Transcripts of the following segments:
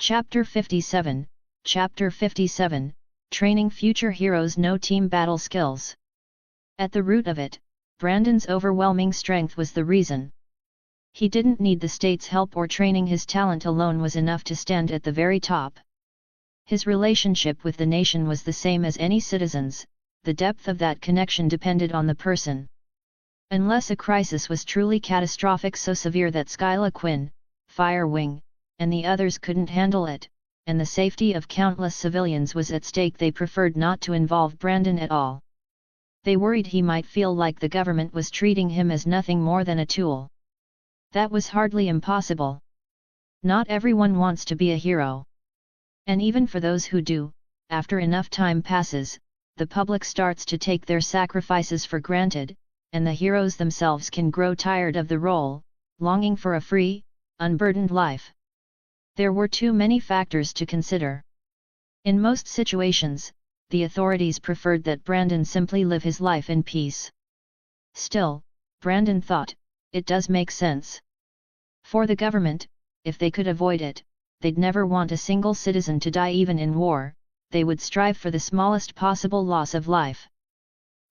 Chapter 57, Chapter 57, Training Future Heroes. No team battle skills. At the root of it, Brandon's overwhelming strength was the reason. He didn't need the state's help or training, his talent alone was enough to stand at the very top. His relationship with the nation was the same as any citizen's, the depth of that connection depended on the person. Unless a crisis was truly catastrophic, so severe that Skyla Quinn, Firewing, and the others couldn't handle it, and the safety of countless civilians was at stake, they preferred not to involve Brandon at all. They worried he might feel like the government was treating him as nothing more than a tool. That was hardly impossible. Not everyone wants to be a hero. And even for those who do, after enough time passes, the public starts to take their sacrifices for granted, and the heroes themselves can grow tired of the role, longing for a free, unburdened life. There were too many factors to consider. In most situations, the authorities preferred that Brandon simply live his life in peace. Still, Brandon thought, it does make sense. For the government, if they could avoid it, they'd never want a single citizen to die. Even in war, they would strive for the smallest possible loss of life.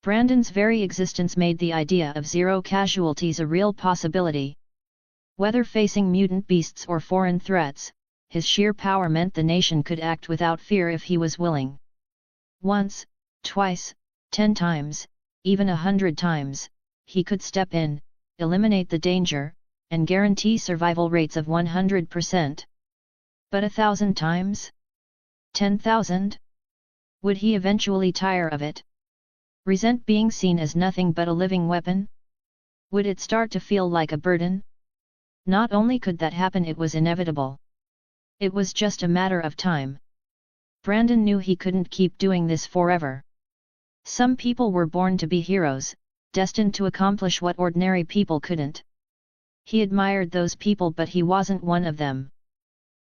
Brandon's very existence made the idea of zero casualties a real possibility. Whether facing mutant beasts or foreign threats, his sheer power meant the nation could act without fear if he was willing. Once, twice, 10 times, even 100 times, he could step in, eliminate the danger, and guarantee survival rates of 100%. But 1,000 times? 10,000? Would he eventually tire of it? Resent being seen as nothing but a living weapon? Would it start to feel like a burden? Not only could that happen, it was inevitable. It was just a matter of time. Brandon knew he couldn't keep doing this forever. Some people were born to be heroes, destined to accomplish what ordinary people couldn't. He admired those people, but he wasn't one of them.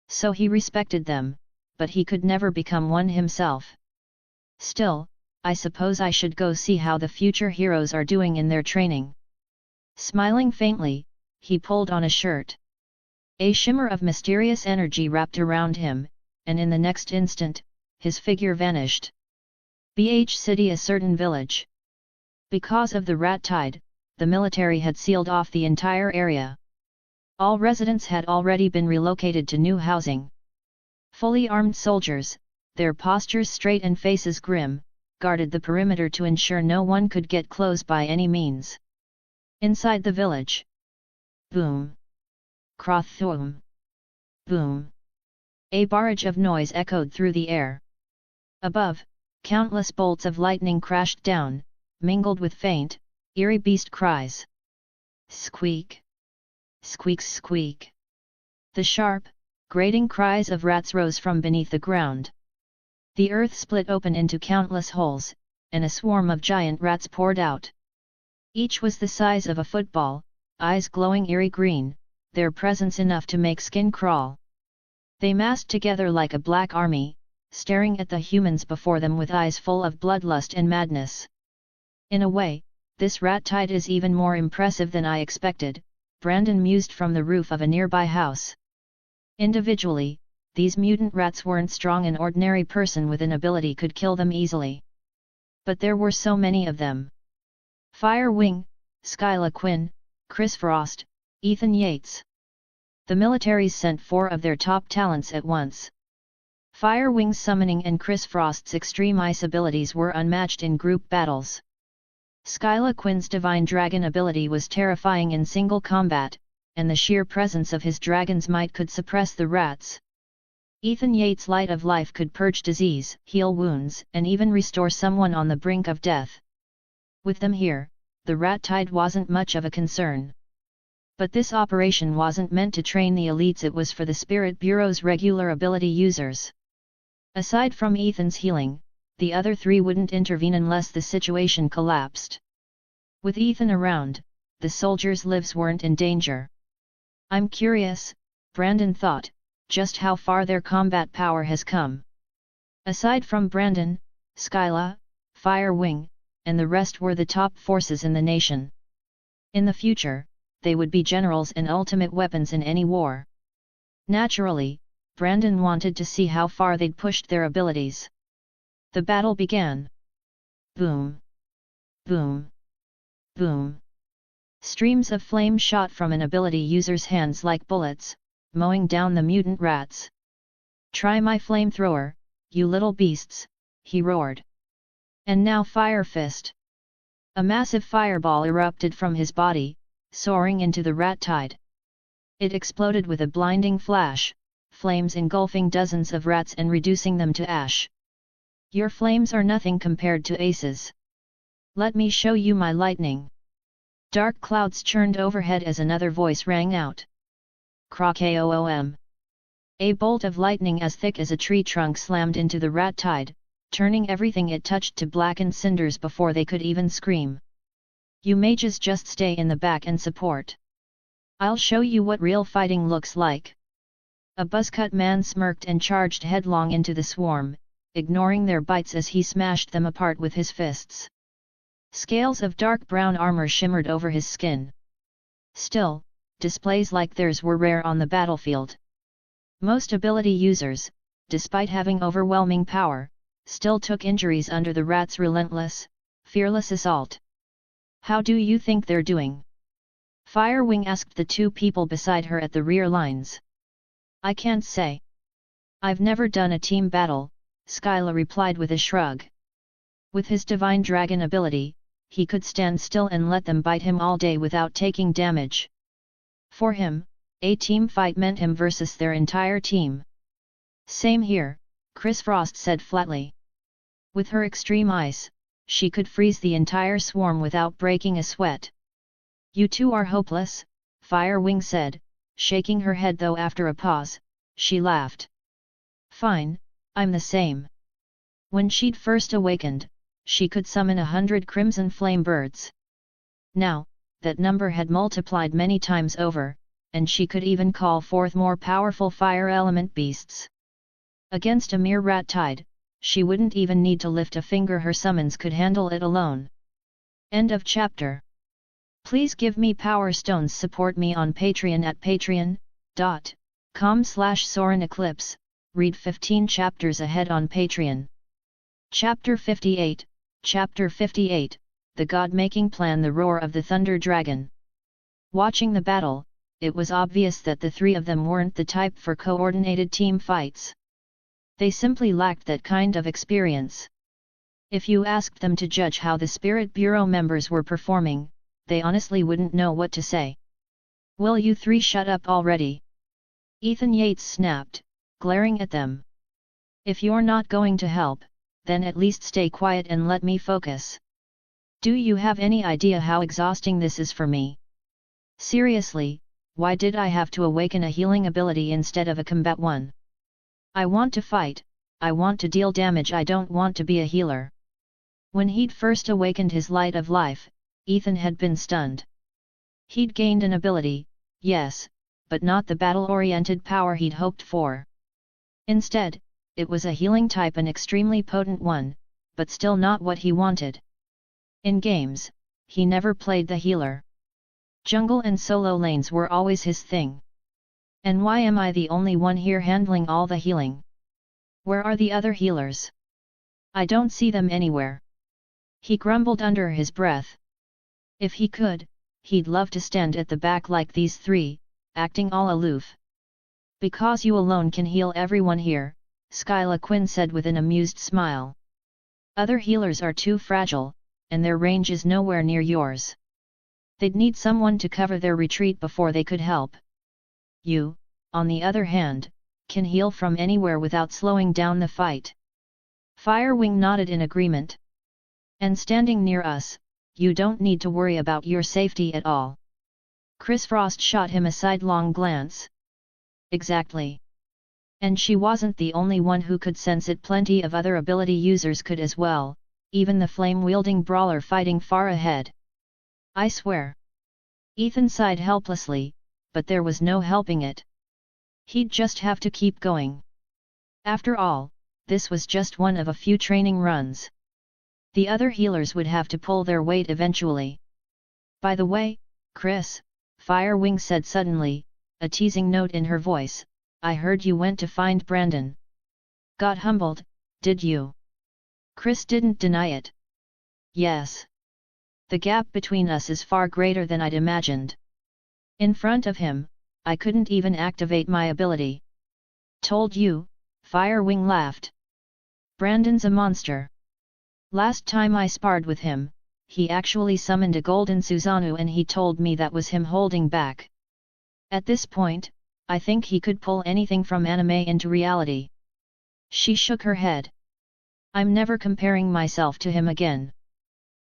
So he respected them, but he could never become one himself. Still, I suppose I should go see how the future heroes are doing in their training. Smiling faintly, he pulled on a shirt. A shimmer of mysterious energy wrapped around him, and in the next instant, his figure vanished. BH City, a certain village. Because of the rat tide, the military had sealed off the entire area. All residents had already been relocated to new housing. Fully armed soldiers, their postures straight and faces grim, guarded the perimeter to ensure no one could get close by any means. Inside the village. Boom. Crothum. Boom. A barrage of noise echoed through the air. Above, countless bolts of lightning crashed down, mingled with faint, eerie beast cries. Squeak. Squeak squeak. The sharp, grating cries of rats rose from beneath the ground. The earth split open into countless holes, and a swarm of giant rats poured out. Each was the size of a football, eyes glowing eerie green, their presence enough to make skin crawl. They massed together like a black army, staring at the humans before them with eyes full of bloodlust and madness. In a way, this rat tide is even more impressive than I expected, Brandon mused from the roof of a nearby house. Individually, these mutant rats weren't strong. An ordinary person with an ability could kill them easily. But there were so many of them. Firewing, Skyla Quinn, Chris Frost, Ethan Yates. The militaries sent 4 of their top talents at once. Firewing's summoning and Chris Frost's extreme ice abilities were unmatched in group battles. Skyla Quinn's divine dragon ability was terrifying in single combat, and the sheer presence of his dragon's might could suppress the rats. Ethan Yates' light of life could purge disease, heal wounds, and even restore someone on the brink of death. With them here, the rat tide wasn't much of a concern. But this operation wasn't meant to train the elites, it was for the Spirit Bureau's regular ability users. Aside from Ethan's healing, the other 3 wouldn't intervene unless the situation collapsed. With Ethan around, the soldiers' lives weren't in danger. I'm curious, Brandon thought, just how far their combat power has come. Aside from Brandon, Skyla, Firewing, and the rest were the top forces in the nation. In the future, they would be generals and ultimate weapons in any war. Naturally, Brandon wanted to see how far they'd pushed their abilities. The battle began. Boom! Boom! Boom! Streams of flame shot from an ability user's hands like bullets, mowing down the mutant rats. "Try my flamethrower, you little beasts," he roared. "And now Fire Fist!" A massive fireball erupted from his body, soaring into the rat tide. It exploded with a blinding flash, flames engulfing dozens of rats and reducing them to ash. "Your flames are nothing compared to Ace's. Let me show you my lightning." Dark clouds churned overhead as another voice rang out. Crocoom! A bolt of lightning as thick as a tree trunk slammed into the rat tide, turning everything it touched to blackened cinders before they could even scream. "You mages just stay in the back and support. I'll show you what real fighting looks like." A buzzcut man smirked and charged headlong into the swarm, ignoring their bites as he smashed them apart with his fists. Scales of dark brown armor shimmered over his skin. Still, displays like theirs were rare on the battlefield. Most ability users, despite having overwhelming power, still took injuries under the rat's relentless, fearless assault. "How do you think they're doing?" Firewing asked the two people beside her at the rear lines. "I can't say. I've never done a team battle," Skyla replied with a shrug. With his divine dragon ability, he could stand still and let them bite him all day without taking damage. For him, a team fight meant him versus their entire team. "Same here," Chris Frost said flatly. With her extreme ice, she could freeze the entire swarm without breaking a sweat. "You two are hopeless," Firewing said, shaking her head though after a pause, she laughed. "Fine, I'm the same." When she'd first awakened, she could summon 100 crimson flame birds. Now, that number had multiplied many times over, and she could even call forth more powerful fire element beasts. Against a mere rat tide, she wouldn't even need to lift a finger, her summons could handle it alone. End of chapter. Please give me power stones. Support me on Patreon at patreon.com/SorenEclipse, read 15 chapters ahead on Patreon. Chapter 58, Chapter 58, The God-Making Plan. The Roar of the Thunder Dragon. Watching the battle, it was obvious that the three of them weren't the type for coordinated team fights. They simply lacked that kind of experience. If you asked them to judge how the Spirit Bureau members were performing, they honestly wouldn't know what to say. "Will you three shut up already?" Ethan Yates snapped, glaring at them. "If you're not going to help, then at least stay quiet and let me focus. Do you have any idea how exhausting this is for me? Seriously, why did I have to awaken a healing ability instead of a combat one? I want to fight, I want to deal damage, I don't want to be a healer." When he'd first awakened his light of life, Ethan had been stunned. He'd gained an ability, yes, but not the battle-oriented power he'd hoped for. Instead, it was a healing type, an extremely potent one, but still not what he wanted. In games, he never played the healer. Jungle and solo lanes were always his thing. And why am I the only one here handling all the healing? Where are the other healers? I don't see them anywhere. He grumbled under his breath. If he could, he'd love to stand at the back like these three, acting all aloof. "Because you alone can heal everyone here," Skyla Quinn said with an amused smile. "Other healers are too fragile, and their range is nowhere near yours. They'd need someone to cover their retreat before they could help. You, on the other hand, can heal from anywhere without slowing down the fight." Firewing nodded in agreement. "And standing near us, you don't need to worry about your safety at all." Chris Frost shot him a sidelong glance. "Exactly. And she wasn't the only one who could sense it, plenty of other ability users could as well, even the flame-wielding brawler fighting far ahead." "I swear." Ethan sighed helplessly, but there was no helping it. He'd just have to keep going. After all, this was just one of a few training runs. The other healers would have to pull their weight eventually. "By the way, Chris," Firewing said suddenly, a teasing note in her voice, I heard you went to find Brandon. Got humbled, did you? Chris didn't deny it. Yes. The gap between us is far greater than I'd imagined. In front of him, I couldn't even activate my ability. Told you, Firewing laughed. Brandon's a monster. Last time I sparred with him, he actually summoned a golden Susanoo and he told me that was him holding back. At this point, I think he could pull anything from anime into reality. She shook her head. I'm never comparing myself to him again.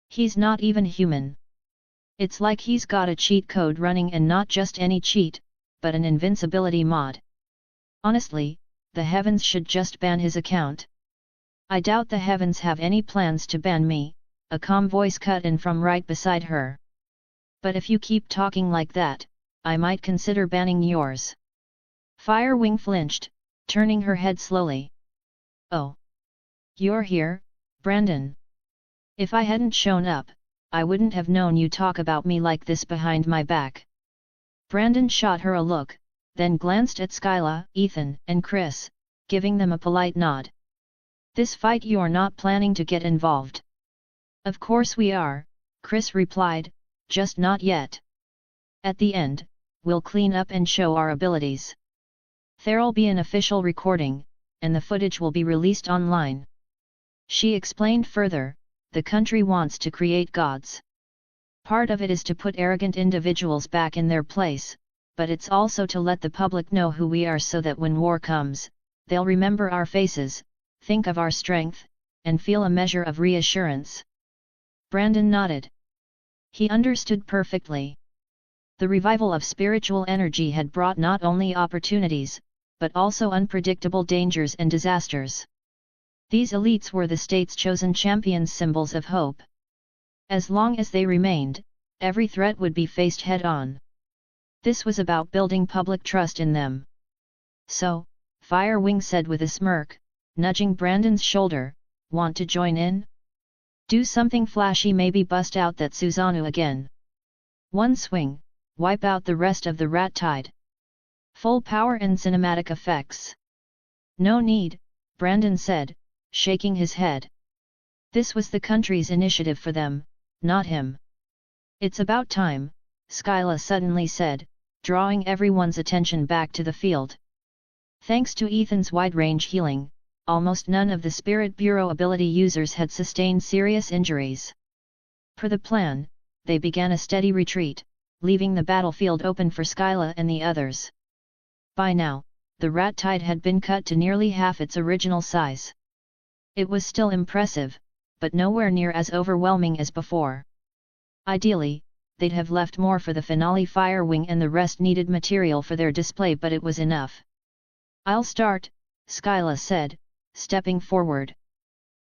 He's not even human. It's like he's got a cheat code running, and not just any cheat, but an invincibility mod. Honestly, the heavens should just ban his account. I doubt the heavens have any plans to ban me, a calm voice cut in from right beside her. But if you keep talking like that, I might consider banning yours. Firewing flinched, turning her head slowly. Oh. You're here, Brandon. If I hadn't shown up, I wouldn't have known you talk about me like this behind my back. Brandon shot her a look, then glanced at Skyla, Ethan, and Chris, giving them a polite nod. This fight you're not planning to get involved? Of course we are, Chris replied, just not yet. At the end, we'll clean up and show our abilities. There'll be an official recording, and the footage will be released online. She explained further, the country wants to create gods. Part of it is to put arrogant individuals back in their place, but it's also to let the public know who we are so that when war comes, they'll remember our faces, think of our strength, and feel a measure of reassurance. Brandon nodded. He understood perfectly. The revival of spiritual energy had brought not only opportunities, but also unpredictable dangers and disasters. These elites were the state's chosen champions, symbols of hope. As long as they remained, every threat would be faced head-on. This was about building public trust in them. So, Firewing said with a smirk, nudging Brandon's shoulder, want to join in? Do something flashy, maybe bust out that Susanoo again. One swing, wipe out the rest of the rat tide. Full power and cinematic effects. No need, Brandon said, shaking his head. This was the country's initiative for them, not him. It's about time, Skyla suddenly said, drawing everyone's attention back to the field. Thanks to Ethan's wide-range healing, almost none of the Spirit Bureau ability users had sustained serious injuries. Per the plan, they began a steady retreat, leaving the battlefield open for Skyla and the others. By now, the rat tide had been cut to nearly half its original size. It was still impressive, but nowhere near as overwhelming as before. Ideally, they'd have left more for the finale Firewing and the rest needed material for their display, but it was enough. I'll start, Skyla said, stepping forward.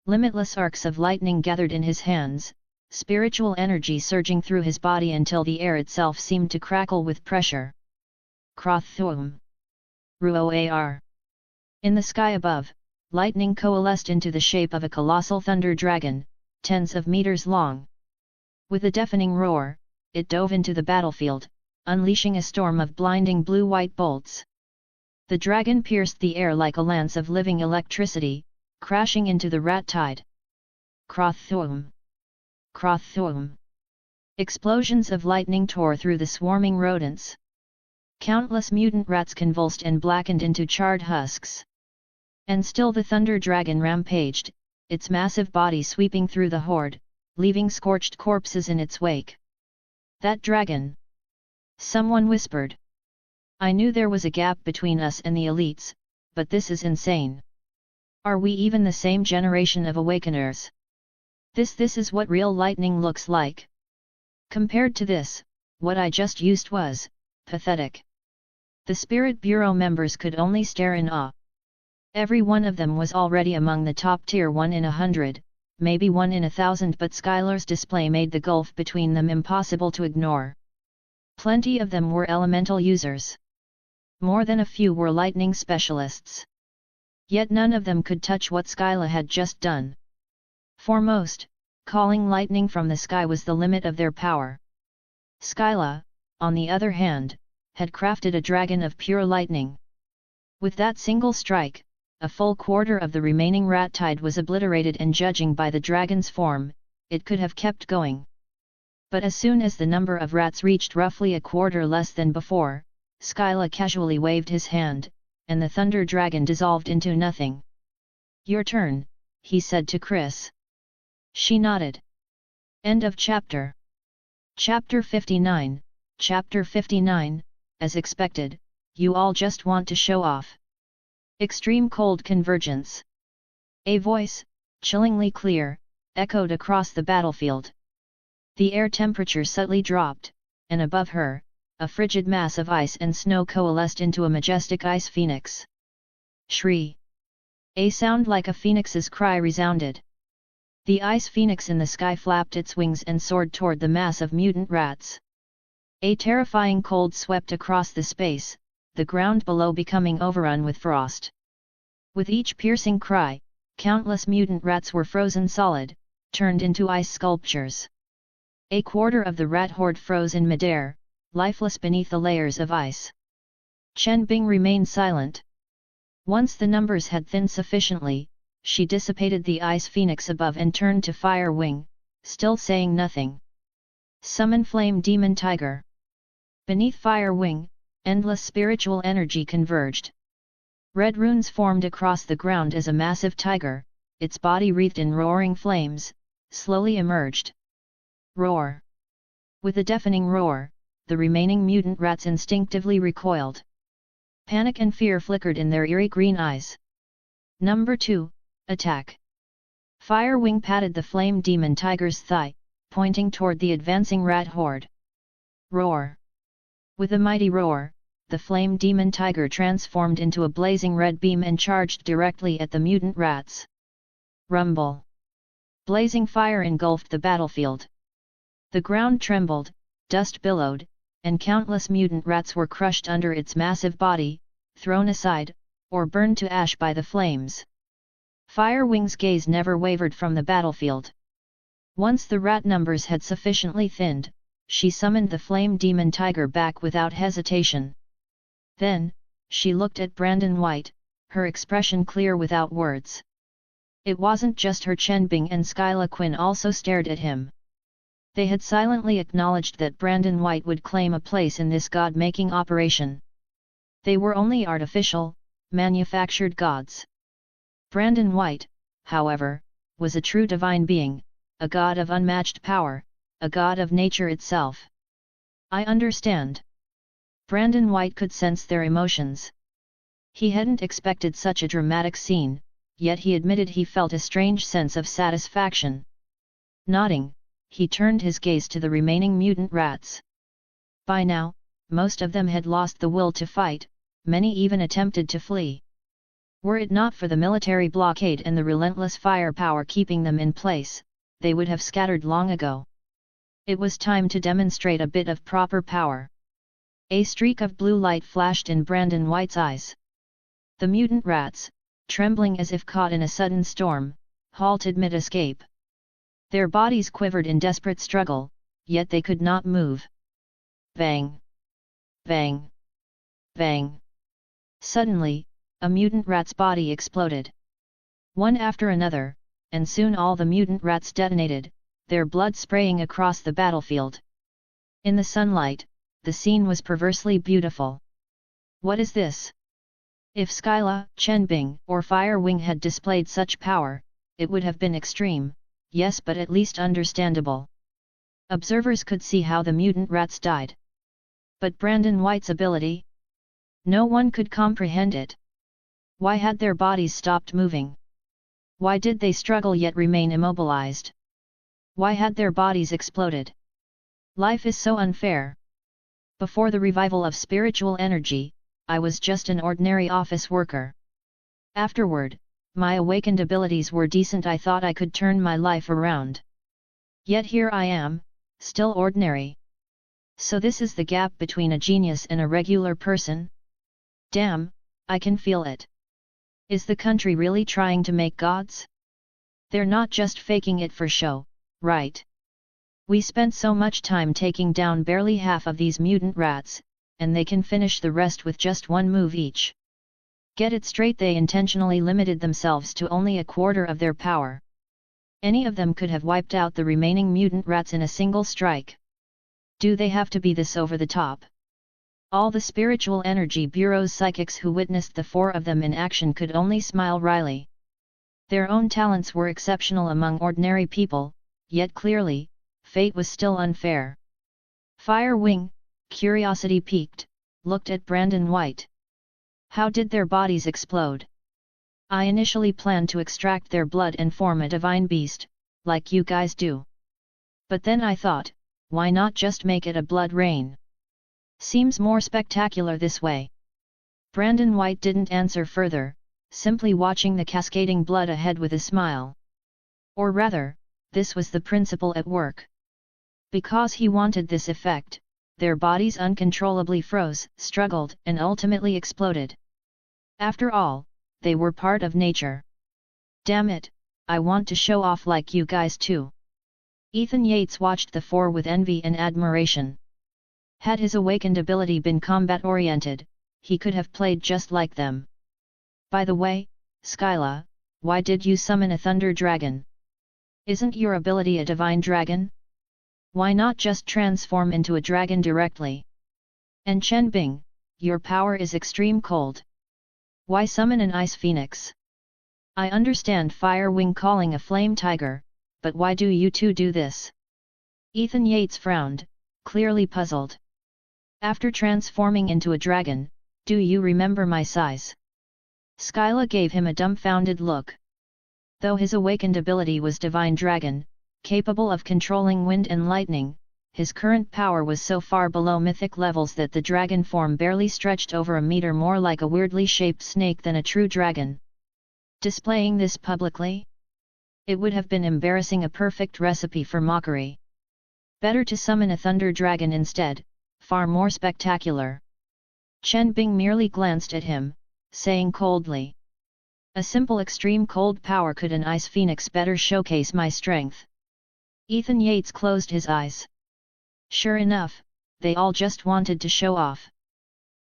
Limitless arcs of lightning gathered in his hands, spiritual energy surging through his body until the air itself seemed to crackle with pressure. Krothum. Ruoar. In the sky above, lightning coalesced into the shape of a colossal thunder dragon, tens of meters long. With a deafening roar, it dove into the battlefield, unleashing a storm of blinding blue-white bolts. The dragon pierced the air like a lance of living electricity, crashing into the rat tide. Krothum. Krothum. Explosions of lightning tore through the swarming rodents. Countless mutant rats convulsed and blackened into charred husks. And still the thunder dragon rampaged, its massive body sweeping through the horde, leaving scorched corpses in its wake. That dragon! Someone whispered. I knew there was a gap between us and the elites, but this is insane. Are we even the same generation of awakeners? This is what real lightning looks like. Compared to this, what I just used was pathetic. The Spirit Bureau members could only stare in awe. Every one of them was already among the top tier 1 in 100, maybe 1 in 1,000, but Skylar's display made the gulf between them impossible to ignore. Plenty of them were elemental users. More than a few were lightning specialists. Yet none of them could touch what Skyla had just done. For most, calling lightning from the sky was the limit of their power. Skyla, on the other hand, had crafted a dragon of pure lightning. With that single strike, a full quarter of the remaining rat tide was obliterated, and judging by the dragon's form, it could have kept going. But as soon as the number of rats reached roughly a quarter less than before, Skyla casually waved his hand, and the thunder dragon dissolved into nothing. "Your turn," he said to Chris. She nodded. End of chapter. Chapter 59. Chapter 59, as expected, you all just want to show off. Extreme cold convergence. A voice, chillingly clear, echoed across the battlefield. The air temperature subtly dropped, and above her, a frigid mass of ice and snow coalesced into a majestic ice phoenix. Shri! A sound like a phoenix's cry resounded. The ice phoenix in the sky flapped its wings and soared toward the mass of mutant rats. A terrifying cold swept across the space, the ground below becoming overrun with frost. With each piercing cry, countless mutant rats were frozen solid, turned into ice sculptures. A quarter of the rat horde froze in midair, lifeless beneath the layers of ice. Chen Bing remained silent. Once the numbers had thinned sufficiently, she dissipated the ice phoenix above and turned to Fire Wing, still saying nothing. Summon Flame Demon Tiger. Beneath Fire Wing, endless spiritual energy converged. Red runes formed across the ground as a massive tiger, its body wreathed in roaring flames, slowly emerged. Roar! With a deafening roar, the remaining mutant rats instinctively recoiled. Panic and fear flickered in their eerie green eyes. Number 2, attack! Fire Wing patted the flame demon tiger's thigh, pointing toward the advancing rat horde. Roar! With a mighty roar, the flame demon tiger transformed into a blazing red beam and charged directly at the mutant rats. Rumble! Blazing fire engulfed the battlefield. The ground trembled, dust billowed, and countless mutant rats were crushed under its massive body, thrown aside, or burned to ash by the flames. Fire Wing's gaze never wavered from the battlefield. Once the rat numbers had sufficiently thinned, she summoned the flame demon tiger back without hesitation. Then, she looked at Brandon White, her expression clear without words. It wasn't just her. Chen Bing and Skyla Quinn also stared at him. They had silently acknowledged that Brandon White would claim a place in this god-making operation. They were only artificial, manufactured gods. Brandon White, however, was a true divine being, a god of unmatched power, a god of nature itself. I understand. Brandon White could sense their emotions. He hadn't expected such a dramatic scene, yet he admitted he felt a strange sense of satisfaction. Nodding, he turned his gaze to the remaining mutant rats. By now, most of them had lost the will to fight, many even attempted to flee. Were it not for the military blockade and the relentless firepower keeping them in place, they would have scattered long ago. It was time to demonstrate a bit of proper power. A streak of blue light flashed in Brandon White's eyes. The mutant rats, trembling as if caught in a sudden storm, halted mid-escape. Their bodies quivered in desperate struggle, yet they could not move. Bang! Bang! Bang! Suddenly, a mutant rat's body exploded. One after another, and soon all the mutant rats detonated, their blood spraying across the battlefield. In the sunlight, the scene was perversely beautiful. What is this? If Skyla, Chen Bing, or Fire Wing had displayed such power, it would have been extreme, yes, but at least understandable. Observers could see how the mutant rats died. But Brandon White's ability? No one could comprehend it. Why had their bodies stopped moving? Why did they struggle yet remain immobilized? Why had their bodies exploded? Life is so unfair. Before the revival of spiritual energy, I was just an ordinary office worker. Afterward, my awakened abilities were decent. I thought I could turn my life around. Yet here I am, still ordinary. So this is the gap between a genius and a regular person? Damn, I can feel it. Is the country really trying to make gods? They're not just faking it for show, right? We spent so much time taking down barely half of these mutant rats, and they can finish the rest with just one move each. Get it straight, they intentionally limited themselves to only a quarter of their power. Any of them could have wiped out the remaining mutant rats in a single strike. Do they have to be this over the top? All the Spiritual Energy Bureau's psychics who witnessed the four of them in action could only smile wryly. Their own talents were exceptional among ordinary people, yet clearly, fate was still unfair. Firewing, curiosity piqued, looked at Brandon White. How did their bodies explode? I initially planned to extract their blood and form a divine beast, like you guys do. But then I thought, why not just make it a blood rain? Seems more spectacular this way. Brandon White didn't answer further, simply watching the cascading blood ahead with a smile. Or rather, this was the principle at work. Because he wanted this effect, their bodies uncontrollably froze, struggled, and ultimately exploded. After all, they were part of nature. Damn it, I want to show off like you guys too. Ethan Yates watched the four with envy and admiration. Had his awakened ability been combat-oriented, he could have played just like them. By the way, Skyla, why did you summon a thunder dragon? Isn't your ability a divine dragon? Why not just transform into a dragon directly? And Chen Bing, your power is extreme cold. Why summon an ice phoenix? I understand Firewing calling a flame tiger, but why do you two do this? Ethan Yates frowned, clearly puzzled. After transforming into a dragon, do you remember my size? Skyla gave him a dumbfounded look. Though his awakened ability was Divine Dragon, capable of controlling wind and lightning, his current power was so far below mythic levels that the dragon form barely stretched over a meter, more like a weirdly shaped snake than a true dragon. Displaying this publicly? It would have been embarrassing, a perfect recipe for mockery. Better to summon a thunder dragon instead, far more spectacular. Chen Bing merely glanced at him, saying coldly, "A simple extreme cold power. Could an ice phoenix better showcase my strength?" Ethan Yates closed his eyes. Sure enough, they all just wanted to show off.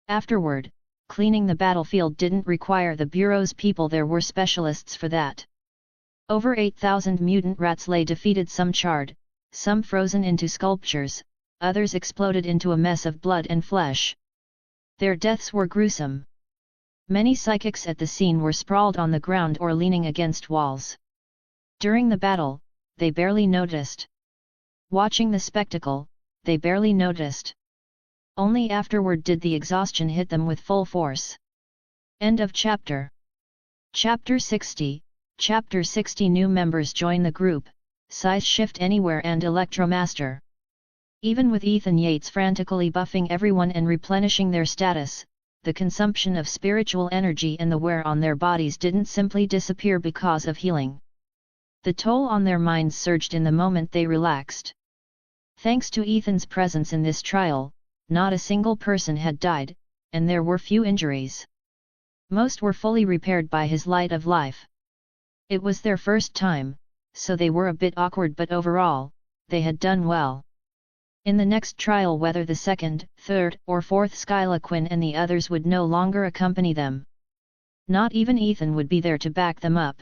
Afterward, cleaning the battlefield didn't require the Bureau's people, there were specialists for that. Over 8,000 mutant rats lay defeated, some charred, some frozen into sculptures, others exploded into a mess of blood and flesh. Their deaths were gruesome. Many psychics at the scene were sprawled on the ground or leaning against walls. During the battle, they barely noticed. Watching the spectacle, they barely noticed. Only afterward did the exhaustion hit them with full force. End of chapter. Chapter 60. Chapter 60. New members join the group, Size Shift Anywhere and Electromaster. Even with Ethan Yates frantically buffing everyone and replenishing their status, the consumption of spiritual energy and the wear on their bodies didn't simply disappear because of healing. The toll on their minds surged in the moment they relaxed. Thanks to Ethan's presence in this trial, not a single person had died, and there were few injuries. Most were fully repaired by his light of life. It was their first time, so they were a bit awkward, but overall, they had done well. In the next trial, whether the second, third, or fourth Skyla Quinn and the others would no longer accompany them. Not even Ethan would be there to back them up.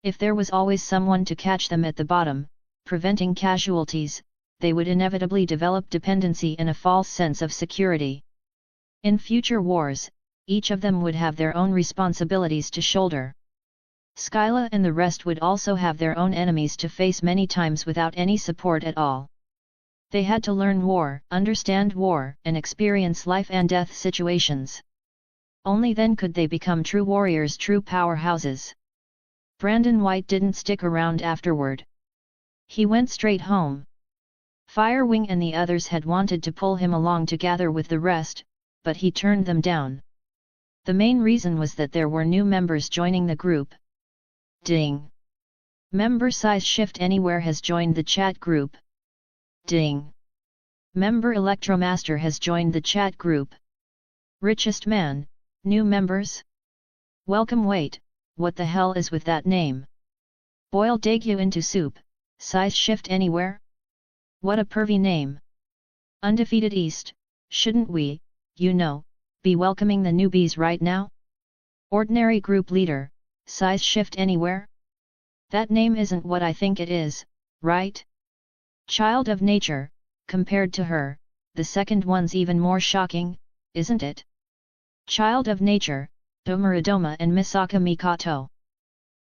If there was always someone to catch them at the bottom, preventing casualties, they would inevitably develop dependency and a false sense of security. In future wars, each of them would have their own responsibilities to shoulder. Skyla and the rest would also have their own enemies to face, many times without any support at all. They had to learn war, understand war, and experience life and death situations. Only then could they become true warriors, true powerhouses. Brandon White didn't stick around afterward. He went straight home. Firewing and the others had wanted to pull him along to gather with the rest, but he turned them down. The main reason was that there were new members joining the group. Ding! Member Size Shift Anywhere has joined the chat group. Ding! Member Electromaster has joined the chat group. Richest Man, new members? Welcome. Wait, what the hell is with that name? Boil Daegu into soup, Size Shift Anywhere? What a pervy name. Undefeated East, shouldn't we, be welcoming the newbies right now? Ordinary group leader, size shift anywhere? That name isn't what I think it is, right? Child of nature, compared to her, the second one's even more shocking, isn't it? Child of nature, Domaridoma and Misaka Mikato.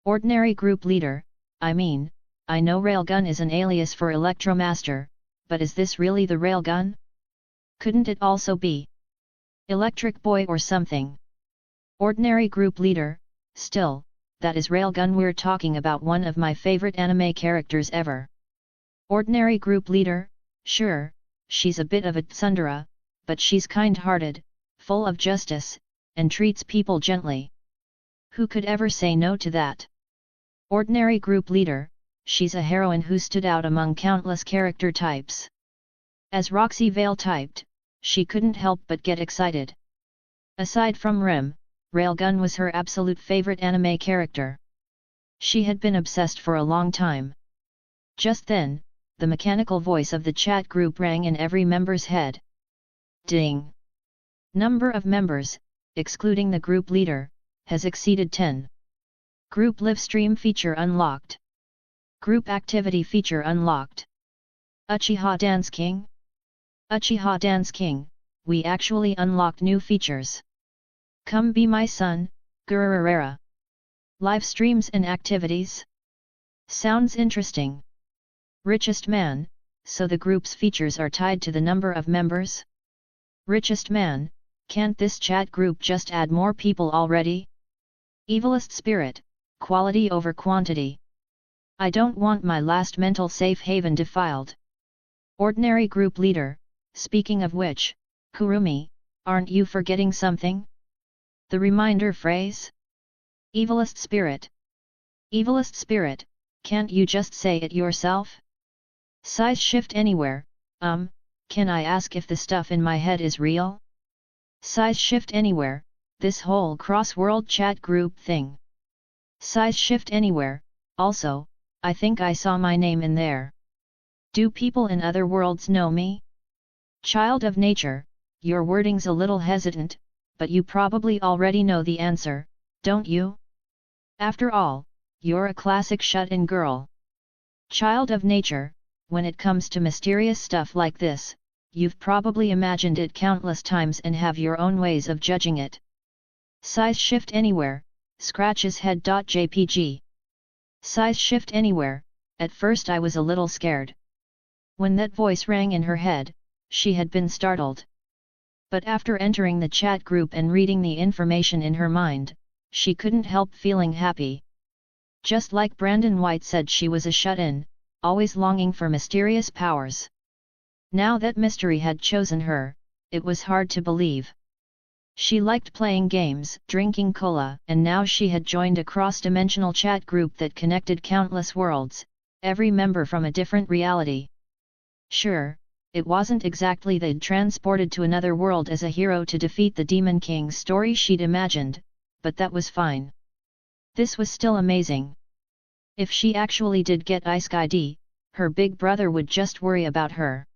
Ordinary group leader, I know railgun is an alias for Electromaster, but is this really the railgun? Couldn't it also be Electric Boy or something? Ordinary group leader, still, that is railgun we're talking about, one of my favorite anime characters ever. Ordinary group leader, sure, she's a bit of a tsundere, but she's kind-hearted, full of justice, and treats people gently. Who could ever say no to that? Ordinary group leader, she's a heroine who stood out among countless character types. As Roxy Vale typed, she couldn't help but get excited. Aside from Rim, Railgun was her absolute favorite anime character. She had been obsessed for a long time. Just then, the mechanical voice of the chat group rang in every member's head. Ding! Number of members, excluding the group leader, has exceeded 10. Group live stream feature unlocked. Group activity feature unlocked. Uchiha Dance King? Uchiha Dance King, we actually unlocked new features. Come be my son, Gururera. Live streams and activities? Sounds interesting. Richest man, so the group's features are tied to the number of members? Richest man, can't this chat group just add more people already? Evilest spirit, quality over quantity. I don't want my last mental safe haven defiled. Ordinary group leader, speaking of which, Kurumi, aren't you forgetting something? The reminder phrase? Evilest spirit. Evilest spirit, can't you just say it yourself? Size shift anywhere, can I ask if the stuff in my head is real? Size shift anywhere, this whole cross-world chat group thing. Size shift anywhere, also, I think I saw my name in there. Do people in other worlds know me? Child of nature, your wording's a little hesitant, but you probably already know the answer, don't you? After all, you're a classic shut-in girl. Child of nature, when it comes to mysterious stuff like this, you've probably imagined it countless times and have your own ways of judging it. Size shift anywhere, scratches head.jpg. Size shift anywhere, at first I was a little scared. When that voice rang in her head, she had been startled. But after entering the chat group and reading the information in her mind, she couldn't help feeling happy. Just like Brandon White said, she was a shut-in, always longing for mysterious powers. Now that mystery had chosen her, it was hard to believe. She liked playing games, drinking cola, and now she had joined a cross-dimensional chat group that connected countless worlds, every member from a different reality. Sure, it wasn't exactly they'd transported to another world as a hero to defeat the Demon King story she'd imagined, but that was fine. This was still amazing. If she actually did get Ice-ID, her big brother would just worry about her.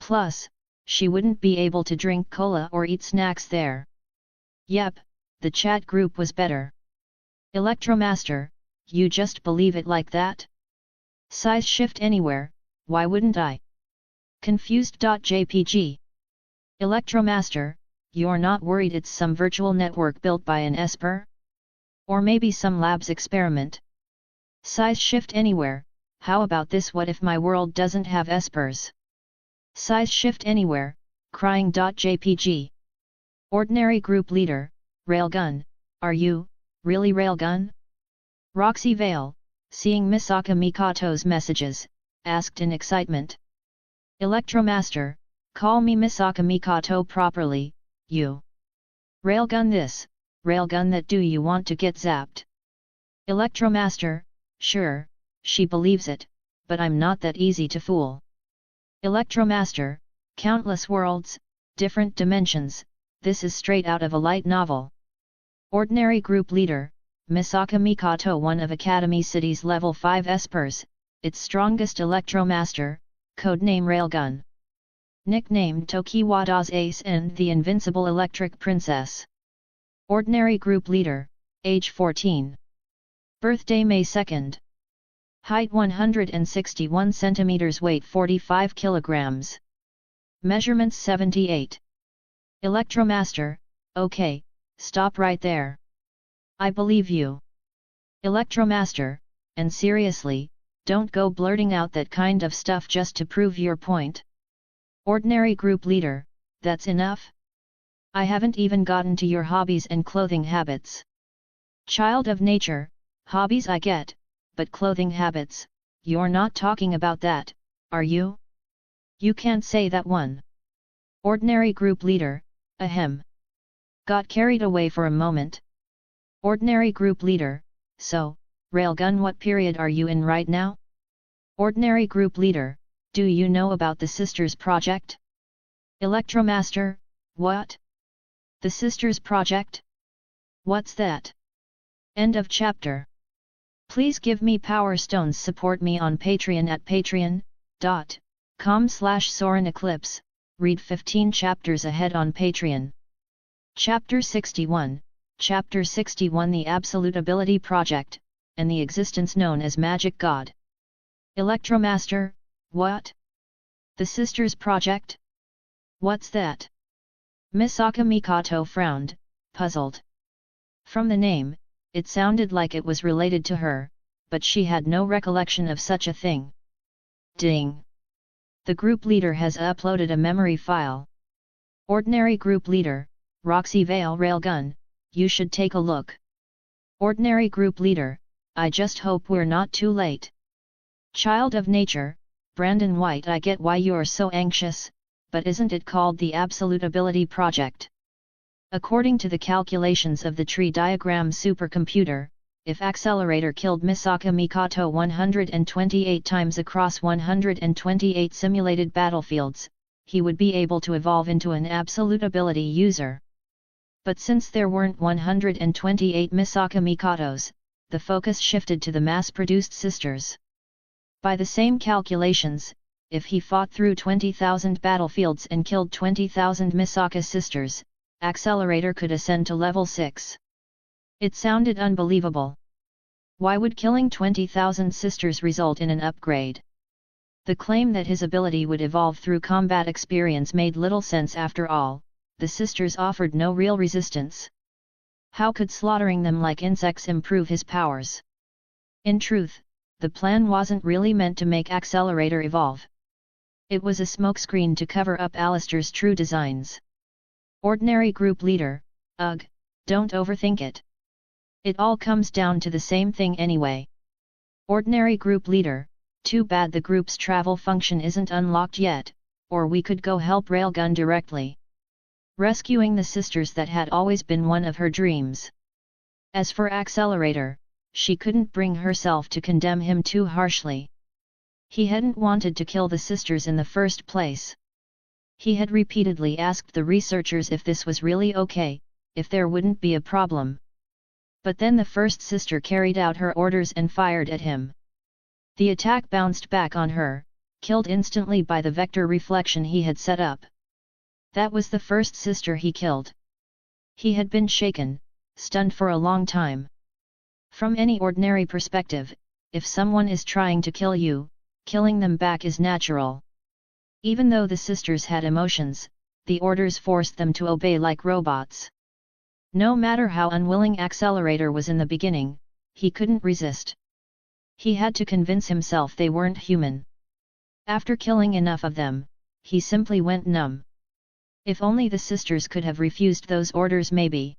Plus, she wouldn't be able to drink cola or eat snacks there. Yep, the chat group was better. Electromaster, you just believe it like that? Size shift anywhere, why wouldn't I? Confused.jpg. Electromaster, you're not worried it's some virtual network built by an Esper? Or maybe some lab's experiment? Size shift anywhere, how about this: what if my world doesn't have Espers? Size shift anywhere, crying.jpg. Ordinary group leader, Railgun, are you, really Railgun? Roxy Vale, seeing Misaka Mikato's messages, asked in excitement. Electromaster, call me Misaka Mikato properly, you. Railgun this, Railgun that, do you want to get zapped? Electromaster, sure, she believes it, but I'm not that easy to fool. Electromaster, countless worlds, different dimensions, this is straight out of a light novel. Ordinary group leader, Misaka Mikato, one of Academy City's level 5 Espers, its strongest Electromaster, codename Railgun. Nicknamed Tokiwada's Ace and the Invincible Electric Princess. Ordinary Group Leader, age 14. Birthday May 2nd. Height 161 centimeters, weight 45 kilograms. Measurements 78. Electromaster, okay, stop right there. I believe you. Electromaster, and seriously, don't go blurting out that kind of stuff just to prove your point. Ordinary Group Leader, that's enough? I haven't even gotten to your hobbies and clothing habits. Child of Nature, hobbies I get, but clothing habits, you're not talking about that, are you? You can't say that one. Ordinary Group Leader, ahem. Got carried away for a moment. Ordinary Group Leader, so, Railgun, what period are you in right now? Ordinary Group Leader, do you know about the Sisters Project? Electromaster, what? The Sisters Project? What's that? End of chapter. Please give me power stones. Support me on Patreon at patreon.com/SorenEclipse, read 15 chapters ahead on Patreon. Chapter 61, Chapter 61, The Absolute Ability Project, and the existence known as Magic God. Electromaster, what? The Sisters Project? What's that? Misaka Mikoto frowned, puzzled. From the name, it sounded like it was related to her, but she had no recollection of such a thing. Ding! The group leader has uploaded a memory file. Ordinary Group Leader, Roxy Vale Railgun, you should take a look. Ordinary Group Leader, I just hope we're not too late. Child of Nature, Brandon White, I get why you're so anxious, but isn't it called the Absolute Ability Project? According to the calculations of the tree diagram supercomputer, if Accelerator killed Misaka Mikoto 128 times across 128 simulated battlefields, he would be able to evolve into an Absolute Ability user. But since there weren't 128 Misaka Mikotos, the focus shifted to the mass-produced sisters. By the same calculations, if he fought through 20,000 battlefields and killed 20,000 Misaka sisters, Accelerator could ascend to level 6. It sounded unbelievable. Why would killing 20,000 sisters result in an upgrade? The claim that his ability would evolve through combat experience made little sense after all. The sisters offered no real resistance. How could slaughtering them like insects improve his powers? In truth, the plan wasn't really meant to make Accelerator evolve. It was a smokescreen to cover up Alistair's true designs. Ordinary Group Leader, ugh, don't overthink it. It all comes down to the same thing anyway. Ordinary Group Leader, too bad the group's travel function isn't unlocked yet, or we could go help Railgun directly. Rescuing the sisters, that had always been one of her dreams. As for Accelerator, she couldn't bring herself to condemn him too harshly. He hadn't wanted to kill the sisters in the first place. He had repeatedly asked the researchers if this was really okay, if there wouldn't be a problem. But then the first sister carried out her orders and fired at him. The attack bounced back on her, killed instantly by the vector reflection he had set up. That was the first sister he killed. He had been shaken, stunned for a long time. From any ordinary perspective, if someone is trying to kill you, killing them back is natural. Even though the sisters had emotions, the orders forced them to obey like robots. No matter how unwilling Accelerator was in the beginning, he couldn't resist. He had to convince himself they weren't human. After killing enough of them, he simply went numb. If only the sisters could have refused those orders, maybe.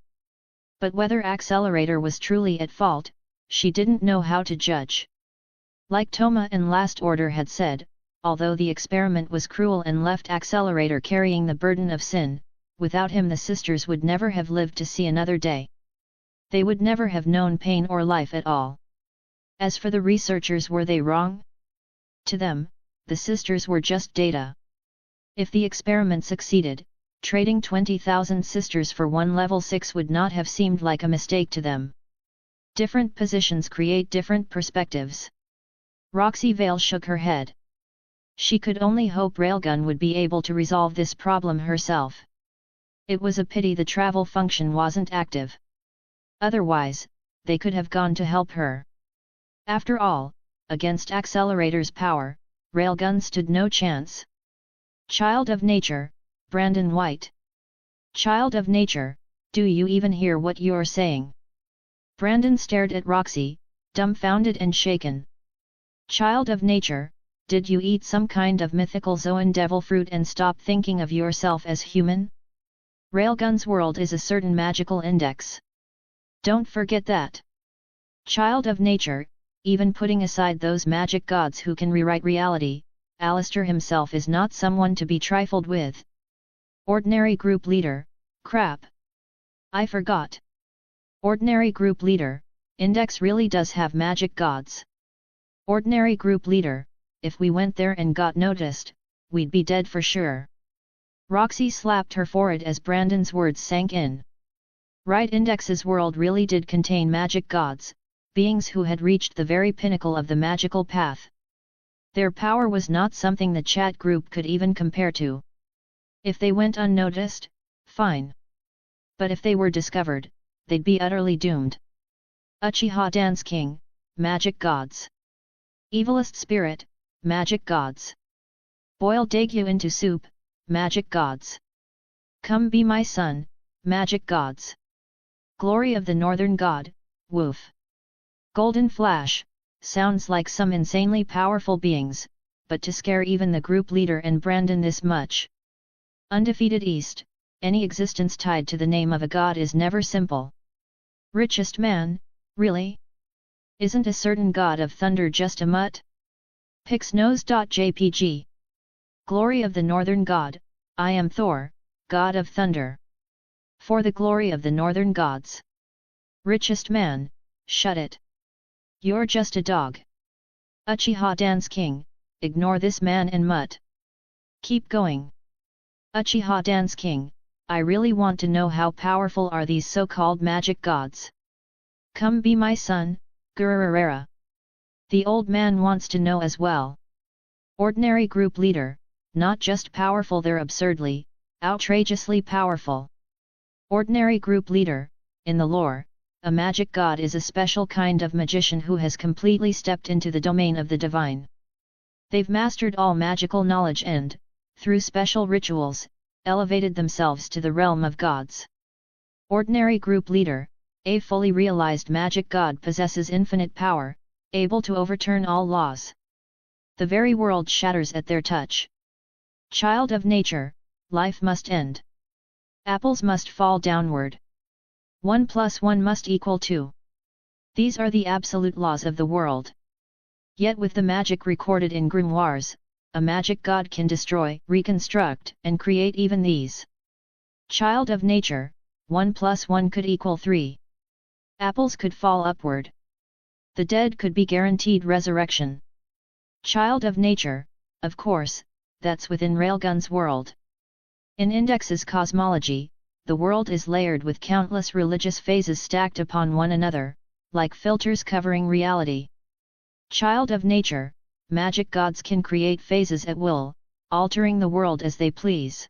But whether Accelerator was truly at fault, she didn't know how to judge. Like Toma in Last Order had said, although the experiment was cruel and left Accelerator carrying the burden of sin, without him the sisters would never have lived to see another day. They would never have known pain or life at all. As for the researchers, were they wrong? To them, the sisters were just data. If the experiment succeeded, trading 20,000 sisters for one level 6 would not have seemed like a mistake to them. Different positions create different perspectives. Roxy Vale shook her head. She could only hope Railgun would be able to resolve this problem herself. It was a pity the travel function wasn't active. Otherwise, they could have gone to help her. After all, against Accelerator's power, Railgun stood no chance. Child of Nature, Brandon White. Child of Nature, do you even hear what you're saying? Brandon stared at Roxy, dumbfounded and shaken. Child of Nature, did you eat some kind of mythical Zoan devil fruit and stop thinking of yourself as human? Railgun's world is a certain magical index. Don't forget that. Child of Nature, even putting aside those magic gods who can rewrite reality, Alistair himself is not someone to be trifled with. Ordinary group leader, crap. I forgot. Ordinary group leader, index really does have magic gods. Ordinary group leader, if we went there and got noticed, we'd be dead for sure. Roxy slapped her forehead as Brandon's words sank in. Right, Index's world really did contain magic gods, beings who had reached the very pinnacle of the magical path. Their power was not something the chat group could even compare to. If they went unnoticed, fine. But if they were discovered, they'd be utterly doomed. Uchiha Dance King, magic gods. Evilest spirit, magic gods. Boil Daegyu into soup, magic gods. Come be my son, magic gods. Glory of the Northern God, woof. Golden Flash, sounds like some insanely powerful beings, but to scare even the group leader and Brandon this much. Undefeated East, any existence tied to the name of a god is never simple. Richest man, really? Isn't a certain god of thunder just a mutt? Pixnose.jpg. Glory of the Northern God, I am Thor, god of thunder. For the glory of the Northern gods. Richest man, shut it. You're just a dog. Uchiha Dance King, ignore this man and mutt. Keep going. Uchiha Dance King, I really want to know how powerful are these so-called magic gods. Come be my son, Gururara. The old man wants to know as well. Ordinary group leader, not just powerful, they're absurdly, outrageously powerful. Ordinary group leader, in the lore, a magic god is a special kind of magician who has completely stepped into the domain of the divine. They've mastered all magical knowledge and, through special rituals, elevated themselves to the realm of gods. Ordinary group leader, a fully realized magic god, possesses infinite power, able to overturn all laws. The very world shatters at their touch. Child of Nature, life must end. Apples must fall downward. 1 + 1 must equal 2. These are the absolute laws of the world. Yet with the magic recorded in grimoires, a magic god can destroy, reconstruct, and create even these. Child of Nature, 1 + 1 could equal 3. Apples could fall upward. The dead could be guaranteed resurrection. Child of Nature, of course, that's within Railgun's world. In Index's cosmology, the world is layered with countless religious phases stacked upon one another, like filters covering reality. Child of Nature, magic gods can create phases at will, altering the world as they please.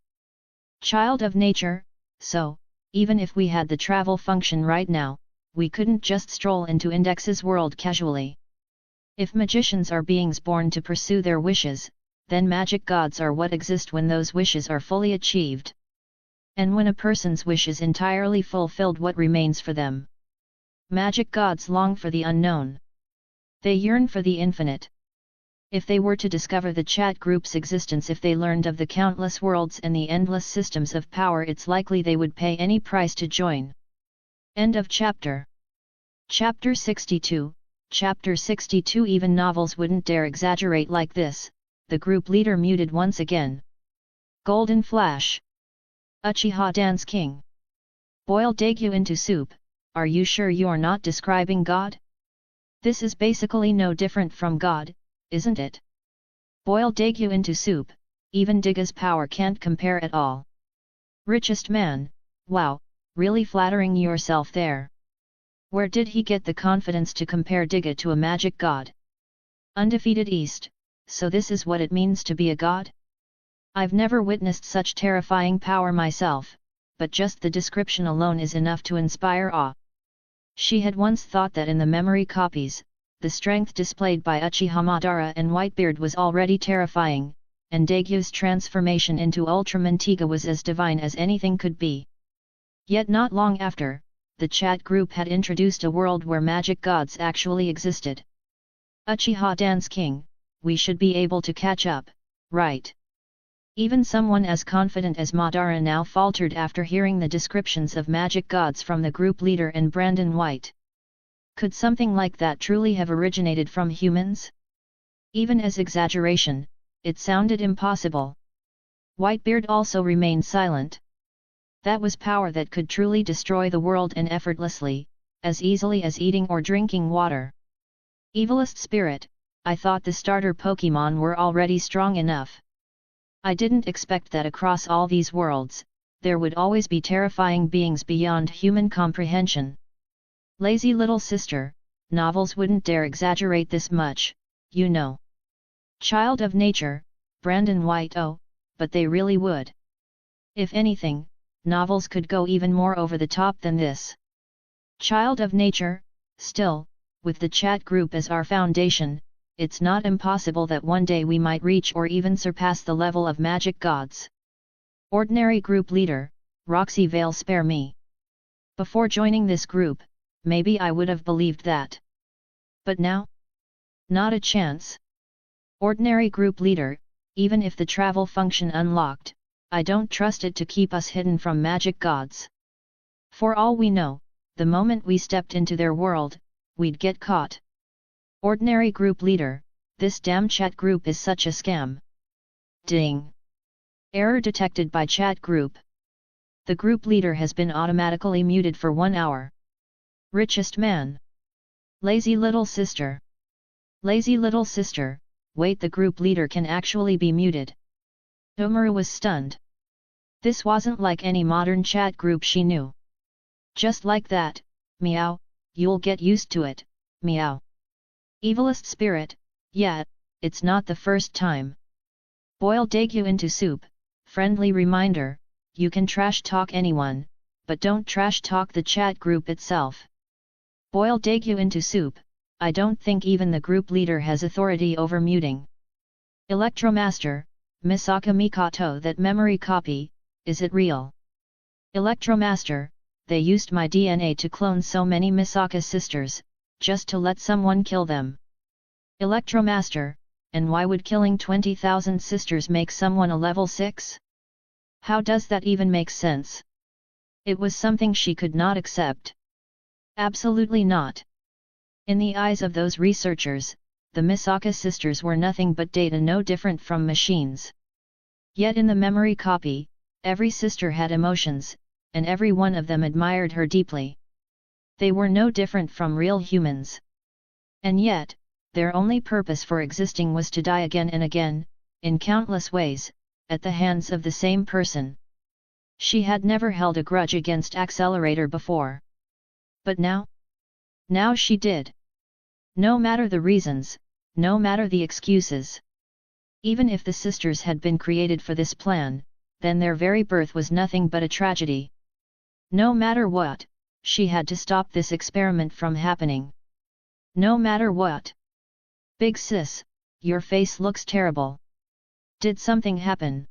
Child of Nature, so, even if we had the travel function right now, we couldn't just stroll into Index's world casually. If magicians are beings born to pursue their wishes, then magic gods are what exist when those wishes are fully achieved. And when a person's wish is entirely fulfilled, what remains for them? Magic gods long for the unknown. They yearn for the infinite. If they were to discover the chat group's existence, if they learned of the countless worlds and the endless systems of power, it's likely they would pay any price to join. End of chapter. Chapter 62. Chapter 62. Even novels wouldn't dare exaggerate like this. The group leader muted once again. Golden Flash. Uchiha Dance King. Boil Daegyu into soup, are you sure you're not describing God? This is basically no different from God, isn't it? Boil Daegyu into soup, even Digga's power can't compare at all. Richest man, wow, really flattering yourself there. Where did he get the confidence to compare Digga to a magic god? Undefeated East, so this is what it means to be a god? I've never witnessed such terrifying power myself, but just the description alone is enough to inspire awe. She had once thought that in the memory copies, the strength displayed by Uchiha Madara and Whitebeard was already terrifying, and Daigyo's transformation into Ultraman Tiga was as divine as anything could be. Yet not long after, the chat group had introduced a world where magic gods actually existed. Uchiha Dance King, we should be able to catch up, right? Even someone as confident as Madara now faltered after hearing the descriptions of magic gods from the group leader and Brandon White. Could something like that truly have originated from humans? Even as exaggeration, it sounded impossible. Whitebeard also remained silent. That was power that could truly destroy the world and effortlessly, as easily as eating or drinking water. Evilest spirit, I thought the starter Pokémon were already strong enough. I didn't expect that across all these worlds, there would always be terrifying beings beyond human comprehension. Lazy little sister, novels wouldn't dare exaggerate this much, you know. Child of nature, Brandon White. Oh, but they really would. If anything, novels could go even more over the top than this. Child of nature, still, with the chat group as our foundation, it's not impossible that one day we might reach or even surpass the level of magic gods. Ordinary group leader, Roxy Vale, spare me. Before joining this group, maybe I would have believed that. But now? Not a chance. Ordinary group leader, even if the travel function unlocked, I don't trust it to keep us hidden from magic gods. For all we know, the moment we stepped into their world, we'd get caught. Ordinary group leader, this damn chat group is such a scam. Ding! Error detected by chat group. The group leader has been automatically muted for 1 hour. Richest man. Lazy little sister. Lazy little sister, wait, the group leader can actually be muted. Umaru was stunned. This wasn't like any modern chat group she knew. Just like that, meow, you'll get used to it, meow. Evilest spirit, yeah, it's not the first time. Boil Daigyu into soup, friendly reminder, you can trash talk anyone, but don't trash talk the chat group itself. Boil Daigyu into soup, I don't think even the group leader has authority over muting. Electromaster, Misaka Mikoto, that memory copy, is it real? Electromaster, they used my DNA to clone so many Misaka sisters, just to let someone kill them. Electromaster, and why would killing 20,000 sisters make someone a level 6? How does that even make sense? It was something she could not accept. Absolutely not. In the eyes of those researchers, the Misaka sisters were nothing but data, no different from machines. Yet in the memory copy, every sister had emotions, and every one of them admired her deeply. They were no different from real humans. And yet, their only purpose for existing was to die again and again, in countless ways, at the hands of the same person. She had never held a grudge against Accelerator before. But now? Now she did. No matter the reasons, no matter the excuses. Even if the sisters had been created for this plan, then their very birth was nothing but a tragedy. No matter what, she had to stop this experiment from happening. No matter what. Big sis, your face looks terrible. Did something happen?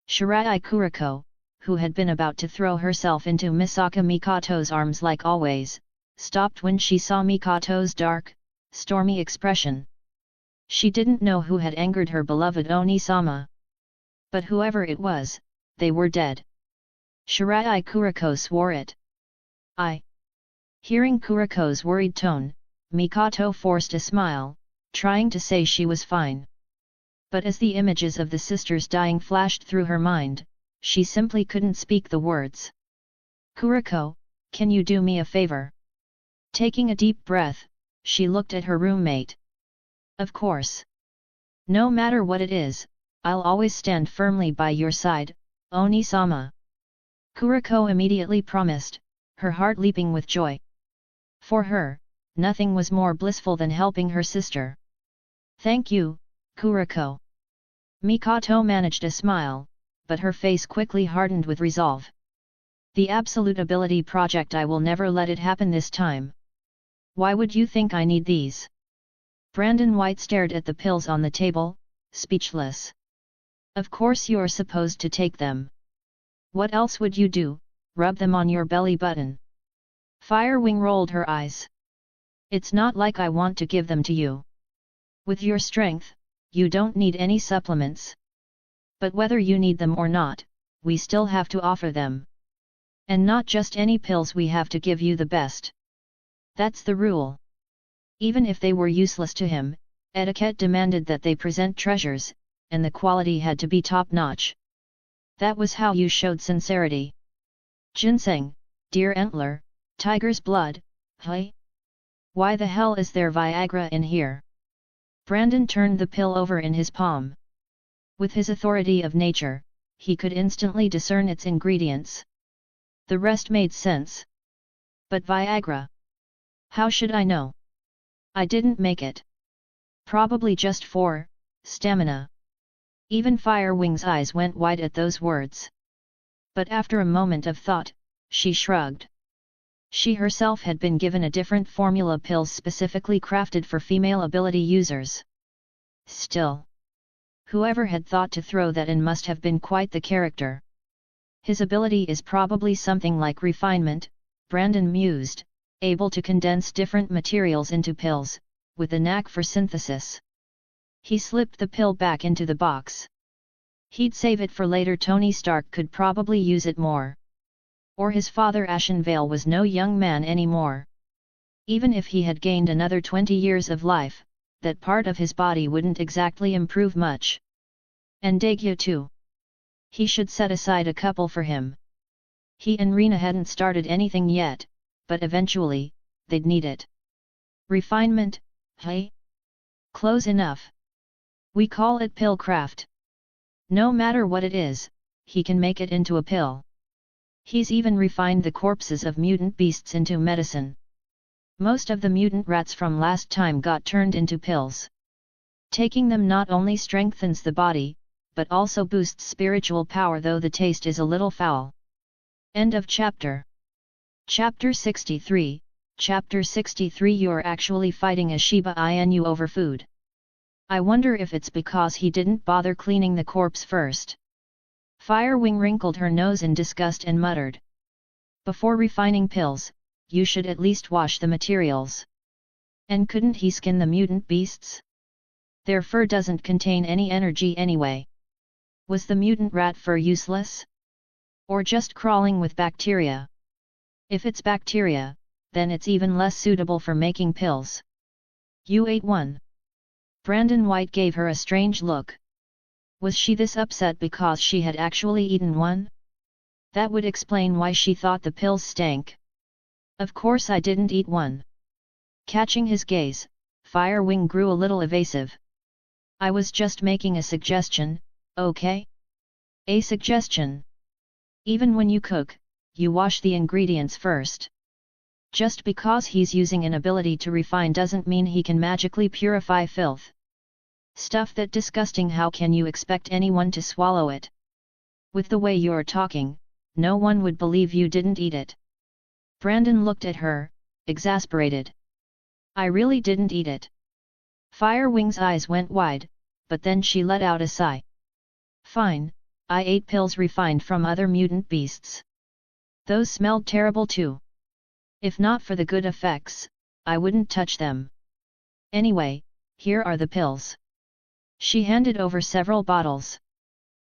Shirai Kuriko, who had been about to throw herself into Misaka Mikoto's arms like always, stopped when she saw Mikoto's dark, stormy expression. She didn't know who had angered her beloved Oni-sama. But whoever it was, they were dead. Shirai Kuriko swore it. Hearing Kuriko's worried tone, Mikoto forced a smile, trying to say she was fine. But as the images of the sisters dying flashed through her mind, she simply couldn't speak the words. Kuriko, can you do me a favor? Taking a deep breath, she looked at her roommate. Of course. No matter what it is, I'll always stand firmly by your side, Oni-sama. Kuriko immediately promised, her heart leaping with joy. For her, nothing was more blissful than helping her sister. Thank you, Kuriko. Mikoto managed a smile, but her face quickly hardened with resolve. The absolute ability project, I will never let it happen this time. Why would you think I need these? Brandon White stared at the pills on the table, speechless. Of course you're supposed to take them. What else would you do, rub them on your belly button? Firewing rolled her eyes. It's not like I want to give them to you. With your strength, you don't need any supplements. But whether you need them or not, we still have to offer them. And not just any pills, we have to give you the best. That's the rule. Even if they were useless to him, etiquette demanded that they present treasures, and the quality had to be top-notch. That was how you showed sincerity. Ginseng, deer antler, tiger's blood, hey? Why the hell is there Viagra in here? Brandon turned the pill over in his palm. With his authority of nature, he could instantly discern its ingredients. The rest made sense. But Viagra? How should I know? I didn't make it. Probably just for stamina. Even Firewing's eyes went wide at those words. But after a moment of thought, she shrugged. She herself had been given a different formula, pills specifically crafted for female ability users. Still, whoever had thought to throw that in must have been quite the character. His ability is probably something like refinement, Brandon mused, able to condense different materials into pills, with a knack for synthesis. He slipped the pill back into the box. He'd save it for later. Tony Stark could probably use it more. Or his father Ashenvale was no young man anymore. Even if he had gained another 20 years of life, that part of his body wouldn't exactly improve much. And Dagya too. He should set aside a couple for him. He and Rena hadn't started anything yet, but eventually, they'd need it. Refinement, hey? Close enough. We call it pill craft. No matter what it is, he can make it into a pill. He's even refined the corpses of mutant beasts into medicine. Most of the mutant rats from last time got turned into pills. Taking them not only strengthens the body, but also boosts spiritual power, though the taste is a little foul. End of chapter. Chapter 63, Chapter 63. You're actually fighting a Shiba Inu over food. I wonder if it's because he didn't bother cleaning the corpse first. Firewing wrinkled her nose in disgust and muttered. Before refining pills, you should at least wash the materials. And couldn't he skin the mutant beasts? Their fur doesn't contain any energy anyway. Was the mutant rat fur useless? Or just crawling with bacteria? If it's bacteria, then it's even less suitable for making pills. You ate one. Brandon White gave her a strange look. Was she this upset because she had actually eaten one? That would explain why she thought the pills stank. Of course I didn't eat one. Catching his gaze, Firewing grew a little evasive. I was just making a suggestion, okay? A suggestion. Even when you cook, you wash the ingredients first. Just because he's using an ability to refine doesn't mean he can magically purify filth. Stuff that disgusting, how can you expect anyone to swallow it? With the way you're talking, no one would believe you didn't eat it. Brandon looked at her, exasperated. I really didn't eat it. Firewing's eyes went wide, but then she let out a sigh. Fine, I ate pills refined from other mutant beasts. Those smelled terrible too. If not for the good effects, I wouldn't touch them. Anyway, here are the pills. She handed over several bottles.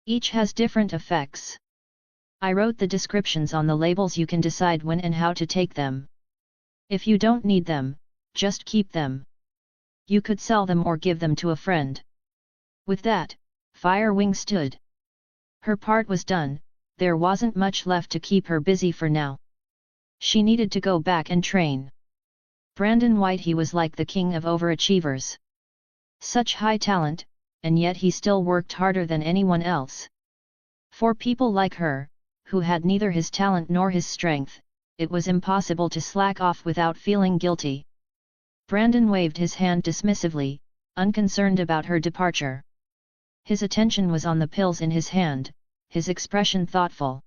Each has different effects. I wrote the descriptions on the labels. You can decide when and how to take them. If you don't need them, just keep them. You could sell them or give them to a friend. With that, Firewing stood. Her part was done, there wasn't much left to keep her busy for now. She needed to go back and train. Brandon White, he was like the king of overachievers. Such high talent, and yet he still worked harder than anyone else. For people like her, who had neither his talent nor his strength, it was impossible to slack off without feeling guilty. Brandon waved his hand dismissively, unconcerned about her departure. His attention was on the pills in his hand, his expression thoughtful.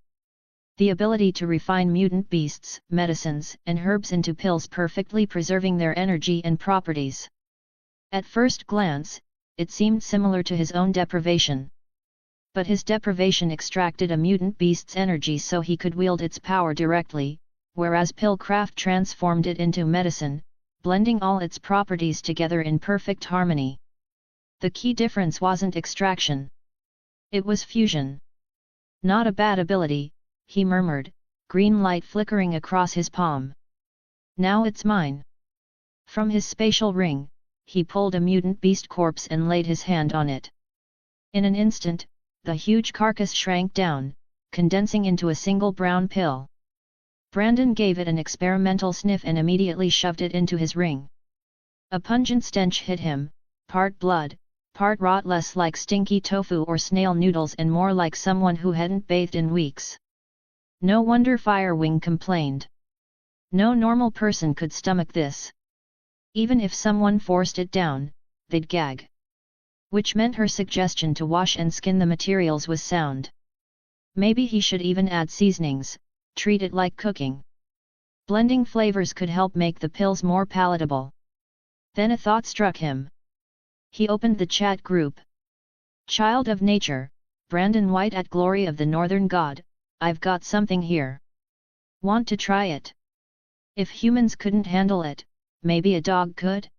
The ability to refine mutant beasts, medicines, and herbs into pills, perfectly preserving their energy and properties. At first glance, it seemed similar to his own deprivation. But his deprivation extracted a mutant beast's energy so he could wield its power directly, whereas Pillcraft transformed it into medicine, blending all its properties together in perfect harmony. The key difference wasn't extraction. It was fusion. Not a bad ability, he murmured, green light flickering across his palm. Now it's mine. From his spatial ring, he pulled a mutant beast corpse and laid his hand on it. In an instant, the huge carcass shrank down, condensing into a single brown pill. Brandon gave it an experimental sniff and immediately shoved it into his ring. A pungent stench hit him, part blood, part rot, less like stinky tofu or snail noodles and more like someone who hadn't bathed in weeks. No wonder Firewing complained. No normal person could stomach this. Even if someone forced it down, they'd gag. Which meant her suggestion to wash and skin the materials was sound. Maybe he should even add seasonings, treat it like cooking. Blending flavors could help make the pills more palatable. Then a thought struck him. He opened the chat group. Child of Nature, Brandon White at Glory of the Northern God, I've got something here. Want to try it? If humans couldn't handle it, maybe a dog could?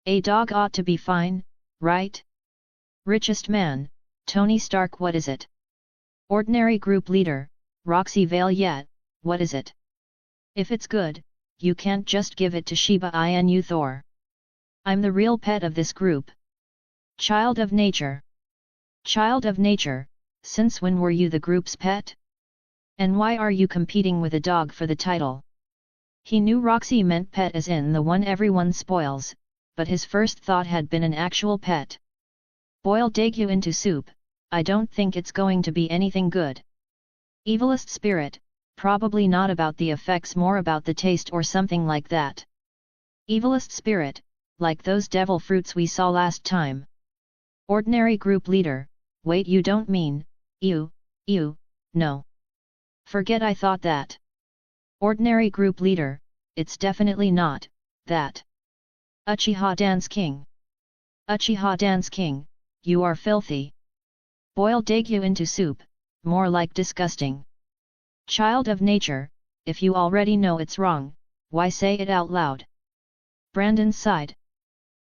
A dog ought to be fine, right? Richest man, Tony Stark, what is it? Ordinary group leader, Roxy Vale, yet, what is it? If it's good, you can't just give it to Shiba Inu Thor. I'm the real pet of this group. Child of Nature. Child of Nature, since when were you the group's pet? And why are you competing with a dog for the title? He knew Roxy meant pet as in the one everyone spoils, but his first thought had been an actual pet. Boil Daegu into soup, I don't think it's going to be anything good. Evilest spirit, probably not about the effects, more about the taste or something like that. Evilest spirit, like those devil fruits we saw last time. Ordinary group leader, wait, you don't mean, ew, no. Forget I thought that. Ordinary group leader, it's definitely not that. Uchiha Dance King. Uchiha Dance King, you are filthy. Boil Daegu into soup, more like disgusting. Child of Nature, if you already know it's wrong, why say it out loud? Brandon sighed.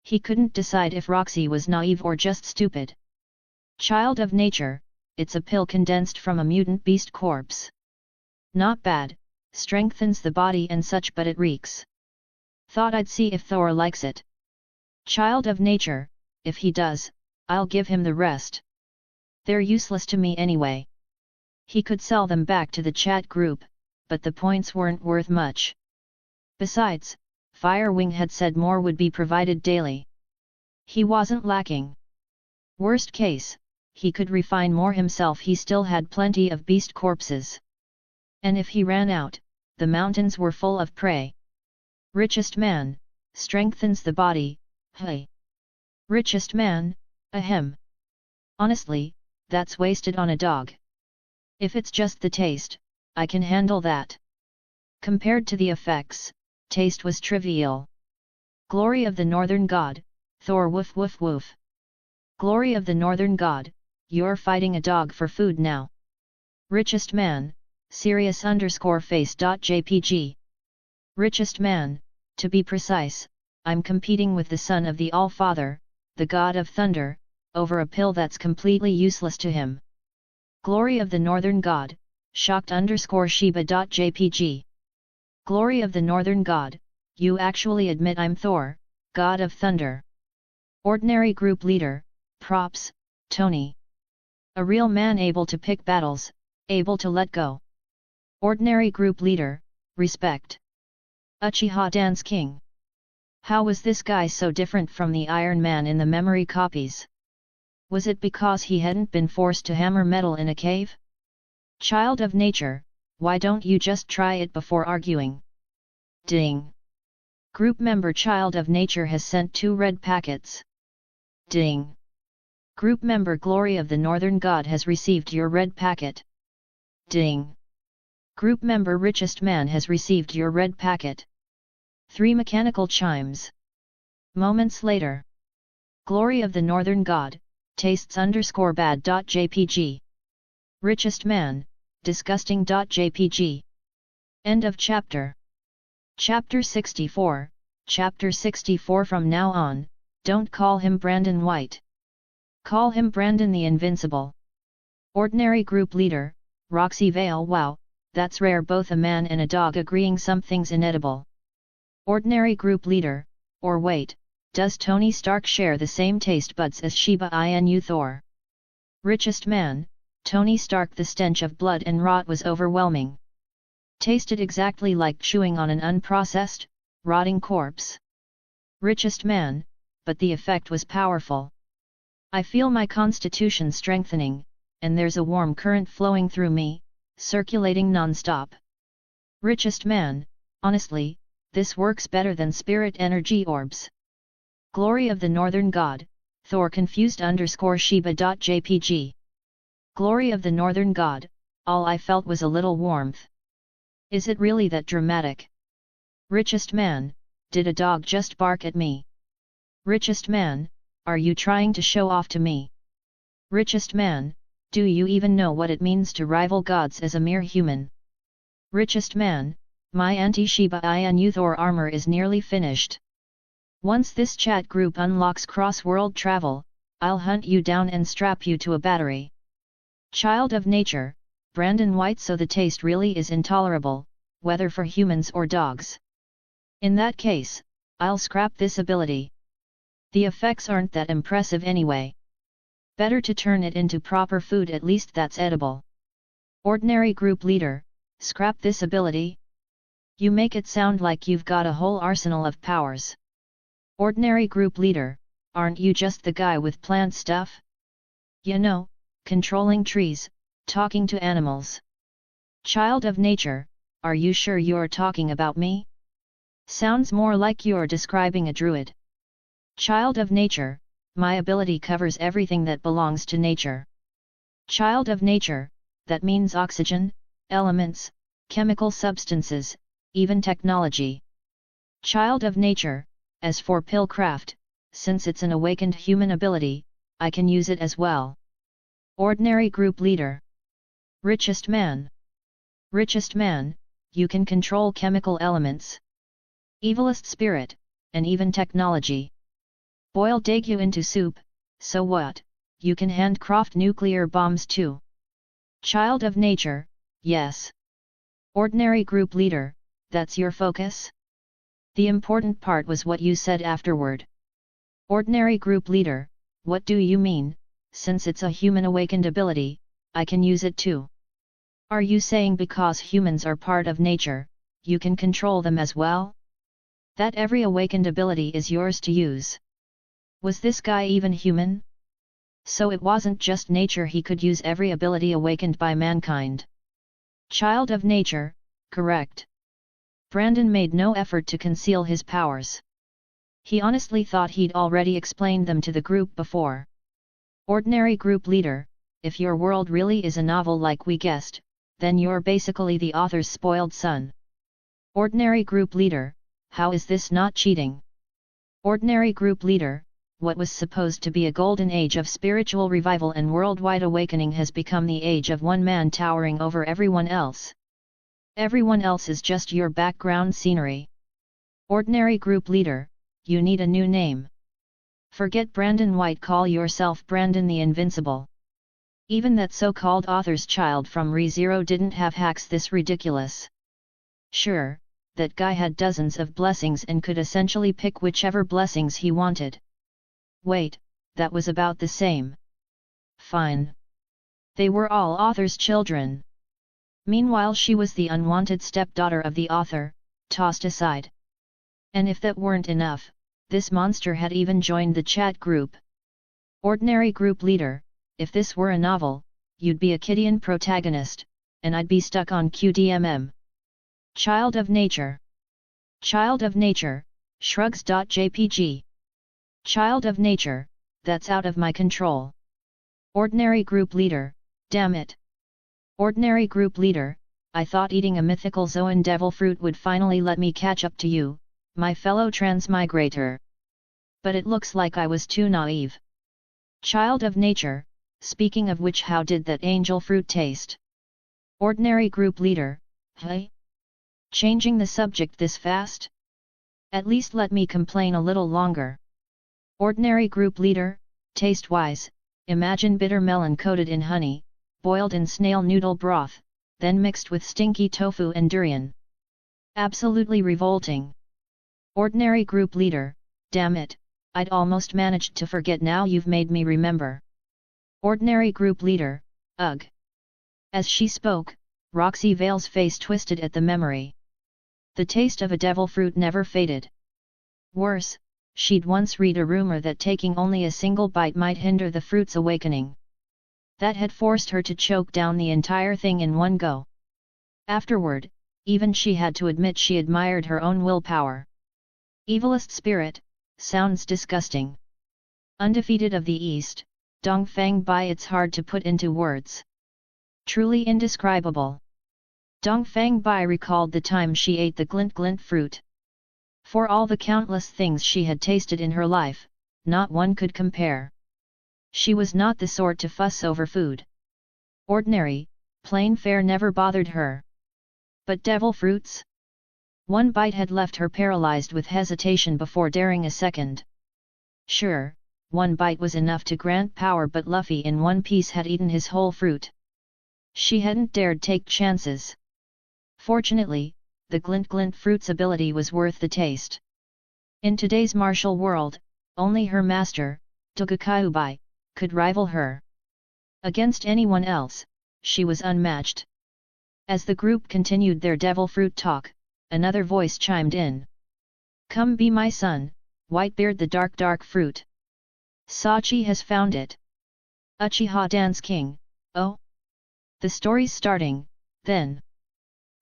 He couldn't decide if Roxy was naive or just stupid. Child of Nature, it's a pill condensed from a mutant beast corpse. Not bad, strengthens the body and such, but it reeks. Thought I'd see if Thor likes it. Child of Nature, if he does, I'll give him the rest. They're useless to me anyway. He could sell them back to the chat group, but the points weren't worth much. Besides, Firewing had said more would be provided daily. He wasn't lacking. Worst case, he could refine more himself, he still had plenty of beast corpses. And if he ran out, the mountains were full of prey. Richest man, strengthens the body, hey. Richest man, ahem. Honestly, that's wasted on a dog. If it's just the taste, I can handle that. Compared to the effects, taste was trivial. Glory of the Northern God, Thor woof woof woof. Glory of the Northern God, you're fighting a dog for food now. Richest man, serious_face.jpg. Richest man, to be precise, I'm competing with the son of the All-Father, the God of Thunder, over a pill that's completely useless to him. Glory of the Northern God, shocked_Shiba.jpg. Glory of the Northern God, you actually admit I'm Thor, God of Thunder. Ordinary group leader, props, Tony. A real man able to pick battles, able to let go. Ordinary group leader, respect. Uchiha Dance King. How was this guy so different from the Iron Man in the memory copies? Was it because he hadn't been forced to hammer metal in a cave? Child of Nature, why don't you just try it before arguing? Ding. Group member Child of Nature has sent 2 red packets. Ding. Group member Glory of the Northern God has received your red packet. Ding. Group member richest man has received your red packet. 3 mechanical chimes. Moments later. Glory of the Northern God, tastes_bad.jpg. Richest man, disgusting.jpg. End of chapter. Chapter 64. Chapter 64. From now on, don't call him Brandon White. Call him Brandon the Invincible. Ordinary group leader, Roxy Vale. Wow, that's rare, both a man and a dog agreeing something's inedible. Ordinary group leader, or wait, does Tony Stark share the same taste buds as Shiba Inu Thor? Richest man, Tony Stark. The stench of blood and rot was overwhelming. Tasted exactly like chewing on an unprocessed, rotting corpse. Richest man, but the effect was powerful. I feel my constitution strengthening, and there's a warm current flowing through me, circulating non-stop. Richest man, honestly, this works better than spirit energy orbs. Glory of the Northern God, Thor confused_Shiba.jpg. Glory of the Northern God, all I felt was a little warmth. Is it really that dramatic? Richest man, did a dog just bark at me? Richest man, are you trying to show off to me? Richest man, do you even know what it means to rival gods as a mere human? Richest man, my anti-Shiba Inu Thor armor is nearly finished. Once this chat group unlocks cross-world travel, I'll hunt you down and strap you to a battery. Child of nature, Brandon White. So the taste really is intolerable, whether for humans or dogs. In that case, I'll scrap this ability. The effects aren't that impressive anyway. Better to turn it into proper food, at least that's edible. Ordinary group leader, scrap this ability? You make it sound like you've got a whole arsenal of powers. Ordinary group leader, aren't you just the guy with plant stuff? You know, controlling trees, talking to animals. Child of nature, are you sure you're talking about me? Sounds more like you're describing a druid. Child of nature, my ability covers everything that belongs to nature. Child of nature, that means oxygen, elements, chemical substances, even technology. Child of nature, as for pillcraft, since it's an awakened human ability, I can use it as well. Ordinary group leader. Richest man. Richest man, you can control chemical elements. Evilest spirit, and even technology. Boil Daegu into soup, so what, you can handcraft nuclear bombs too. Child of nature, yes. Ordinary group leader, that's your focus? The important part was what you said afterward. Ordinary group leader, what do you mean? Since it's a human awakened ability, I can use it too. Are you saying because humans are part of nature, you can control them as well? That every awakened ability is yours to use? Was this guy even human? So it wasn't just nature, he could use every ability awakened by mankind. Child of nature, correct. Brandon made no effort to conceal his powers. He honestly thought he'd already explained them to the group before. Ordinary group leader, if your world really is a novel like we guessed, then you're basically the author's spoiled son. Ordinary group leader, how is this not cheating? Ordinary group leader, what was supposed to be a golden age of spiritual revival and worldwide awakening has become the age of one man towering over everyone else. Everyone else is just your background scenery. Ordinary group leader, you need a new name. Forget Brandon White, call yourself Brandon the Invincible. Even that so-called author's child from ReZero didn't have hacks this ridiculous. Sure, that guy had dozens of blessings and could essentially pick whichever blessings he wanted. Wait, that was about the same. Fine. They were all author's children. Meanwhile she was the unwanted stepdaughter of the author, tossed aside. And if that weren't enough, this monster had even joined the chat group. Ordinary group leader, if this were a novel, you'd be a Kidian protagonist, and I'd be stuck on QDMM. Child of nature. Child of nature, shrugs.jpg. Child of nature, that's out of my control. Ordinary group leader, damn it. Ordinary group leader, I thought eating a mythical Zoan devil fruit would finally let me catch up to you, my fellow transmigrator. But it looks like I was too naive. Child of nature, speaking of which, how did that angel fruit taste? Ordinary group leader, hey? Changing the subject this fast? At least let me complain a little longer. Ordinary group leader, taste-wise, imagine bitter melon coated in honey, boiled in snail noodle broth, then mixed with stinky tofu and durian. Absolutely revolting. Ordinary group leader, damn it, I'd almost managed to forget, now you've made me remember. Ordinary group leader, ugh. As she spoke, Roxy Vale's face twisted at the memory. The taste of a devil fruit never faded. Worse, she'd once read a rumor that taking only a single bite might hinder the fruit's awakening. That had forced her to choke down the entire thing in one go. Afterward, even she had to admit she admired her own willpower. Evilest spirit, sounds disgusting. Undefeated of the East, Dongfang Bai, it's hard to put into words. Truly indescribable. Dongfang Bai recalled the time she ate the glint fruit. For all the countless things she had tasted in her life, not one could compare. She was not the sort to fuss over food. Ordinary, plain fare never bothered her. But devil fruits? One bite had left her paralyzed with hesitation before daring a second. Sure, one bite was enough to grant power, but Luffy in one piece had eaten his whole fruit. She hadn't dared take chances. Fortunately, the glint fruit's ability was worth the taste. In today's martial world, only her master, Tokukyubai, could rival her. Against anyone else, she was unmatched. As the group continued their devil fruit talk, another voice chimed in. Come be my son, Whitebeard, the dark fruit. Sachi has found it. Uchiha Dance King, oh? The story's starting, then.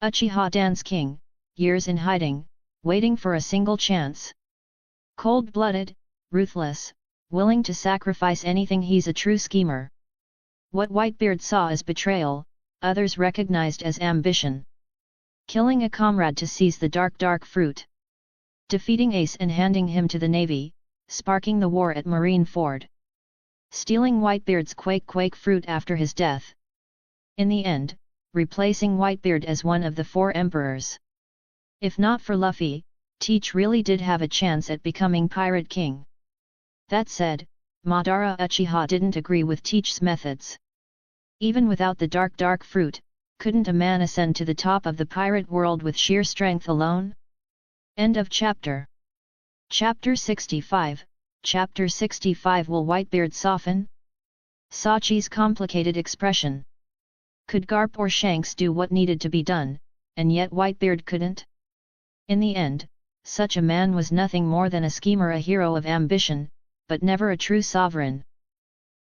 Uchiha Dance King, years in hiding, waiting for a single chance. Cold-blooded, ruthless, willing to sacrifice anything, he's a true schemer. What Whitebeard saw as betrayal, others recognized as ambition. Killing a comrade to seize the dark fruit. Defeating Ace and handing him to the Navy, sparking the war at Marineford. Stealing Whitebeard's quake fruit after his death. In the end, replacing Whitebeard as one of the 4 emperors. If not for Luffy, Teach really did have a chance at becoming Pirate King. That said, Madara Uchiha didn't agree with Teach's methods. Even without the dark fruit, couldn't a man ascend to the top of the pirate world with sheer strength alone? End of chapter. Chapter 65, Chapter 65. Will Whitebeard soften? Sachi's complicated expression. Could Garp or Shanks do what needed to be done, and yet Whitebeard couldn't? In the end, such a man was nothing more than a schemer, a hero of ambition, but never a true sovereign.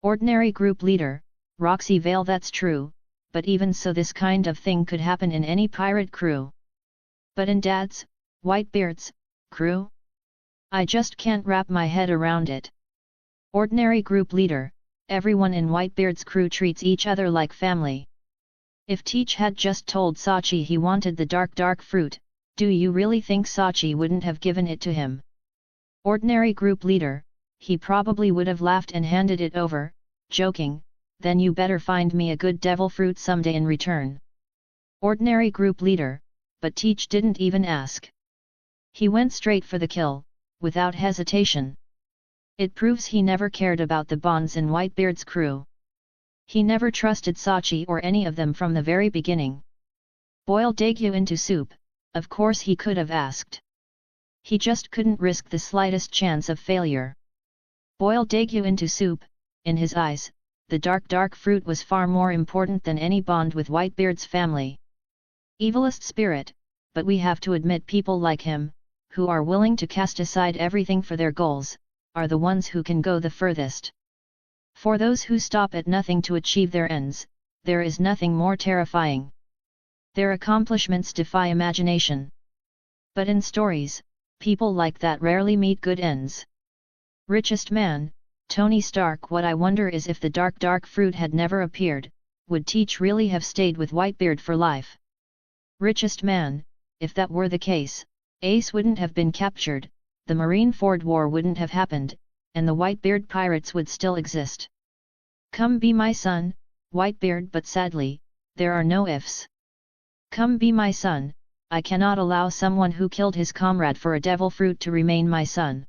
Ordinary group leader, Roxy Vale, that's true, but even so this kind of thing could happen in any pirate crew. But in Dad's, Whitebeard's, crew? I just can't wrap my head around it. Ordinary group leader, everyone in Whitebeard's crew treats each other like family. If Teach had just told Sachi he wanted the dark fruit, do you really think Sachi wouldn't have given it to him? Ordinary group leader, he probably would have laughed and handed it over, joking, then you better find me a good devil fruit someday in return. Ordinary group leader, but Teach didn't even ask. He went straight for the kill, without hesitation. It proves he never cared about the bonds in Whitebeard's crew. He never trusted Sachi or any of them from the very beginning. Boil Daegyu into soup, of course he could have asked. He just couldn't risk the slightest chance of failure. Boil Daegyu into soup, in his eyes, the dark fruit was far more important than any bond with Whitebeard's family. Evilest spirit, but we have to admit people like him, who are willing to cast aside everything for their goals, are the ones who can go the furthest. For those who stop at nothing to achieve their ends, there is nothing more terrifying. Their accomplishments defy imagination. But in stories, people like that rarely meet good ends. Richest man, Tony Stark. What I wonder is if the dark fruit had never appeared, would Teach really have stayed with Whitebeard for life? Richest man, if that were the case, Ace wouldn't have been captured, the Marineford War wouldn't have happened, and the Whitebeard pirates would still exist. Come be my son, Whitebeard, but sadly, there are no ifs. Come be my son, I cannot allow someone who killed his comrade for a devil fruit to remain my son.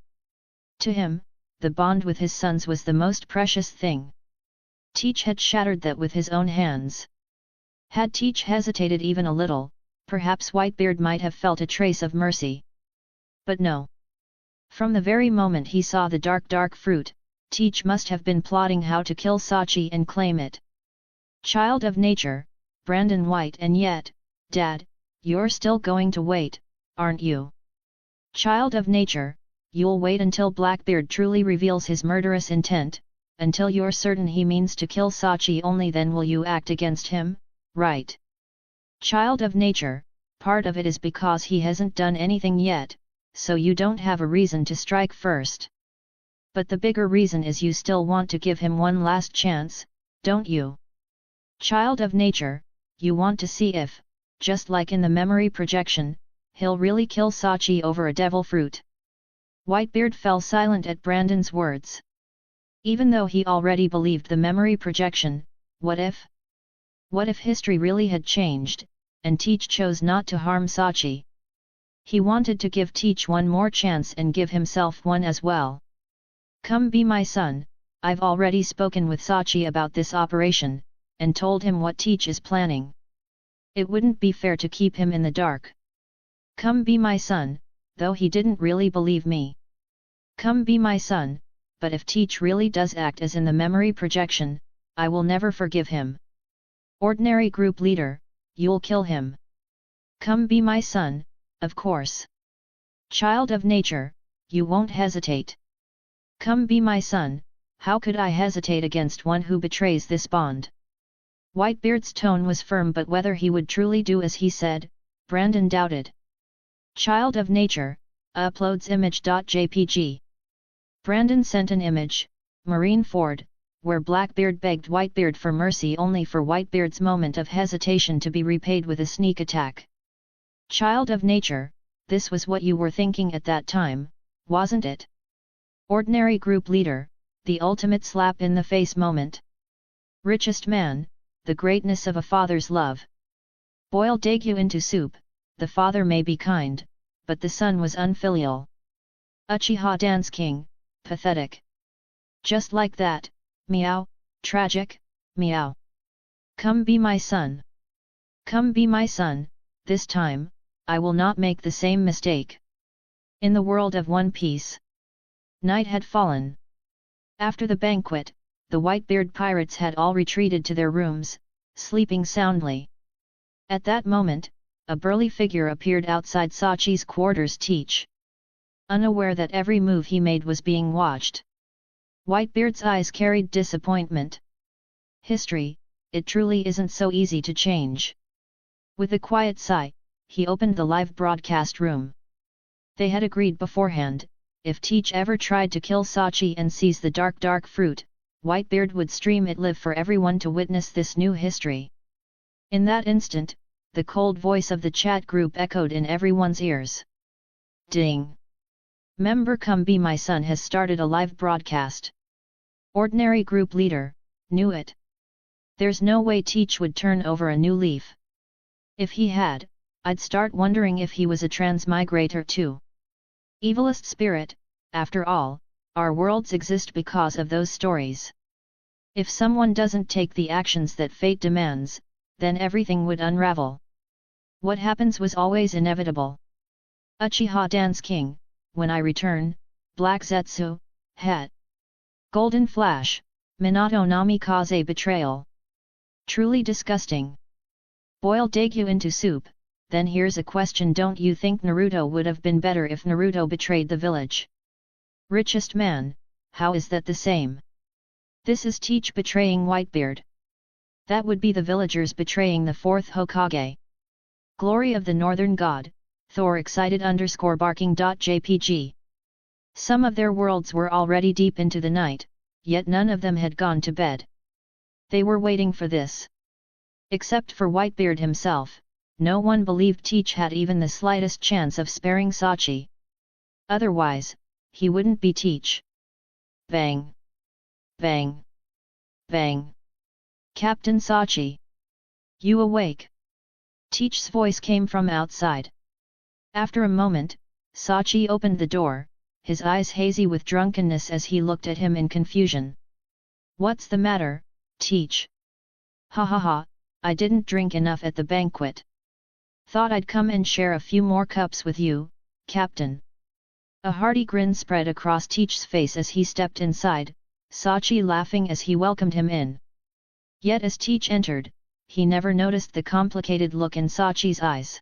To him, the bond with his sons was the most precious thing. Teach had shattered that with his own hands. Had Teach hesitated even a little, perhaps Whitebeard might have felt a trace of mercy. But no. From the very moment he saw the dark fruit, Teach must have been plotting how to kill Sachi and claim it. Child of nature, Brandon White, and yet, Dad, you're still going to wait, aren't you? Child of nature, you'll wait until Blackbeard truly reveals his murderous intent, until you're certain he means to kill Sachi, only then will you act against him, right? Child of nature, part of it is because he hasn't done anything yet, so you don't have a reason to strike first. But the bigger reason is you still want to give him one last chance, don't you? Child of nature, you want to see if, just like in the memory projection, he'll really kill Sachi over a devil fruit. Whitebeard fell silent at Brandon's words. Even though he already believed the memory projection, what if? What if history really had changed, and Teach chose not to harm Sachi? He wanted to give Teach one more chance and give himself one as well. Come be my son, I've already spoken with Sachi about this operation, and told him what Teach is planning. It wouldn't be fair to keep him in the dark. Come be my son, though he didn't really believe me. Come be my son, but if Teach really does act as in the memory projection, I will never forgive him. Ordinary group leader, you'll kill him. Come be my son, of course. Child of nature, you won't hesitate. Come be my son, how could I hesitate against one who betrays this bond? Whitebeard's tone was firm, but whether he would truly do as he said, Brandon doubted. Child of nature, uploads image.jpg. Brandon sent an image, Marineford, where Blackbeard begged Whitebeard for mercy, only for Whitebeard's moment of hesitation to be repaid with a sneak attack. Child of nature, this was what you were thinking at that time, wasn't it? Ordinary group leader, the ultimate slap in the face moment. Richest man, the greatness of a father's love. Boil Daegu into soup, the father may be kind, but the son was unfilial. Uchiha Dance King, pathetic. Just like that, meow, tragic, meow. Come be my son. Come be my son, this time, I will not make the same mistake. In the world of One Piece. Night had fallen. After the banquet, the Whitebeard pirates had all retreated to their rooms, sleeping soundly. At that moment, a burly figure appeared outside Sachi's quarters. Teach. Unaware that every move he made was being watched. Whitebeard's eyes carried disappointment. History, it truly isn't so easy to change. With a quiet sigh, he opened the live broadcast room. They had agreed beforehand, if Teach ever tried to kill Sachi and seize the dark fruit, Whitebeard would stream it live for everyone to witness this new history. In that instant, the cold voice of the chat group echoed in everyone's ears. Ding! Member Come Be My Son has started a live broadcast. Ordinary group leader, knew it. There's no way Teach would turn over a new leaf. If he had, I'd start wondering if he was a transmigrator too. Evilest spirit, after all, our worlds exist because of those stories. If someone doesn't take the actions that fate demands, then everything would unravel. What happens was always inevitable. Uchiha Dance King, when I return, Black Zetsu, Het. Golden Flash, Minato Namikaze Betrayal. Truly disgusting. Boil Daegu into soup. Then here's a question: don't you think Naruto would have been better if Naruto betrayed the village? Richest man, how is that the same? This is Teach betraying Whitebeard. That would be the villagers betraying the fourth Hokage. Glory of the Northern God, Thor excited _barking.jpg. Some of their worlds were already deep into the night, yet none of them had gone to bed. They were waiting for this. Except for Whitebeard himself, no one believed Teach had even the slightest chance of sparing Sachi. Otherwise, he wouldn't be Teach. Bang! Bang! Bang! Captain Sachi! You awake? Teach's voice came from outside. After a moment, Sachi opened the door, his eyes hazy with drunkenness as he looked at him in confusion. What's the matter, Teach? Ha ha ha, I didn't drink enough at the banquet. Thought I'd come and share a few more cups with you, Captain. A hearty grin spread across Teach's face as he stepped inside, Sachi laughing as he welcomed him in. Yet as Teach entered, he never noticed the complicated look in Sachi's eyes.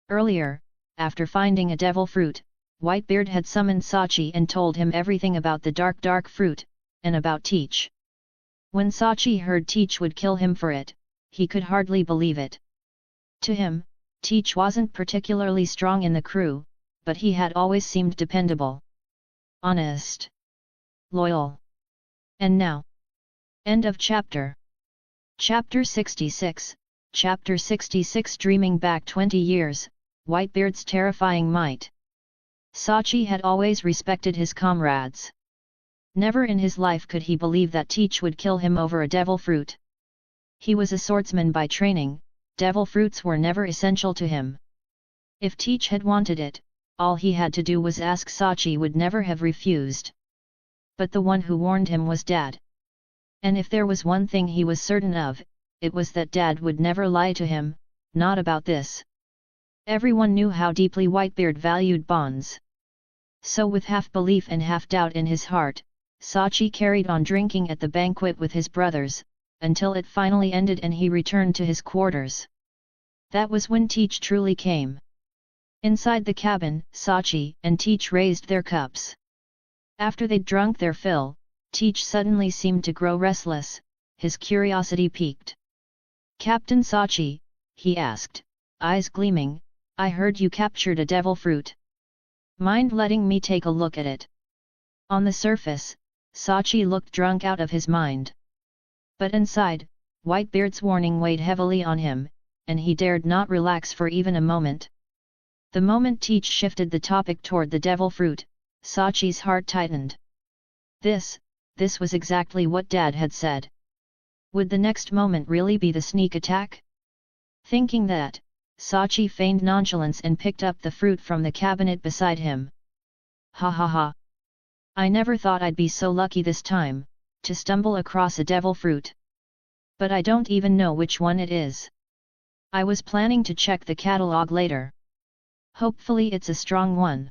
Earlier, after finding a devil fruit, Whitebeard had summoned Sachi and told him everything about the dark fruit, and about Teach. When Sachi heard Teach would kill him for it, he could hardly believe it. To him, Teach wasn't particularly strong in the crew, but he had always seemed dependable. Honest. Loyal. And now. End of chapter. Chapter 66, Chapter 66. Dreaming back 20 years, Whitebeard's terrifying might. Sachi had always respected his comrades. Never in his life could he believe that Teach would kill him over a devil fruit. He was a swordsman by training, devil fruits were never essential to him. If Teach had wanted it, all he had to do was ask. Sachi would never have refused. But the one who warned him was Dad. And if there was one thing he was certain of, it was that Dad would never lie to him, not about this. Everyone knew how deeply Whitebeard valued bonds. So with half belief and half doubt in his heart, Sachi carried on drinking at the banquet with his brothers, until it finally ended and he returned to his quarters. That was when Teach truly came. Inside the cabin, Sachi and Teach raised their cups. After they'd drunk their fill, Teach suddenly seemed to grow restless, his curiosity piqued. Captain Sachi, he asked, eyes gleaming, I heard you captured a devil fruit. Mind letting me take a look at it? On the surface, Sachi looked drunk out of his mind. But inside, Whitebeard's warning weighed heavily on him, and he dared not relax for even a moment. The moment Teach shifted the topic toward the devil fruit, Sachi's heart tightened. This was exactly what Dad had said. Would the next moment really be the sneak attack? Thinking that, Sachi feigned nonchalance and picked up the fruit from the cabinet beside him. Ha ha ha! I never thought I'd be so lucky this time, to stumble across a devil fruit. But I don't even know which one it is. I was planning to check the catalog later. Hopefully it's a strong one.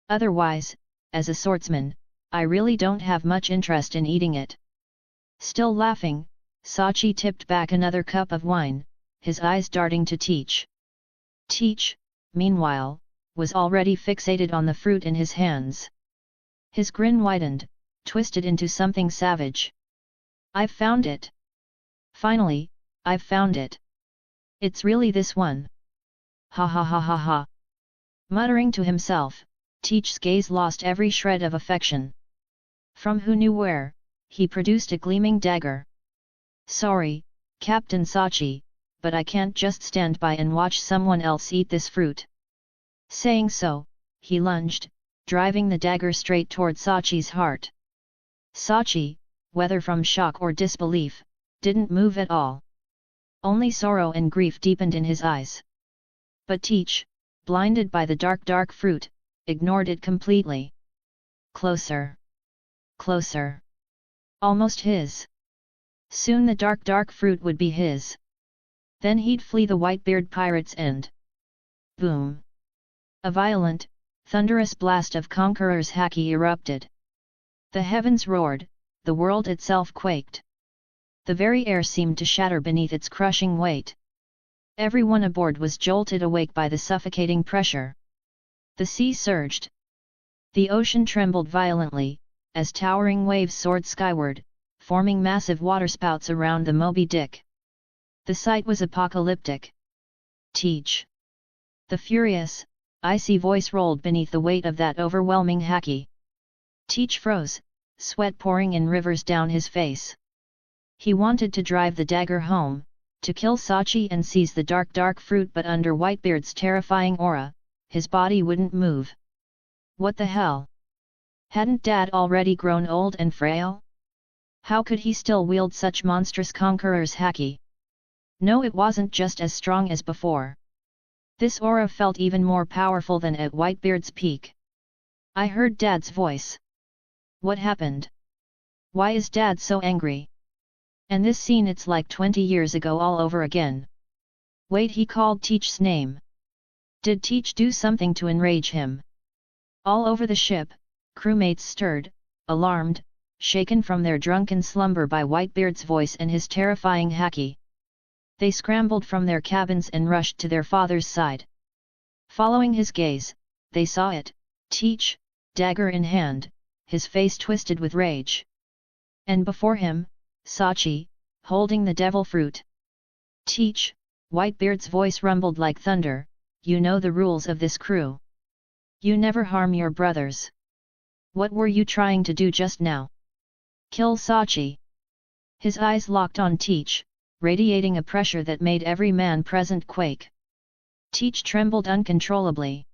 Otherwise, as a swordsman, I really don't have much interest in eating it. Still laughing, Sachi tipped back another cup of wine, his eyes darting to Teach. Teach, meanwhile, was already fixated on the fruit in his hands. His grin widened, twisted into something savage. I've found it. Finally, I've found it. It's really this one. Ha ha ha ha ha. Muttering to himself, Teach's gaze lost every shred of affection. From who knew where, he produced a gleaming dagger. Sorry, Captain Sachi, but I can't just stand by and watch someone else eat this fruit. Saying so, he lunged, driving the dagger straight toward Sachi's heart. Sachi, whether from shock or disbelief, didn't move at all. Only sorrow and grief deepened in his eyes. But Teach, blinded by the dark fruit, ignored it completely. Closer. Closer. Almost his. Soon the dark fruit would be his. Then he'd flee the Whitebeard pirates and... Boom! A violent, thunderous blast of Conqueror's haki erupted. The heavens roared, the world itself quaked. The very air seemed to shatter beneath its crushing weight. Everyone aboard was jolted awake by the suffocating pressure. The sea surged. The ocean trembled violently, as towering waves soared skyward, forming massive waterspouts around the Moby Dick. The sight was apocalyptic. Teach! The furious, icy voice rolled beneath the weight of that overwhelming haki. Teach froze, sweat pouring in rivers down his face. He wanted to drive the dagger home, to kill Sachi and seize the dark fruit, but under Whitebeard's terrifying aura, his body wouldn't move. What the hell? Hadn't Dad already grown old and frail? How could he still wield such monstrous conqueror's haki? No, it wasn't just as strong as before. This aura felt even more powerful than at Whitebeard's peak. I heard Dad's voice. What happened? Why is Dad so angry? And this scene, it's like 20 years ago all over again. Wait, he called Teach's name. Did Teach do something to enrage him? All over the ship, crewmates stirred, alarmed, shaken from their drunken slumber by Whitebeard's voice and his terrifying haki. They scrambled from their cabins and rushed to their father's side. Following his gaze, they saw it, Teach, dagger in hand, his face twisted with rage. And before him, Sachi, holding the devil fruit. Teach, Whitebeard's voice rumbled like thunder, you know the rules of this crew. You never harm your brothers. What were you trying to do just now? Kill Sachi. His eyes locked on Teach, radiating a pressure that made every man present quake. Teach trembled uncontrollably.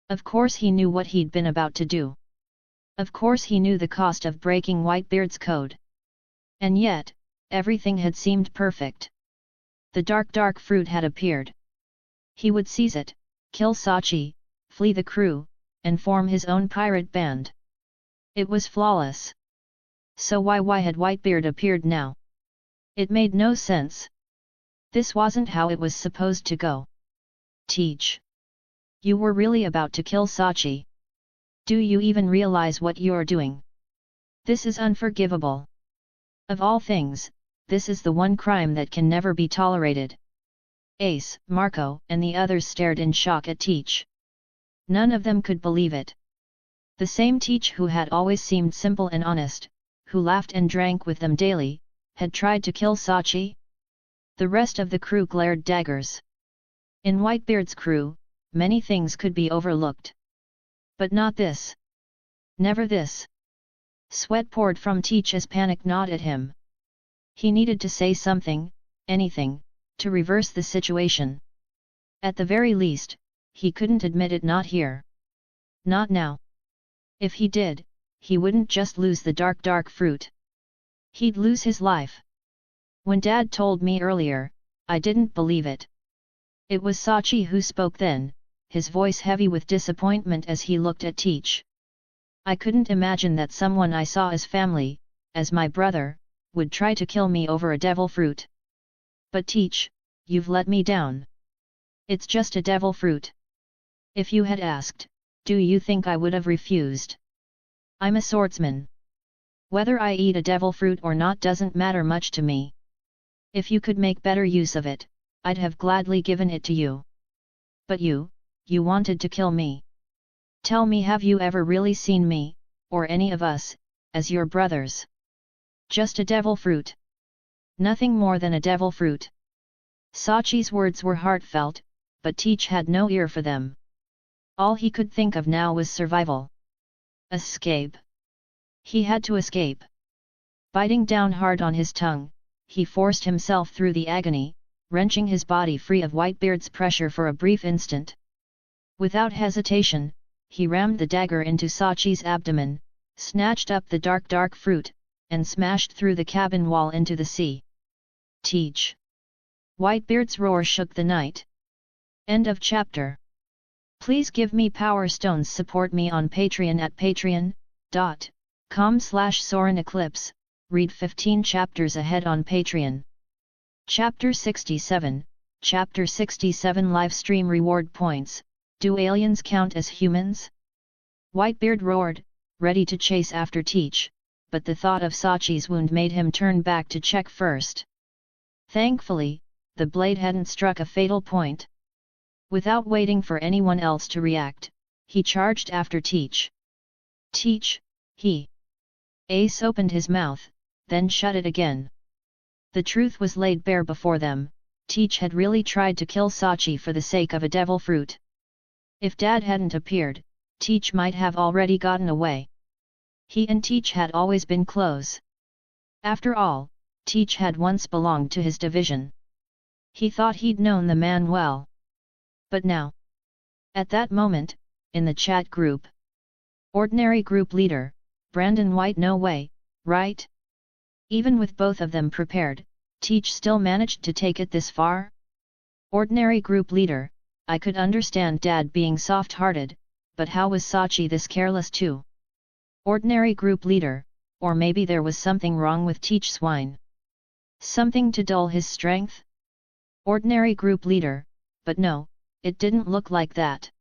Of course he knew what he'd been about to do. Of course he knew the cost of breaking Whitebeard's code. And yet, everything had seemed perfect. The dark fruit had appeared. He would seize it, kill Sachi, flee the crew, and form his own pirate band. It was flawless. So why had Whitebeard appeared now? It made no sense. This wasn't how it was supposed to go. Teach. You were really about to kill Sachi. Do you even realize what you're doing? This is unforgivable. Of all things, this is the one crime that can never be tolerated. Ace, Marco, and the others stared in shock at Teach. None of them could believe it. The same Teach who had always seemed simple and honest, who laughed and drank with them daily, had tried to kill Sachi? The rest of the crew glared daggers. In Whitebeard's crew, many things could be overlooked. But not this. Never this. Sweat poured from Teach as panic gnawed at him. He needed to say something, anything, to reverse the situation. At the very least, he couldn't admit it not here. Not now. If he did, he wouldn't just lose the dark fruit. He'd lose his life. When Dad told me earlier, I didn't believe it. It was Sachi who spoke then, his voice heavy with disappointment as he looked at Teach. I couldn't imagine that someone I saw as family, as my brother, would try to kill me over a devil fruit. But Teach, you've let me down. It's just a devil fruit. If you had asked, do you think I would have refused? I'm a swordsman. Whether I eat a devil fruit or not doesn't matter much to me. If you could make better use of it, I'd have gladly given it to you. But you wanted to kill me. Tell me, have you ever really seen me, or any of us, as your brothers? Just a devil fruit. Nothing more than a devil fruit. Sachi's words were heartfelt, but Teach had no ear for them. All he could think of now was survival. Escape. He had to escape. Biting down hard on his tongue, he forced himself through the agony, wrenching his body free of Whitebeard's pressure for a brief instant. Without hesitation, he rammed the dagger into Sachi's abdomen, snatched up the dark fruit, and smashed through the cabin wall into the sea. Teach. Whitebeard's roar shook the night. End of chapter. Please give me power stones. Support me on Patreon at patreon.com/SorenEclipse, read 15 chapters ahead on Patreon. Chapter 67, Chapter 67 Livestream Reward Points, Do Aliens Count as Humans? Whitebeard roared, ready to chase after Teach, but the thought of Sachi's wound made him turn back to check first. Thankfully, the blade hadn't struck a fatal point. Without waiting for anyone else to react, he charged after Teach. Teach, he. Ace opened his mouth, then shut it again. The truth was laid bare before them, Teach had really tried to kill Sachi for the sake of a devil fruit. If Dad hadn't appeared, Teach might have already gotten away. He and Teach had always been close. After all, Teach had once belonged to his division. He thought he'd known the man well. But now, at that moment, in the chat group, ordinary group leader, Brandon White, no way, right? Even with both of them prepared, Teach still managed to take it this far? Ordinary group leader, I could understand Dad being soft-hearted, but how was Sachi this careless too? Ordinary group leader, or maybe there was something wrong with Teach swine. Something to dull his strength? Ordinary group leader, but no, it didn't look like that.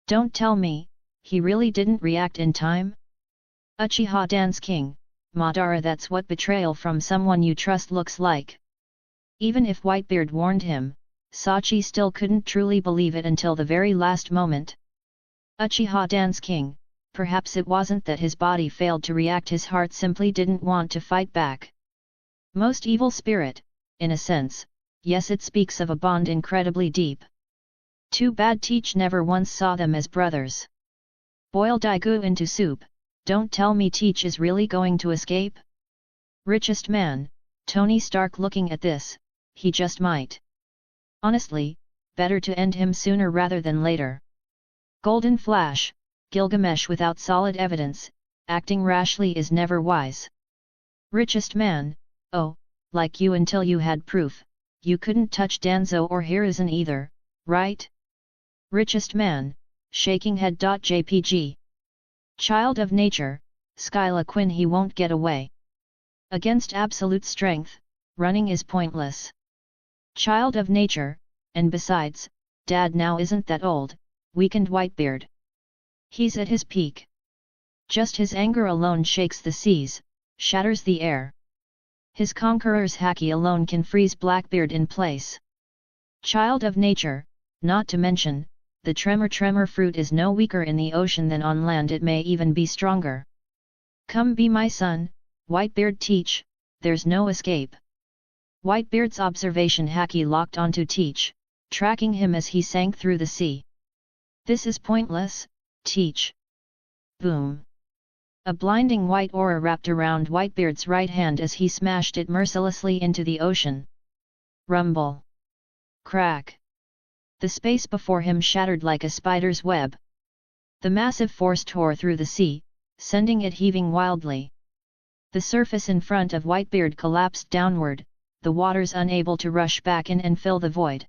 Don't tell me, he really didn't react in time? Uchiha Dance King, Madara, that's what betrayal from someone you trust looks like. Even if Whitebeard warned him, Sachi still couldn't truly believe it until the very last moment. Uchiha Dance King, perhaps it wasn't that his body failed to react, his heart simply didn't want to fight back. Most evil spirit, in a sense, yes, it speaks of a bond incredibly deep. Too bad Teach never once saw them as brothers. Boil Daigou into soup, don't tell me Teach is really going to escape? Richest man, Tony Stark, looking at this, he just might. Honestly, better to end him sooner rather than later. Golden Flash, Gilgamesh, without solid evidence, acting rashly is never wise. Richest man, oh, like you until you had proof, you couldn't touch Danzo or Hiruzen either, right? Richest man, shaking head. JPG. Child of nature, Skyla Quinn, he won't get away. Against absolute strength, running is pointless. Child of nature, and besides, Dad now isn't that old, weakened Whitebeard. He's at his peak. Just his anger alone shakes the seas, shatters the air. His conqueror's haki alone can freeze Blackbeard in place. Child of nature, not to mention, the tremor fruit is no weaker in the ocean than on land, it may even be stronger. Come be my son, Whitebeard. Teach, there's no escape. Whitebeard's observation haki locked onto Teach, tracking him as he sank through the sea. This is pointless, Teach. Boom. A blinding white aura wrapped around Whitebeard's right hand as he smashed it mercilessly into the ocean. Rumble. Crack. The space before him shattered like a spider's web. The massive force tore through the sea, sending it heaving wildly. The surface in front of Whitebeard collapsed downward, the waters unable to rush back in and fill the void.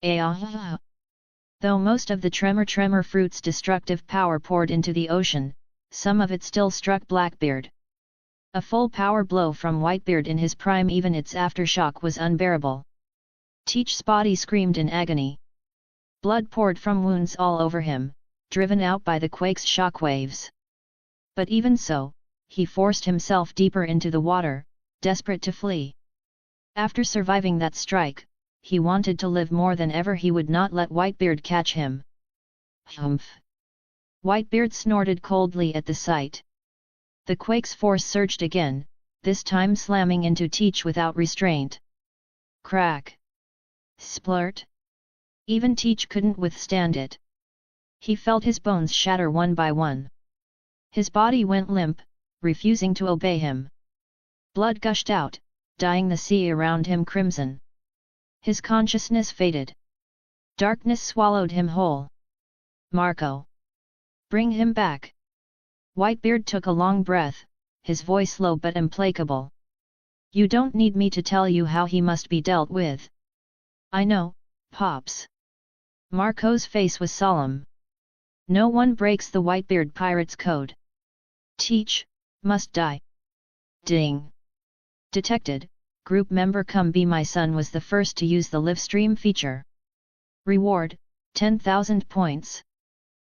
Though most of the tremor fruit's destructive power poured into the ocean, some of it still struck Blackbeard. A full power blow from Whitebeard in his prime, even its aftershock was unbearable. Teach's body screamed in agony. Blood poured from wounds all over him, driven out by the quake's shockwaves. But even so, he forced himself deeper into the water, desperate to flee. After surviving that strike, he wanted to live more than ever. He would not let Whitebeard catch him. Humph! Whitebeard snorted coldly at the sight. The quake's force surged again, this time slamming into Teach without restraint. Crack! Splurt! Even Teach couldn't withstand it. He felt his bones shatter one by one. His body went limp, refusing to obey him. Blood gushed out, dyeing the sea around him crimson. His consciousness faded. Darkness swallowed him whole. Marco! Bring him back! Whitebeard took a long breath, his voice low but implacable. You don't need me to tell you how he must be dealt with. I know, Pops. Marco's face was solemn. No one breaks the Whitebeard pirate's code. Teach, must die. Ding! Detected, group member Come Be My Son was the first to use the live stream feature. Reward, 10,000 points.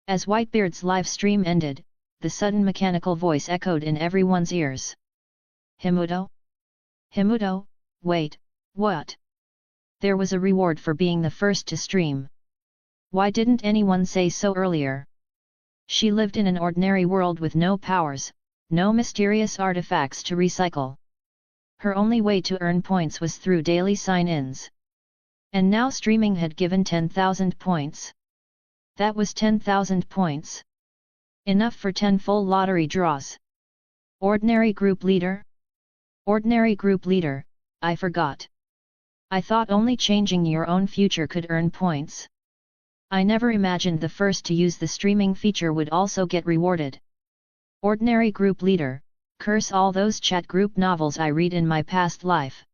As Whitebeard's live stream ended, the sudden mechanical voice echoed in everyone's ears. Himuto? Himuto, wait, what? There was a reward for being the first to stream. Why didn't anyone say so earlier? She lived in an ordinary world with no powers, no mysterious artifacts to recycle. Her only way to earn points was through daily sign-ins. And now streaming had given 10,000 points. That was 10,000 points. Enough for 10 full lottery draws. Ordinary group leader? Ordinary group leader, I forgot. I thought only changing your own future could earn points. I never imagined the first to use the streaming feature would also get rewarded. Ordinary group leader, curse all those chat group novels I read in my past life.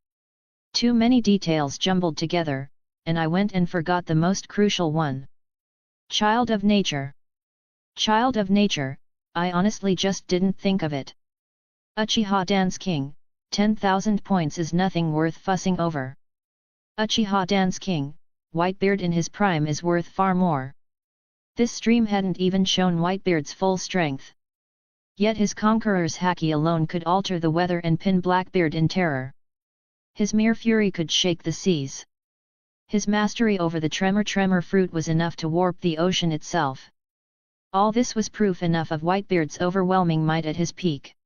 Too many details jumbled together, and I went and forgot the most crucial one. Child of nature. Child of nature, I honestly just didn't think of it. Uchiha Dance King, 10,000 points is nothing worth fussing over. Uchiha Dance King, Whitebeard in his prime is worth far more. This stream hadn't even shown Whitebeard's full strength. Yet his conqueror's haki alone could alter the weather and pin Blackbeard in terror. His mere fury could shake the seas. His mastery over the tremor fruit was enough to warp the ocean itself. All this was proof enough of Whitebeard's overwhelming might at his peak.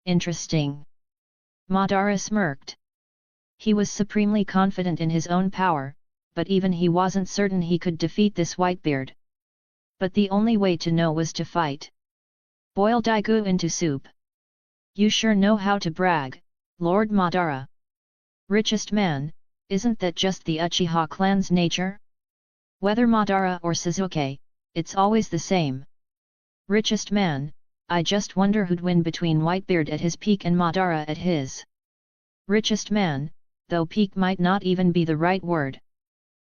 Interesting. Madara smirked. He was supremely confident in his own power, but even he wasn't certain he could defeat this Whitebeard. But the only way to know was to fight. Boil Daigu into soup. You sure know how to brag, Lord Madara. Richest man, isn't that just the Uchiha clan's nature? Whether Madara or Sasuke, it's always the same. Richest man, I just wonder who'd win between Whitebeard at his peak and Madara at his. Richest man, though peak might not even be the right word.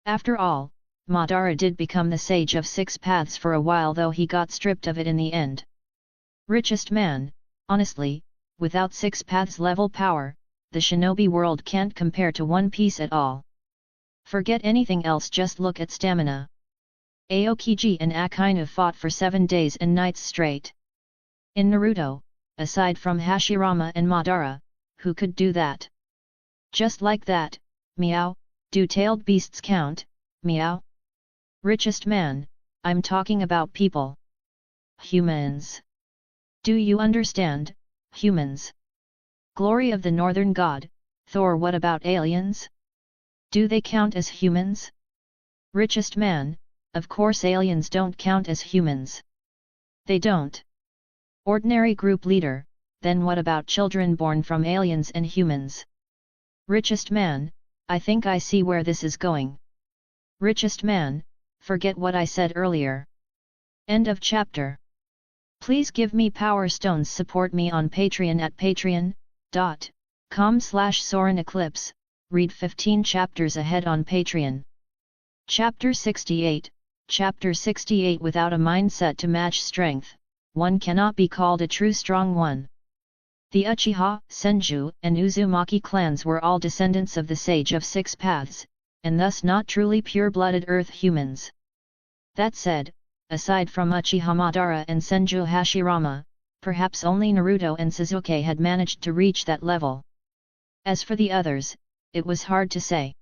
After all, Madara did become the Sage of Six Paths for a while, though he got stripped of it in the end. Richest man, honestly, without Six Paths level power, the shinobi world can't compare to One Piece at all. Forget anything else, just look at stamina. Aokiji and Akainu fought for 7 days and nights straight. In Naruto, aside from Hashirama and Madara, who could do that? Just like that, meow, do tailed beasts count, meow? Richest man, I'm talking about people. Humans. Do you understand, humans? Glory of the Northern God, Thor. What about aliens? Do they count as humans? Richest man, of course aliens don't count as humans. They don't. Ordinary group leader, then what about children born from aliens and humans? Richest man, I think I see where this is going. Richest man, forget what I said earlier. End of chapter. Please give me power stones. Support me on Patreon at patreon.com/SorenEclipse, read 15 chapters ahead on Patreon. Chapter 68, Chapter 68. Without a mindset to match strength, one cannot be called a true strong one. The Uchiha, Senju, and Uzumaki clans were all descendants of the Sage of Six Paths, and thus not truly pure-blooded earth humans. That said, aside from Uchiha Madara and Senju Hashirama, perhaps only Naruto and Sasuke had managed to reach that level. As for the others, it was hard to say.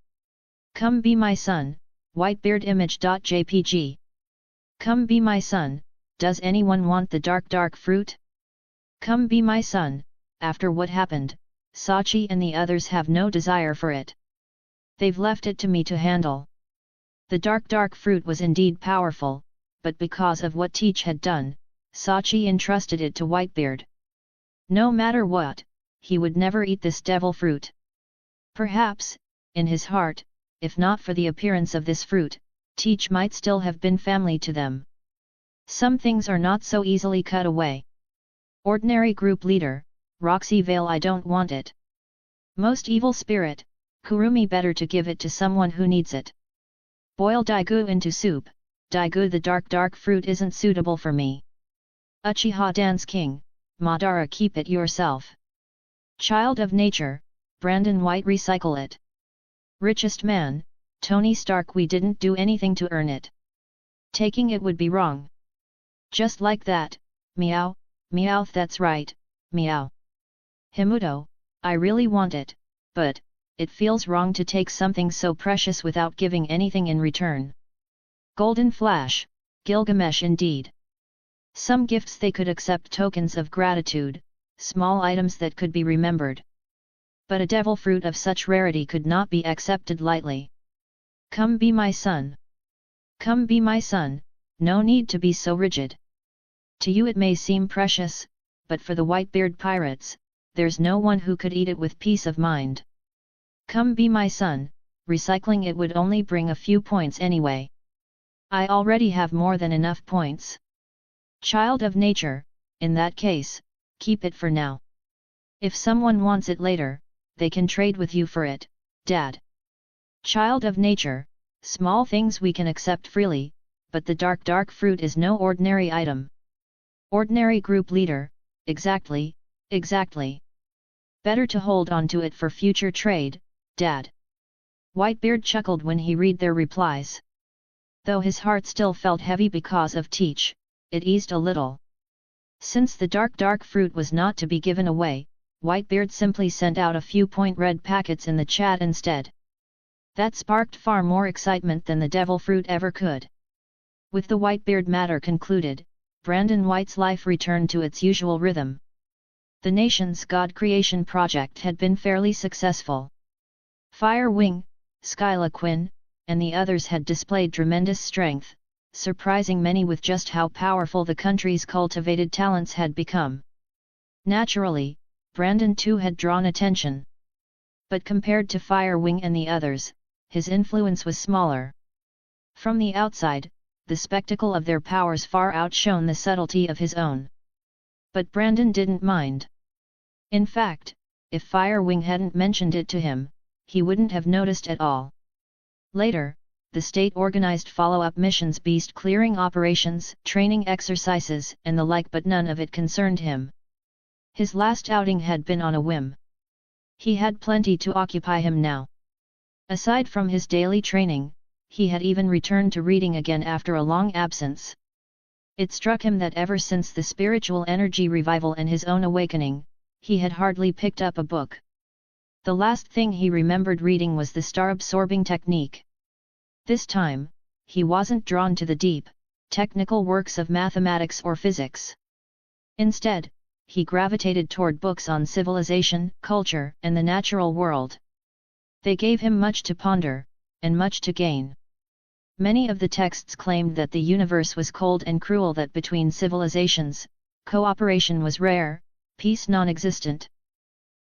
Come be my son, Whitebeard image.jpg. Come be my son, does anyone want the dark fruit? Come be my son, after what happened, Sachi and the others have no desire for it. They've left it to me to handle. The dark fruit was indeed powerful, but because of what Teach had done, Sachi entrusted it to Whitebeard. No matter what, he would never eat this devil fruit. Perhaps, in his heart, if not for the appearance of this fruit, Teach might still have been family to them. Some things are not so easily cut away. Ordinary group leader, Roxy Vale. I don't want it. Most evil spirit, Kurumi. Better to give it to someone who needs it. Boil Daigu into soup. Daigu. The dark fruit isn't suitable for me. Uchiha Dance King, Madara. Keep it yourself. Child of nature, Brandon White. Recycle it. Richest man, Tony Stark. We didn't do anything to earn it. Taking it would be wrong. Just like that, meow, meow. That's right, meow. Himuto, I really want it, but it feels wrong to take something so precious without giving anything in return. Golden Flash, Gilgamesh. Indeed. Some gifts they could accept, tokens of gratitude, small items that could be remembered. But a devil fruit of such rarity could not be accepted lightly. Come be my son. Come be my son, no need to be so rigid. To you it may seem precious, but for the Whitebeard pirates, there's no one who could eat it with peace of mind. Come be my son, recycling it would only bring a few points anyway. I already have more than enough points. Child of nature, in that case, keep it for now. If someone wants it later, they can trade with you for it, Dad. Child of nature, small things we can accept freely, but the dark fruit is no ordinary item. Ordinary group leader, exactly. Better to hold on to it for future trade, Dad. Whitebeard chuckled when he read their replies. Though his heart still felt heavy because of Teach, it eased a little. Since the dark fruit was not to be given away, Whitebeard simply sent out a few point red packets in the chat instead. That sparked far more excitement than the devil fruit ever could. With the Whitebeard matter concluded, Brandon White's life returned to its usual rhythm. The nation's God creation project had been fairly successful. Firewing, Skyla Quinn, and the others had displayed tremendous strength, surprising many with just how powerful the country's cultivated talents had become. Naturally, Brandon too had drawn attention. But compared to Firewing and the others, his influence was smaller. From the outside, the spectacle of their powers far outshone the subtlety of his own. But Brandon didn't mind. In fact, if Firewing hadn't mentioned it to him, he wouldn't have noticed at all. Later, the state organized follow-up missions, beast clearing operations, training exercises, and the like, but none of it concerned him. His last outing had been on a whim. He had plenty to occupy him now. Aside from his daily training, he had even returned to reading again after a long absence. It struck him that ever since the spiritual energy revival and his own awakening, he had hardly picked up a book. The last thing he remembered reading was the star-absorbing technique. This time, he wasn't drawn to the deep, technical works of mathematics or physics. Instead, he gravitated toward books on civilization, culture, and the natural world. They gave him much to ponder, and much to gain. Many of the texts claimed that the universe was cold and cruel, that between civilizations, cooperation was rare, peace non-existent.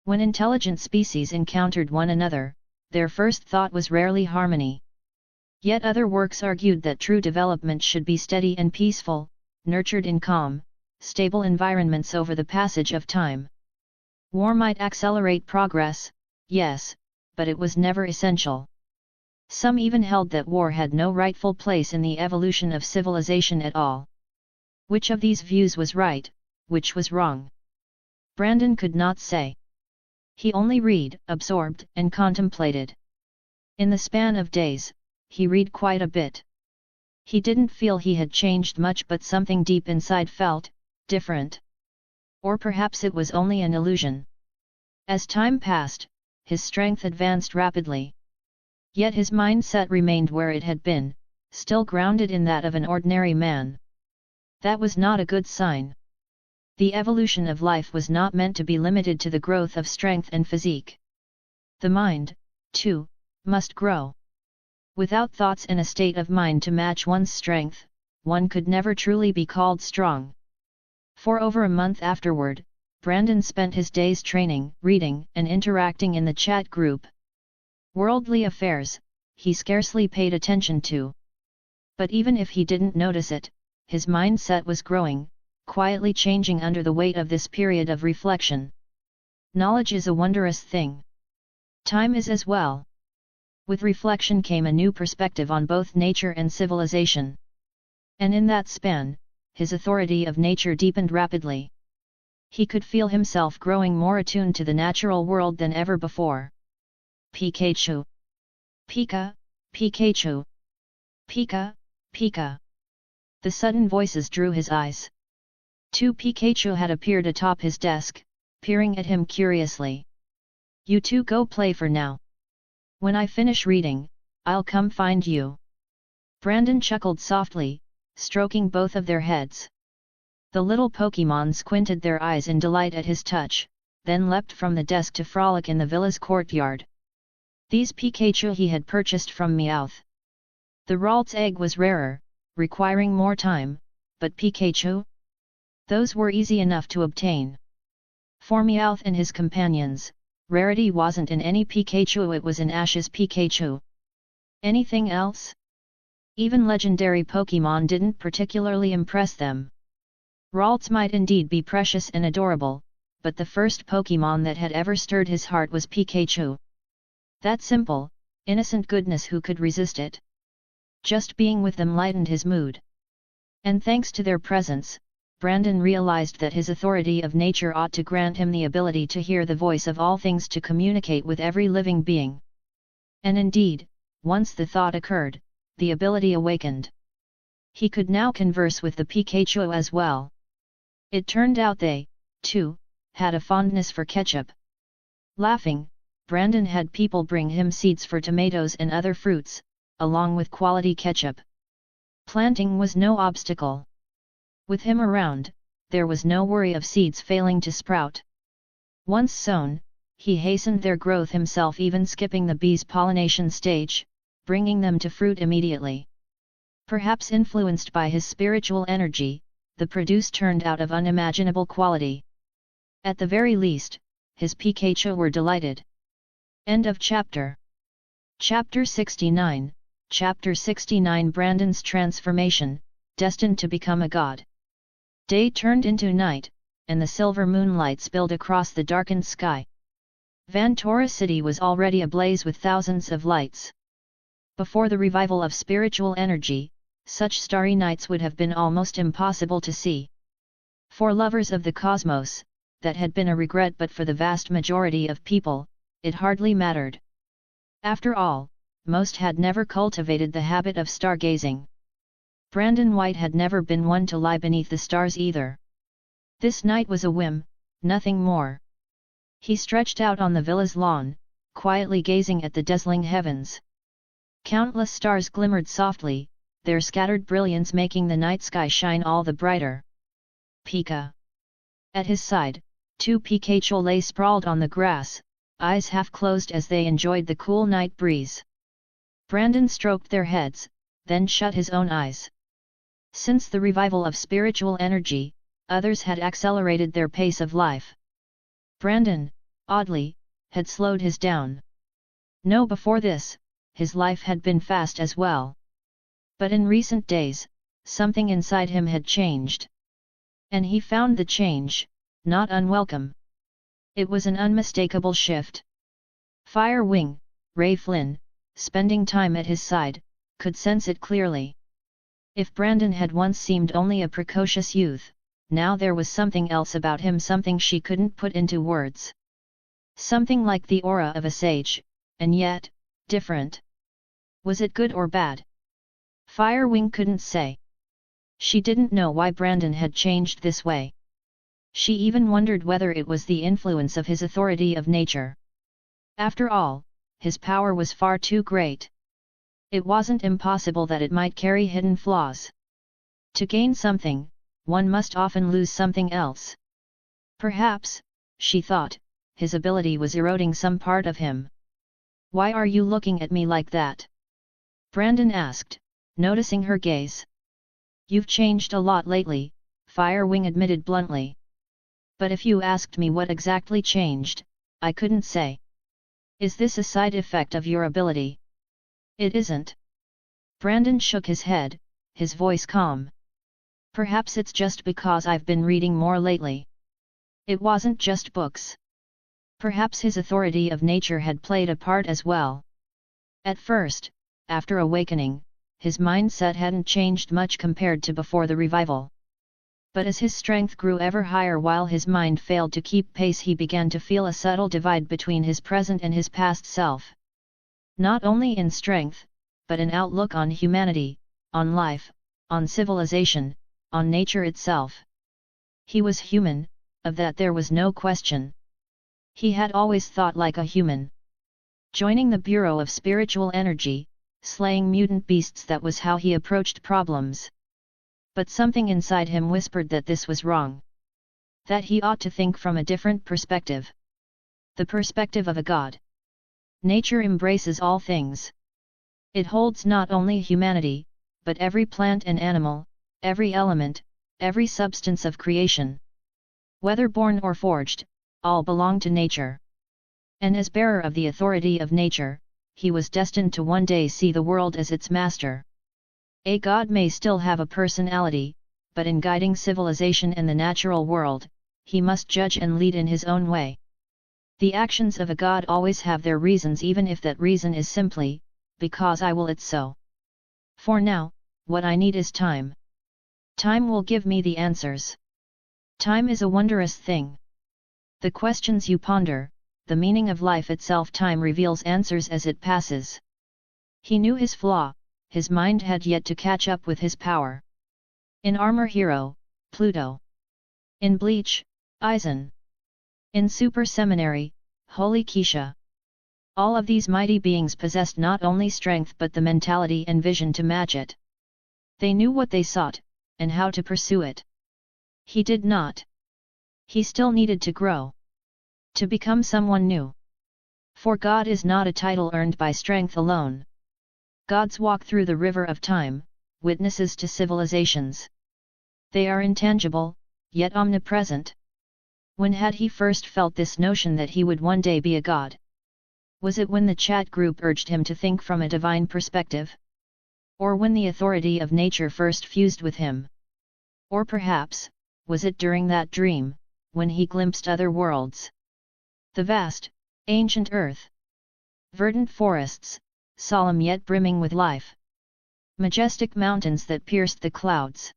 When intelligent species encountered one another, their first thought was rarely harmony. Yet other works argued that true development should be steady and peaceful, nurtured in calm, stable environments over the passage of time. War might accelerate progress, yes, but it was never essential. Some even held that war had no rightful place in the evolution of civilization at all. Which of these views was right, which was wrong? Brandon could not say. He only read, absorbed, and contemplated. In the span of days, he read quite a bit. He didn't feel he had changed much, but something deep inside felt different. Or perhaps it was only an illusion. As time passed, his strength advanced rapidly. Yet his mindset remained where it had been, still grounded in that of an ordinary man. That was not a good sign. The evolution of life was not meant to be limited to the growth of strength and physique. The mind, too, must grow. Without thoughts and a state of mind to match one's strength, one could never truly be called strong. For over a month afterward, Brandon spent his days training, reading, and interacting in the chat group. Worldly affairs, he scarcely paid attention to. But even if he didn't notice it, his mindset was growing, quietly changing under the weight of this period of reflection. Knowledge is a wondrous thing. Time is as well. With reflection came a new perspective on both nature and civilization. And in that span, his authority of nature deepened rapidly. He could feel himself growing more attuned to the natural world than ever before. Pikachu! Pika, Pikachu! Pika, Pika! The sudden voices drew his eyes. Two Pikachu had appeared atop his desk, peering at him curiously. You two go play for now. When I finish reading, I'll come find you. Brandon chuckled softly, stroking both of their heads. The little Pokémon squinted their eyes in delight at his touch, then leapt from the desk to frolic in the villa's courtyard. These Pikachu he had purchased from Meowth. The Ralt's egg was rarer, requiring more time, but Pikachu? Those were easy enough to obtain. For Meowth and his companions, rarity wasn't in any Pikachu, it was in Ash's Pikachu. Anything else? Even legendary Pokémon didn't particularly impress them. Ralts might indeed be precious and adorable, but the first Pokémon that had ever stirred his heart was Pikachu. That simple, innocent goodness, who could resist it? Just being with them lightened his mood. And thanks to their presence, Brandon realized that his authority of nature ought to grant him the ability to hear the voice of all things, to communicate with every living being. And indeed, once the thought occurred, the ability awakened. He could now converse with the Pikachu as well. It turned out they, too, had a fondness for ketchup. Laughing, Brandon had people bring him seeds for tomatoes and other fruits, along with quality ketchup. Planting was no obstacle. With him around, there was no worry of seeds failing to sprout. Once sown, he hastened their growth himself, even skipping the bees' pollination stage, bringing them to fruit immediately. Perhaps influenced by his spiritual energy, the produce turned out of unimaginable quality. At the very least, his Pikachu were delighted. End of chapter. Chapter 69, Chapter 69, Brandon's transformation, destined to become a god. Day turned into night, and the silver moonlight spilled across the darkened sky. Ventura City was already ablaze with thousands of lights. Before the revival of spiritual energy, such starry nights would have been almost impossible to see. For lovers of the cosmos, that had been a regret, but for the vast majority of people, it hardly mattered. After all, most had never cultivated the habit of stargazing. Brandon White had never been one to lie beneath the stars either. This night was a whim, nothing more. He stretched out on the villa's lawn, quietly gazing at the dazzling heavens. Countless stars glimmered softly, their scattered brilliance making the night sky shine all the brighter. Pika. At his side, two Pikachu lay sprawled on the grass, eyes half closed as they enjoyed the cool night breeze. Brandon stroked their heads, then shut his own eyes. Since the revival of spiritual energy, others had accelerated their pace of life. Brandon, oddly, had slowed his down. No, before this, his life had been fast as well. But in recent days, something inside him had changed. And he found the change not unwelcome. It was an unmistakable shift. Fire Wing, Ray Flynn, spending time at his side, could sense it clearly. If Brandon had once seemed only a precocious youth, now there was something else about him, something she couldn't put into words. Something like the aura of a sage, and yet, different. Was it good or bad? Fire Wing couldn't say. She didn't know why Brandon had changed this way. She even wondered whether it was the influence of his authority of nature. After all, his power was far too great. It wasn't impossible that it might carry hidden flaws. To gain something, one must often lose something else. Perhaps, she thought, his ability was eroding some part of him. Why are you looking at me like that? Brandon asked, noticing her gaze. You've changed a lot lately, Fire Wing admitted bluntly. But if you asked me what exactly changed, I couldn't say. Is this a side effect of your ability? It isn't. Brandon shook his head, his voice calm. Perhaps it's just because I've been reading more lately. It wasn't just books. Perhaps his authority of nature had played a part as well. At first, after awakening, his mindset hadn't changed much compared to before the revival. But as his strength grew ever higher while his mind failed to keep pace, he began to feel a subtle divide between his present and his past self. Not only in strength, but in outlook on humanity, on life, on civilization, on nature itself. He was human, of that there was no question. He had always thought like a human. Joining the Bureau of Spiritual Energy, slaying mutant beasts, that was how he approached problems. But something inside him whispered that this was wrong. That he ought to think from a different perspective. The perspective of a god. Nature embraces all things. It holds not only humanity, but every plant and animal, every element, every substance of creation. Whether born or forged, all belong to nature. And as bearer of the authority of nature, he was destined to one day see the world as its master. A god may still have a personality, but in guiding civilization and the natural world, he must judge and lead in his own way. The actions of a god always have their reasons, even if that reason is simply, because I will it so. For now, what I need is time. Time will give me the answers. Time is a wondrous thing. The questions you ponder, the meaning of life itself, time reveals answers as it passes. He knew his flaw, his mind had yet to catch up with his power. In Armor Hero, Pluto. In Bleach, Aizen. In Super Seminary, Holy Keisha. All of these mighty beings possessed not only strength but the mentality and vision to match it. They knew what they sought, and how to pursue it. He did not. He still needed to grow. To become someone new. For God is not a title earned by strength alone. Gods walk through the river of time, witnesses to civilizations. They are intangible, yet omnipresent. When had he first felt this notion that he would one day be a god? Was it when the chat group urged him to think from a divine perspective? Or when the authority of nature first fused with him? Or perhaps, was it during that dream, when he glimpsed other worlds? The vast, ancient earth. Verdant forests, solemn yet brimming with life. Majestic mountains that pierced the clouds.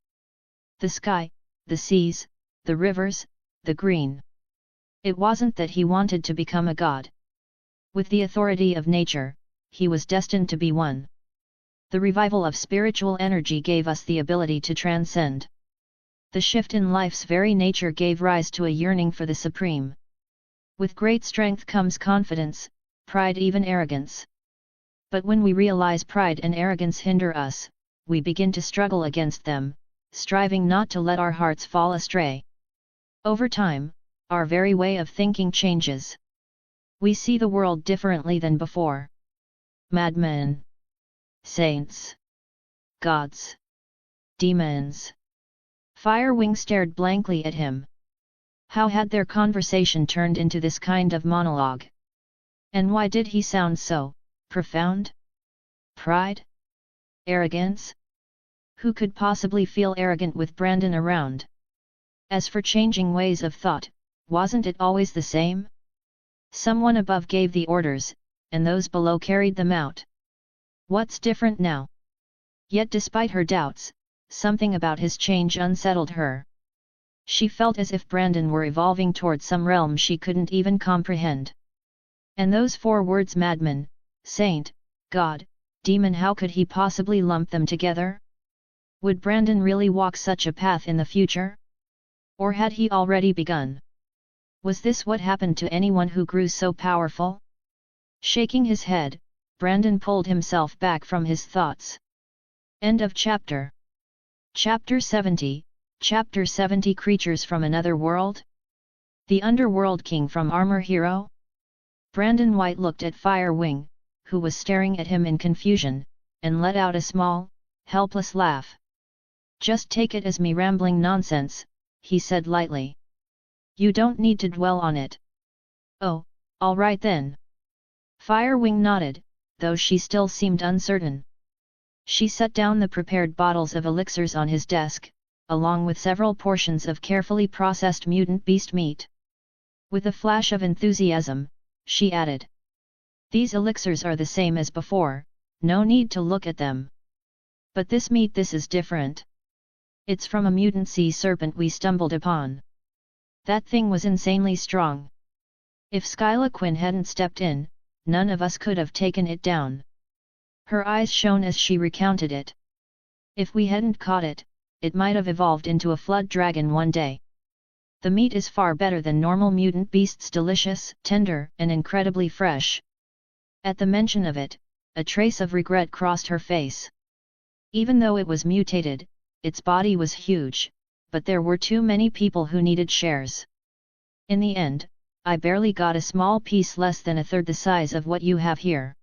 The sky, the seas, the rivers, the green. It wasn't that he wanted to become a god. With the authority of nature, he was destined to be one. The revival of spiritual energy gave us the ability to transcend. The shift in life's very nature gave rise to a yearning for the supreme. With great strength comes confidence, pride, even arrogance. But when we realize pride and arrogance hinder us, we begin to struggle against them, striving not to let our hearts fall astray. Over time, our very way of thinking changes. We see the world differently than before. Madmen. Saints. Gods. Demons. Firewing stared blankly at him. How had their conversation turned into this kind of monologue? And why did he sound so profound? Pride? Arrogance? Who could possibly feel arrogant with Brandon around? As for changing ways of thought, wasn't it always the same? Someone above gave the orders, and those below carried them out. What's different now? Yet despite her doubts, something about his change unsettled her. She felt as if Brandon were evolving toward some realm she couldn't even comprehend. And those 4 words, madman, saint, god, demon, how could he possibly lump them together? Would Brandon really walk such a path in the future? Or had he already begun? Was this what happened to anyone who grew so powerful? Shaking his head, Brandon pulled himself back from his thoughts. End of chapter. Chapter 70, Chapter 70, Creatures from Another World? The Underworld King from Armor Hero? Brandon White looked at Firewing, who was staring at him in confusion, and let out a small, helpless laugh. Just take it as me rambling nonsense, he said lightly. You don't need to dwell on it. Oh, all right then. Firewing nodded, though she still seemed uncertain. She set down the prepared bottles of elixirs on his desk, along with several portions of carefully processed mutant beast meat. With a flash of enthusiasm, she added. These elixirs are the same as before, no need to look at them. But this meat, this is different. It's from a mutant sea serpent we stumbled upon. That thing was insanely strong. If Skyla Quinn hadn't stepped in, none of us could have taken it down. Her eyes shone as she recounted it. If we hadn't caught it, it might have evolved into a flood dragon one day. The meat is far better than normal mutant beasts, delicious, tender, and incredibly fresh. At the mention of it, a trace of regret crossed her face. Even though it was mutated, its body was huge, but there were too many people who needed shares. In the end, I barely got a small piece, less than a third the size of what you have here.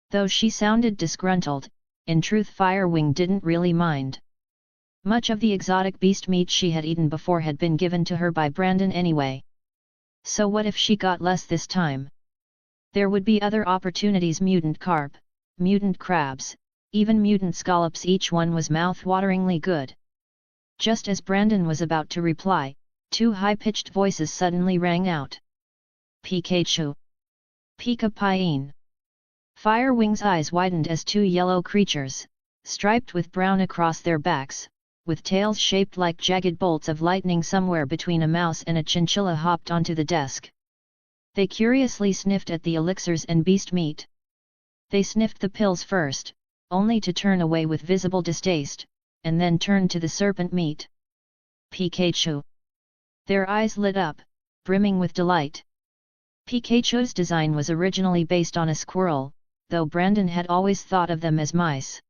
Though she sounded disgruntled, in truth Firewing didn't really mind. Much of the exotic beast meat she had eaten before had been given to her by Brandon anyway. So what if she got less this time? There would be other opportunities: mutant carp, mutant crabs, even mutant scallops. Each one was mouth-wateringly good. Just as Brandon was about to reply, two high-pitched voices suddenly rang out. Pikachu! Pika-Pien! Firewing's eyes widened as two yellow creatures, striped with brown across their backs, with tails shaped like jagged bolts of lightning somewhere between a mouse and a chinchilla, hopped onto the desk. They curiously sniffed at the elixirs and beast meat. They sniffed the pills first, only to turn away with visible distaste, and then turned to the serpent meat. Pikachu! Their eyes lit up, brimming with delight. Pikachu's design was originally based on a squirrel, though Brandon had always thought of them as mice.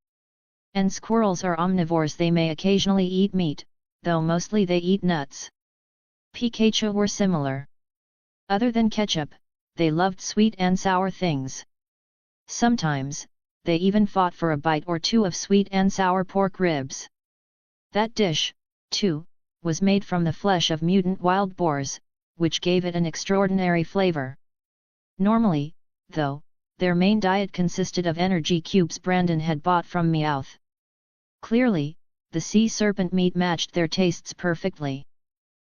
And squirrels are omnivores. They may occasionally eat meat, though mostly they eat nuts. Pikachu were similar. Other than ketchup, they loved sweet and sour things. Sometimes, they even fought for a bite or two of sweet and sour pork ribs. That dish, too, was made from the flesh of mutant wild boars, which gave it an extraordinary flavor. Normally, though, their main diet consisted of energy cubes Brandon had bought from Meowth. Clearly, the sea serpent meat matched their tastes perfectly.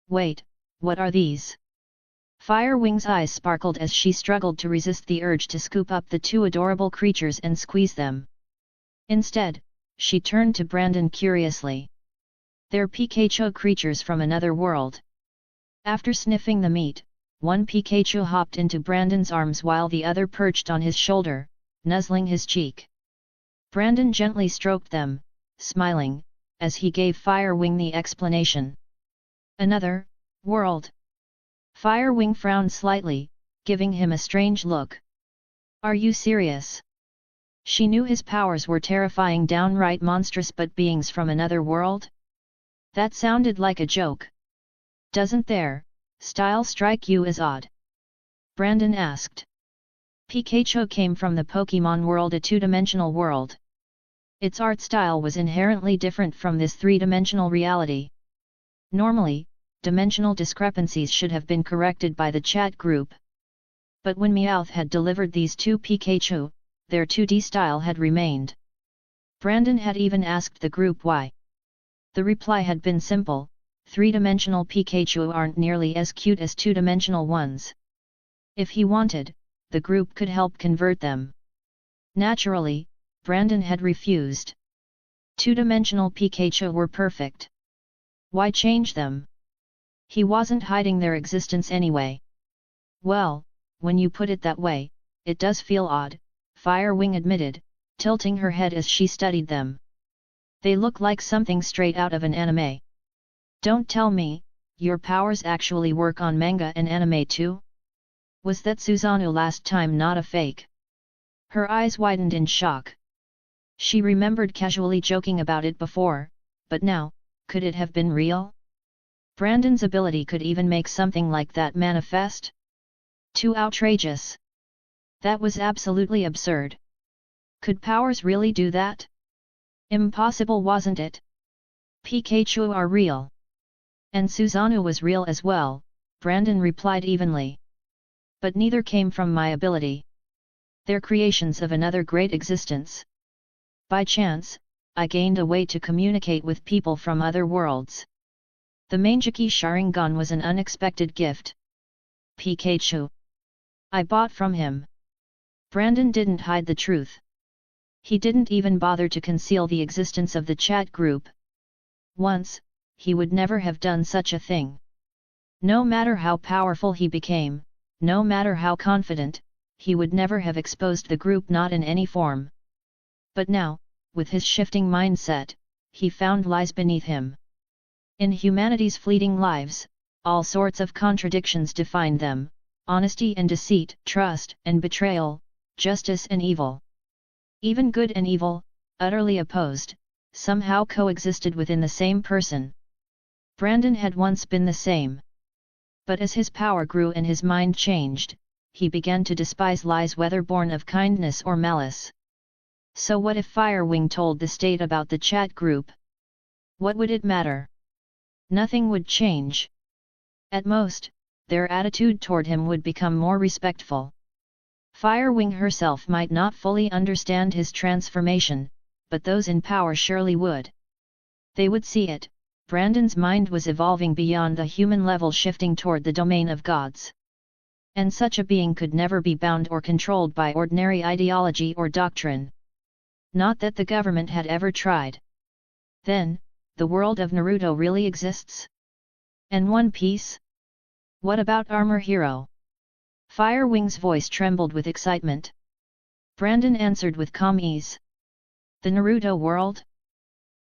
Wait, what are these? Firewing's eyes sparkled as she struggled to resist the urge to scoop up the two adorable creatures and squeeze them. Instead, she turned to Brandon curiously. They're Pikachu creatures from another world. After sniffing the meat, one Pikachu hopped into Brandon's arms while the other perched on his shoulder, nuzzling his cheek. Brandon gently stroked them, smiling, as he gave Firewing the explanation. Another world. Firewing frowned slightly, giving him a strange look. Are you serious? She knew his powers were terrifying, downright monstrous, but beings from another world? That sounded like a joke. Doesn't their style strike you as odd? Brandon asked. Pikachu came from the Pokemon world, a two-dimensional world. Its art style was inherently different from this three-dimensional reality. Normally, dimensional discrepancies should have been corrected by the chat group. But when Meowth had delivered these two Pikachu, their 2D style had remained. Brandon had even asked the group why. The reply had been simple: three-dimensional Pikachu aren't nearly as cute as two-dimensional ones. If he wanted, the group could help convert them. Naturally, Brandon had refused. Two-dimensional Pikachu were perfect. Why change them? He wasn't hiding their existence anyway. Well, when you put it that way, it does feel odd, Firewing admitted, tilting her head as she studied them. They look like something straight out of an anime. Don't tell me, your powers actually work on manga and anime too? Was that Susanoo last time not a fake? Her eyes widened in shock. She remembered casually joking about it before, but now, could it have been real? Brandon's ability could even make something like that manifest? Too outrageous. That was absolutely absurd. Could powers really do that? Impossible, wasn't it? Pikachu are real. And Susanoo was real as well, Brandon replied evenly. But neither came from my ability. They're creations of another great existence. By chance, I gained a way to communicate with people from other worlds. The Mangeki Sharingan was an unexpected gift. Pikachu. I bought from him. Brandon didn't hide the truth. He didn't even bother to conceal the existence of the chat group. Once, he would never have done such a thing. No matter how powerful he became, no matter how confident, he would never have exposed the group, not in any form. But now, with his shifting mindset, he found lies beneath him. In humanity's fleeting lives, all sorts of contradictions defined them: honesty and deceit, trust and betrayal, justice and evil. Even good and evil, utterly opposed, somehow coexisted within the same person. Brandon had once been the same. But as his power grew and his mind changed, he began to despise lies, whether born of kindness or malice. So what if Firewing told the state about the chat group? What would it matter? Nothing would change. At most, their attitude toward him would become more respectful. Firewing herself might not fully understand his transformation, but those in power surely would. They would see it. Brandon's mind was evolving beyond the human level, shifting toward the domain of gods. And such a being could never be bound or controlled by ordinary ideology or doctrine. Not that the government had ever tried. Then, the world of Naruto really exists? And One Piece? What about Armor Hero? Firewing's voice trembled with excitement. Brandon answered with calm ease. The Naruto world?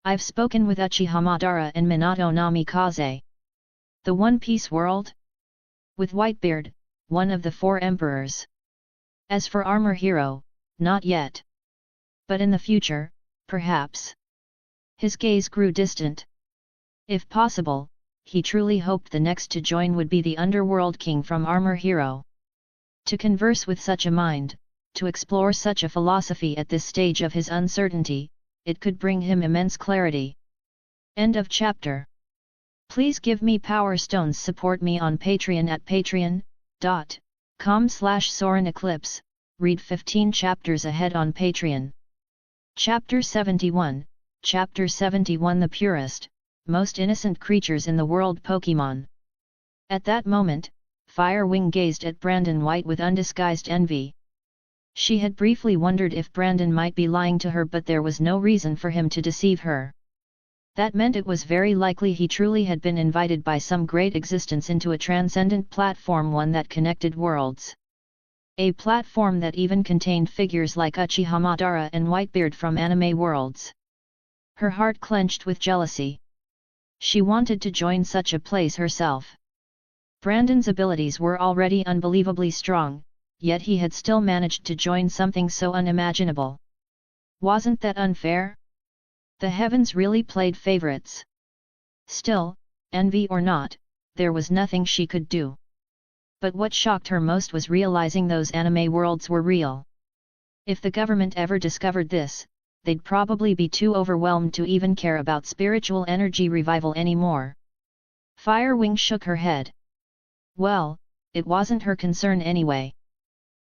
I've spoken with Uchiha Madara and Minato Namikaze. The One Piece world? With Whitebeard, one of the 4 emperors. As for Armor Hero, not yet. But in the future, perhaps. His gaze grew distant. If possible, he truly hoped the next to join would be the Underworld King from Armor Hero. To converse with such a mind, to explore such a philosophy at this stage of his uncertainty, it could bring him immense clarity. End of chapter. Please give me Power Stones. Support me on Patreon at patreon.com/Soren Eclipse. Read 15 chapters ahead on Patreon. Chapter 71, Chapter 71 The Purest, Most Innocent Creatures in the World Pokemon. At that moment, Firewing gazed at Brandon White with undisguised envy. She had briefly wondered if Brandon might be lying to her, but there was no reason for him to deceive her. That meant it was very likely he truly had been invited by some great existence into a transcendent platform, one that connected worlds. A platform that even contained figures like Uchiha Madara and Whitebeard from anime worlds. Her heart clenched with jealousy. She wanted to join such a place herself. Brandon's abilities were already unbelievably strong, yet he had still managed to join something so unimaginable. Wasn't that unfair? The heavens really played favorites. Still, envy or not, there was nothing she could do. But what shocked her most was realizing those anime worlds were real. If the government ever discovered this, they'd probably be too overwhelmed to even care about spiritual energy revival anymore. Firewing shook her head. Well, it wasn't her concern anyway.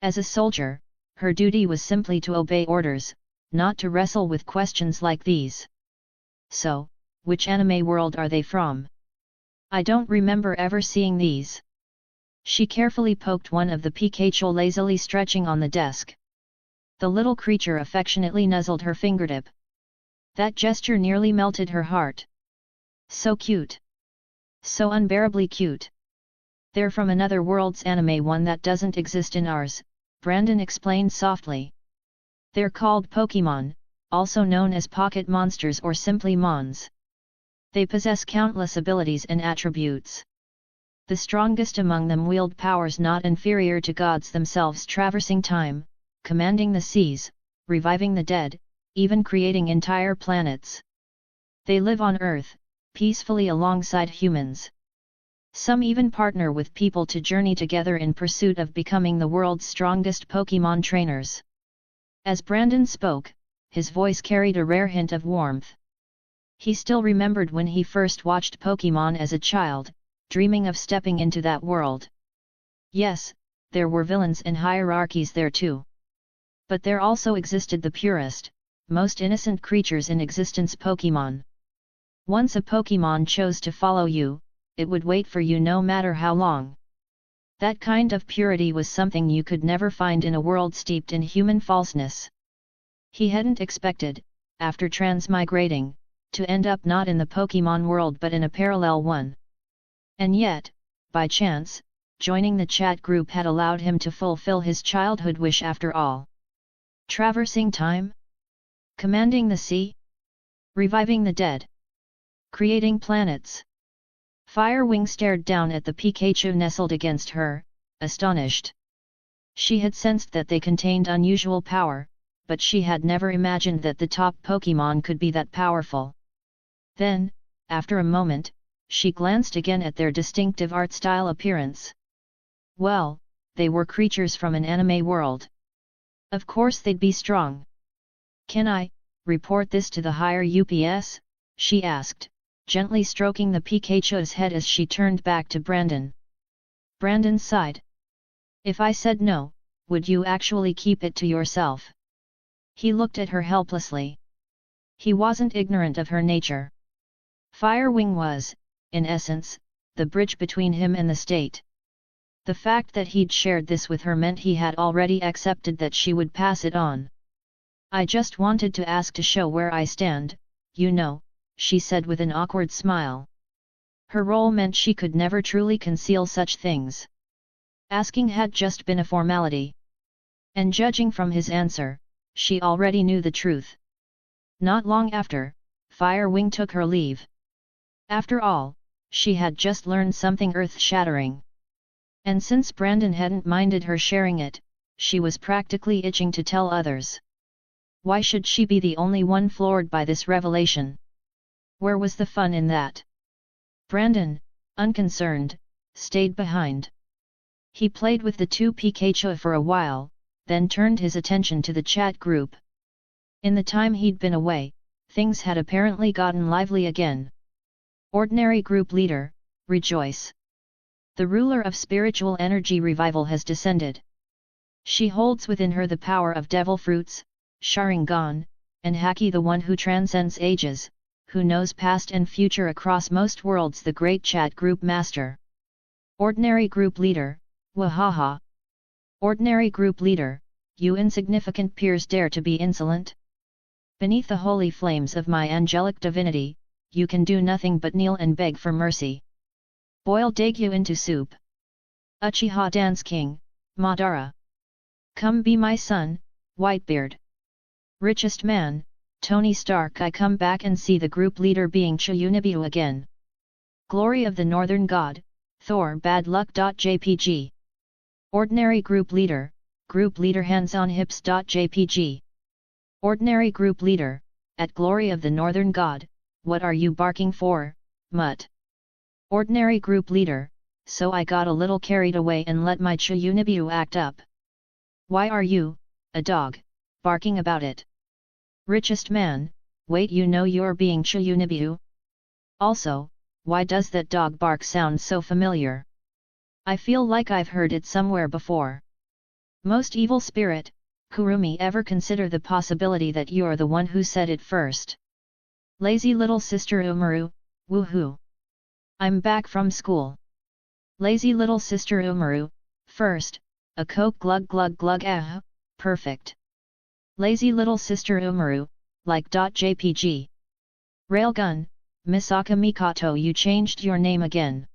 As a soldier, her duty was simply to obey orders, not to wrestle with questions like these. So, which anime world are they from? I don't remember ever seeing these. She carefully poked one of the Pikachu lazily stretching on the desk. The little creature affectionately nuzzled her fingertip. That gesture nearly melted her heart. So cute. So unbearably cute. They're from another world's anime, one that doesn't exist in ours, Brandon explained softly. They're called Pokemon, also known as pocket monsters or simply Mons. They possess countless abilities and attributes. The strongest among them wield powers not inferior to gods themselves, traversing time, commanding the seas, reviving the dead, even creating entire planets. They live on Earth, peacefully alongside humans. Some even partner with people to journey together in pursuit of becoming the world's strongest Pokemon trainers. As Brandon spoke, his voice carried a rare hint of warmth. He still remembered when he first watched Pokemon as a child, dreaming of stepping into that world. Yes, there were villains and hierarchies there too. But there also existed the purest, most innocent creatures in existence, Pokemon. Once a Pokemon chose to follow you, it would wait for you no matter how long. That kind of purity was something you could never find in a world steeped in human falseness. He hadn't expected, after transmigrating, to end up not in the Pokemon world but in a parallel one. And yet, by chance, joining the chat group had allowed him to fulfill his childhood wish after all. Traversing time? Commanding the sea? Reviving the dead? Creating planets? Firewing stared down at the Pikachu nestled against her, astonished. She had sensed that they contained unusual power, but she had never imagined that the top Pokemon could be that powerful. Then, after a moment, she glanced again at their distinctive art-style appearance. Well, they were creatures from an anime world. Of course they'd be strong. Can I report this to the higher UPS? She asked, gently stroking the Pikachu's head as she turned back to Brandon. Brandon sighed. If I said no, would you actually keep it to yourself? He looked at her helplessly. He wasn't ignorant of her nature. Firewing was, in essence, the bridge between him and the state. The fact that he'd shared this with her meant he had already accepted that she would pass it on. I just wanted to ask to show where I stand, you know, she said with an awkward smile. Her role meant she could never truly conceal such things. Asking had just been a formality. And judging from his answer, she already knew the truth. Not long after, Firewing took her leave. After all, she had just learned something earth-shattering. And since Brandon hadn't minded her sharing it, she was practically itching to tell others. Why should she be the only one floored by this revelation? Where was the fun in that? Brandon, unconcerned, stayed behind. He played with the two Pikachu for a while, then turned his attention to the chat group. In the time he'd been away, things had apparently gotten lively again. Ordinary Group Leader, rejoice! The ruler of spiritual energy revival has descended. She holds within her the power of devil fruits, Sharingan, and Haki, the one who transcends ages, who knows past and future across most worlds, the great chat group master. Ordinary Group Leader, wahaha! Ordinary Group Leader, you insignificant peers dare to be insolent? Beneath the holy flames of my angelic divinity, you can do nothing but kneel and beg for mercy. Boil Daegyu into soup. Uchiha Dance King, Madara. Come be my son, Whitebeard. Richest man, Tony Stark. I come back and see the group leader being Chiyunibu again. Glory of the Northern God, Thor. Bad luck. JPG. Ordinary Group Leader hands on hips. JPG. Ordinary Group Leader, at Glory of the Northern God, what are you barking for, mutt? Ordinary Group Leader, so I got a little carried away and let my Chiyunibu act up. Why are you, a dog, barking about it? Richest man, wait, you know you're being Chiyunibu? Also, why does that dog bark sound so familiar? I feel like I've heard it somewhere before. Most evil spirit, Kurumi, ever consider the possibility that you're the one who said it first? Lazy little sister Umaru, woohoo! I'm back from school. Lazy little sister Umaru, first, a Coke. Glug glug glug. Ah, perfect. Lazy little sister Umaru, like. JPG. Railgun, Misaka Mikoto, you changed your name again.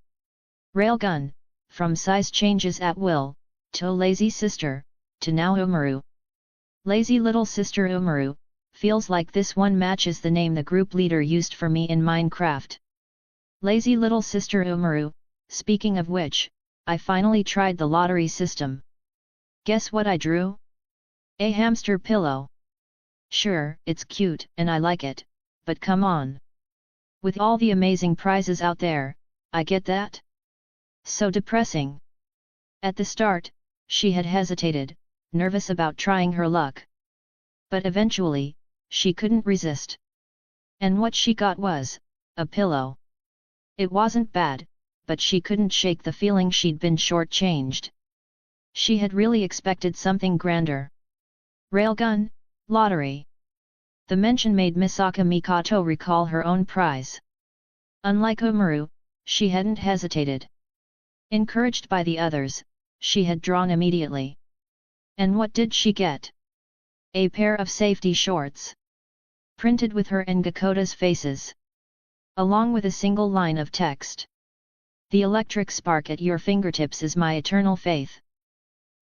Railgun, from size changes at will, to lazy sister, to now Umaru. Lazy little sister Umaru, feels like this one matches the name the group leader used for me in Minecraft. Lazy little sister Umaru, speaking of which, I finally tried the lottery system. Guess what I drew? A hamster pillow. Sure, it's cute and I like it, but come on. With all the amazing prizes out there, I get that? So depressing. At the start, she had hesitated, nervous about trying her luck. But eventually, she couldn't resist. And what she got was a pillow. It wasn't bad, but she couldn't shake the feeling she'd been shortchanged. She had really expected something grander. Railgun, lottery. The mention made Misaka Mikoto recall her own prize. Unlike Umaru, she hadn't hesitated. Encouraged by the others, she had drawn immediately. And what did she get? A pair of safety shorts. Printed with her and Gakota's faces. Along with a single line of text. The electric spark at your fingertips is my eternal faith.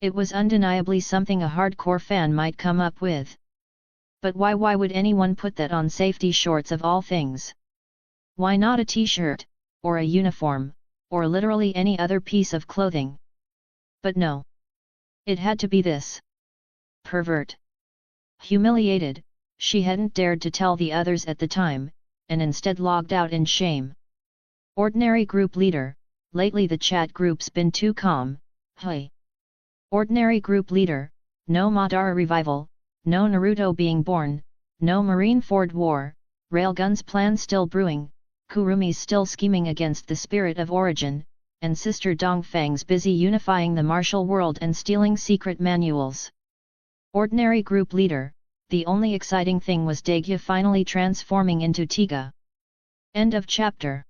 It was undeniably something a hardcore fan might come up with. But why would anyone put that on safety shorts of all things? Why not a t-shirt, or a uniform, or literally any other piece of clothing? But no. It had to be this. Pervert. Humiliated, she hadn't dared to tell the others at the time, and instead logged out in shame. Ordinary Group Leader, lately the chat group's been too calm, hey. Ordinary Group Leader, no Madara revival, no Naruto being born, no Marineford War, Railgun's plan still brewing, Kurumi's still scheming against the spirit of origin, and Sister Dongfang's busy unifying the martial world and stealing secret manuals. Ordinary group leader, the only exciting thing was Dagya finally transforming into Tiga. End of chapter.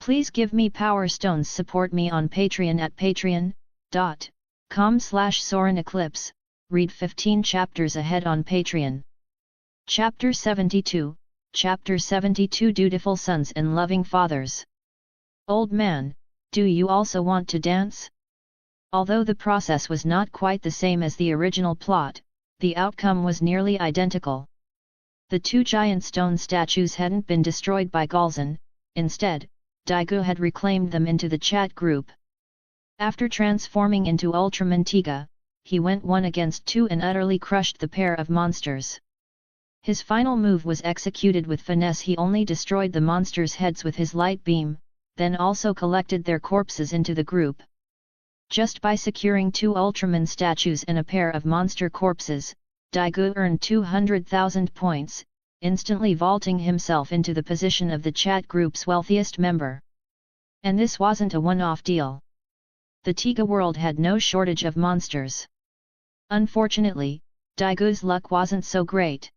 Please give me power stones. Support me on Patreon at patreon.com/SorenEclipse, read 15 chapters ahead on Patreon. Chapter 72, Chapter 72 Dutiful Sons and Loving Fathers. Old man, do you also want to dance? Although the process was not quite the same as the original plot, the outcome was nearly identical. The two giant stone statues hadn't been destroyed by Galzan, instead, Daigou had reclaimed them into the chat group. After transforming into Ultraman Tiga, he went 1-against-2 and utterly crushed the pair of monsters. His final move was executed with finesse. He only destroyed the monsters' heads with his light beam, then also collected their corpses into the group. Just by securing 2 Ultraman statues and a pair of monster corpses, Daigou earned 200,000 points, instantly vaulting himself into the position of the chat group's wealthiest member. And this wasn't a one-off deal. The Tiga world had no shortage of monsters. Unfortunately, Daigou's luck wasn't so great.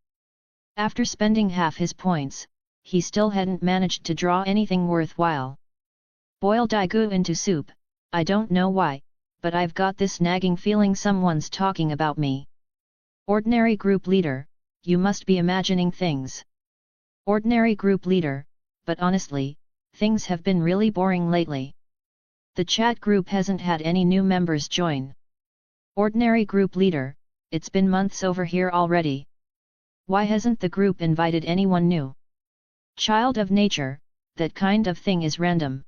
After spending half his points, he still hadn't managed to draw anything worthwhile. Boil Daigou into soup. I don't know why, but I've got this nagging feeling someone's talking about me. Ordinary group leader, you must be imagining things. Ordinary group leader, but honestly, things have been really boring lately. The chat group hasn't had any new members join. Ordinary group leader, it's been months over here already. Why hasn't the group invited anyone new? Child of nature, that kind of thing is random.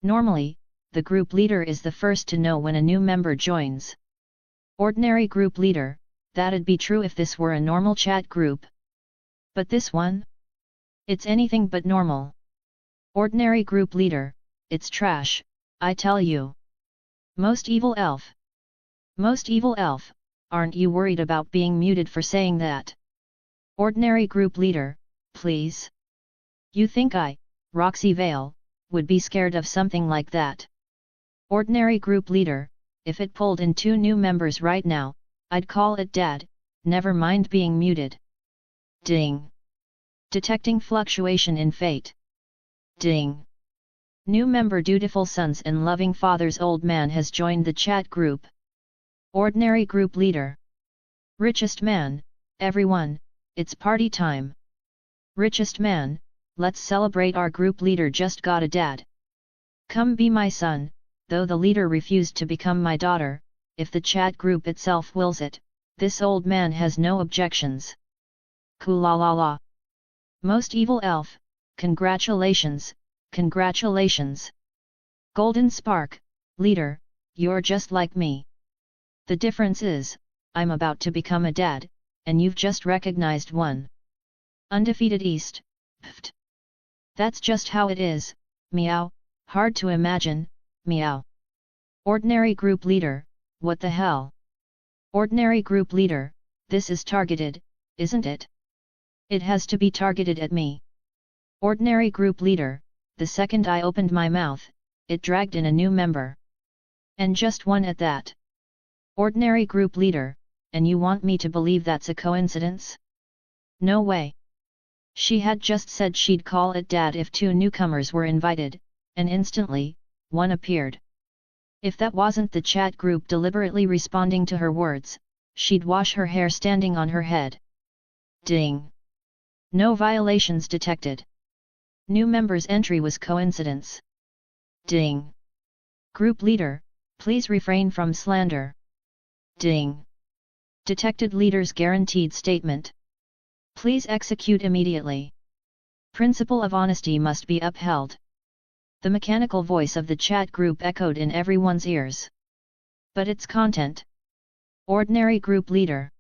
Normally, the group leader is the first to know when a new member joins. Ordinary group leader, that'd be true if this were a normal chat group. But this one? It's anything but normal. Ordinary group leader, it's trash, I tell you. Most evil elf. Most evil elf, aren't you worried about being muted for saying that? Ordinary group leader, please. You think I, Roxy Vale, would be scared of something like that? Ordinary group leader, if it pulled in 2 new members right now, I'd call it dead, never mind being muted. Ding. Detecting fluctuation in fate. Ding. New member Dutiful Sons and Loving Fathers. Old man has joined the chat group. Ordinary group leader. Richest man, everyone, it's party time. Richest man, let's celebrate, our group leader just got a dad. Come be my son, though the leader refused to become my daughter, if the chat group itself wills it, this old man has no objections. Koolalala. Most evil elf, congratulations, congratulations. Golden Spark, leader, you're just like me. The difference is, I'm about to become a dad, and you've just recognized one. Undefeated East, pft. That's just how it is, meow, hard to imagine, meow. Ordinary group leader, what the hell? Ordinary group leader, this is targeted, isn't it? It has to be targeted at me. Ordinary group leader, the second I opened my mouth, it dragged in a new member. And just one at that. Ordinary group leader, and you want me to believe that's a coincidence? No way. She had just said she'd call it dad if 2 newcomers were invited, and instantly, one appeared. If that wasn't the chat group deliberately responding to her words, she'd wash her hair standing on her head. Ding. No violations detected. New member's entry was coincidence. Ding. Group leader, please refrain from slander. Ding. Detected leader's guaranteed statement. Please execute immediately. Principle of honesty must be upheld. The mechanical voice of the chat group echoed in everyone's ears. But its content. Ordinary group leader.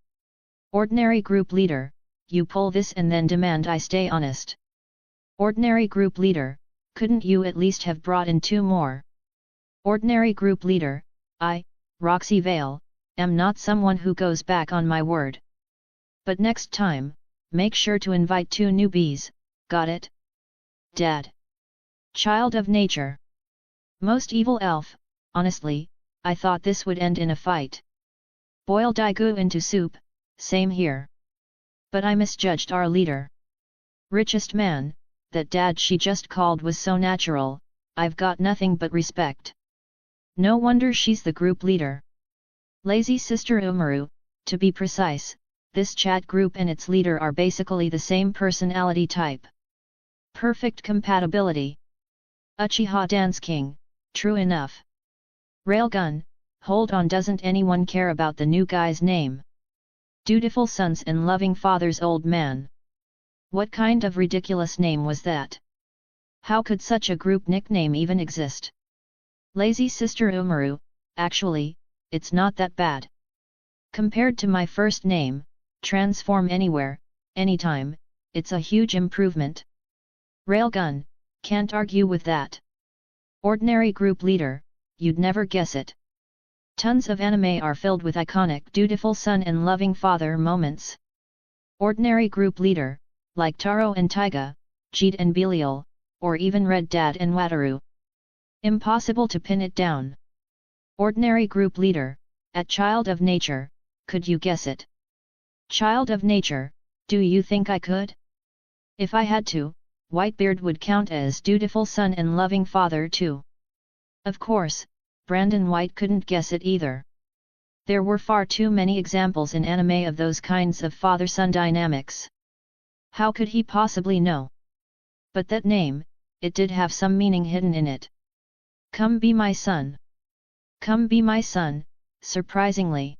Ordinary group leader, you pull this and then demand I stay honest. Ordinary group leader, couldn't you at least have brought in 2 more? Ordinary group leader, I, Roxy Vale, am not someone who goes back on my word. But next time, make sure to invite 2 newbies, got it? Dad. Child of nature. Most evil elf, honestly, I thought this would end in a fight. Boil Daigou into soup, same here. But I misjudged our leader. Richest man, that dad she just called was so natural, I've got nothing but respect. No wonder she's the group leader. Lazy Sister Umaru, to be precise, this chat group and its leader are basically the same personality type. Perfect compatibility. Uchiha Dance King, true enough. Railgun, hold on, doesn't anyone care about the new guy's name? Dutiful Sons and Loving Father's Old Man. What kind of ridiculous name was that? How could such a group nickname even exist? Lazy Sister Umaru, actually, it's not that bad. Compared to my first name, Transform Anywhere, Anytime, it's a huge improvement. Railgun, can't argue with that. Ordinary group leader, you'd never guess it. Tons of anime are filled with iconic dutiful son and loving father moments. Ordinary group leader, like Taro and Taiga, Jeet and Belial, or even Red Dad and Wataru. Impossible to pin it down. Ordinary group leader, at Child of Nature, could you guess it? Child of Nature, do you think I could? If I had to, Whitebeard would count as dutiful son and loving father too. Of course, Brandon White couldn't guess it either. There were far too many examples in anime of those kinds of father-son dynamics. How could he possibly know? But that name, it did have some meaning hidden in it. Come be my son. Come be my son, surprisingly.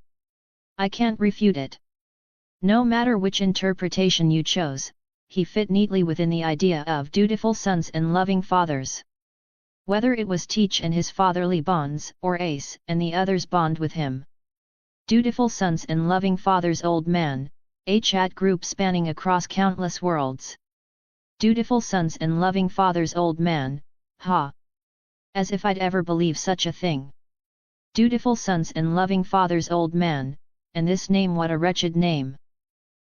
I can't refute it. No matter which interpretation you chose, he fit neatly within the idea of dutiful sons and loving fathers. Whether it was Teach and his fatherly bonds, or Ace and the others' bond with him. Dutiful sons and loving father's old man, a chat group spanning across countless worlds. Dutiful sons and loving father's old man, ha! As if I'd ever believe such a thing. Dutiful sons and loving father's old man, and this name, what a wretched name.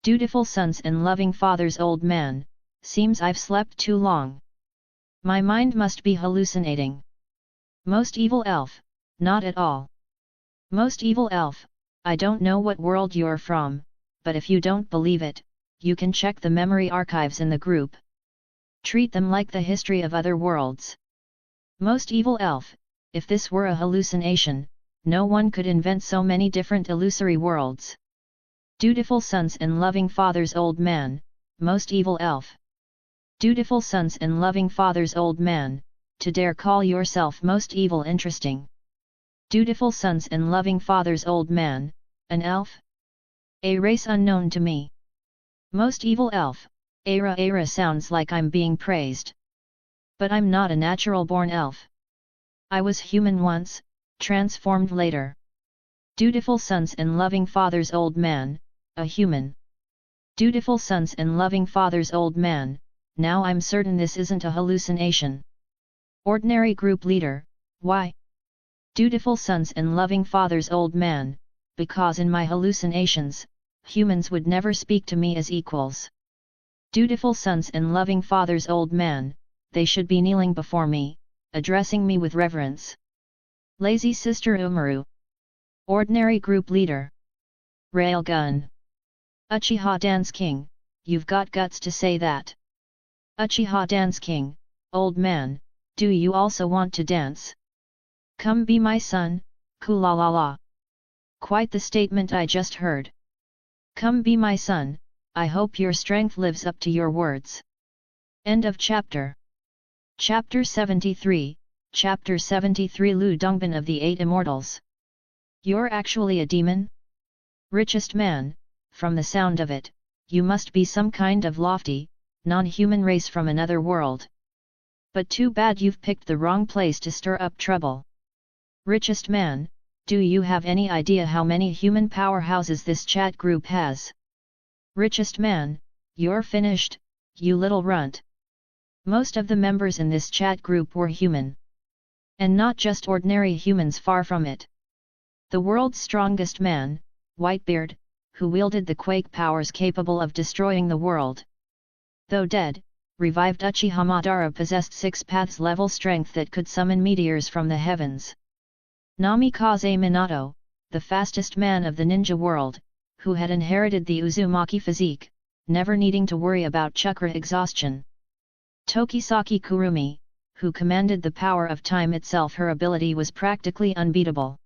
Dutiful sons and loving father's old man, seems I've slept too long. My mind must be hallucinating. Most evil elf, not at all. Most evil elf, I don't know what world you're from, but if you don't believe it, you can check the memory archives in the group. Treat them like the history of other worlds. Most evil elf, if this were a hallucination, no one could invent so many different illusory worlds. Dutiful sons and loving father's old man, most evil elf. Dutiful sons and loving father's old man, to dare call yourself most evil interesting. Dutiful sons and loving father's old man, an elf? A race unknown to me. Most evil elf, Era sounds like I'm being praised. But I'm not a natural-born elf. I was human once, transformed later. Dutiful sons and loving father's old man, a human. Dutiful sons and loving father's old man, now I'm certain this isn't a hallucination. Ordinary group leader, why? Dutiful sons and loving father's old man, because in my hallucinations, humans would never speak to me as equals. Dutiful sons and loving father's old man, they should be kneeling before me, addressing me with reverence. Lazy Sister Umaru. Ordinary group leader. Railgun. Uchiha Dance King, you've got guts to say that. Uchiha Dance King, old man, do you also want to dance? Come be my son, kulalala. Quite the statement I just heard. Come be my son, I hope your strength lives up to your words. End of chapter. Chapter 73, Chapter 73 Lu Dongbin of the Eight Immortals. You're actually a demon? Richest man, from the sound of it, you must be some kind of lofty, non-human race from another world. But too bad you've picked the wrong place to stir up trouble. Richest man, do you have any idea how many human powerhouses this chat group has? Richest man, you're finished, you little runt. Most of the members in this chat group were human. And not just ordinary humans, far from it. The world's strongest man, Whitebeard, who wielded the quake powers capable of destroying the world. Though dead, revived Uchiha Madara possessed 6 paths level strength that could summon meteors from the heavens. Namikaze Minato, the fastest man of the ninja world, who had inherited the Uzumaki physique, never needing to worry about chakra exhaustion. Tokisaki Kurumi, who commanded the power of time itself, her ability was practically unbeatable.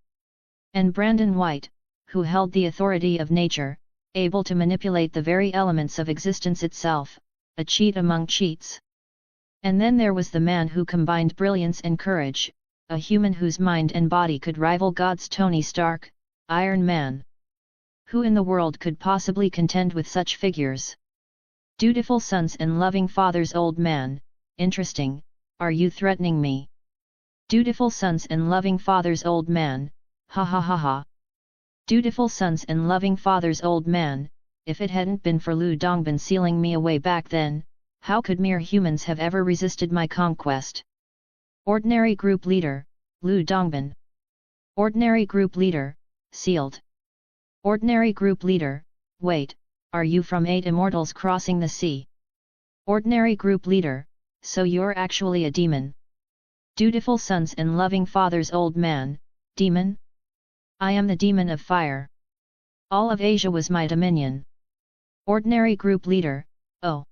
And Brandon White, who held the authority of nature, able to manipulate the very elements of existence itself, a cheat among cheats. And then there was the man who combined brilliance and courage, a human whose mind and body could rival God's Tony Stark, Iron Man. Who in the world could possibly contend with such figures? Dutiful sons and loving fathers. Old man, interesting, are you threatening me? Dutiful sons and loving fathers. Old man, ha ha ha ha. Dutiful sons and loving fathers. Old man, if it hadn't been for Lu Dongbin sealing me away back then, how could mere humans have ever resisted my conquest? Ordinary group leader, Lu Dongbin. Ordinary group leader, sealed. Ordinary group leader, wait, are you from 8 immortals crossing the sea? Ordinary group leader, so you're actually a demon. Dutiful sons and loving fathers. Old man, demon? I am the demon of fire. All of Asia was my dominion. Ordinary group leader, oh.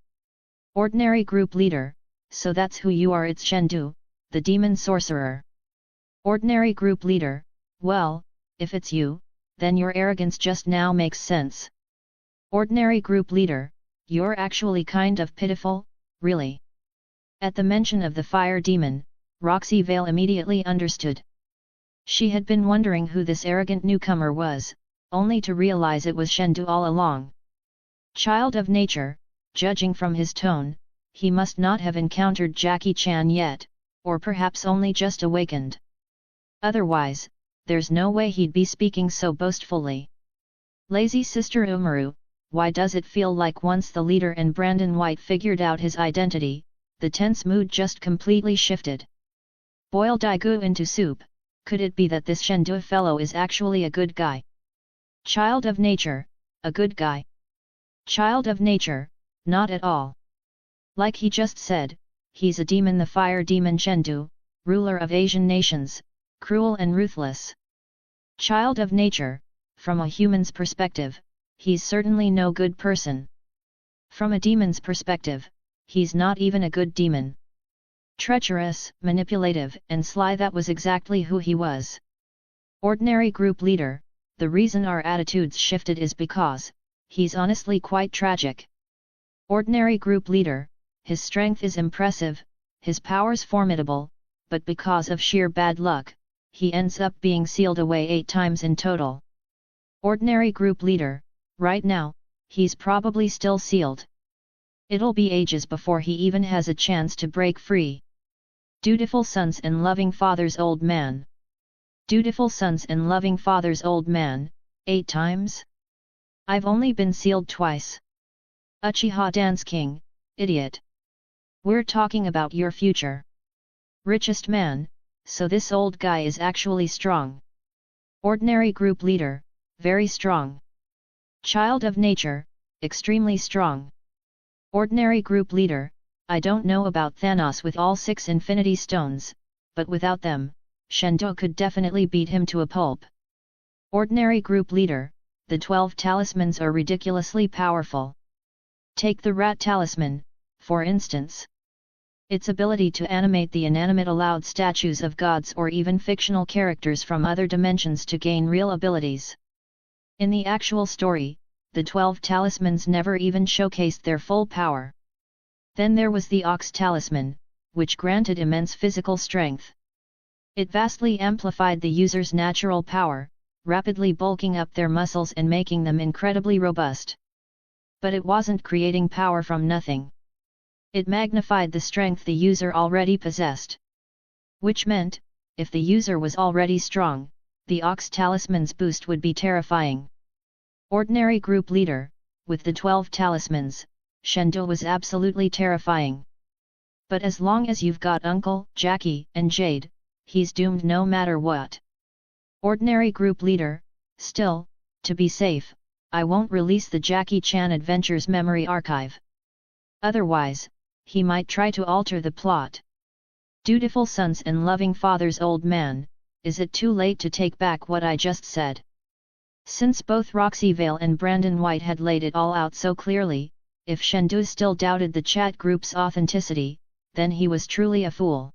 Ordinary group leader, so that's who you are. It's Shendu, the demon sorcerer. Ordinary group leader, well, if it's you, then your arrogance just now makes sense. Ordinary group leader, you're actually kind of pitiful, really. At the mention of the fire demon, Roxy Vale immediately understood. She had been wondering who this arrogant newcomer was, only to realize it was Shendu all along. Child of nature, judging from his tone, he must not have encountered Jackie Chan yet, or perhaps only just awakened. Otherwise, there's no way he'd be speaking so boastfully. Lazy Sister Umaru, why does it feel like once the leader and Brandon White figured out his identity, the tense mood just completely shifted? Boil Daigou into soup, could it be that this Shendu fellow is actually a good guy? Child of nature, a good guy? Child of nature, not at all. Like he just said, he's a demon, the fire demon Shendu, ruler of Asian nations, cruel and ruthless. Child of nature, from a human's perspective, he's certainly no good person. From a demon's perspective, he's not even a good demon. Treacherous, manipulative, and sly, that was exactly who he was. Ordinary group leader, the reason our attitudes shifted is because he's honestly quite tragic. Ordinary group leader, his strength is impressive, his powers formidable, but because of sheer bad luck, he ends up being sealed away 8 times in total. Ordinary group leader, right now, he's probably still sealed. It'll be ages before he even has a chance to break free. Dutiful sons and loving fathers. Old man. Dutiful sons and loving fathers. Old man, 8 times? I've only been sealed twice. Uchiha Dance King, idiot. We're talking about your future. Richest man, so this old guy is actually strong. Ordinary group leader, very strong. Child of nature, extremely strong. Ordinary group leader, I don't know about Thanos with all 6 infinity stones, but without them, Shendu could definitely beat him to a pulp. Ordinary group leader, the 12 talismans are ridiculously powerful. Take the rat talisman, for instance. Its ability to animate the inanimate allowed statues of gods or even fictional characters from other dimensions to gain real abilities. In the actual story, the 12 talismans never even showcased their full power. Then there was the Ox talisman, which granted immense physical strength. It vastly amplified the user's natural power, rapidly bulking up their muscles and making them incredibly robust. But it wasn't creating power from nothing. It magnified the strength the user already possessed. Which meant, if the user was already strong, the Ox talisman's boost would be terrifying. Ordinary group leader, with the 12 talismans, Shendu was absolutely terrifying. But as long as you've got Uncle, Jackie, and Jade, he's doomed no matter what. Ordinary group leader, still, to be safe, I won't release the Jackie Chan Adventures memory archive. Otherwise, he might try to alter the plot. Dutiful sons and loving fathers, old man, is it too late to take back what I just said? Since both Roxy Vale and Brandon White had laid it all out so clearly, if Shendu still doubted the chat group's authenticity, then he was truly a fool.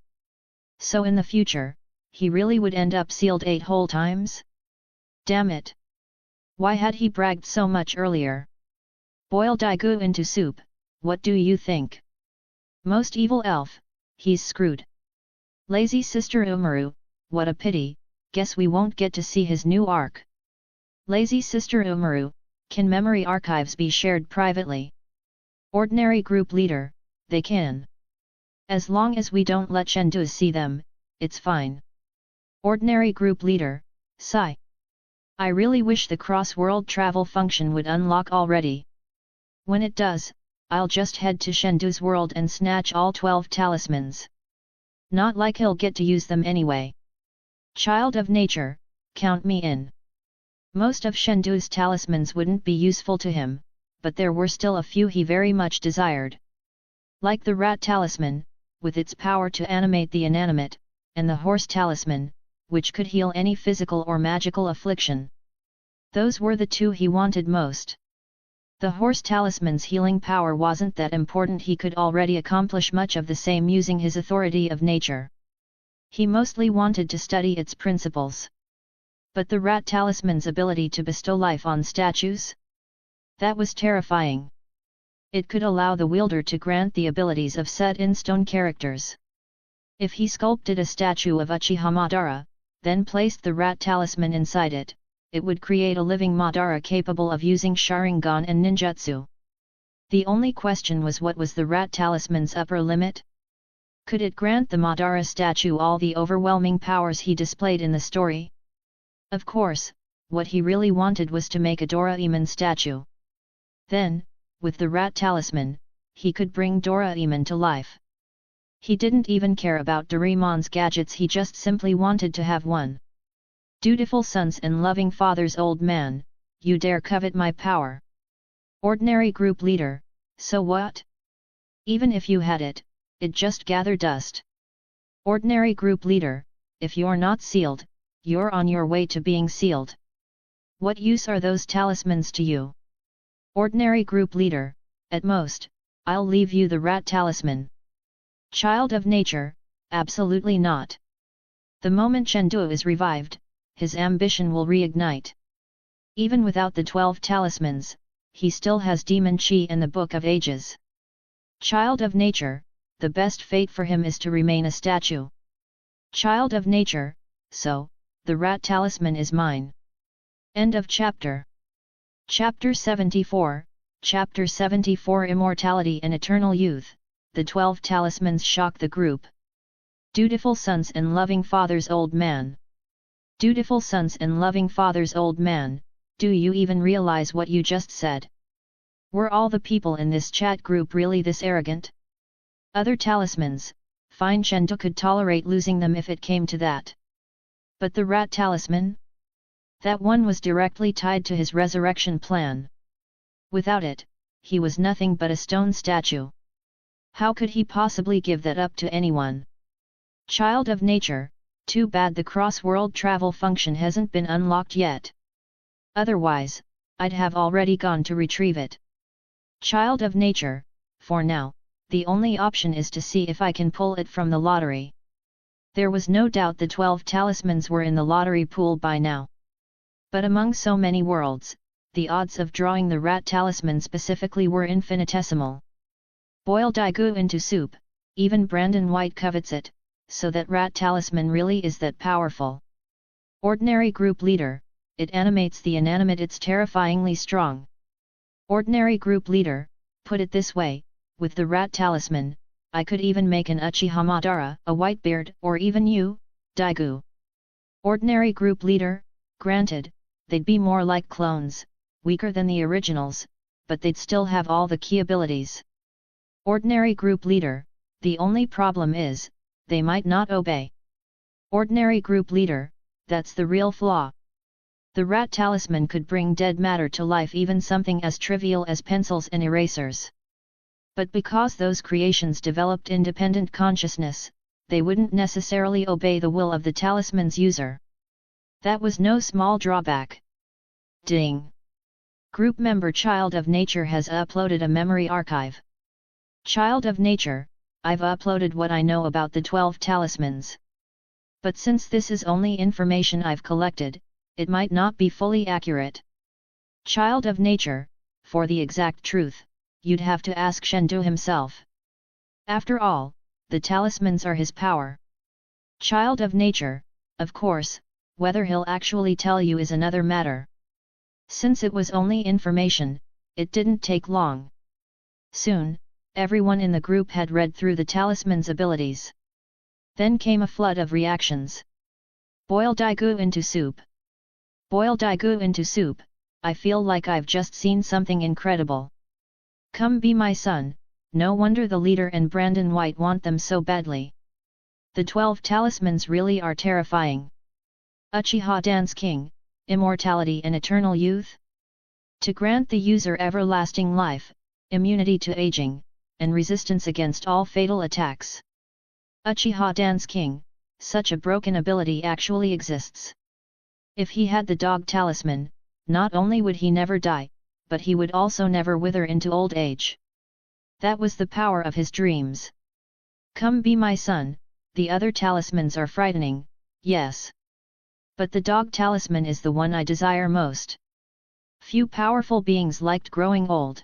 So in the future, he really would end up sealed 8 whole times? Damn it! Why had he bragged so much earlier? Boil Daigou into soup, what do you think? Most evil elf, he's screwed. Lazy sister Umaru, what a pity, guess we won't get to see his new arc. Lazy sister Umaru, can memory archives be shared privately? Ordinary group leader, they can. As long as we don't let Shendu see them, it's fine. Ordinary group leader, sigh. I really wish the cross-world travel function would unlock already. When it does, I'll just head to Shendu's world and snatch all 12 talismans. Not like he'll get to use them anyway. Child of nature, count me in. Most of Shendu's talismans wouldn't be useful to him, but there were still a few he very much desired. Like the rat talisman, with its power to animate the inanimate, and the horse talisman, which could heal any physical or magical affliction. Those were the two he wanted most. The horse talisman's healing power wasn't that important, he could already accomplish much of the same using his authority of nature. He mostly wanted to study its principles. But the rat talisman's ability to bestow life on statues? That was terrifying. It could allow the wielder to grant the abilities of set-in-stone characters. If he sculpted a statue of Uchiha Madara, then placed the rat talisman inside it, it would create a living Madara capable of using Sharingan and ninjutsu. The only question was, what was the rat talisman's upper limit? Could it grant the Madara statue all the overwhelming powers he displayed in the story? Of course, what he really wanted was to make a Doraemon statue. Then, with the rat talisman, he could bring Doraemon to life. He didn't even care about Doraemon's gadgets, he just simply wanted to have one. Dutiful sons and loving fathers, old man, you dare covet my power. Ordinary group leader, so what? Even if you had it, it'd just gather dust. Ordinary group leader, if you're not sealed, you're on your way to being sealed. What use are those talismans to you? Ordinary group leader, at most, I'll leave you the rat talisman. Child of nature, absolutely not. The moment Shendu is revived, his ambition will reignite. Even without the 12 talismans, he still has demon chi and the Book of Ages. Child of nature, the best fate for him is to remain a statue. Child of nature, so, the rat talisman is mine. End of chapter. Chapter 74, Chapter 74, Immortality and Eternal Youth. The 12 talismans shock the group. Dutiful sons and loving fathers, old man. Dutiful sons and loving fathers, old man, do you even realize what you just said? Were all the people in this chat group really this arrogant? Other talismans, fine, Shendu could tolerate losing them if it came to that. But the rat talisman? That one was directly tied to his resurrection plan. Without it, he was nothing but a stone statue. How could he possibly give that up to anyone? Child of nature, too bad the cross-world travel function hasn't been unlocked yet. Otherwise, I'd have already gone to retrieve it. Child of nature, for now, the only option is to see if I can pull it from the lottery. There was no doubt the 12 talismans were in the lottery pool by now. But among so many worlds, the odds of drawing the rat talisman specifically were infinitesimal. Boil Daigou into soup, even Brandon White covets it, so that rat talisman really is that powerful. Ordinary group leader, it animates the inanimate, it's terrifyingly strong. Ordinary group leader, put it this way, with the rat talisman, I could even make an Uchiha Madara, a Whitebeard, or even you, Daigou. Ordinary group leader, granted, they'd be more like clones, weaker than the originals, but they'd still have all the key abilities. Ordinary group leader, the only problem is, they might not obey. Ordinary group leader, that's the real flaw. The rat talisman could bring dead matter to life, even something as trivial as pencils and erasers. But because those creations developed independent consciousness, they wouldn't necessarily obey the will of the talisman's user. That was no small drawback. Ding! Group member Child of Nature has uploaded a memory archive. Child of Nature, I've uploaded what I know about the 12 talismans. But since this is only information I've collected, it might not be fully accurate. Child of Nature, for the exact truth, you'd have to ask Shendu himself. After all, the talismans are his power. Child of Nature, of course, whether he'll actually tell you is another matter. Since it was only information, it didn't take long. Soon, everyone in the group had read through the talisman's abilities. Then came a flood of reactions. Boil Daigou into soup. Boil Daigou into soup, I feel like I've just seen something incredible. Come be my son, no wonder the leader and Brandon White want them so badly. The 12 talismans really are terrifying. Uchiha Dance King, immortality and eternal youth? To grant the user everlasting life, immunity to aging, and resistance against all fatal attacks. Uchiha Dance King, such a broken ability actually exists. If he had the dog talisman, not only would he never die, but he would also never wither into old age. That was the power of his dreams. Come be my son, the other talismans are frightening, yes. But the dog talisman is the one I desire most. Few powerful beings liked growing old.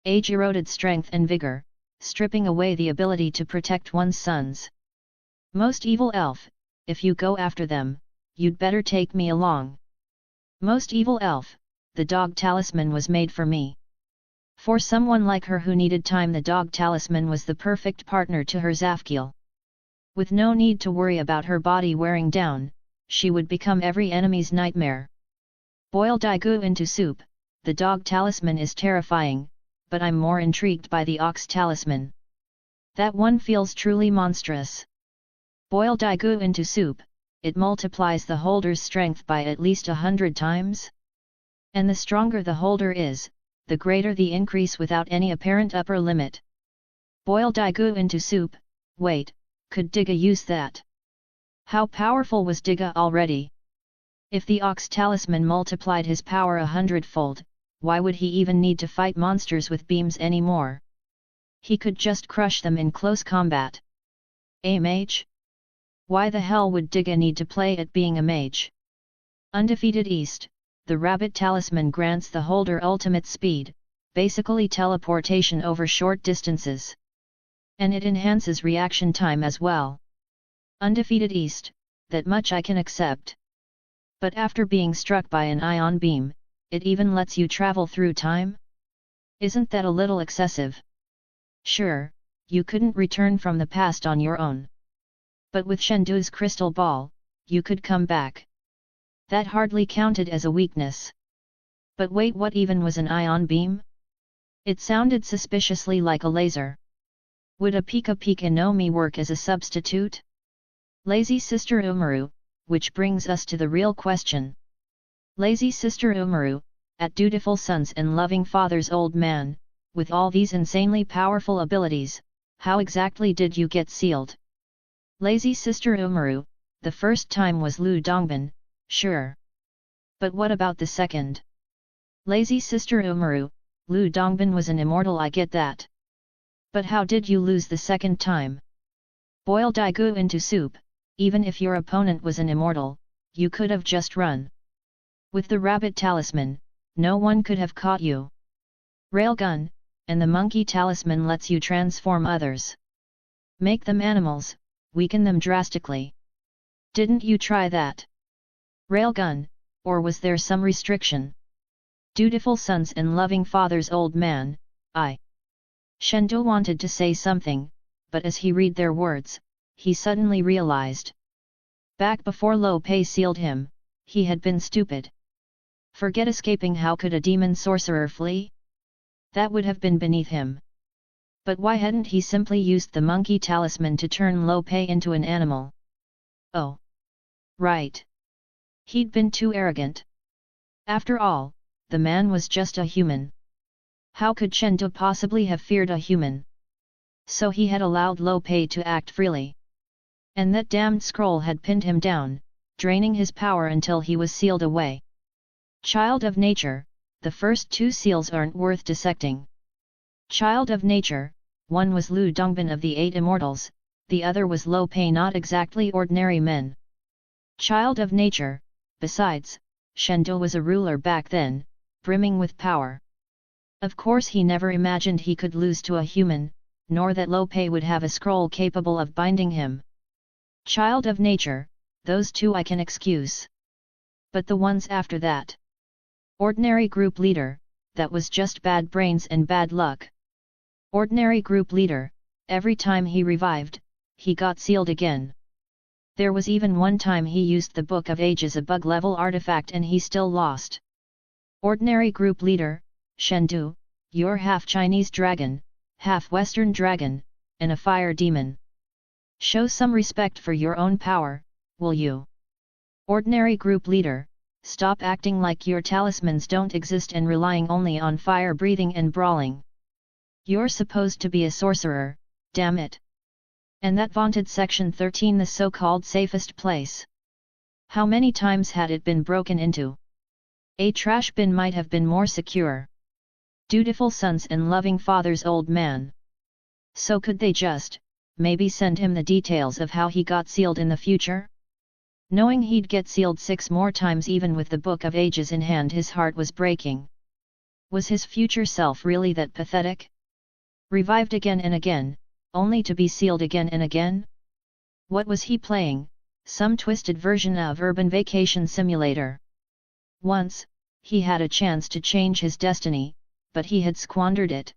Age eroded strength and vigor, stripping away the ability to protect one's sons. Most evil elf, if you go after them, you'd better take me along. Most evil elf, the dog talisman was made for me. For someone like her who needed time, the dog talisman was the perfect partner to her Zafkiel. With no need to worry about her body wearing down, she would become every enemy's nightmare. Boil Daigou into soup, the dog talisman is terrifying, but I'm more intrigued by the ox talisman. That one feels truly monstrous. Boil Daigou into soup, it multiplies the holder's strength by at least 100 times. And the stronger the holder is, the greater the increase without any apparent upper limit. Boil Daigou into soup, wait, could Digga use that? How powerful was Digga already? If the ox talisman multiplied his power 100-fold, why would he even need to fight monsters with beams anymore? He could just crush them in close combat. A mage? Why the hell would Digga need to play at being a mage? Undefeated East, the rabbit talisman grants the holder ultimate speed, basically teleportation over short distances. And it enhances reaction time as well. Undefeated East, that much I can accept. But after being struck by an ion beam, it even lets you travel through time? Isn't that a little excessive? Sure, you couldn't return from the past on your own. But with Shendu's crystal ball, you could come back. That hardly counted as a weakness. But wait, what even was an ion beam? It sounded suspiciously like a laser. Would a Pika Pika no Mi work as a substitute? Lazy Sister Umaru, which brings us to the real question. Lazy Sister Umaru, at dutiful sons and loving father's old man, with all these insanely powerful abilities, how exactly did you get sealed? Lazy Sister Umaru, the first time was Lu Dongbin, sure. But what about the second? Lazy Sister Umaru, Lu Dongbin was an immortal, I get that. But how did you lose the second time? Boil Daigou into soup, even if your opponent was an immortal, you could have just run. With the rabbit talisman, no one could have caught you. Railgun, and the monkey talisman lets you transform others. Make them animals, weaken them drastically. Didn't you try that? Railgun, or was there some restriction? Dutiful sons and loving father's old man, Shendu wanted to say something, but as he read their words, he suddenly realized. Back before Lo Pei sealed him, he had been stupid. Forget escaping, how could a demon sorcerer flee? That would have been beneath him. But why hadn't he simply used the monkey talisman to turn Lo Pei into an animal? Oh! Right. He'd been too arrogant. After all, the man was just a human. How could Chengdu possibly have feared a human? So he had allowed Lo Pei to act freely. And that damned scroll had pinned him down, draining his power until he was sealed away. Child of nature, the first two seals aren't worth dissecting. Child of nature, one was Lu Dongbin of the Eight Immortals, the other was Lo Pei, not exactly ordinary men. Child of nature, besides, Chengdu was a ruler back then, brimming with power. Of course he never imagined he could lose to a human, nor that Lo Pei would have a scroll capable of binding him. Child of nature, those two I can excuse. But the ones after that? Ordinary group leader, that was just bad brains and bad luck. Ordinary group leader, every time he revived, he got sealed again. There was even one time he used the Book of Ages, a bug-level artifact, and he still lost. Ordinary group leader, Chengdu, you're half Chinese dragon, half Western dragon, and a fire demon. Show some respect for your own power, will you? Ordinary group leader, stop acting like your talismans don't exist and relying only on fire breathing and brawling. You're supposed to be a sorcerer, damn it. And that vaunted Section 13, the so-called safest place. How many times had it been broken into? A trash bin might have been more secure. Dutiful sons and loving fathers, old man. So could they just, maybe send him the details of how he got sealed in the future? Knowing he'd get sealed 6 more times even with the Book of Ages in hand, his heart was breaking. Was his future self really that pathetic? Revived again and again, only to be sealed again and again? What was he playing, some twisted version of Urban Vacation Simulator? Once, he had a chance to change his destiny, but he had squandered it.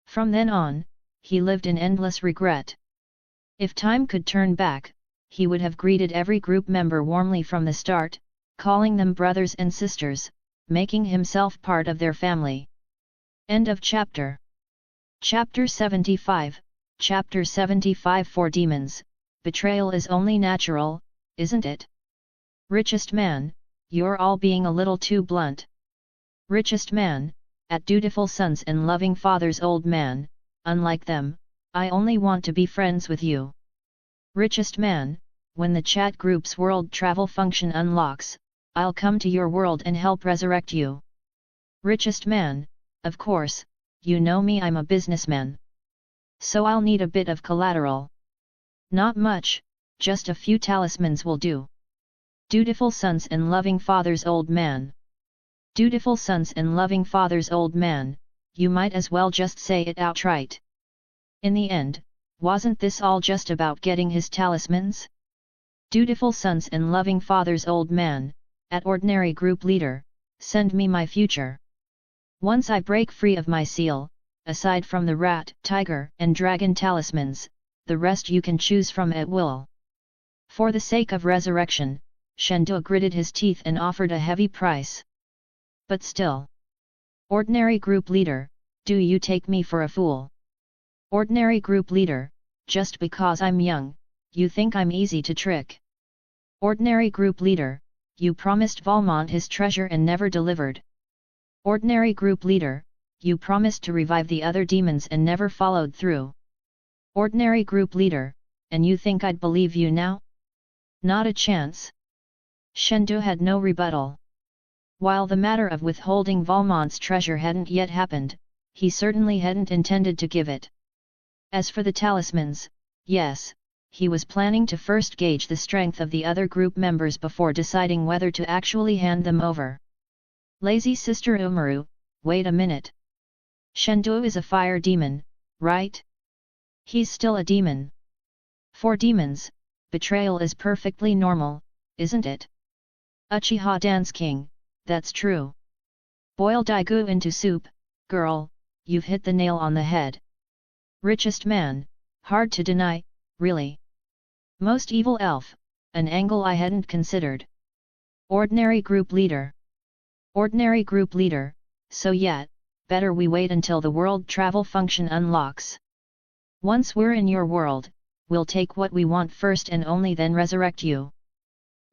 From then on, he lived in endless regret. If time could turn back, he would have greeted every group member warmly from the start, calling them brothers and sisters, making himself part of their family. End of chapter. Chapter 75, Chapter 75. For demons, betrayal is only natural, isn't it? Richest man, you're all being a little too blunt. Richest man, at dutiful sons and loving fathers, old man, unlike them, I only want to be friends with you. Richest man, when the chat group's world travel function unlocks, I'll come to your world and help resurrect you. Richest man, of course, you know me, I'm a businessman. So I'll need a bit of collateral. Not much, just a few talismans will do. Dutiful sons and loving fathers, old man. Dutiful sons and loving fathers, old man, you might as well just say it outright. In the end, wasn't this all just about getting his talismans? Dutiful sons and loving fathers, old man, at ordinary group leader, send me my future. Once I break free of my seal, aside from the rat, tiger, and dragon talismans, the rest you can choose from at will. For the sake of resurrection, Chengdu gritted his teeth and offered a heavy price. But still. Ordinary group leader, do you take me for a fool? Ordinary group leader, just because I'm young, you think I'm easy to trick? Ordinary group leader, you promised Valmont his treasure and never delivered. Ordinary group leader, you promised to revive the other demons and never followed through. Ordinary group leader, and you think I'd believe you now? Not a chance. Chengdu had no rebuttal. While the matter of withholding Valmont's treasure hadn't yet happened, he certainly hadn't intended to give it. As for the talismans, yes, he was planning to first gauge the strength of the other group members before deciding whether to actually hand them over. Lazy Sister Umaru, wait a minute. Chengdu is a fire demon, right? He's still a demon. For demons, betrayal is perfectly normal, isn't it? Uchiha Dance King, that's true. Boil Daigu into soup, girl, you've hit the nail on the head. Richest man, hard to deny, really. Most evil elf, an angle I hadn't considered. Ordinary group leader. Ordinary group leader, so yeah, better we wait until the world travel function unlocks. Once we're in your world, we'll take what we want first and only then resurrect you.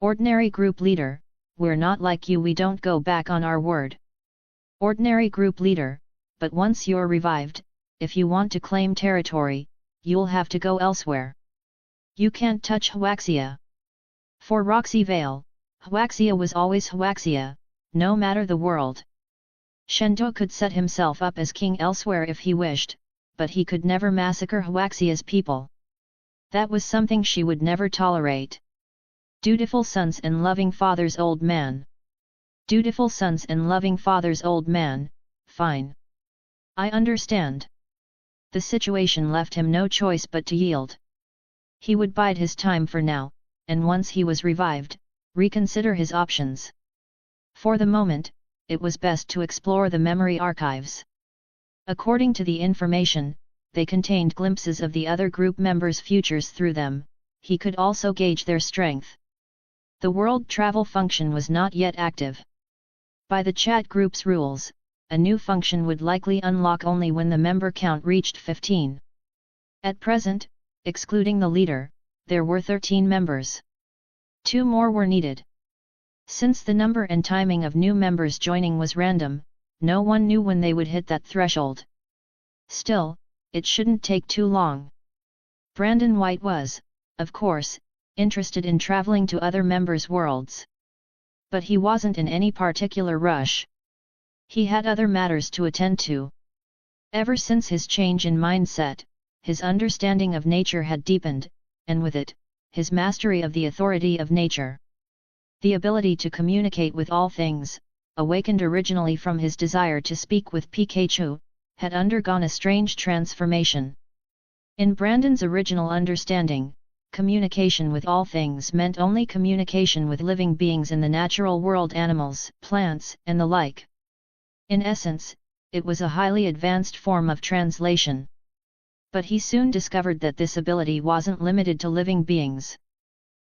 Ordinary group leader, we're not like you, we don't go back on our word. Ordinary group leader, but once you're revived, if you want to claim territory, you'll have to go elsewhere. You can't touch Huaxia. For Roxy Vale, Huaxia was always Huaxia, no matter the world. Shendo could set himself up as king elsewhere if he wished, but he could never massacre Huaxia's people. That was something she would never tolerate. Dutiful sons and loving father's old man. Dutiful sons and loving father's old man, fine. I understand. The situation left him no choice but to yield. He would bide his time for now, and once he was revived, reconsider his options. For the moment, it was best to explore the memory archives. According to the information, they contained glimpses of the other group members' futures through them. He could also gauge their strength. The world travel function was not yet active. By the chat group's rules, a new function would likely unlock only when the member count reached 15. At present, excluding the leader, there were 13 members. 2 more were needed. Since the number and timing of new members joining was random, no one knew when they would hit that threshold. Still, it shouldn't take too long. Brandon White was, of course, interested in traveling to other members' worlds. But he wasn't in any particular rush. He had other matters to attend to. Ever since his change in mindset, his understanding of nature had deepened, and with it, his mastery of the authority of nature. The ability to communicate with all things, awakened originally from his desire to speak with Pikachu, had undergone a strange transformation. In Brandon's original understanding, communication with all things meant only communication with living beings in the natural world, animals, plants, and the like. In essence, it was a highly advanced form of translation. But he soon discovered that this ability wasn't limited to living beings.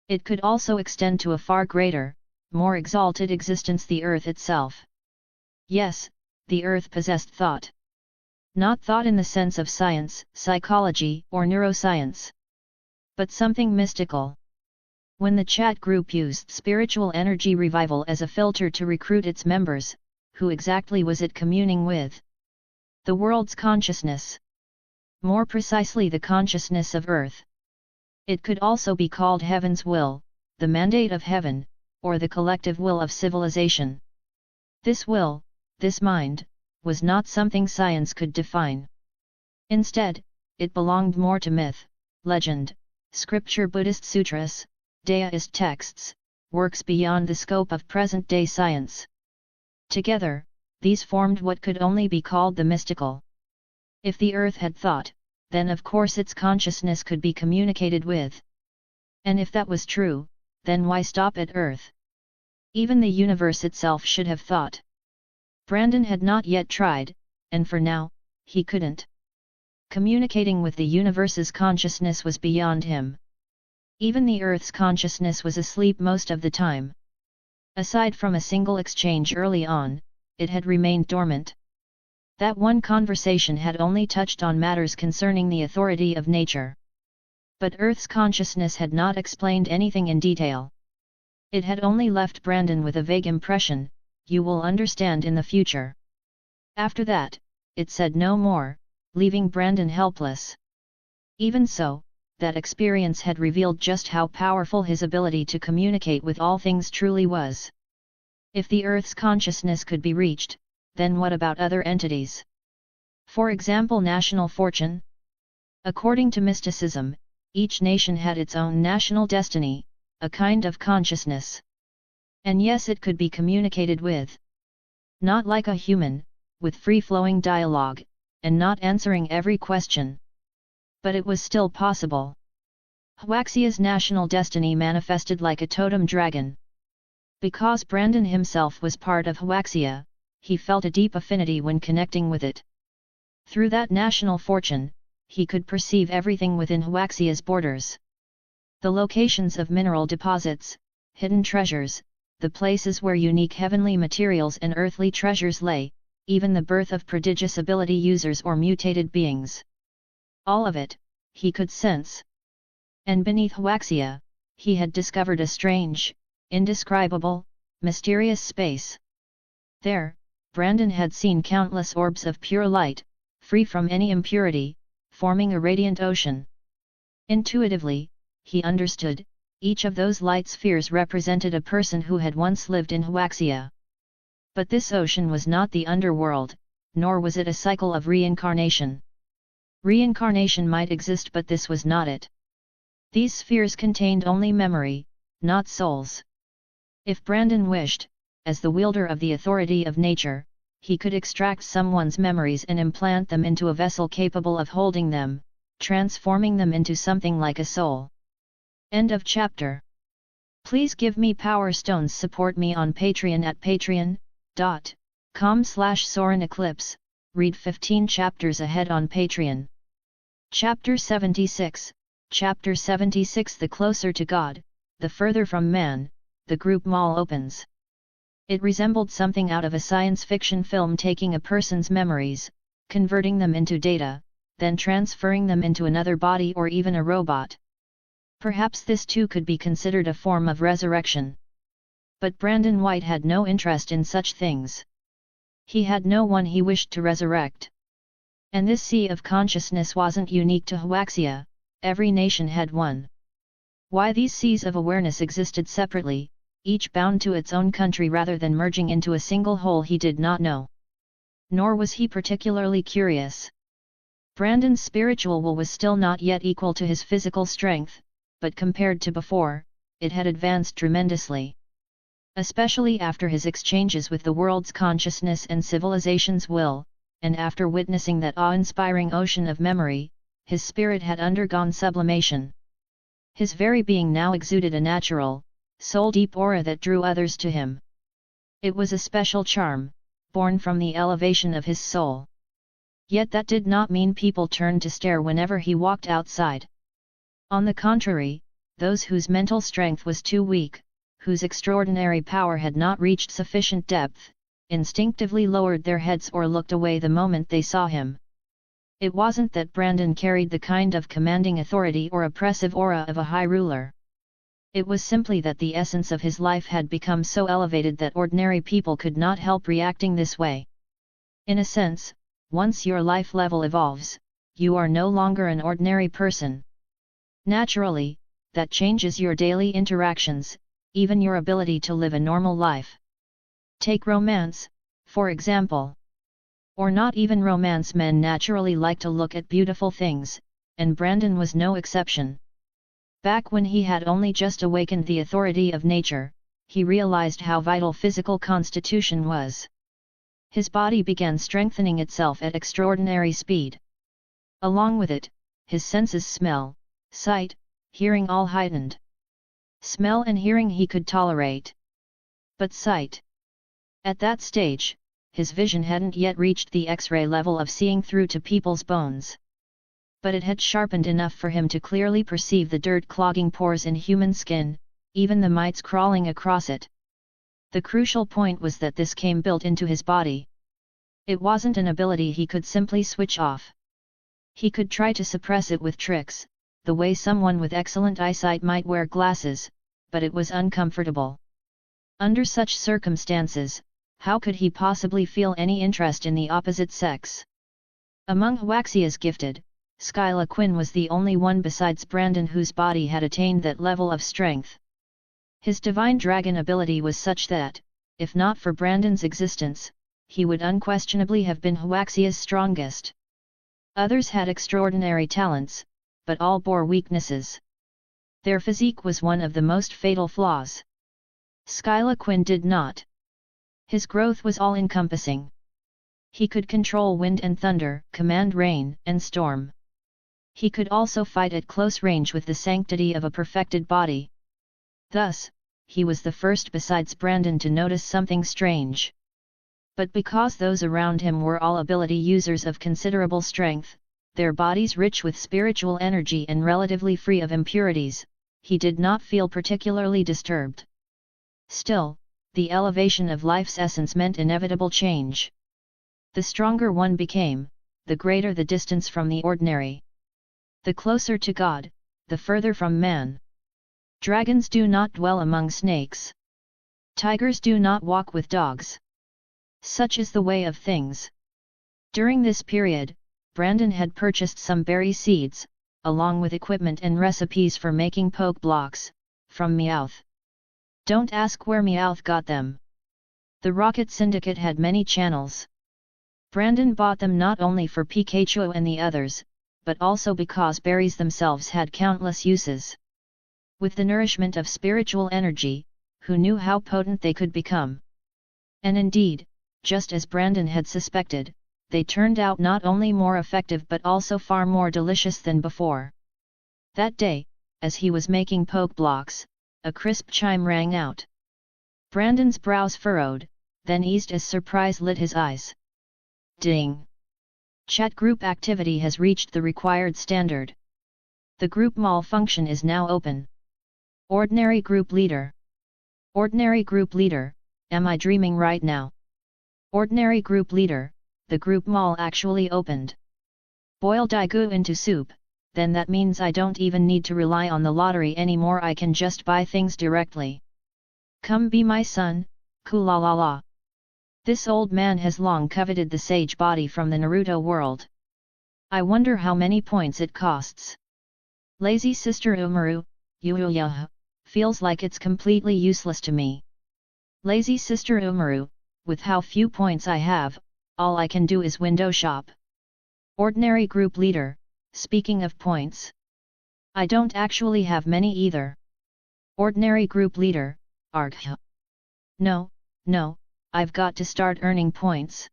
It could also extend to a far greater, more exalted existence, the Earth itself. Yes, the Earth possessed thought. Not thought in the sense of science, psychology, or neuroscience. But something mystical. When the chat group used spiritual energy revival as a filter to recruit its members, who exactly was it communing with? The world's consciousness. More precisely, the consciousness of Earth. It could also be called heaven's will, the mandate of heaven, or the collective will of civilization. This will, this mind, was not something science could define. Instead, it belonged more to myth, legend, scripture, Buddhist sutras, Daoist texts, works beyond the scope of present-day science. Together, these formed what could only be called the mystical. If the Earth had thought, then of course its consciousness could be communicated with. And if that was true, then why stop at Earth? Even the universe itself should have thought. Brandon had not yet tried, and for now, he couldn't. Communicating with the universe's consciousness was beyond him. Even the Earth's consciousness was asleep most of the time. Aside from a single exchange early on, it had remained dormant. That one conversation had only touched on matters concerning the authority of nature. But Earth's consciousness had not explained anything in detail. It had only left Brandon with a vague impression, "You will understand in the future." After that, it said no more, leaving Brandon helpless. Even so, that experience had revealed just how powerful his ability to communicate with all things truly was. If the Earth's consciousness could be reached, then what about other entities? For example, national fortune? According to mysticism, each nation had its own national destiny, a kind of consciousness. And yes, it could be communicated with. Not like a human, with free-flowing dialogue, and not answering every question. But it was still possible. Huaxia's national destiny manifested like a totem dragon. Because Brandon himself was part of Huaxia, he felt a deep affinity when connecting with it. Through that national fortune, he could perceive everything within Huaxia's borders. The locations of mineral deposits, hidden treasures, the places where unique heavenly materials and earthly treasures lay, even the birth of prodigious ability users or mutated beings. All of it, he could sense. And beneath Huaxia, he had discovered a strange, indescribable, mysterious space. There, Brandon had seen countless orbs of pure light, free from any impurity, forming a radiant ocean. Intuitively, he understood, each of those light spheres represented a person who had once lived in Huaxia. But this ocean was not the underworld, nor was it a cycle of reincarnation. Reincarnation might exist, but this was not it. These spheres contained only memory, not souls. If Brandon wished, as the wielder of the authority of nature, he could extract someone's memories and implant them into a vessel capable of holding them, transforming them into something like a soul. End of chapter. Please give me power stones. Support me on Patreon at patreon.com/SorenEclipse, read 15 chapters ahead on Patreon. Chapter 76, Chapter 76. The closer to God, the further from man, the group mall opens. It resembled something out of a science fiction film, taking a person's memories, converting them into data, then transferring them into another body or even a robot. Perhaps this too could be considered a form of resurrection. But Brandon White had no interest in such things. He had no one he wished to resurrect. And this sea of consciousness wasn't unique to Huaxia, every nation had one. Why these seas of awareness existed separately, each bound to its own country rather than merging into a single whole, he did not know. Nor was he particularly curious. Brandon's spiritual will was still not yet equal to his physical strength, but compared to before, it had advanced tremendously. Especially after his exchanges with the world's consciousness and civilization's will, and after witnessing that awe-inspiring ocean of memory, his spirit had undergone sublimation. His very being now exuded a natural, soul-deep aura that drew others to him. It was a special charm, born from the elevation of his soul. Yet that did not mean people turned to stare whenever he walked outside. On the contrary, those whose mental strength was too weak, whose extraordinary power had not reached sufficient depth, instinctively lowered their heads or looked away the moment they saw him. It wasn't that Brandon carried the kind of commanding authority or oppressive aura of a high ruler. It was simply that the essence of his life had become so elevated that ordinary people could not help reacting this way. In a sense, once your life level evolves, you are no longer an ordinary person. Naturally, that changes your daily interactions, even your ability to live a normal life. Take romance, for example. Or not even romance. Men naturally like to look at beautiful things, and Brandon was no exception. Back when he had only just awakened the authority of nature, he realized how vital physical constitution was. His body began strengthening itself at extraordinary speed. Along with it, his senses smell, sight, hearing all heightened. Smell and hearing he could tolerate. But sight? At that stage, his vision hadn't yet reached the X-ray level of seeing through to people's bones. But it had sharpened enough for him to clearly perceive the dirt-clogging pores in human skin, even the mites crawling across it. The crucial point was that this came built into his body. It wasn't an ability he could simply switch off. He could try to suppress it with tricks, the way someone with excellent eyesight might wear glasses, but it was uncomfortable. Under such circumstances, how could he possibly feel any interest in the opposite sex? Among Huaxia's gifted, Skyla Quinn was the only one besides Brandon whose body had attained that level of strength. His divine dragon ability was such that, if not for Brandon's existence, he would unquestionably have been Huaxia's strongest. Others had extraordinary talents, but all bore weaknesses. Their physique was one of the most fatal flaws. Skyla Quinn did not. His growth was all-encompassing. He could control wind and thunder, command rain and storm. He could also fight at close range with the sanctity of a perfected body. Thus, he was the first besides Brandon to notice something strange. But because those around him were all ability users of considerable strength, their bodies rich with spiritual energy and relatively free of impurities, he did not feel particularly disturbed. Still, the elevation of life's essence meant inevitable change. The stronger one became, the greater the distance from the ordinary. The closer to God, the further from man. Dragons do not dwell among snakes. Tigers do not walk with dogs. Such is the way of things. During this period, Brandon had purchased some berry seeds, along with equipment and recipes for making poke blocks, from Meowth. Don't ask where Meowth got them. The Rocket Syndicate had many channels. Brandon bought them not only for Pikachu and the others, but also because berries themselves had countless uses. With the nourishment of spiritual energy, who knew how potent they could become? And indeed, just as Brandon had suspected, they turned out not only more effective but also far more delicious than before. That day, as he was making poke blocks, a crisp chime rang out. Brandon's brows furrowed, then eased as surprise lit his eyes. Ding! Chat group activity has reached the required standard. The group malfunction is now open. Ordinary group leader. Ordinary group leader, am I dreaming right now? Ordinary group leader, the group mall actually opened. Boil Daigou into soup, then that means I don't even need to rely on the lottery anymore, I can just buy things directly. Come be my son, Kulalala. This old man has long coveted the sage body from the Naruto world. I wonder how many points it costs. Lazy sister Umaru, Yuya, feels like it's completely useless to me. Lazy sister Umaru, with how few points I have, all I can do is window shop. Ordinary group leader, speaking of points. I don't actually have many either. Ordinary group leader, Argh. No, I've got to start earning points.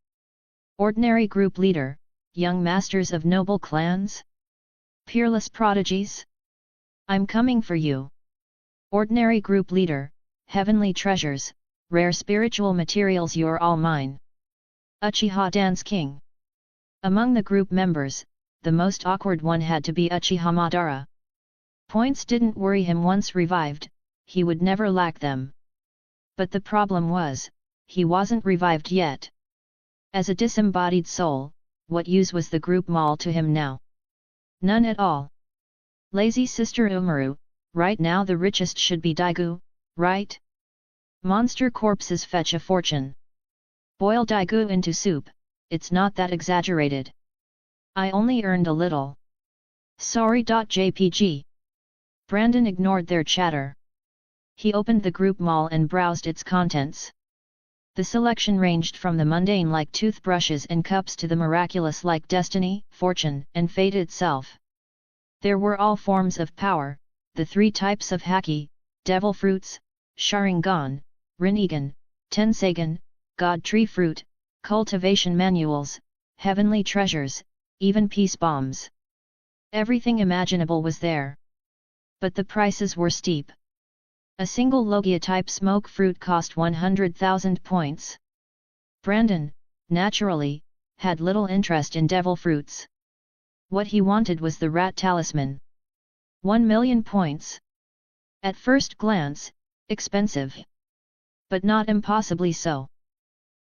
Ordinary group leader, young masters of noble clans? Peerless prodigies? I'm coming for you. Ordinary group leader, heavenly treasures, rare spiritual materials, you're all mine. Uchiha Dance King. Among the group members, the most awkward one had to be Uchiha Madara. Points didn't worry him once revived, he would never lack them. But the problem was, he wasn't revived yet. As a disembodied soul, what use was the group mall to him now? None at all. Lazy sister Umaru, right now the richest should be Daigou, right? Monster corpses fetch a fortune. Boil Daigou into soup, it's not that exaggerated. I only earned a little. Sorry.jpg. Brandon ignored their chatter. He opened the group mall and browsed its contents. The selection ranged from the mundane like toothbrushes and cups to the miraculous like destiny, fortune, and fate itself. There were all forms of power, the 3 types of haki, devil fruits, Sharingan, Rinnegan, Tensegan, God tree fruit, cultivation manuals, heavenly treasures, even peace bombs. Everything imaginable was there. But the prices were steep. A single Logia-type smoke fruit cost 100,000 points. Brandon, naturally, had little interest in devil fruits. What he wanted was the rat talisman. 1 million points. At first glance, expensive. But not impossibly so.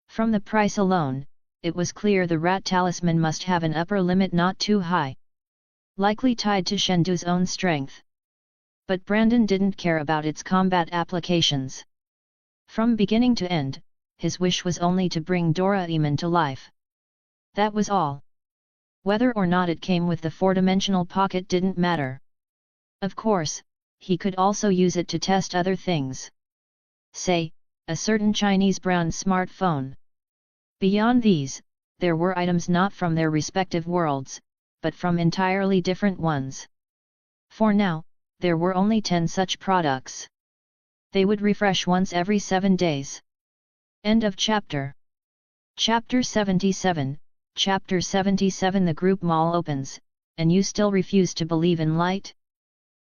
From the price alone, it was clear the rat talisman must have an upper limit not too high. Likely tied to Shendu's own strength. But Brandon didn't care about its combat applications. From beginning to end, his wish was only to bring Doraemon to life. That was all. Whether or not it came with the 4-dimensional pocket didn't matter. Of course, he could also use it to test other things. Say, a certain Chinese brand smartphone. Beyond these, there were items not from their respective worlds, but from entirely different ones. For now, there were only 10 such products. They would refresh once every 7 days. End of chapter. Chapter 77. Chapter 77. The group mall opens, and you still refuse to believe in light?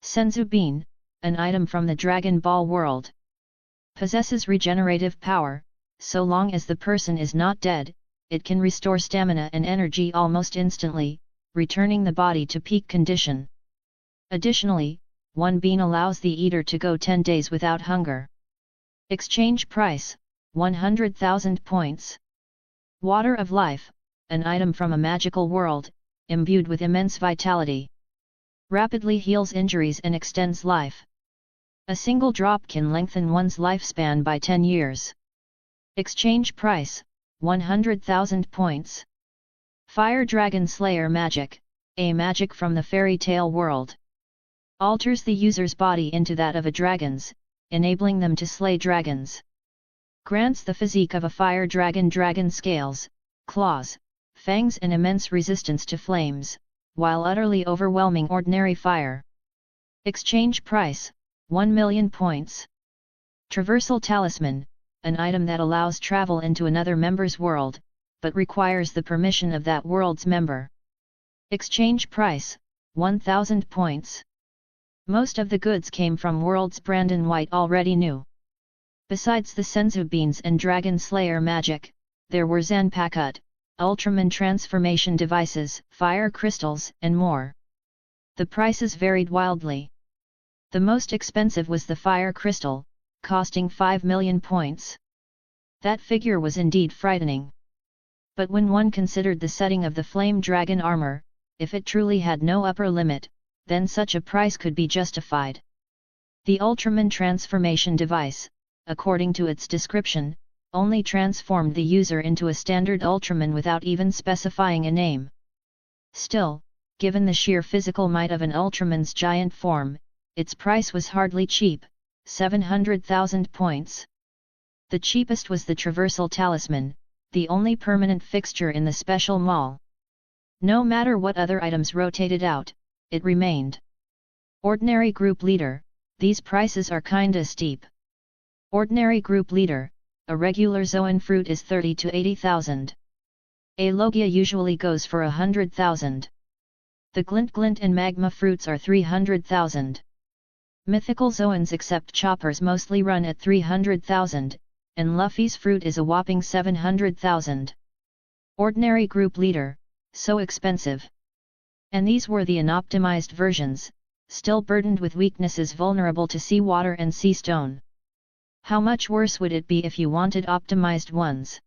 Senzu Bean, an item from the Dragon Ball world. Possesses regenerative power, so long as the person is not dead, it can restore stamina and energy almost instantly, returning the body to peak condition. Additionally, 1 bean allows the eater to go 10 days without hunger. Exchange price, 100,000 points. Water of Life, an item from a magical world, imbued with immense vitality. Rapidly heals injuries and extends life. A single drop can lengthen one's lifespan by 10 years. Exchange price, 100,000 points. Fire Dragon Slayer Magic, a magic from the fairy tale world. Alters the user's body into that of a dragon's, enabling them to slay dragons. Grants the physique of a fire dragon, dragon scales, claws, fangs and immense resistance to flames, while utterly overwhelming ordinary fire. Exchange price, 1 million points. Traversal Talisman, an item that allows travel into another member's world, but requires the permission of that world's member. Exchange price, 1000 points. Most of the goods came from worlds Brandon White already knew. Besides the Senzu beans and Dragon Slayer magic, there were Zanpakut, Ultraman transformation devices, fire crystals, and more. The prices varied wildly. The most expensive was the fire crystal, costing 5 million points. That figure was indeed frightening. But when one considered the setting of the flame dragon armor, if it truly had no upper limit, then such a price could be justified. The Ultraman transformation device, according to its description, only transformed the user into a standard Ultraman without even specifying a name. Still, given the sheer physical might of an Ultraman's giant form, its price was hardly cheap, 700,000 points. The cheapest was the Traversal Talisman, the only permanent fixture in the special mall. No matter what other items rotated out, it remained. Ordinary Group Leader, these prices are kinda steep. Ordinary Group Leader, a regular Zoan fruit is 30 to 80,000. A Logia usually goes for 100,000. The Glint Glint and Magma fruits are 300,000. Mythical Zoans except Choppers mostly run at 300,000, and Luffy's fruit is a whopping 700,000. Ordinary Group Leader, so expensive. And these were the unoptimized versions, still burdened with weaknesses vulnerable to seawater and sea stone. How much worse would it be if you wanted optimized ones?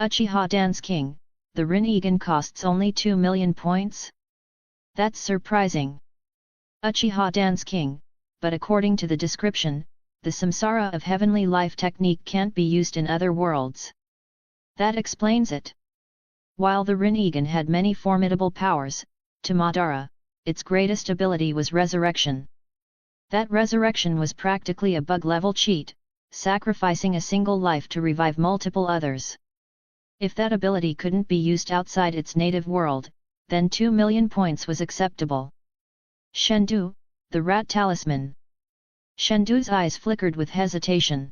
Uchiha Dance King, the Rinnegan costs only 2 million points? That's surprising. Uchiha Dance King, but according to the description, the samsara of heavenly life technique can't be used in other worlds. That explains it. While the Rinnegan had many formidable powers, to Madara, its greatest ability was resurrection. That resurrection was practically a bug-level cheat, sacrificing a single life to revive multiple others. If that ability couldn't be used outside its native world, then 2 million points was acceptable. Shendu, the Rat Talisman. Shendu's eyes flickered with hesitation.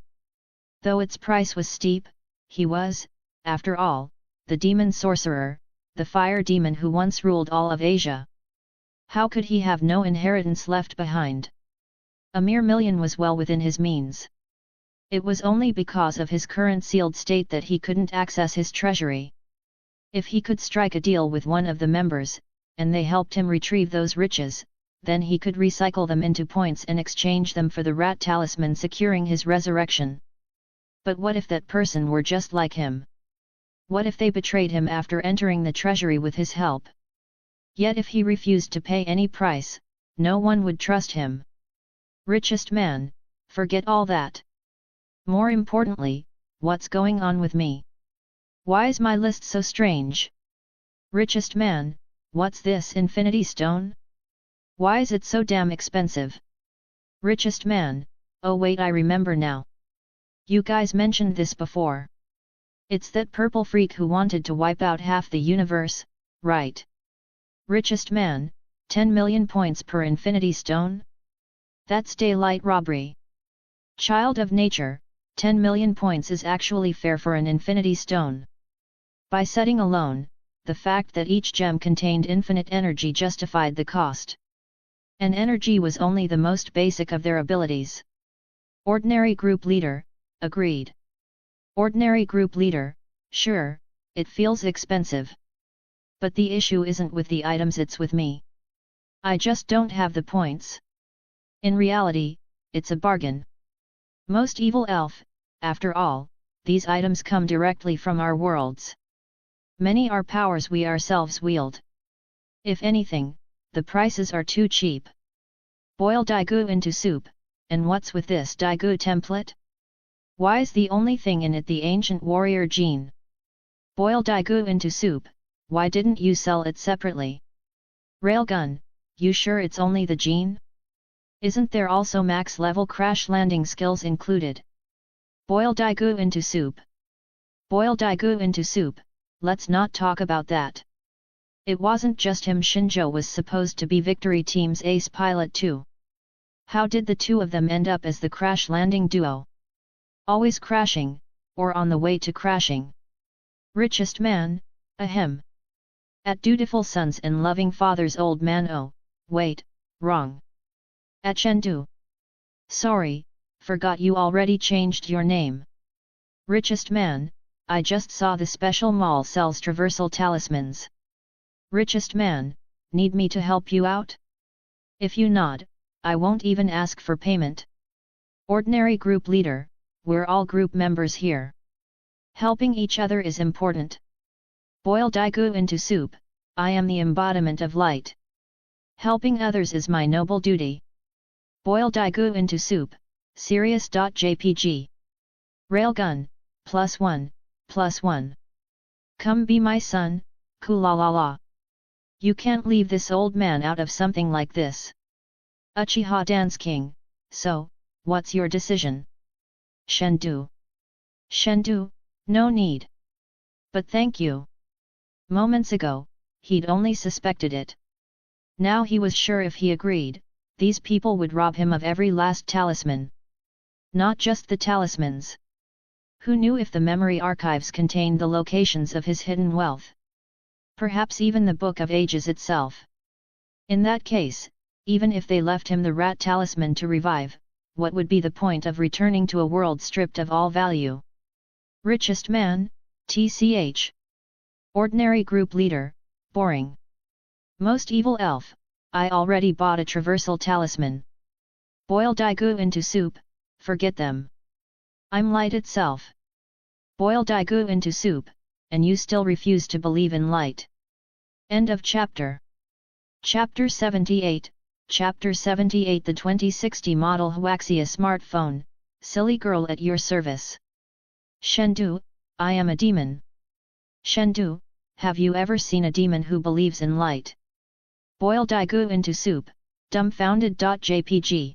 Though its price was steep, he was, after all, the demon sorcerer, the fire demon who once ruled all of Asia. How could he have no inheritance left behind? A mere million was well within his means. It was only because of his current sealed state that he couldn't access his treasury. If he could strike a deal with one of the members, and they helped him retrieve those riches, then he could recycle them into points and exchange them for the Rat Talisman, securing his resurrection. But what if that person were just like him? What if they betrayed him after entering the treasury with his help? Yet if he refused to pay any price, no one would trust him. Richest man, forget all that. More importantly, what's going on with me? Why is my list so strange? Richest man, what's this Infinity Stone? Why is it so damn expensive? Richest man, oh wait, I remember now. You guys mentioned this before. It's that purple freak who wanted to wipe out half the universe, right? Richest man, 10 million points per Infinity Stone? That's daylight robbery. Child of nature, 10 million points is actually fair for an Infinity Stone. By setting alone, the fact that each gem contained infinite energy justified the cost. And energy was only the most basic of their abilities. Ordinary Group Leader, agreed. Ordinary Group Leader, sure, it feels expensive. But the issue isn't with the items, it's with me. I just don't have the points. In reality, it's a bargain. Most evil elf, after all, these items come directly from our worlds. Many are powers we ourselves wield. If anything, the prices are too cheap. Boil Daigou into soup, and what's with this Daigou template? Why is the only thing in it the ancient warrior gene? Boil Daegu into soup, why didn't you sell it separately? Railgun, you sure it's only the gene? Isn't there also max level crash landing skills included? Boil Daegu into soup. Boil Daegu into soup, let's not talk about that. It wasn't just him. Shinjo was supposed to be Victory Team's ace pilot too. How did the two of them end up as the crash landing duo? Always crashing, or on the way to crashing. Richest man, ahem. At dutiful sons and loving fathers. Old man. Oh, wait, wrong. At Chengdu. Sorry, forgot you already changed your name. Richest man, I just saw the special mall sells traversal talismans. Richest man, need me to help you out? If you nod, I won't even ask for payment. Ordinary group leader, we're all group members here. Helping each other is important. Boil Daegu into soup, I am the embodiment of light. Helping others is my noble duty. Boil Daegu into soup, serious.jpg. Railgun, +1. Come be my son, kulalala. You can't leave this old man out of something like this. Uchiha Dance King, so, what's your decision? Chengdu. Chengdu, no need. But thank you. Moments ago, he'd only suspected it. Now he was sure if he agreed, these people would rob him of every last talisman. Not just the talismans. Who knew if the memory archives contained the locations of his hidden wealth? Perhaps even the Book of Ages itself. In that case, even if they left him the rat talisman to revive, what would be the point of returning to a world stripped of all value? Richest man, tch. Ordinary group leader, boring. Most evil elf, I already bought a traversal talisman. Boil Daegu into soup, forget them. I'm light itself. Boil Daegu into soup, and you still refuse to believe in light. End of chapter. Chapter 78, Chapter 78. The 2060 model Huaxia smartphone, silly girl at your service. Chengdu, I am a demon. Chengdu, have you ever seen a demon who believes in light? Boil Daegu into soup, dumbfounded.jpg.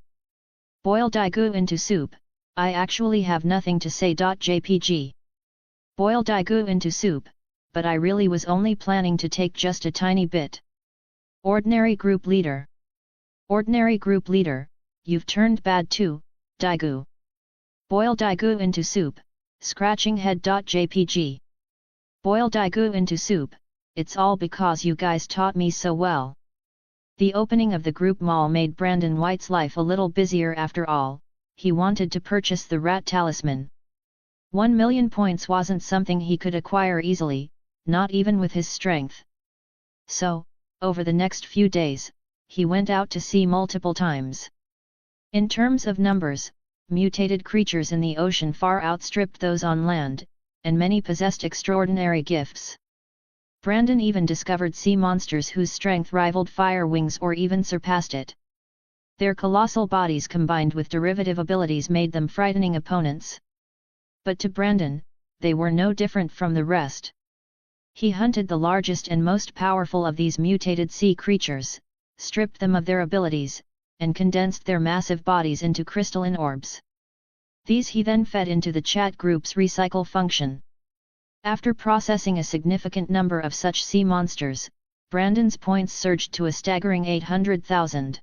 Boil Daegu into soup, I actually have nothing to say. .jpg. Boil Daegu into soup, but I really was only planning to take just a tiny bit. Ordinary group leader. Ordinary group leader, you've turned bad too, Daegu. Boil Daegu into soup, scratching head. .jpg. Boil Daegu into soup, it's all because you guys taught me so well. The opening of the group mall made Brandon White's life a little busier. After all, he wanted to purchase the rat talisman. 1 million points wasn't something he could acquire easily, not even with his strength. So, over the next few days, he went out to sea multiple times. In terms of numbers, mutated creatures in the ocean far outstripped those on land, and many possessed extraordinary gifts. Brandon even discovered sea monsters whose strength rivaled fire wings or even surpassed it. Their colossal bodies combined with derivative abilities made them frightening opponents. But to Brandon, they were no different from the rest. He hunted the largest and most powerful of these mutated sea creatures, stripped them of their abilities, and condensed their massive bodies into crystalline orbs. These he then fed into the chat group's recycle function. After processing a significant number of such sea monsters, Brandon's points surged to a staggering 800,000.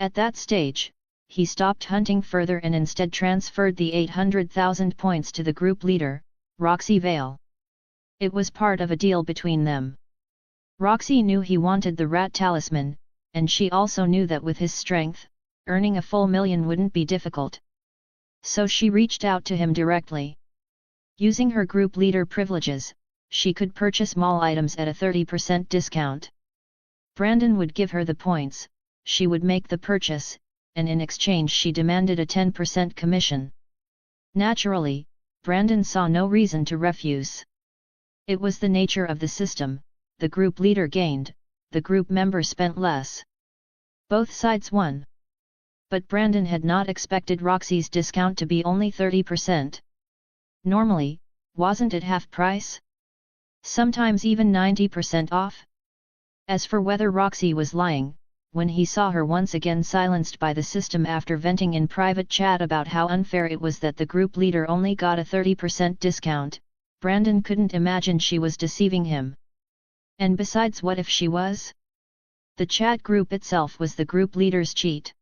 At that stage, he stopped hunting further and instead transferred the 800,000 points to the group leader, Roxy Vale. It was part of a deal between them. Roxy knew he wanted the rat talisman, and she also knew that with his strength, earning a full million wouldn't be difficult. So she reached out to him directly. Using her group leader privileges, she could purchase mall items at a 30% discount. Brandon would give her the points, she would make the purchase, and in exchange she demanded a 10% commission. Naturally, Brandon saw no reason to refuse. It was the nature of the system, the group leader gained, the group member spent less. Both sides won. But Brandon had not expected Roxy's discount to be only 30%. Normally, wasn't it half price? Sometimes even 90% off? As for whether Roxy was lying, when he saw her once again silenced by the system after venting in private chat about how unfair it was that the group leader only got a 30% discount, Brandon couldn't imagine she was deceiving him. And besides, what if she was? The chat group itself was the group leader's cheat.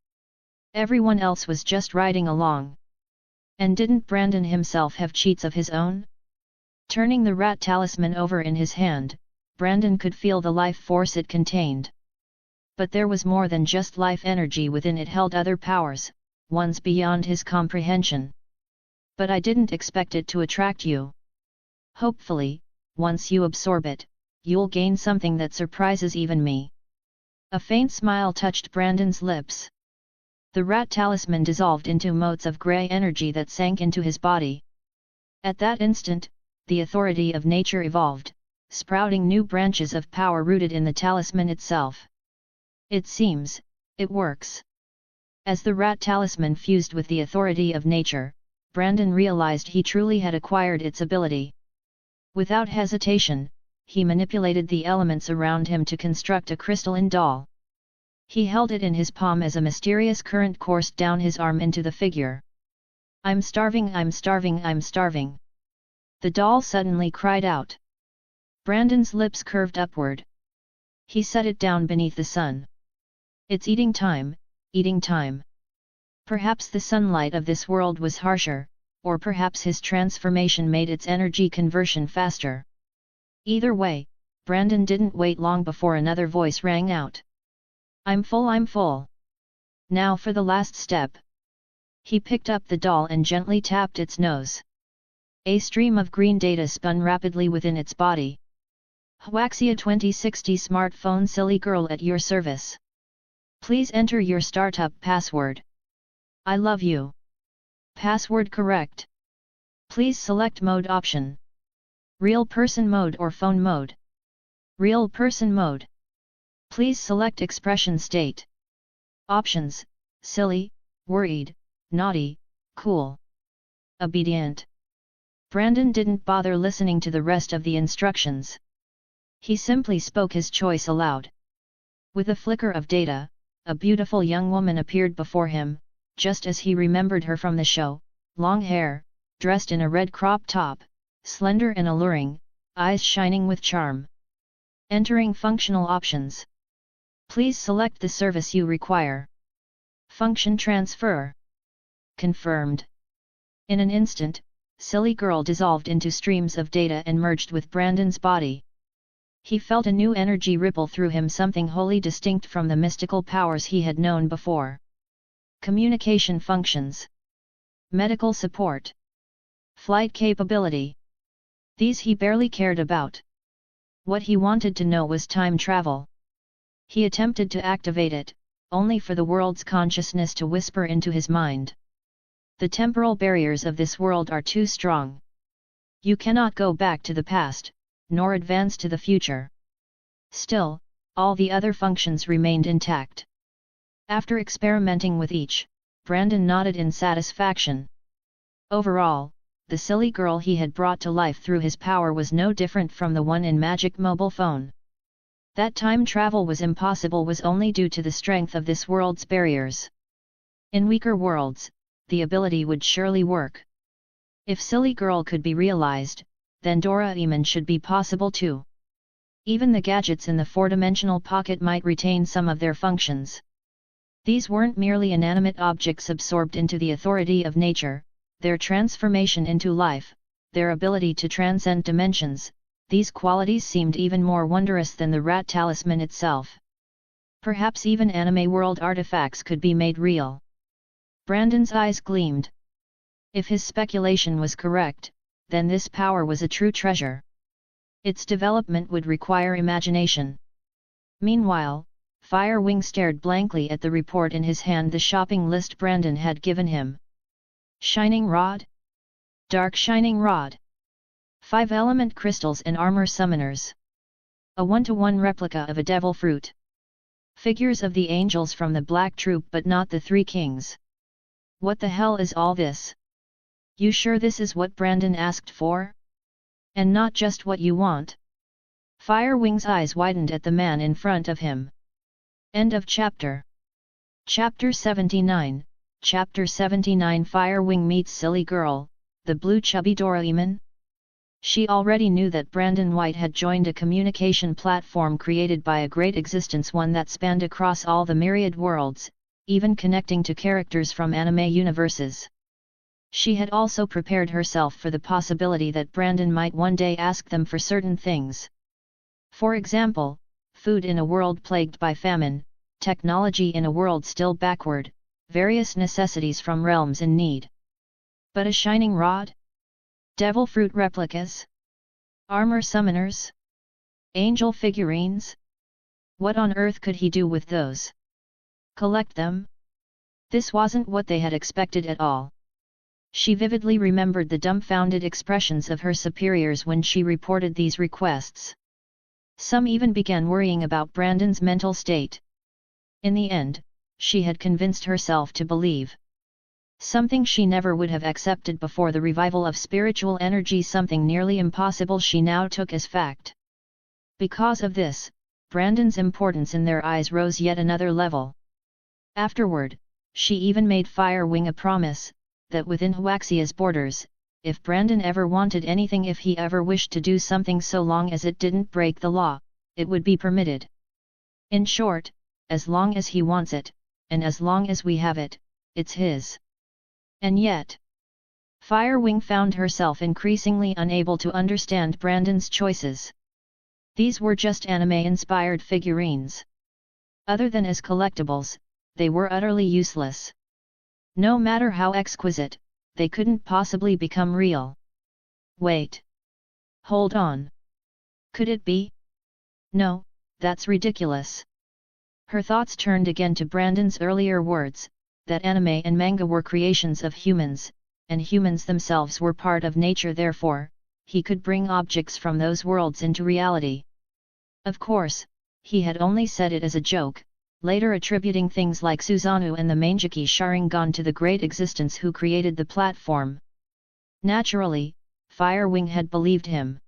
Everyone else was just riding along. And didn't Brandon himself have cheats of his own? Turning the rat talisman over in his hand, Brandon could feel the life force it contained. But there was more than just life energy within it, held other powers, ones beyond his comprehension. But I didn't expect it to attract you. Hopefully, once you absorb it, you'll gain something that surprises even me. A faint smile touched Brandon's lips. The rat talisman dissolved into motes of grey energy that sank into his body. At that instant, the authority of nature evolved, sprouting new branches of power rooted in the talisman itself. It seems, it works. As the rat talisman fused with the authority of nature, Brandon realized he truly had acquired its ability. Without hesitation, he manipulated the elements around him to construct a crystalline doll. He held it in his palm as a mysterious current coursed down his arm into the figure. "I'm starving, I'm starving, I'm starving!" the doll suddenly cried out. Brandon's lips curved upward. He set it down beneath the sun. "It's eating time, eating time." Perhaps the sunlight of this world was harsher, or perhaps his transformation made its energy conversion faster. Either way, Brandon didn't wait long before another voice rang out. "I'm full, I'm full. Now for the last step." He picked up the doll and gently tapped its nose. A stream of green data spun rapidly within its body. "Hwaxia 2060 smartphone silly girl at your service. Please enter your startup password. I love you. Password correct. Please select mode option. Real person mode or phone mode. Real person mode. Please select expression state. Options: silly, worried, naughty, cool, obedient." Brandon didn't bother listening to the rest of the instructions. He simply spoke his choice aloud. With a flicker of data, a beautiful young woman appeared before him, just as he remembered her from the show: long hair, dressed in a red crop top, slender and alluring, eyes shining with charm. Entering functional options. Please select the service you require. Function transfer. Confirmed. In an instant, Silly Girl dissolved into streams of data and merged with Brandon's body. He felt a new energy ripple through him, something wholly distinct from the mystical powers he had known before. Communication functions. Medical support. Flight capability. These he barely cared about. What he wanted to know was time travel. He attempted to activate it, only for the world's consciousness to whisper into his mind. "The temporal barriers of this world are too strong. You cannot go back to the past, nor advance to the future." Still, all the other functions remained intact. After experimenting with each, Brandon nodded in satisfaction. Overall, the silly girl he had brought to life through his power was no different from the one in Magic Mobile Phone. That time travel was impossible was only due to the strength of this world's barriers. In weaker worlds, the ability would surely work. If Silly Girl could be realized, then Doraemon should be possible too. Even the gadgets in the four-dimensional pocket might retain some of their functions. These weren't merely inanimate objects absorbed into the authority of nature, their transformation into life, their ability to transcend dimensions, these qualities seemed even more wondrous than the rat talisman itself. Perhaps even anime world artifacts could be made real. Brandon's eyes gleamed. If his speculation was correct, then this power was a true treasure. Its development would require imagination. Meanwhile, Firewing stared blankly at the report in his hand, the shopping list Brandon had given him. Shining Rod? Dark Shining Rod. 5 element crystals and armor summoners. A 1-to-1 replica of a devil fruit. Figures of the angels from the Black Troop but not the 3 kings. What the hell is all this? You sure this is what Brandon asked for? And not just what you want? Firewing's eyes widened at the man in front of him. End of chapter. Chapter 79. Chapter 79. Firewing meets silly girl, the blue chubby Doraemon. She already knew that Brandon White had joined a communication platform created by a great existence, one that spanned across all the myriad worlds, even connecting to characters from anime universes. She had also prepared herself for the possibility that Brandon might one day ask them for certain things. For example, food in a world plagued by famine, technology in a world still backward, various necessities from realms in need. But a shining rod? Devil fruit replicas? Armor summoners? Angel figurines? What on earth could he do with those? Collect them? This wasn't what they had expected at all. She vividly remembered the dumbfounded expressions of her superiors when she reported these requests. Some even began worrying about Brandon's mental state. In the end, she had convinced herself to believe something she never would have accepted before the revival of spiritual energy, something nearly impossible she now took as fact. Because of this, Brandon's importance in their eyes rose yet another level. Afterward, she even made Firewing a promise, that within Huaxia's borders, if Brandon ever wanted anything, if he ever wished to do something so long as it didn't break the law, it would be permitted. In short, as long as he wants it, and as long as we have it, it's his. And yet, Firewing found herself increasingly unable to understand Brandon's choices. These were just anime-inspired figurines. Other than as collectibles, they were utterly useless. No matter how exquisite, they couldn't possibly become real. Wait. Hold on. Could it be? No, that's ridiculous. Her thoughts turned again to Brandon's earlier words, that anime and manga were creations of humans, and humans themselves were part of nature, therefore, he could bring objects from those worlds into reality. Of course, he had only said it as a joke, later attributing things like Susanoo and the Mangeki Sharingan to the great existence who created the platform. Naturally, Firewing had believed him.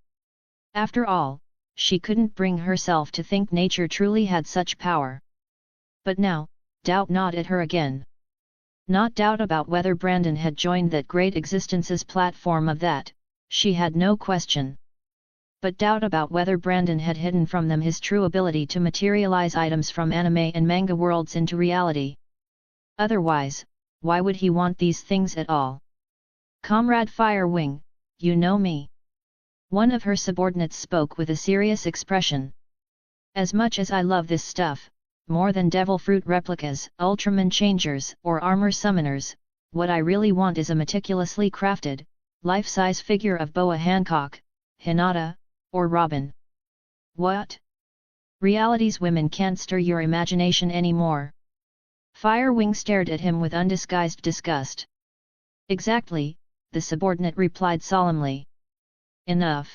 After all, she couldn't bring herself to think nature truly had such power. But now, doubt gnawed at her again. Not doubt about whether Brandon had joined that great existence's platform, of that, she had no question. But doubt about whether Brandon had hidden from them his true ability to materialize items from anime and manga worlds into reality. Otherwise, why would he want these things at all? Comrade Firewing, you know me. One of her subordinates spoke with a serious expression. As much as I love this stuff, more than devil fruit replicas, Ultraman changers, or armor summoners, what I really want is a meticulously crafted, life-size figure of Boa Hancock, Hinata, or Robin. What? Reality's women can't stir your imagination anymore. Firewing stared at him with undisguised disgust. Exactly, the subordinate replied solemnly. Enough.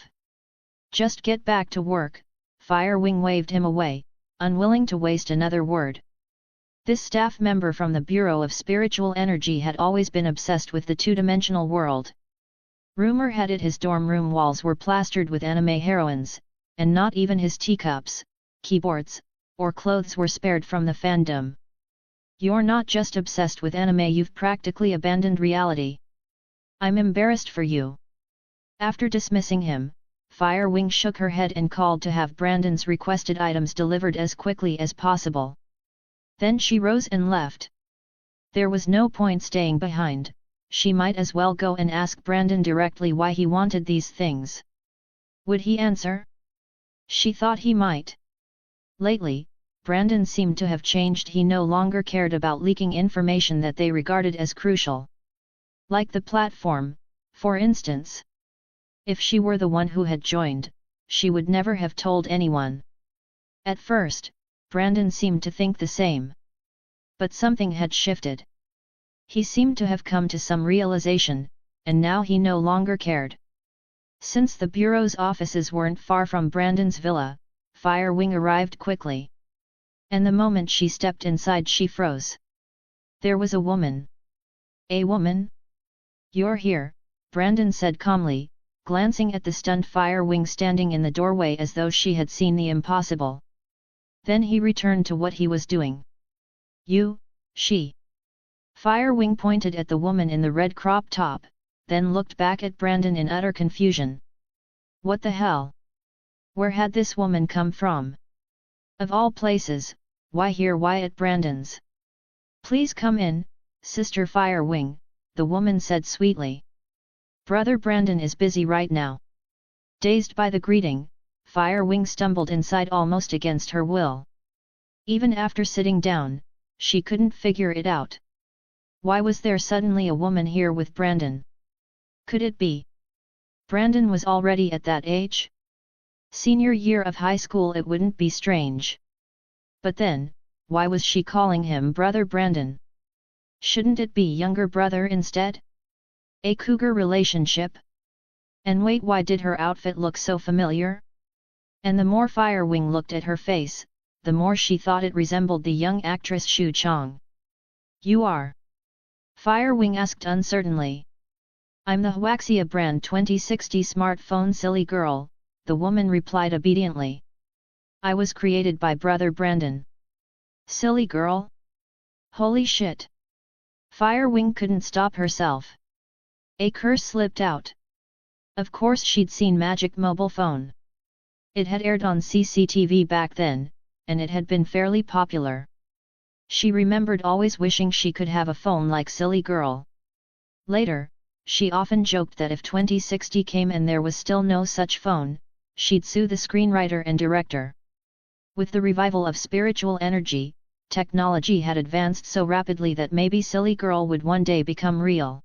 Just get back to work. Firewing waved him away, unwilling to waste another word. This staff member from the Bureau of Spiritual Energy had always been obsessed with the two-dimensional world. Rumor had it his dorm room walls were plastered with anime heroines, and not even his teacups, keyboards, or clothes were spared from the fandom. You're not just obsessed with anime, you've practically abandoned reality. I'm embarrassed for you. After dismissing him, Firewing shook her head and called to have Brandon's requested items delivered as quickly as possible. Then she rose and left. There was no point staying behind. She might as well go and ask Brandon directly why he wanted these things. Would he answer? She thought he might. Lately, Brandon seemed to have changed. He no longer cared about leaking information that they regarded as crucial. Like the platform, for instance. If she were the one who had joined, she would never have told anyone. At first, Brandon seemed to think the same. But something had shifted. He seemed to have come to some realization, and now he no longer cared. Since the Bureau's offices weren't far from Brandon's villa, Firewing arrived quickly. And the moment she stepped inside, she froze. There was a woman. A woman? You're here, Brandon said calmly, glancing at the stunned Firewing standing in the doorway as though she had seen the impossible. Then he returned to what he was doing. You, she. Firewing pointed at the woman in the red crop top, then looked back at Brandon in utter confusion. What the hell? Where had this woman come from? Of all places, why here? Why at Brandon's? Please come in, Sister Firewing, the woman said sweetly. Brother Brandon is busy right now. Dazed by the greeting, Firewing stumbled inside almost against her will. Even after sitting down, she couldn't figure it out. Why was there suddenly a woman here with Brandon? Could it be Brandon was already at that age? Senior year of high school, it wouldn't be strange. But then, why was she calling him Brother Brandon? Shouldn't it be younger brother instead? A cougar relationship? And wait, why did her outfit look so familiar? And the more Firewing looked at her face, the more she thought it resembled the young actress Shu Chong. You are? Firewing asked uncertainly. I'm the Huaxia brand 2060 smartphone, silly girl, the woman replied obediently. I was created by Brother Brandon. Silly girl? Holy shit! Firewing couldn't stop herself. A curse slipped out. Of course she'd seen Magic Mobile Phone. It had aired on CCTV back then, and it had been fairly popular. She remembered always wishing she could have a phone like silly girl. Later, she often joked that if 2060 came and there was still no such phone, she'd sue the screenwriter and director. With the revival of spiritual energy, technology had advanced so rapidly that maybe silly girl would one day become real.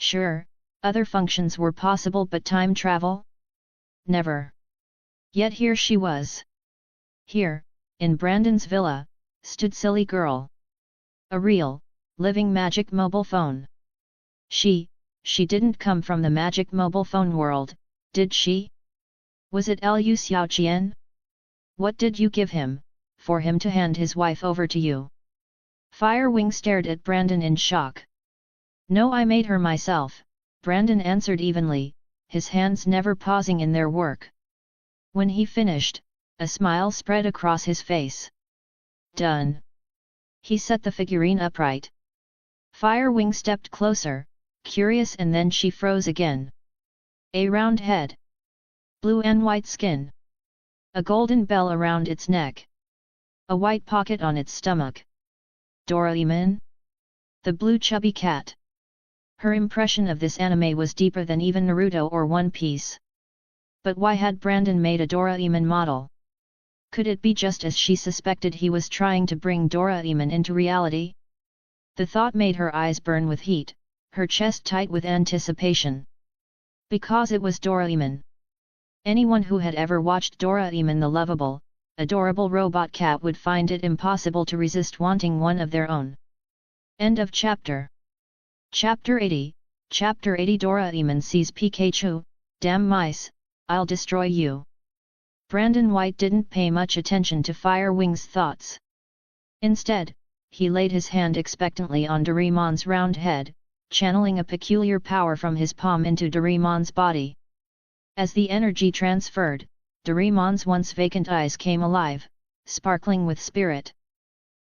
Sure, other functions were possible, but time travel? Never. Yet here she was. Here, in Brandon's villa, stood silly girl. A real, living magic mobile phone. She didn't come from the magic mobile phone world, did she? Was it Liu Xiaoqian? What did you give him, for him to hand his wife over to you? Firewing stared at Brandon in shock. No, I made her myself, Brandon answered evenly, his hands never pausing in their work. When he finished, a smile spread across his face. Done. He set the figurine upright. Firewing stepped closer, curious, and then she froze again. A round head. Blue and white skin. A golden bell around its neck. A white pocket on its stomach. Doraemon? The blue chubby cat. Her impression of this anime was deeper than even Naruto or One Piece. But why had Brandon made a Doraemon model? Could it be just as she suspected, he was trying to bring Doraemon into reality? The thought made her eyes burn with heat, her chest tight with anticipation. Because it was Doraemon. Anyone who had ever watched Doraemon the lovable, adorable robot cat would find it impossible to resist wanting one of their own. End of chapter. Chapter 80, Chapter 80. Doraemon sees Pikachu, damn mice, I'll destroy you. Brandon White didn't pay much attention to Firewing's thoughts. Instead, he laid his hand expectantly on Doraemon's round head, channeling a peculiar power from his palm into Doraemon's body. As the energy transferred, Doraemon's once vacant eyes came alive, sparkling with spirit.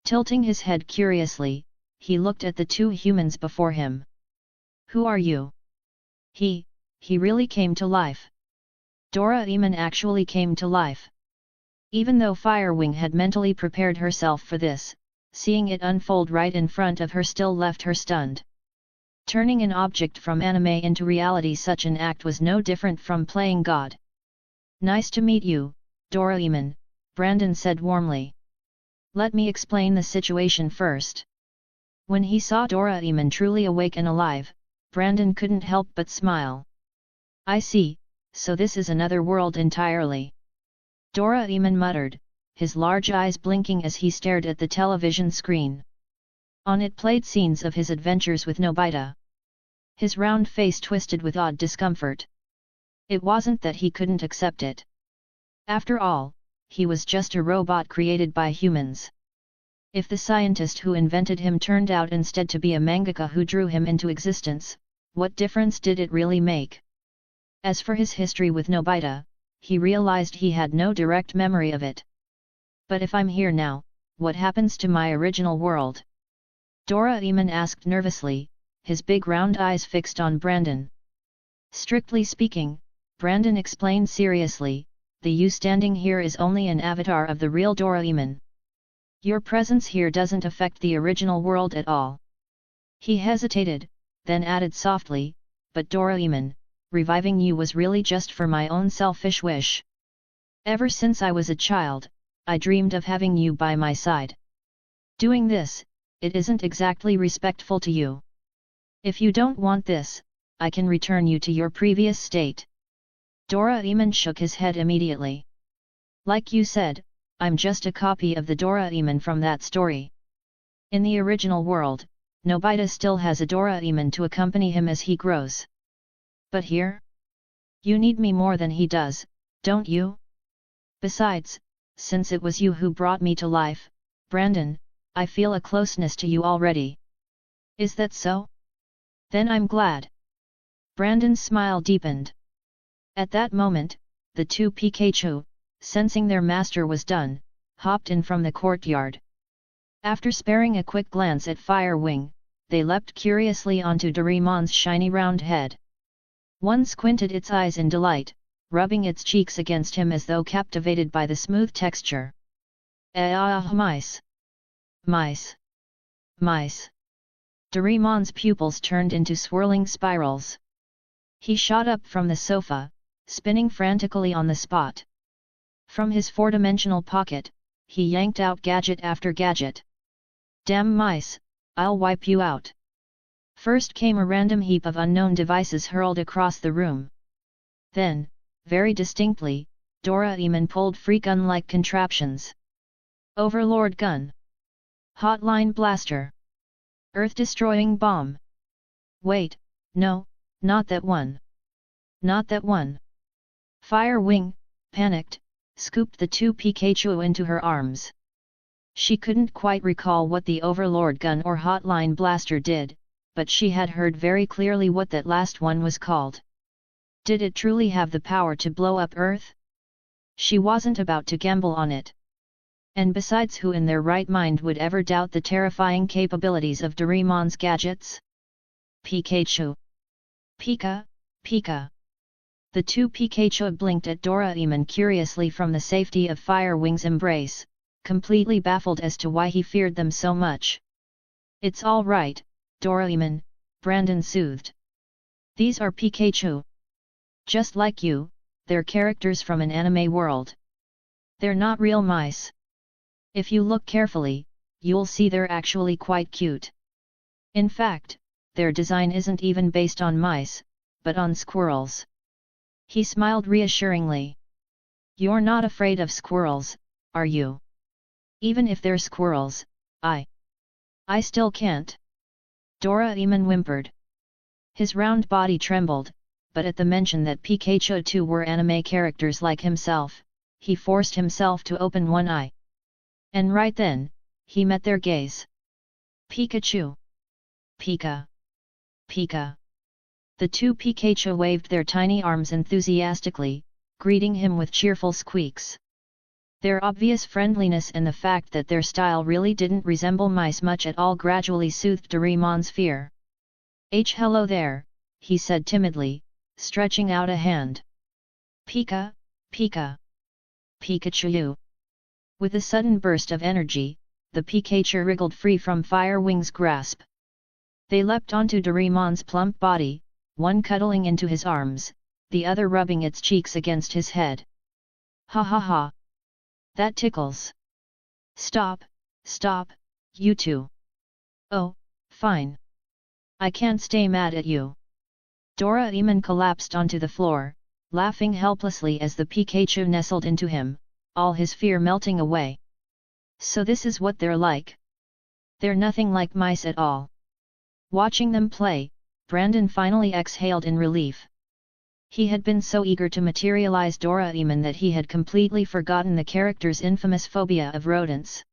Tilting his head curiously, he looked at the two humans before him. Who are you? He really came to life. Doraemon actually came to life. Even though Firewing had mentally prepared herself for this, seeing it unfold right in front of her still left her stunned. Turning an object from anime into reality, such an act was no different from playing God. Nice to meet you, Doraemon, Brandon said warmly. Let me explain the situation first. When he saw Doraemon truly awake and alive, Brandon couldn't help but smile. I see, so this is another world entirely. Doraemon muttered, his large eyes blinking as he stared at the television screen. On it played scenes of his adventures with Nobita. His round face twisted with odd discomfort. It wasn't that he couldn't accept it. After all, he was just a robot created by humans. If the scientist who invented him turned out instead to be a mangaka who drew him into existence, what difference did it really make? As for his history with Nobita, he realized he had no direct memory of it. But if I'm here now, what happens to my original world? Doraemon asked nervously, his big round eyes fixed on Brandon. Strictly speaking, Brandon explained seriously, the you standing here is only an avatar of the real Doraemon. Your presence here doesn't affect the original world at all. He hesitated, then added softly, but Doraemon, reviving you was really just for my own selfish wish. Ever since I was a child, I dreamed of having you by my side. Doing this, it isn't exactly respectful to you. If you don't want this, I can return you to your previous state. Doraemon shook his head immediately. Like you said, I'm just a copy of the Doraemon from that story. In the original world, Nobita still has a Doraemon to accompany him as he grows. But here? You need me more than he does, don't you? Besides, since it was you who brought me to life, Brandon, I feel a closeness to you already. Is that so? Then I'm glad. Brandon's smile deepened. At that moment, the two Pikachu, sensing their master was done, hopped in from the courtyard. After sparing a quick glance at Firewing, they leapt curiously onto Doraemon's shiny round head. One squinted its eyes in delight, rubbing its cheeks against him as though captivated by the smooth texture. Mice! Mice! Mice! Doraemon's pupils turned into swirling spirals. He shot up from the sofa, spinning frantically on the spot. From his four-dimensional pocket, he yanked out gadget after gadget. Damn mice, I'll wipe you out. First came a random heap of unknown devices hurled across the room. Then, very distinctly, Doraemon pulled free gun-like contraptions. Overlord gun. Hotline blaster. Earth-destroying bomb. Wait, no, not that one. Not that one. Firewing, panicked, scooped the two Pikachu into her arms. She couldn't quite recall what the Overlord gun or Hotline blaster did, but she had heard very clearly what that last one was called. Did it truly have the power to blow up Earth? She wasn't about to gamble on it. And besides, who in their right mind would ever doubt the terrifying capabilities of Doraemon's gadgets? Pikachu! Pika, Pika! The two Pikachu blinked at Doraemon curiously from the safety of Firewing's embrace, completely baffled as to why he feared them so much. It's all right, Doraemon, Brandon soothed. These are Pikachu. Just like you, they're characters from an anime world. They're not real mice. If you look carefully, you'll see they're actually quite cute. In fact, their design isn't even based on mice, but on squirrels. He smiled reassuringly. You're not afraid of squirrels, are you? Even if they're squirrels, I still can't. Doraemon whimpered. His round body trembled, but at the mention that Pikachu too were anime characters like himself, he forced himself to open one eye. And right then, he met their gaze. Pikachu! Pika! Pika! The two Pikachu waved their tiny arms enthusiastically, greeting him with cheerful squeaks. Their obvious friendliness and the fact that their style really didn't resemble mice much at all gradually soothed Doraemon's fear. Hello there, he said timidly, stretching out a hand. Pika, Pika! Pikachu! With a sudden burst of energy, the Pikachu wriggled free from Firewing's grasp. They leapt onto Doraemon's plump body, one cuddling into his arms, the other rubbing its cheeks against his head. Ha ha ha! That tickles! Stop, stop, you two! Oh, fine! I can't stay mad at you! Doraemon collapsed onto the floor, laughing helplessly as the Pikachu nestled into him, all his fear melting away. So this is what they're like. They're nothing like mice at all. Watching them play, Brandon finally exhaled in relief. He had been so eager to materialize Doraemon that he had completely forgotten the character's infamous phobia of rodents.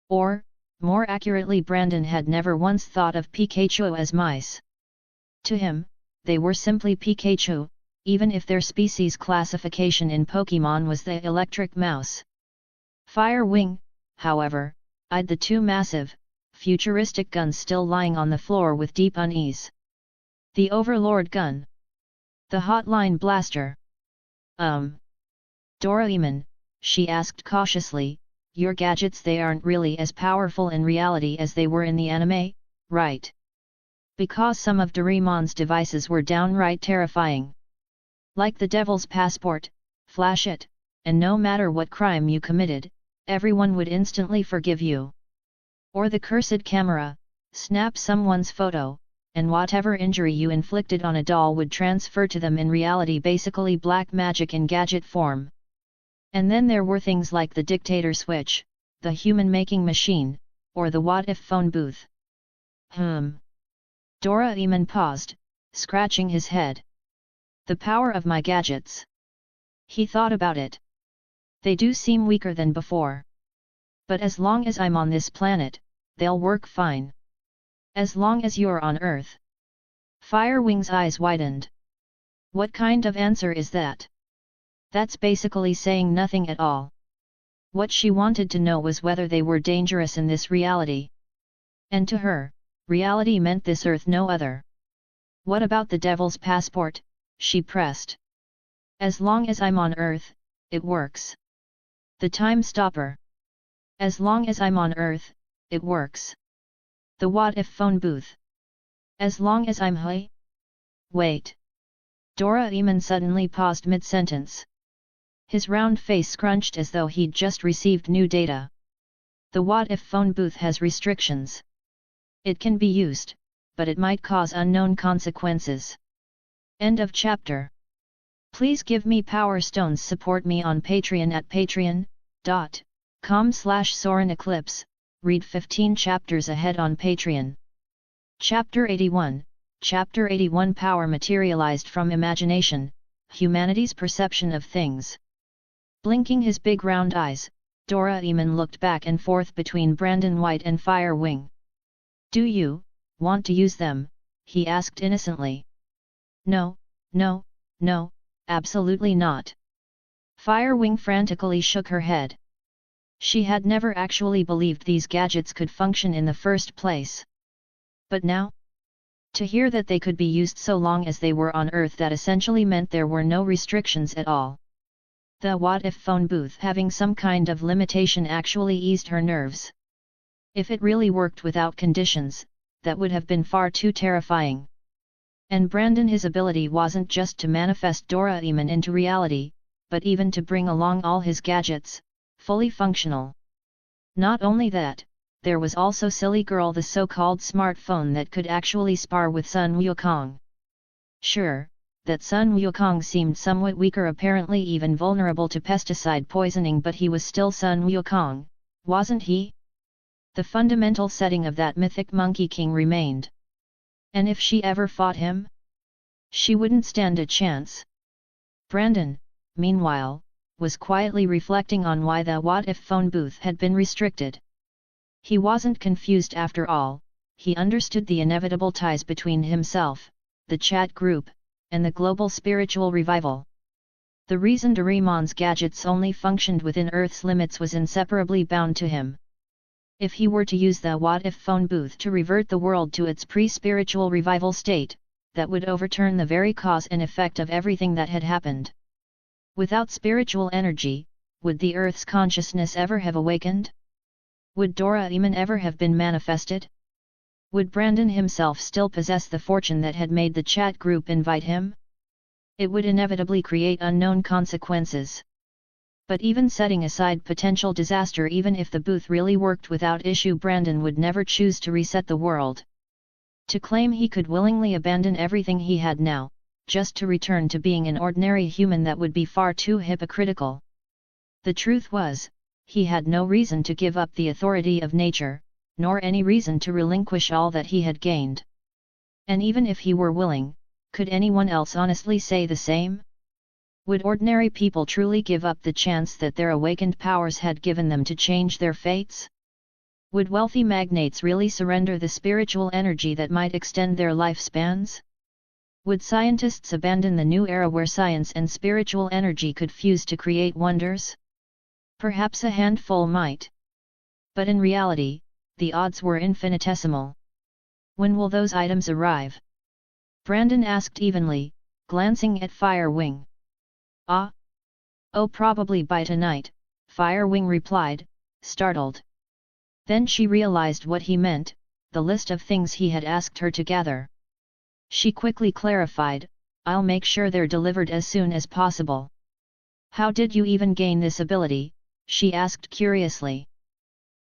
Or, more accurately, Brandon had never once thought of Pikachu as mice. To him, they were simply Pikachu, even if their species classification in Pokémon was the electric mouse. Fire Wing, however, eyed the two massive, futuristic guns still lying on the floor with deep unease. The Overlord gun. The Hotline Blaster. Doraemon, she asked cautiously, your gadgets, they aren't really as powerful in reality as they were in the anime, right? Because some of Doraemon's devices were downright terrifying. Like the Devil's Passport, flash it, and no matter what crime you committed, everyone would instantly forgive you. Or the Cursed Camera, snap someone's photo, and whatever injury you inflicted on a doll would transfer to them in reality, basically black magic in gadget form. And then there were things like the Dictator Switch, the Human-Making Machine, or the What-If Phone Booth. Doraemon paused, scratching his head. The power of my gadgets. He thought about it. They do seem weaker than before. But as long as I'm on this planet, they'll work fine. As long as you're on Earth. Firewing's eyes widened. What kind of answer is that? That's basically saying nothing at all. What she wanted to know was whether they were dangerous in this reality. And to her, reality meant this Earth, no other. What about the Devil's Passport? She pressed. As long as I'm on Earth, it works. The Time Stopper. As long as I'm on Earth, it works. The What-If Phone Booth. As long as I'm high? Wait. Doraemon suddenly paused mid-sentence. His round face scrunched as though he'd just received new data. The What-If Phone Booth has restrictions. It can be used, but it might cause unknown consequences. End of chapter. Please give me Power Stones. Support me on Patreon at patreon.com/SorenEclipse. Read 15 chapters ahead on Patreon. Chapter 81. Chapter 81. Power materialized from imagination, humanity's perception of things. Blinking his big round eyes, Doraemon looked back and forth between Brandon White and Fire Wing. Do you want to use them? He asked innocently. No, absolutely not. Fire Wing frantically shook her head. She had never actually believed these gadgets could function in the first place. But now? To hear that they could be used so long as they were on Earth, that essentially meant there were no restrictions at all. The What-If Phone Booth having some kind of limitation actually eased her nerves. If it really worked without conditions, that would have been far too terrifying. And Brandon, his ability wasn't just to manifest Doraemon into reality, but even to bring along all his gadgets, fully functional. Not only that, there was also Silly Girl, the so-called smartphone that could actually spar with Sun Wukong. Sure, that Sun Wukong seemed somewhat weaker, apparently even vulnerable to pesticide poisoning, but he was still Sun Wukong, wasn't he? The fundamental setting of that mythic Monkey King remained. And if she ever fought him? She wouldn't stand a chance. Brandon, meanwhile, was quietly reflecting on why the What-If Phone Booth had been restricted. He wasn't confused after all, he understood the inevitable ties between himself, the chat group, and the global spiritual revival. The reason Doraemon's gadgets only functioned within Earth's limits was inseparably bound to him. If he were to use the What-If Phone Booth to revert the world to its pre-spiritual revival state, that would overturn the very cause and effect of everything that had happened. Without spiritual energy, would the Earth's consciousness ever have awakened? Would Doraemon ever have been manifested? Would Brandon himself still possess the fortune that had made the chat group invite him? It would inevitably create unknown consequences. But even setting aside potential disaster, even if the booth really worked without issue, Brandon would never choose to reset the world. To claim he could willingly abandon everything he had now, just to return to being an ordinary human, that would be far too hypocritical. The truth was, he had no reason to give up the authority of nature, nor any reason to relinquish all that he had gained. And even if he were willing, could anyone else honestly say the same? Would ordinary people truly give up the chance that their awakened powers had given them to change their fates? Would wealthy magnates really surrender the spiritual energy that might extend their lifespans? Would scientists abandon the new era where science and spiritual energy could fuse to create wonders? Perhaps a handful might. But in reality, the odds were infinitesimal. When will those items arrive? Brandon asked evenly, glancing at Firewing. Ah? Oh, probably by tonight, Firewing replied, startled. Then she realized what he meant, the list of things he had asked her to gather. She quickly clarified, I'll make sure they're delivered as soon as possible. How did you even gain this ability? She asked curiously.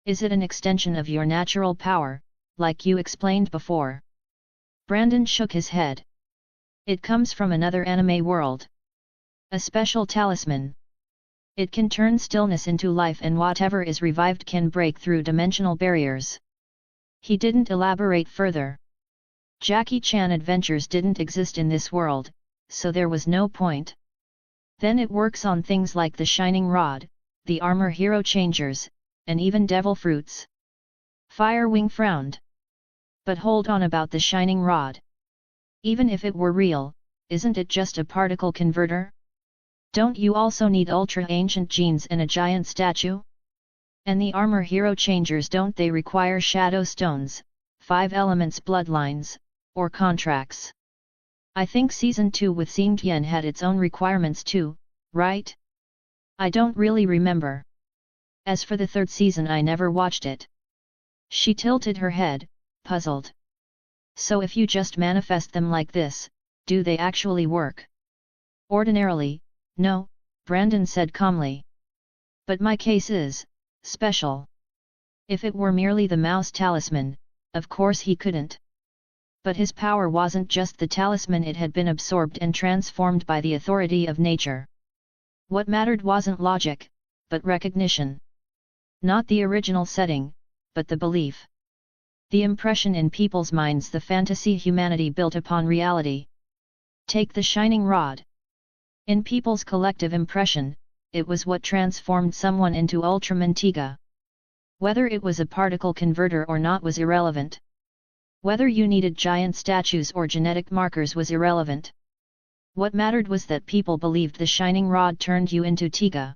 Is it an extension of your natural power, like you explained before? Brandon shook his head. It comes from another anime world. A special talisman. It can turn stillness into life, and whatever is revived can break through dimensional barriers. He didn't elaborate further. Jackie Chan adventures didn't exist in this world, so there was no point. Then it works on things like the Shining Rod, the armor hero changers, and even devil fruits. Firewing frowned. But hold on about the Shining Rod. Even if it were real, isn't it just a particle converter? Don't you also need ultra-ancient genes and a giant statue? And the armor hero changers, don't they require shadow stones, 5 elements bloodlines, or contracts? I think Season 2 with Sing Tian had its own requirements too, right? I don't really remember. As for the 3rd season, I never watched it. She tilted her head, puzzled. So if you just manifest them like this, do they actually work? Ordinarily, no, Brandon said calmly. But my case is special. If it were merely the mouse talisman, of course he couldn't. But his power wasn't just the talisman, it had been absorbed and transformed by the authority of nature. What mattered wasn't logic, but recognition. Not the original setting, but the belief. The impression in people's minds, the fantasy humanity built upon reality. Take the Shining Rod. In people's collective impression, it was what transformed someone into Ultraman Tiga. Whether it was a particle converter or not was irrelevant. Whether you needed giant statues or genetic markers was irrelevant. What mattered was that people believed the Shining Rod turned you into Tiga.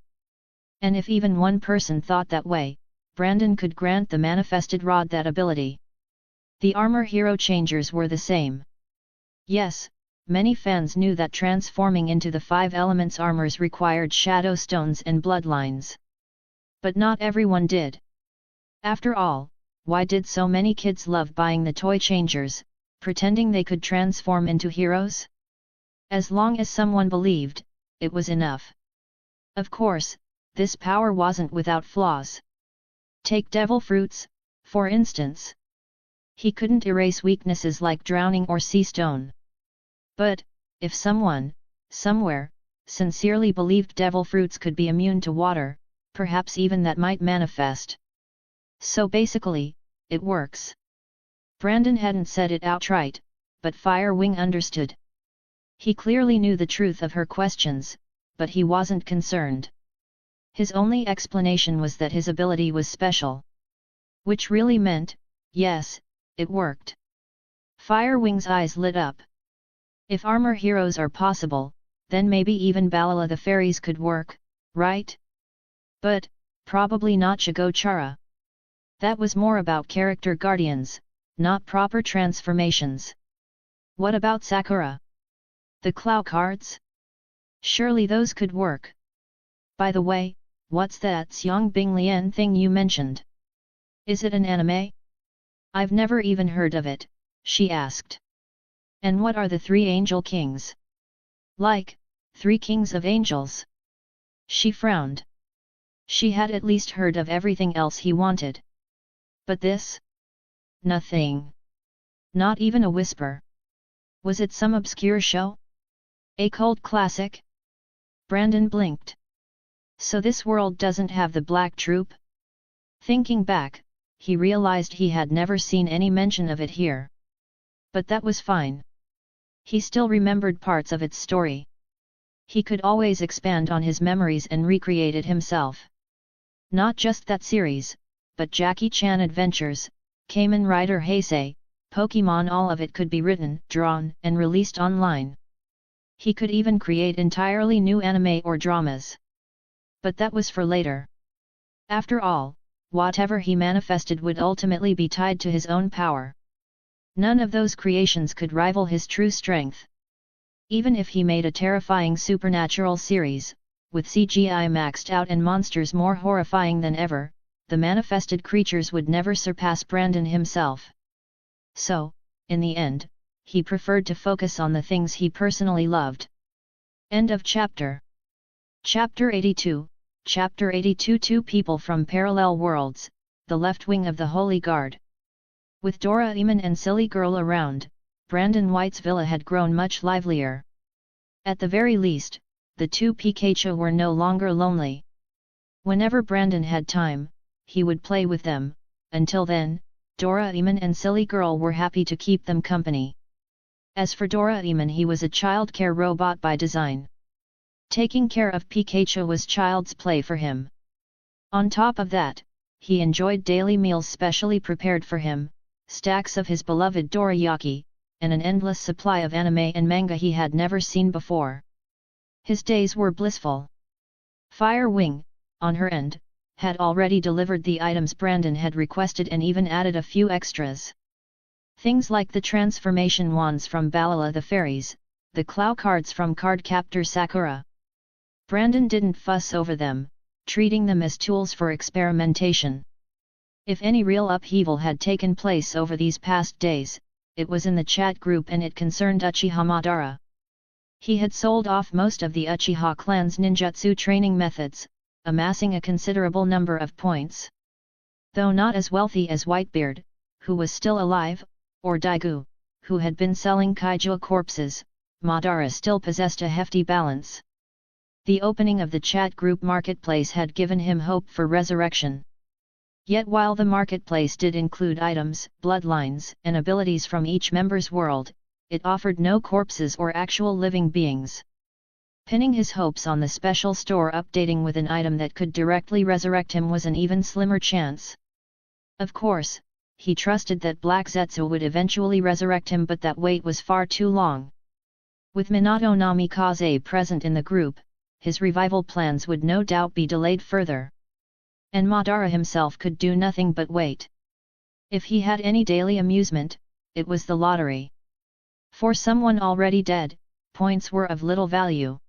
And if even one person thought that way, Brandon could grant the manifested rod that ability. The armor hero changers were the same. Yes, many fans knew that transforming into the 5 elements armors required shadow stones and bloodlines. But not everyone did. After all, why did so many kids love buying the toy changers, pretending they could transform into heroes? As long as someone believed, it was enough. Of course, this power wasn't without flaws. Take devil fruits, for instance. He couldn't erase weaknesses like drowning or sea stone. But, if someone, somewhere, sincerely believed devil fruits could be immune to water, perhaps even that might manifest. So basically, it works. Brandon hadn't said it outright, but Firewing understood. He clearly knew the truth of her questions, but he wasn't concerned. His only explanation was that his ability was special. Which really meant, yes, it worked. Firewing's eyes lit up. If armor heroes are possible, then maybe even Balala the fairies could work, right? But, probably not Shigochara. That was more about character guardians, not proper transformations. What about Sakura? The Clow cards? Surely those could work. By the way, what's that Xiang Binglian thing you mentioned? Is it an anime? I've never even heard of it, she asked. And what are the 3 angel kings? Like, 3 kings of angels? She frowned. She had at least heard of everything else he wanted. But this? Nothing. Not even a whisper. Was it some obscure show? A cult classic? Brandon blinked. So this world doesn't have the Black Troop? Thinking back, he realized he had never seen any mention of it here. But that was fine. He still remembered parts of its story. He could always expand on his memories and recreate it himself. Not just that series, but Jackie Chan Adventures, Kamen Rider Heisei, Pokemon, all of it could be written, drawn, and released online. He could even create entirely new anime or dramas. But that was for later. After all, whatever he manifested would ultimately be tied to his own power. None of those creations could rival his true strength. Even if he made a terrifying supernatural series, with CGI maxed out and monsters more horrifying than ever, the manifested creatures would never surpass Brandon himself. So, in the end, he preferred to focus on the things he personally loved. End of chapter. Chapter 82. Chapter 82. Two people from parallel worlds, the left wing of the Holy Guard. With Doraemon and Silly Girl around, Brandon White's villa had grown much livelier. At the very least, the two Pikachu were no longer lonely. Whenever Brandon had time, he would play with them. Until then, Doraemon and Silly Girl were happy to keep them company. As for Doraemon, he was a childcare robot by design. Taking care of Pikachu was child's play for him. On top of that, he enjoyed daily meals specially prepared for him, stacks of his beloved dorayaki, and an endless supply of anime and manga he had never seen before. His days were blissful. Fire Wing, on her end, had already delivered the items Brandon had requested and even added a few extras. Things like the transformation wands from Balala the Fairies, the Clow cards from Cardcaptor Sakura. Brandon didn't fuss over them, treating them as tools for experimentation. If any real upheaval had taken place over these past days, it was in the chat group and it concerned Uchiha Madara. He had sold off most of the Uchiha clan's ninjutsu training methods, amassing a considerable number of points. Though not as wealthy as Whitebeard, who was still alive, or Daigu, who had been selling kaiju corpses, Madara still possessed a hefty balance. The opening of the chat group marketplace had given him hope for resurrection. Yet while the marketplace did include items, bloodlines, and abilities from each member's world, it offered no corpses or actual living beings. Pinning his hopes on the special store updating with an item that could directly resurrect him was an even slimmer chance. Of course, he trusted that Black Zetsu would eventually resurrect him, but that wait was far too long. With Minato Namikaze present in the group, his revival plans would no doubt be delayed further. And Madara himself could do nothing but wait. If he had any daily amusement, it was the lottery. For someone already dead, points were of little value.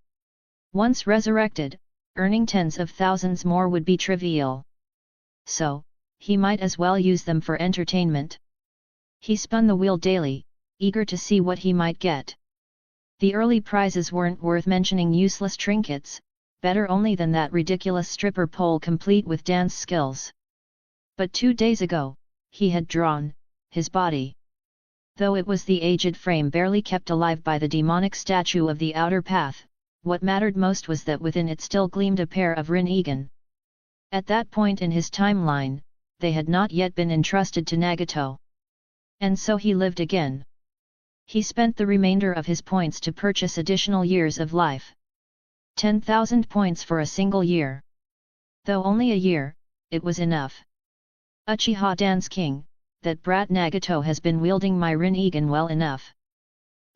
Once resurrected, earning tens of thousands more would be trivial. So, he might as well use them for entertainment. He spun the wheel daily, eager to see what he might get. The early prizes weren't worth mentioning, useless trinkets, better only than that ridiculous stripper pole complete with dance skills. But 2 days ago, he had drawn his body. Though it was the aged frame barely kept alive by the demonic statue of the outer path, what mattered most was that within it still gleamed a pair of Rinnegan. At that point in his timeline, they had not yet been entrusted to Nagato. And so he lived again. He spent the remainder of his points to purchase additional years of life. 10,000 points for a single year. Though only a year, it was enough. Uchiha Dance King, that brat Nagato has been wielding my Rinnegan well enough.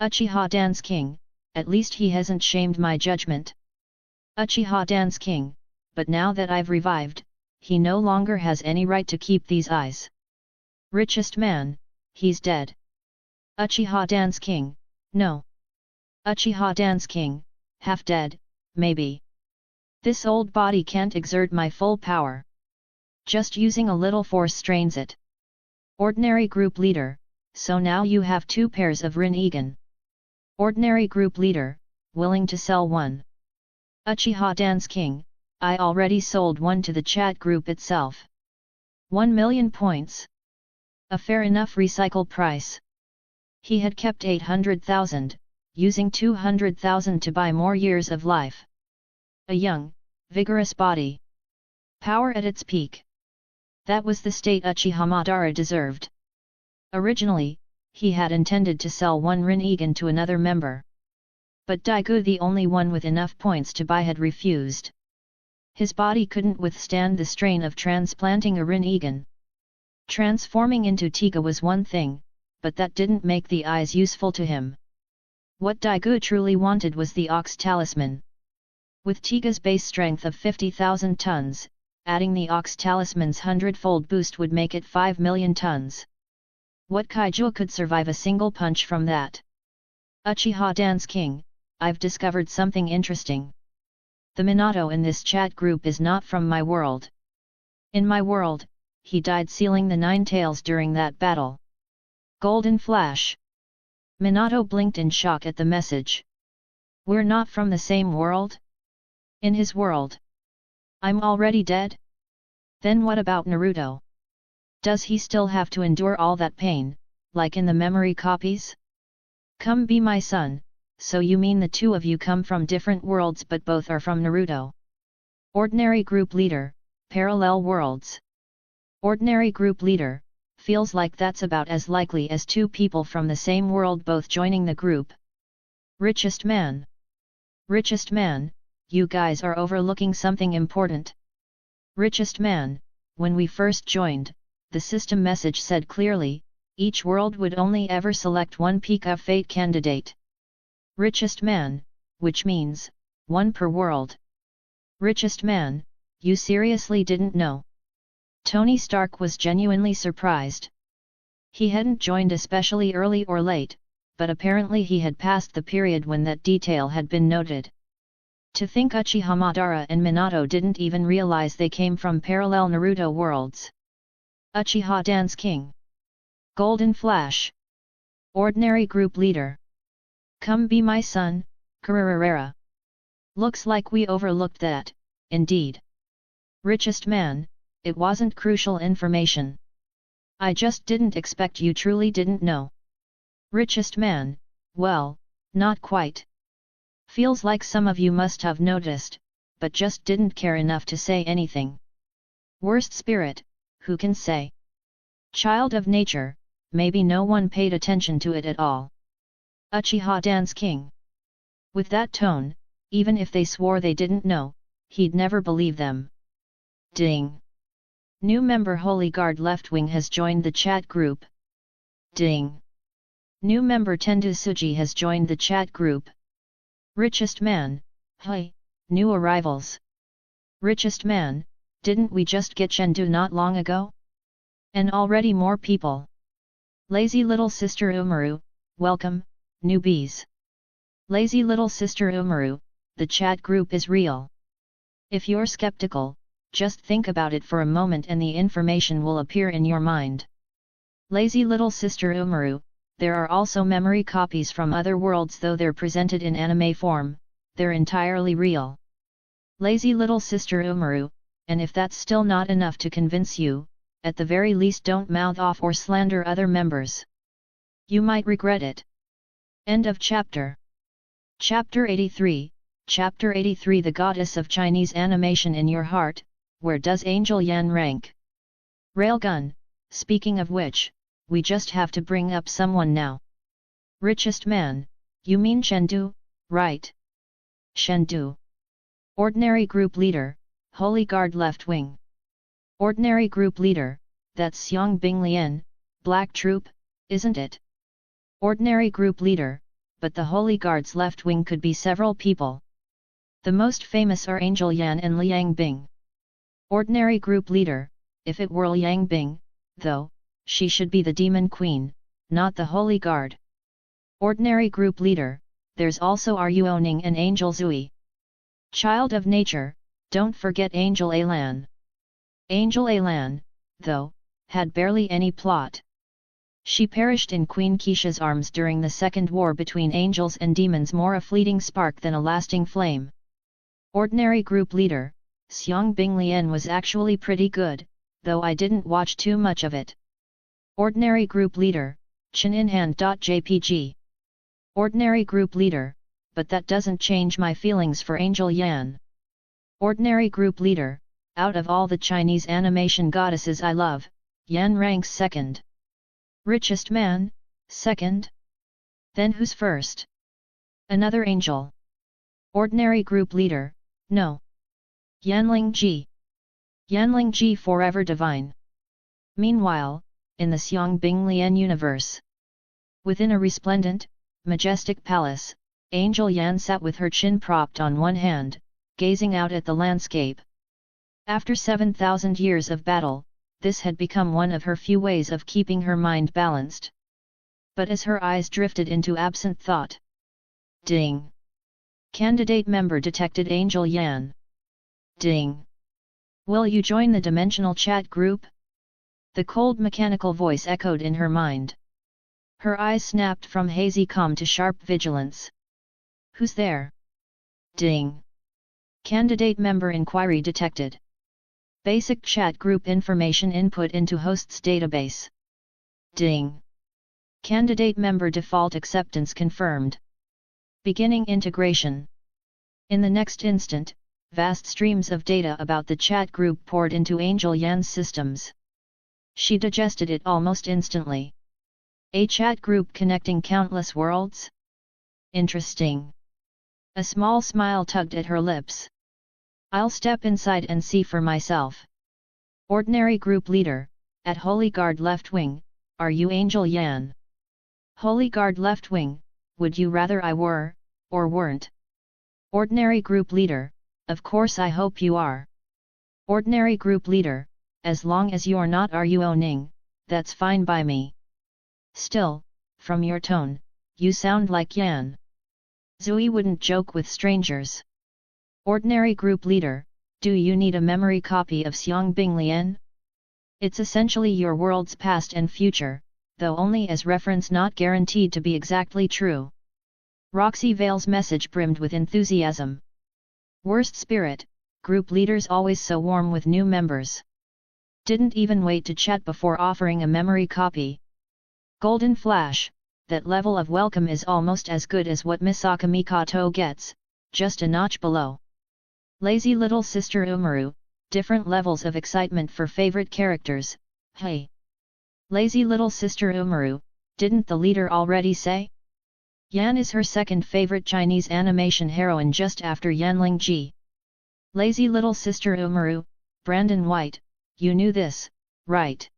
Uchiha Dance King, at least he hasn't shamed my judgment. Uchiha Dance King, but now that I've revived, he no longer has any right to keep these eyes. Richest man, he's dead. Uchiha Dance King, no. Uchiha Dance King, half dead, maybe. This old body can't exert my full power. Just using a little force strains it. Ordinary group leader, so now you have 2 pairs of Rinnegan. Ordinary group leader, willing to sell one. Uchiha Dance King, I already sold one to the chat group itself. 1 million points. A fair enough recycle price. He had kept 800,000, using 200,000 to buy more years of life. A young, vigorous body. Power at its peak. That was the state Uchiha Madara deserved. Originally, he had intended to sell one Rinnegan to another member. But Daigu, the only one with enough points to buy, had refused. His body couldn't withstand the strain of transplanting a Rinnegan. Transforming into Tiga was one thing, but that didn't make the eyes useful to him. What Daegu truly wanted was the Ox Talisman. With Tiga's base strength of 50,000 tons, adding the Ox Talisman's 100-fold boost would make it 5 million tons. What kaiju could survive a single punch from that? Uchiha Dance King, I've discovered something interesting. The Minato in this chat group is not from my world. In my world, he died sealing the 9 tails during that battle. Golden Flash. Minato blinked in shock at the message. We're not from the same world? In his world. I'm already dead? Then what about Naruto? Does he still have to endure all that pain, like in the memory copies? Come be my son, so you mean the two of you come from different worlds but both are from Naruto? Ordinary Group Leader, Parallel Worlds. Ordinary Group Leader, feels like that's about as likely as two people from the same world both joining the group. Richest Man. Richest Man, you guys are overlooking something important. Richest Man, when we first joined, the system message said clearly, each world would only ever select one peak of fate candidate. Richest Man, which means, one per world. Richest Man, you seriously didn't know? Tony Stark was genuinely surprised. He hadn't joined especially early or late, but apparently he had passed the period when that detail had been noted. To think Uchiha Madara and Minato didn't even realize they came from parallel Naruto worlds. Uchiha Dance King. Golden Flash. Ordinary Group Leader. Come be my son, Kurarara. Looks like we overlooked that, indeed. Richest Man, it wasn't crucial information. I just didn't expect you truly didn't know. Richest Man, well, not quite. Feels like some of you must have noticed, but just didn't care enough to say anything. Worst Spirit, who can say? Child of Nature, maybe no one paid attention to it at all. Uchiha Dance King. With that tone, even if they swore they didn't know, he'd never believe them. Ding. New member Holy Guard Left Wing has joined the chat group. Ding. New member Tendu Suji has joined the chat group. Richest Man, hi, new arrivals. Richest Man, didn't we just get Chengdu not long ago? And already more people. Lazy Little Sister Umaru, welcome, newbies. Lazy Little Sister Umaru, the chat group is real. If you're skeptical, just think about it for a moment and the information will appear in your mind. Lazy Little Sister Umaru, there are also memory copies from other worlds though they're presented in anime form, they're entirely real. Lazy Little Sister Umaru, and if that's still not enough to convince you, at the very least don't mouth off or slander other members. You might regret it. End of chapter. Chapter 83, Chapter 83 The Goddess of Chinese Animation in Your Heart, where does Angel Yan rank? Railgun, speaking of which, we just have to bring up someone now. Richest Man, you mean Chengdu, right? Chengdu. Ordinary Group Leader, Holy Guard Left Wing. Ordinary Group Leader, that's Xiong Binglian, Black Troop, isn't it? Ordinary Group Leader, but the Holy Guard's left wing could be several people. The most famous are Angel Yan and Liang Bing. Ordinary Group Leader, if it were Liang Bing, though, she should be the Demon Queen, not the Holy Guard. Ordinary Group Leader, there's also Ru Oning and Angel Zui. Child of Nature, don't forget Angel Alan. Angel Alan, though, had barely any plot. She perished in Queen Keisha's arms during the Second War between angels and demons, more a fleeting spark than a lasting flame. Ordinary Group Leader, Xiong Binglian was actually pretty good, though I didn't watch too much of it. Ordinary Group Leader, chininhand.jpg. Ordinary Group Leader, but that doesn't change my feelings for Angel Yan. Ordinary Group Leader, out of all the Chinese animation goddesses I love, Yan ranks second. Richest Man, second? Then who's first? Another angel. Ordinary Group Leader, no. Yanling Ji. Yanling Ji forever divine. Meanwhile, in the Xiong Binglian universe, Within a resplendent, majestic palace, Angel Yan sat with her chin propped on one hand, gazing out at the landscape. After 7,000 years of battle, this had become one of her few ways of keeping her mind balanced. But as her eyes drifted into absent thought, ding! Candidate member detected Angel Yan. Ding! Will you join the dimensional chat group? The cold mechanical voice echoed in her mind. Her eyes snapped from hazy calm to sharp vigilance. Who's there? Ding! Candidate member inquiry detected. Basic chat group information input into host's database. Ding! Candidate member default acceptance confirmed. Beginning integration. In the next instant, vast streams of data about the chat group poured into Angel Yan's systems. She digested it almost instantly. A chat group connecting countless worlds? Interesting. A small smile tugged at her lips. I'll step inside and see for myself. Ordinary group leader, at Holy Guard left wing, are you Angel Yan? Holy Guard left wing, would you rather I were, or weren't? Ordinary group leader, of course I hope you are. Ordinary group leader, as long as you're not owning, that's fine by me. Still, from your tone, you sound like Yan. Zui wouldn't joke with strangers. Ordinary group leader, do you need a memory copy of Xiangbing Lian? It's essentially your world's past and future, though only as reference, not guaranteed to be exactly true. Roxy Vale's message brimmed with enthusiasm. Worst spirit, group leaders always so warm with new members. Didn't even wait to chat before offering a memory copy. Golden flash, that level of welcome is almost as good as what Misaka Mikoto gets, just a notch below. Lazy little sister Umaru, different levels of excitement for favorite characters, hey. Lazy little sister Umaru, didn't the leader already say? Yan is her second favorite Chinese animation heroine just after Yanling Ji. Lazy little sister Umaru, Brandon White, you knew this, right?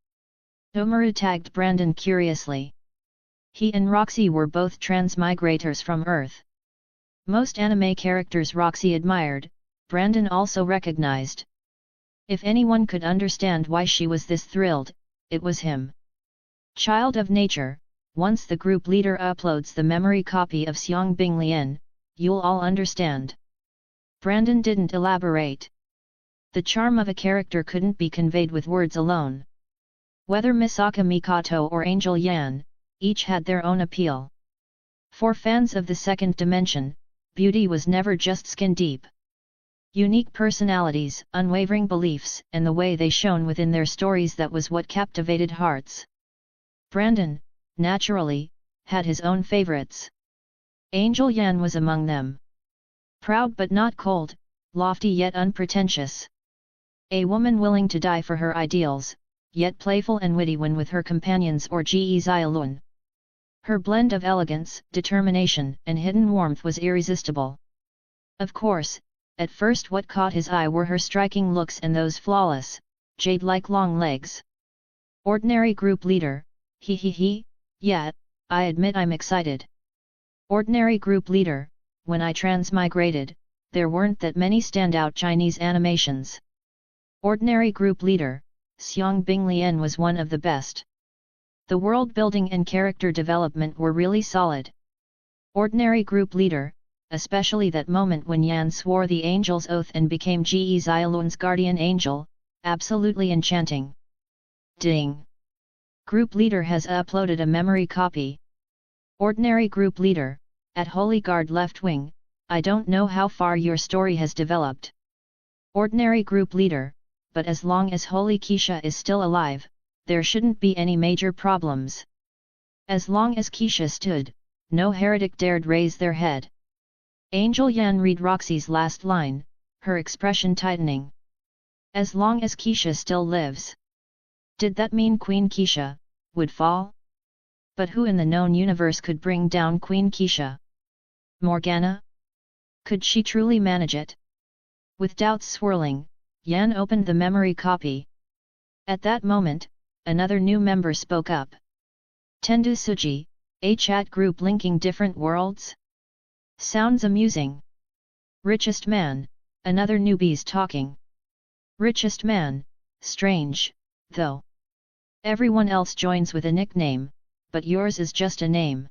Umaru tagged Brandon curiously. He and Roxy were both transmigrators from Earth. Most anime characters Roxy admired, Brandon also recognized. If anyone could understand why she was this thrilled, it was him. Child of nature, once the group leader uploads the memory copy of Xiangbing Lian, you'll all understand. Brandon didn't elaborate. The charm of a character couldn't be conveyed with words alone. Whether Misaka Mikoto or Angel Yan, each had their own appeal. For fans of the second dimension, beauty was never just skin deep. Unique personalities, unwavering beliefs, and the way they shone within their stories, that was what captivated hearts. Brandon, naturally, had his own favorites. Angel Yan was among them. Proud but not cold, lofty yet unpretentious. A woman willing to die for her ideals, yet playful and witty when with her companions or Ge Xiaolun. Her blend of elegance, determination, and hidden warmth was irresistible. Of course, at first what caught his eye were her striking looks and those flawless, jade-like long legs. Ordinary group leader, yeah, I admit I'm excited. Ordinary group leader, when I transmigrated, there weren't that many standout Chinese animations. Ordinary group leader, Xiangbing Lian was one of the best. The world building and character development were really solid. Ordinary group leader, especially that moment when Yan swore the angel's oath and became Ge Xiaolun's guardian angel, absolutely enchanting. Ding! Group leader has uploaded a memory copy. Ordinary group leader, at Holy Guard left wing, I don't know how far your story has developed. Ordinary group leader, but as long as Holy Keisha is still alive, there shouldn't be any major problems. As long as Keisha stood, no heretic dared raise their head. Angel Yan read Roxy's last line, her expression tightening. As long as Keisha still lives. Did that mean Queen Keisha would fall? But who in the known universe could bring down Queen Keisha? Morgana? Could she truly manage it? With doubts swirling, Yan opened the memory copy. At that moment, another new member spoke up. Tendu Suji, A chat group linking different worlds? Sounds amusing. Richest man, another newbie's talking. Richest man, strange, though. Everyone else joins with a nickname, but yours is just a name.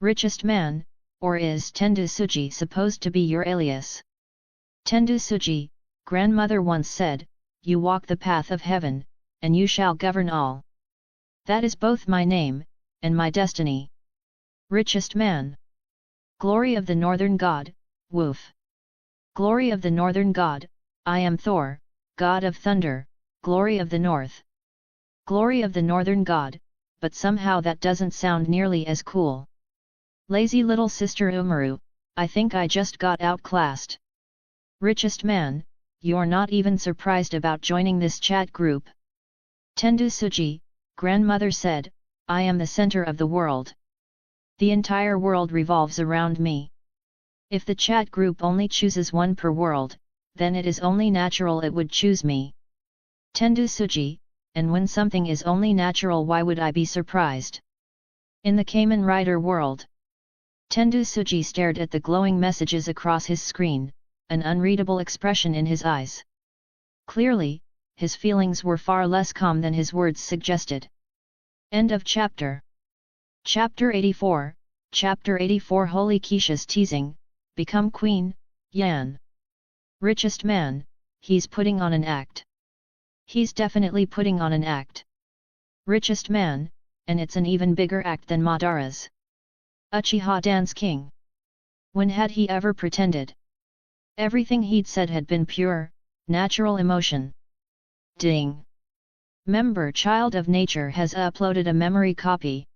Richest man, or is Tendu Suji supposed to be your alias? Tendu Suji, grandmother once said, you walk the path of heaven, and you shall govern all. That is both my name, and my destiny. Richest man. Glory of the northern god, woof. Glory of the northern god, I am Thor, god of thunder, glory of the north. Glory of the northern god, but somehow that doesn't sound nearly as cool. Lazy little sister Umaru, I think I just got outclassed. Richest man, you're not even surprised about joining this chat group. Tendu Suji, grandmother said, I am the center of the world. The entire world revolves around me. If the chat group only chooses one per world, then it is only natural it would choose me. Tendu Suji, and when something is only natural, why would I be surprised? In the Kamen Rider world. Tendu Suji stared at the glowing messages across his screen, an unreadable expression in his eyes. Clearly, his feelings were far less calm than his words suggested. End of chapter. Chapter 84, Chapter 84. Holy Keisha's teasing, become queen, Yan. Richest man, he's putting on an act. He's definitely putting on an act. Richest man, and it's an even bigger act than Madara's. Uchiha Dance King. When had he ever pretended? Everything he'd said had been pure, natural emotion. Ding! Member Child of Nature has uploaded a memory copy.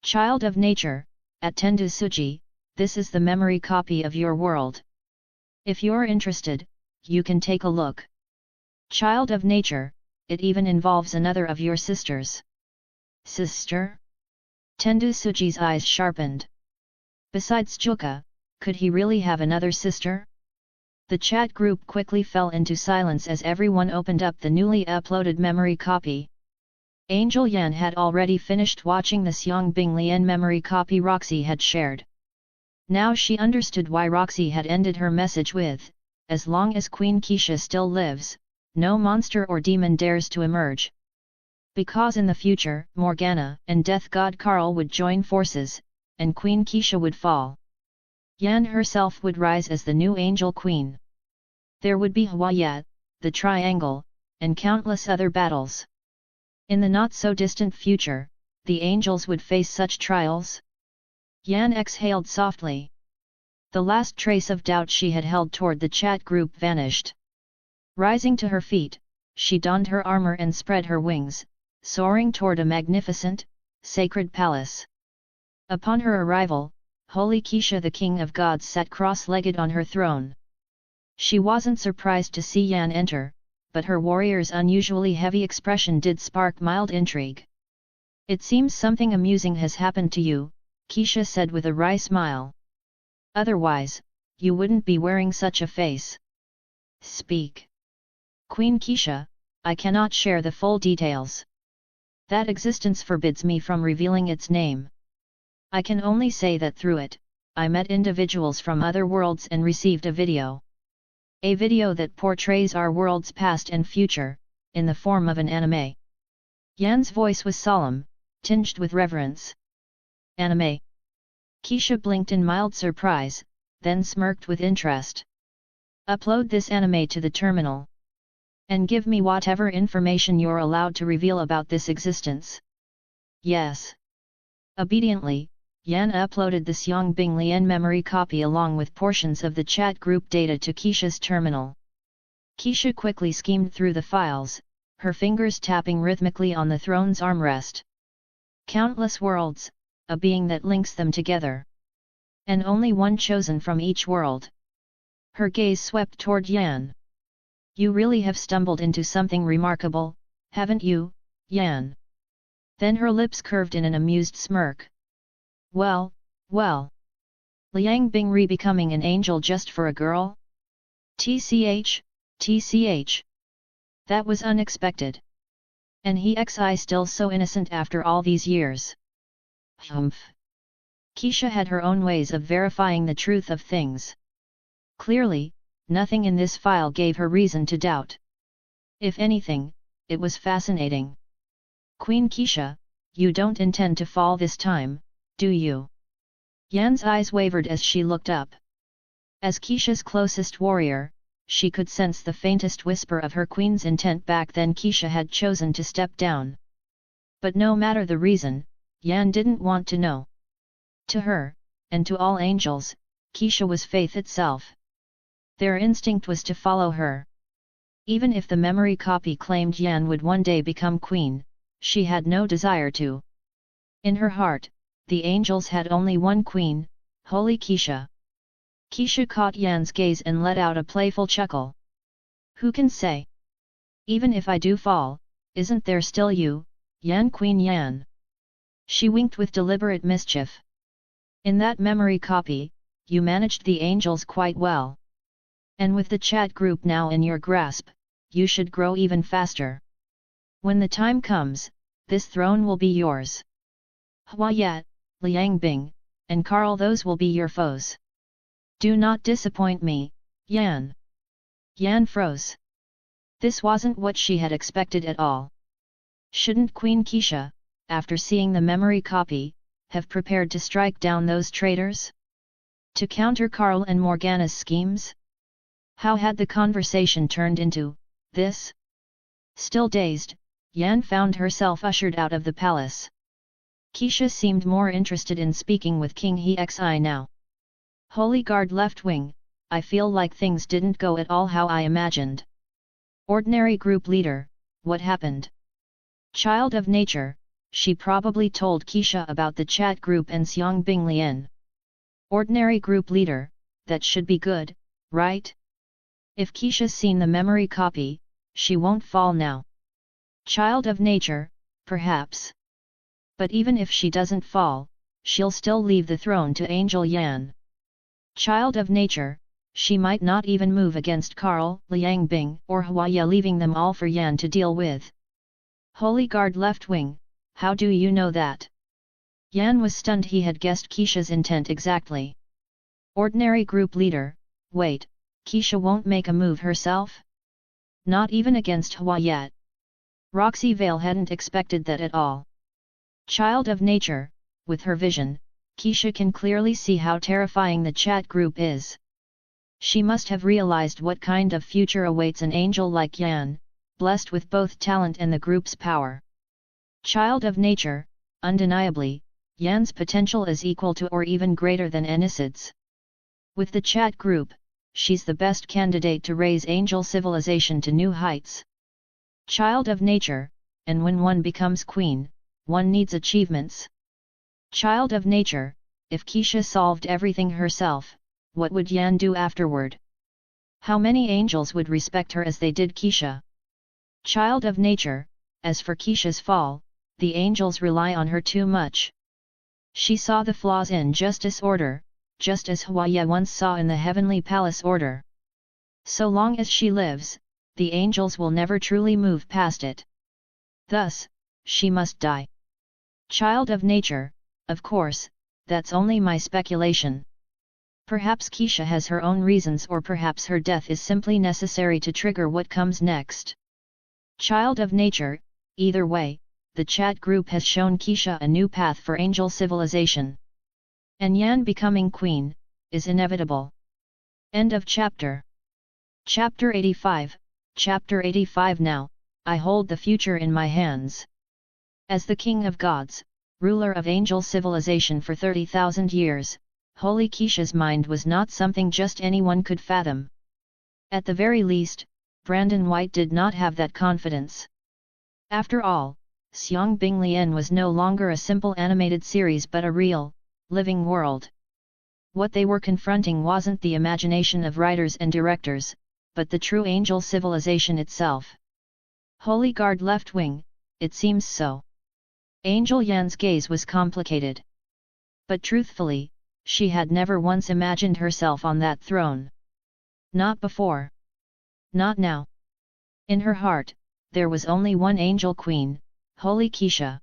Child of Nature, at Tendu Suji, this is the memory copy of your world. If you're interested, you can take a look. Child of Nature, it even involves another of your sisters. Sister? Tendu Suji's eyes sharpened. Besides Juka, could he really have another sister? The chat group quickly fell into silence as everyone opened up the newly uploaded memory copy. Angel Yan had already finished watching the Xiang Binglian memory copy Roxy had shared. Now she understood why Roxy had ended her message with, as long as Queen Keisha still lives, no monster or demon dares to emerge. Because in the future, Morgana and Death God Karl would join forces, and Queen Keisha would fall. Yan herself would rise as the new Angel Queen. There would be Hwayat, the Triangle, and countless other battles. In the not-so-distant future, the angels would face such trials? Yan exhaled softly. The last trace of doubt she had held toward the chat group vanished. Rising to her feet, she donned her armor and spread her wings, soaring toward a magnificent, sacred palace. Upon her arrival, Holy Keisha the King of Gods sat cross-legged on her throne. She wasn't surprised to see Yan enter, but her warrior's unusually heavy expression did spark mild intrigue. It seems something amusing has happened to you, Keisha said with a wry smile. Otherwise, you wouldn't be wearing such a face. Speak. Queen Keisha, I cannot share the full details. That existence forbids me from revealing its name. I can only say that through it, I met individuals from other worlds and received a video. A video that portrays our world's past and future, in the form of an anime. Yan's voice was solemn, tinged with reverence. Anime? Keisha blinked in mild surprise, then smirked with interest. Upload this anime to the terminal. And give me whatever information you're allowed to reveal about this existence. Yes. Obediently, Yan uploaded the Xiang Binglian memory copy along with portions of the chat group data to Keisha's terminal. Keisha quickly skimmed through the files, her fingers tapping rhythmically on the throne's armrest. Countless worlds, a being that links them together. And only one chosen from each world. Her gaze swept toward Yan. You really have stumbled into something remarkable, haven't you, Yan? Then her lips curved in an amused smirk. Well, well. Liang Bingri becoming an angel just for a girl? TCH, TCH. That was unexpected. And he XI still so innocent after all these years. Humph. Keisha had her own ways of verifying the truth of things. Clearly, nothing in this file gave her reason to doubt. If anything, it was fascinating. Queen Keisha, you don't intend to fall this time, do you? Yan's eyes wavered as she looked up. As Keisha's closest warrior, she could sense the faintest whisper of her queen's intent back then. Keisha had chosen to step down. But no matter the reason, Yan didn't want to know. To her, and to all angels, Keisha was faith itself. Their instinct was to follow her. Even if the memory copy claimed Yan would one day become queen, she had no desire to. In her heart, the angels had only one queen, Holy Keisha. Keisha caught Yan's gaze and let out a playful chuckle. Who can say? Even if I do fall, isn't there still you, Yan, Queen Yan? She winked with deliberate mischief. In that memory copy, you managed the angels quite well. And with the chat group now in your grasp, you should grow even faster. When the time comes, this throne will be yours. Hua Yat, Liang Bing, and Carl, those will be your foes. Do not disappoint me, Yan. Yan froze. This wasn't what she had expected at all. Shouldn't Queen Keisha, after seeing the memory copy, have prepared to strike down those traitors? To counter Carl and Morgana's schemes? How had the conversation turned into this? Still dazed, Yan found herself ushered out of the palace. Keisha seemed more interested in speaking with King Hexi now. Holy Guard left wing, I feel like things didn't go at all how I imagined. Ordinary group leader, what happened? Child of nature, she probably told Keisha about the chat group and Xiang Binglian. Ordinary group leader, that should be good, right? If Keisha's seen the memory copy, she won't fall now. Child of nature, perhaps. But even if she doesn't fall, she'll still leave the throne to Angel Yan. Child of nature, she might not even move against Carl, Liang Bing or Huaya, leaving them all for Yan to deal with. Holy Guard left wing, how do you know that? Yan was stunned. He had guessed Keisha's intent exactly. Ordinary group leader, wait, Keisha won't make a move herself? Not even against Hua yet. Roxy Vale hadn't expected that at all. Child of nature, with her vision, Keisha can clearly see how terrifying the chat group is. She must have realized what kind of future awaits an angel like Yan, blessed with both talent and the group's power. Child of nature, undeniably, Yan's potential is equal to or even greater than Anisid's. With the chat group, she's the best candidate to raise angel civilization to new heights. Child of nature, and when one becomes queen, one needs achievements. Child of nature, if Keisha solved everything herself, what would Yan do afterward? How many angels would respect her as they did Keisha? Child of nature, as for Keisha's fall, the angels rely on her too much. She saw the flaws in Justice Order, just as Huaya once saw in the Heavenly Palace Order. So long as she lives, the angels will never truly move past it. Thus, she must die. Child of nature, of course, that's only my speculation. Perhaps Keisha has her own reasons, or perhaps her death is simply necessary to trigger what comes next. Child of nature, either way, the chat group has shown Keisha a new path for angel civilization. And Yan becoming queen, is inevitable. End of chapter. Chapter 85, Chapter 85. Now, I hold the future in my hands. As the king of gods, ruler of angel civilization for 30,000 years, Holy Keisha's mind was not something just anyone could fathom. At the very least, Brandon White did not have that confidence. After all, Xiang Binglian was no longer a simple animated series but a real, living world. What they were confronting wasn't the imagination of writers and directors, but the true angel civilization itself. Holy Guard left wing, it seems so. Angel Yan's gaze was complicated. But truthfully, she had never once imagined herself on that throne. Not before. Not now. In her heart, there was only one angel queen, Holy Keisha.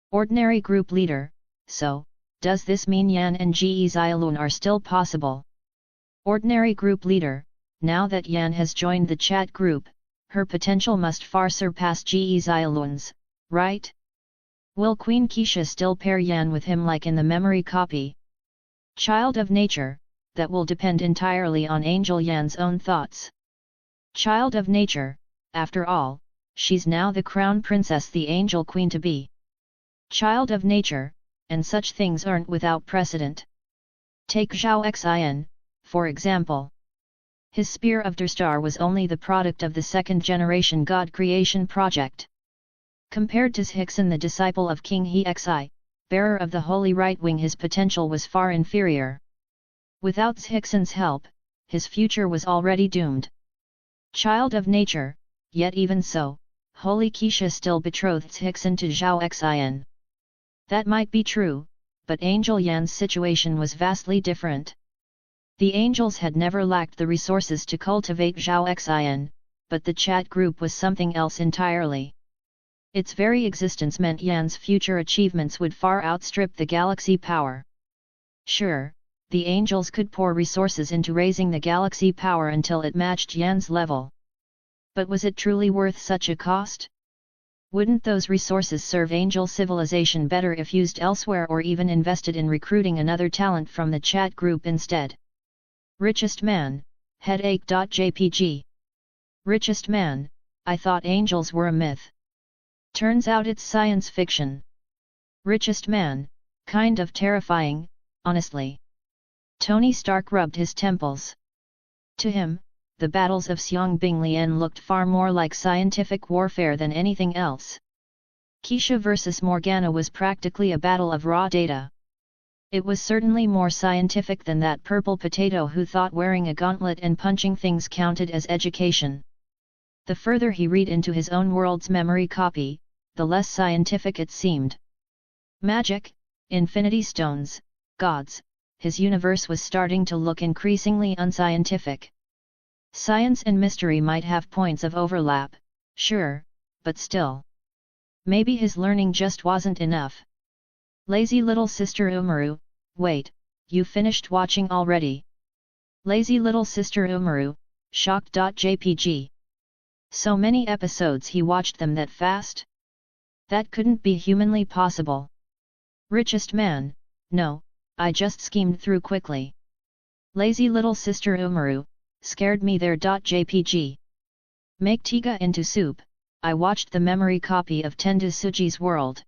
Ordinary group leader, so, Does this mean Yan and Ge Xiaolun are still possible? Ordinary group leader, now that Yan has joined the chat group, her potential must far surpass Ge Xiaolun's, right? Will Queen Keisha still pair Yan with him like in the memory copy? Child of nature, that will depend entirely on Angel Yan's own thoughts. Child of nature, after all, she's now the crown princess, the angel queen to be. Child of nature, and such things aren't without precedent. Take Zhao Xin, for example. His spear of Derstar was only the product of the second-generation God creation project. Compared to Zhixin, the disciple of King He Xi, bearer of the Holy Right Wing, his potential was far inferior. Without Zhixin's help, his future was already doomed. Child of nature, yet even so, Holy Keisha still betrothed Zhixin to Zhao Xin. That might be true, but Angel Yan's situation was vastly different. The angels had never lacked the resources to cultivate Zhao Xin, but the chat group was something else entirely. Its very existence meant Yan's future achievements would far outstrip the galaxy power. Sure, the angels could pour resources into raising the galaxy power until it matched Yan's level. But was it truly worth such a cost? Wouldn't those resources serve angel civilization better if used elsewhere, or even invested in recruiting another talent from the chat group instead? Richest man, headache.jpg. Richest man, I thought angels were a myth. Turns out it's science fiction. Richest man, kind of terrifying, honestly. Tony Stark rubbed his temples. To him, the battles of Xiangbinglian looked far more like scientific warfare than anything else. Keisha versus Morgana was practically a battle of raw data. It was certainly more scientific than that purple potato who thought wearing a gauntlet and punching things counted as education. The further he read into his own world's memory copy, the less scientific it seemed. Magic, infinity stones, gods, his universe was starting to look increasingly unscientific. Science and mystery might have points of overlap, sure, but still. Maybe his learning just wasn't enough. Lazy little sister Umaru, wait, you finished watching already? Lazy little sister Umaru, shocked.jpg. So many episodes he watched them that fast? That couldn't be humanly possible. Richest man, no, I just schemed through quickly. Lazy little sister Umaru, scared me there. .jpg. Make Tiga into soup, I watched the memory copy of Tendu Suji's world.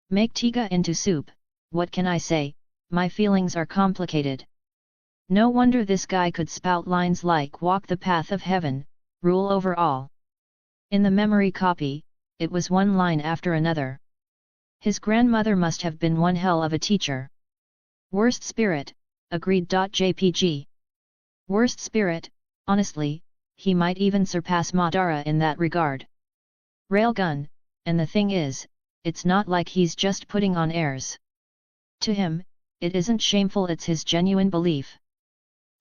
Make Tiga into soup, what can I say, my feelings are complicated. No wonder this guy could spout lines like walk the path of heaven, rule over all. In the memory copy, it was one line after another. His grandmother must have been one hell of a teacher. Worst spirit, agreed. .jpg. Worst spirit, honestly, he might even surpass Madara in that regard. Railgun, and the thing is, it's not like he's just putting on airs. To him, it isn't shameful, it's his genuine belief.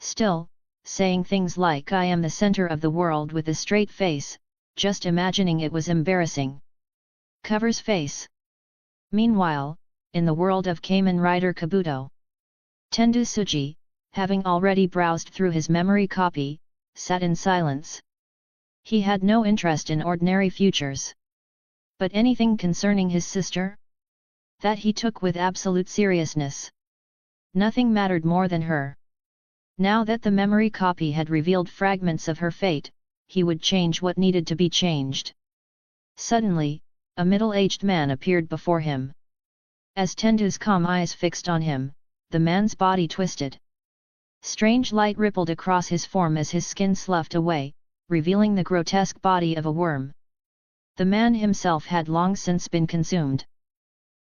Still, saying things like I am the center of the world with a straight face, just imagining it was embarrassing. Covers face. Meanwhile, in the world of Kamen Rider Kabuto, Tendu Suji, having already browsed through his memory copy, sat in silence. He had no interest in ordinary futures. But anything concerning his sister? That he took with absolute seriousness. Nothing mattered more than her. Now that the memory copy had revealed fragments of her fate, he would change what needed to be changed. Suddenly, a middle-aged man appeared before him. As Tendu's calm eyes fixed on him, the man's body twisted. Strange light rippled across his form as his skin sloughed away, revealing the grotesque body of a worm. The man himself had long since been consumed.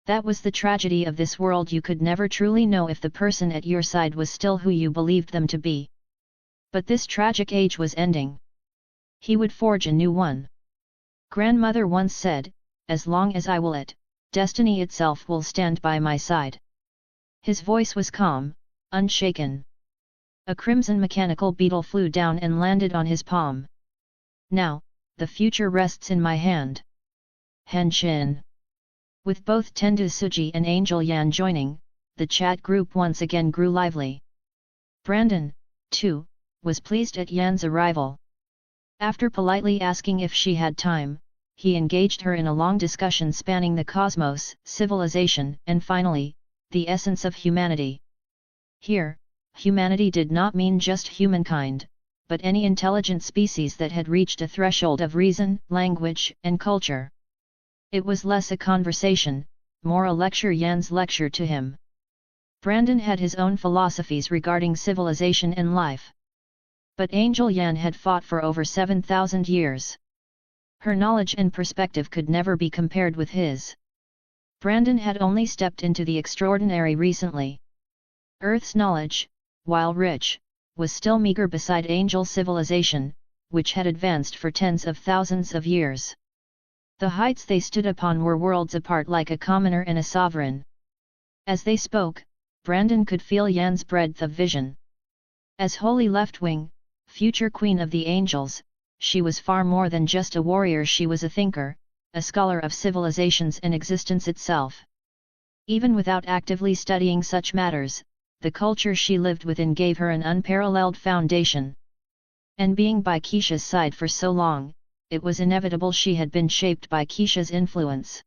That was the tragedy of this world, you could never truly know if the person at your side was still who you believed them to be. But this tragic age was ending. He would forge a new one. Grandmother once said, as long as I will it, destiny itself will stand by my side. His voice was calm, unshaken. A crimson mechanical beetle flew down and landed on his palm. Now, the future rests in my hand. Henshin. With both Tendu Suji and Angel Yan joining, the chat group once again grew lively. Brandon, too, was pleased at Yan's arrival. After politely asking if she had time, he engaged her in a long discussion spanning the cosmos, civilization, and finally, the essence of humanity. Here, humanity did not mean just humankind, but any intelligent species that had reached a threshold of reason, language, and culture. It was less a conversation, more a lecture. Yan's lecture to him. Brandon had his own philosophies regarding civilization and life. But Angel Yan had fought for over 7,000 years. Her knowledge and perspective could never be compared with his. Brandon had only stepped into the extraordinary recently. Earth's knowledge, while rich, was still meager beside Angel civilization, which had advanced for tens of thousands of years. The heights they stood upon were worlds apart, like a commoner and a sovereign. As they spoke, Brandon could feel Yan's breadth of vision. As Holy Left Wing, future Queen of the Angels, she was far more than just a warrior. She was a thinker, a scholar of civilizations and existence itself. Even without actively studying such matters, the culture she lived within gave her an unparalleled foundation. And being by Keisha's side for so long, it was inevitable she had been shaped by Keisha's influence.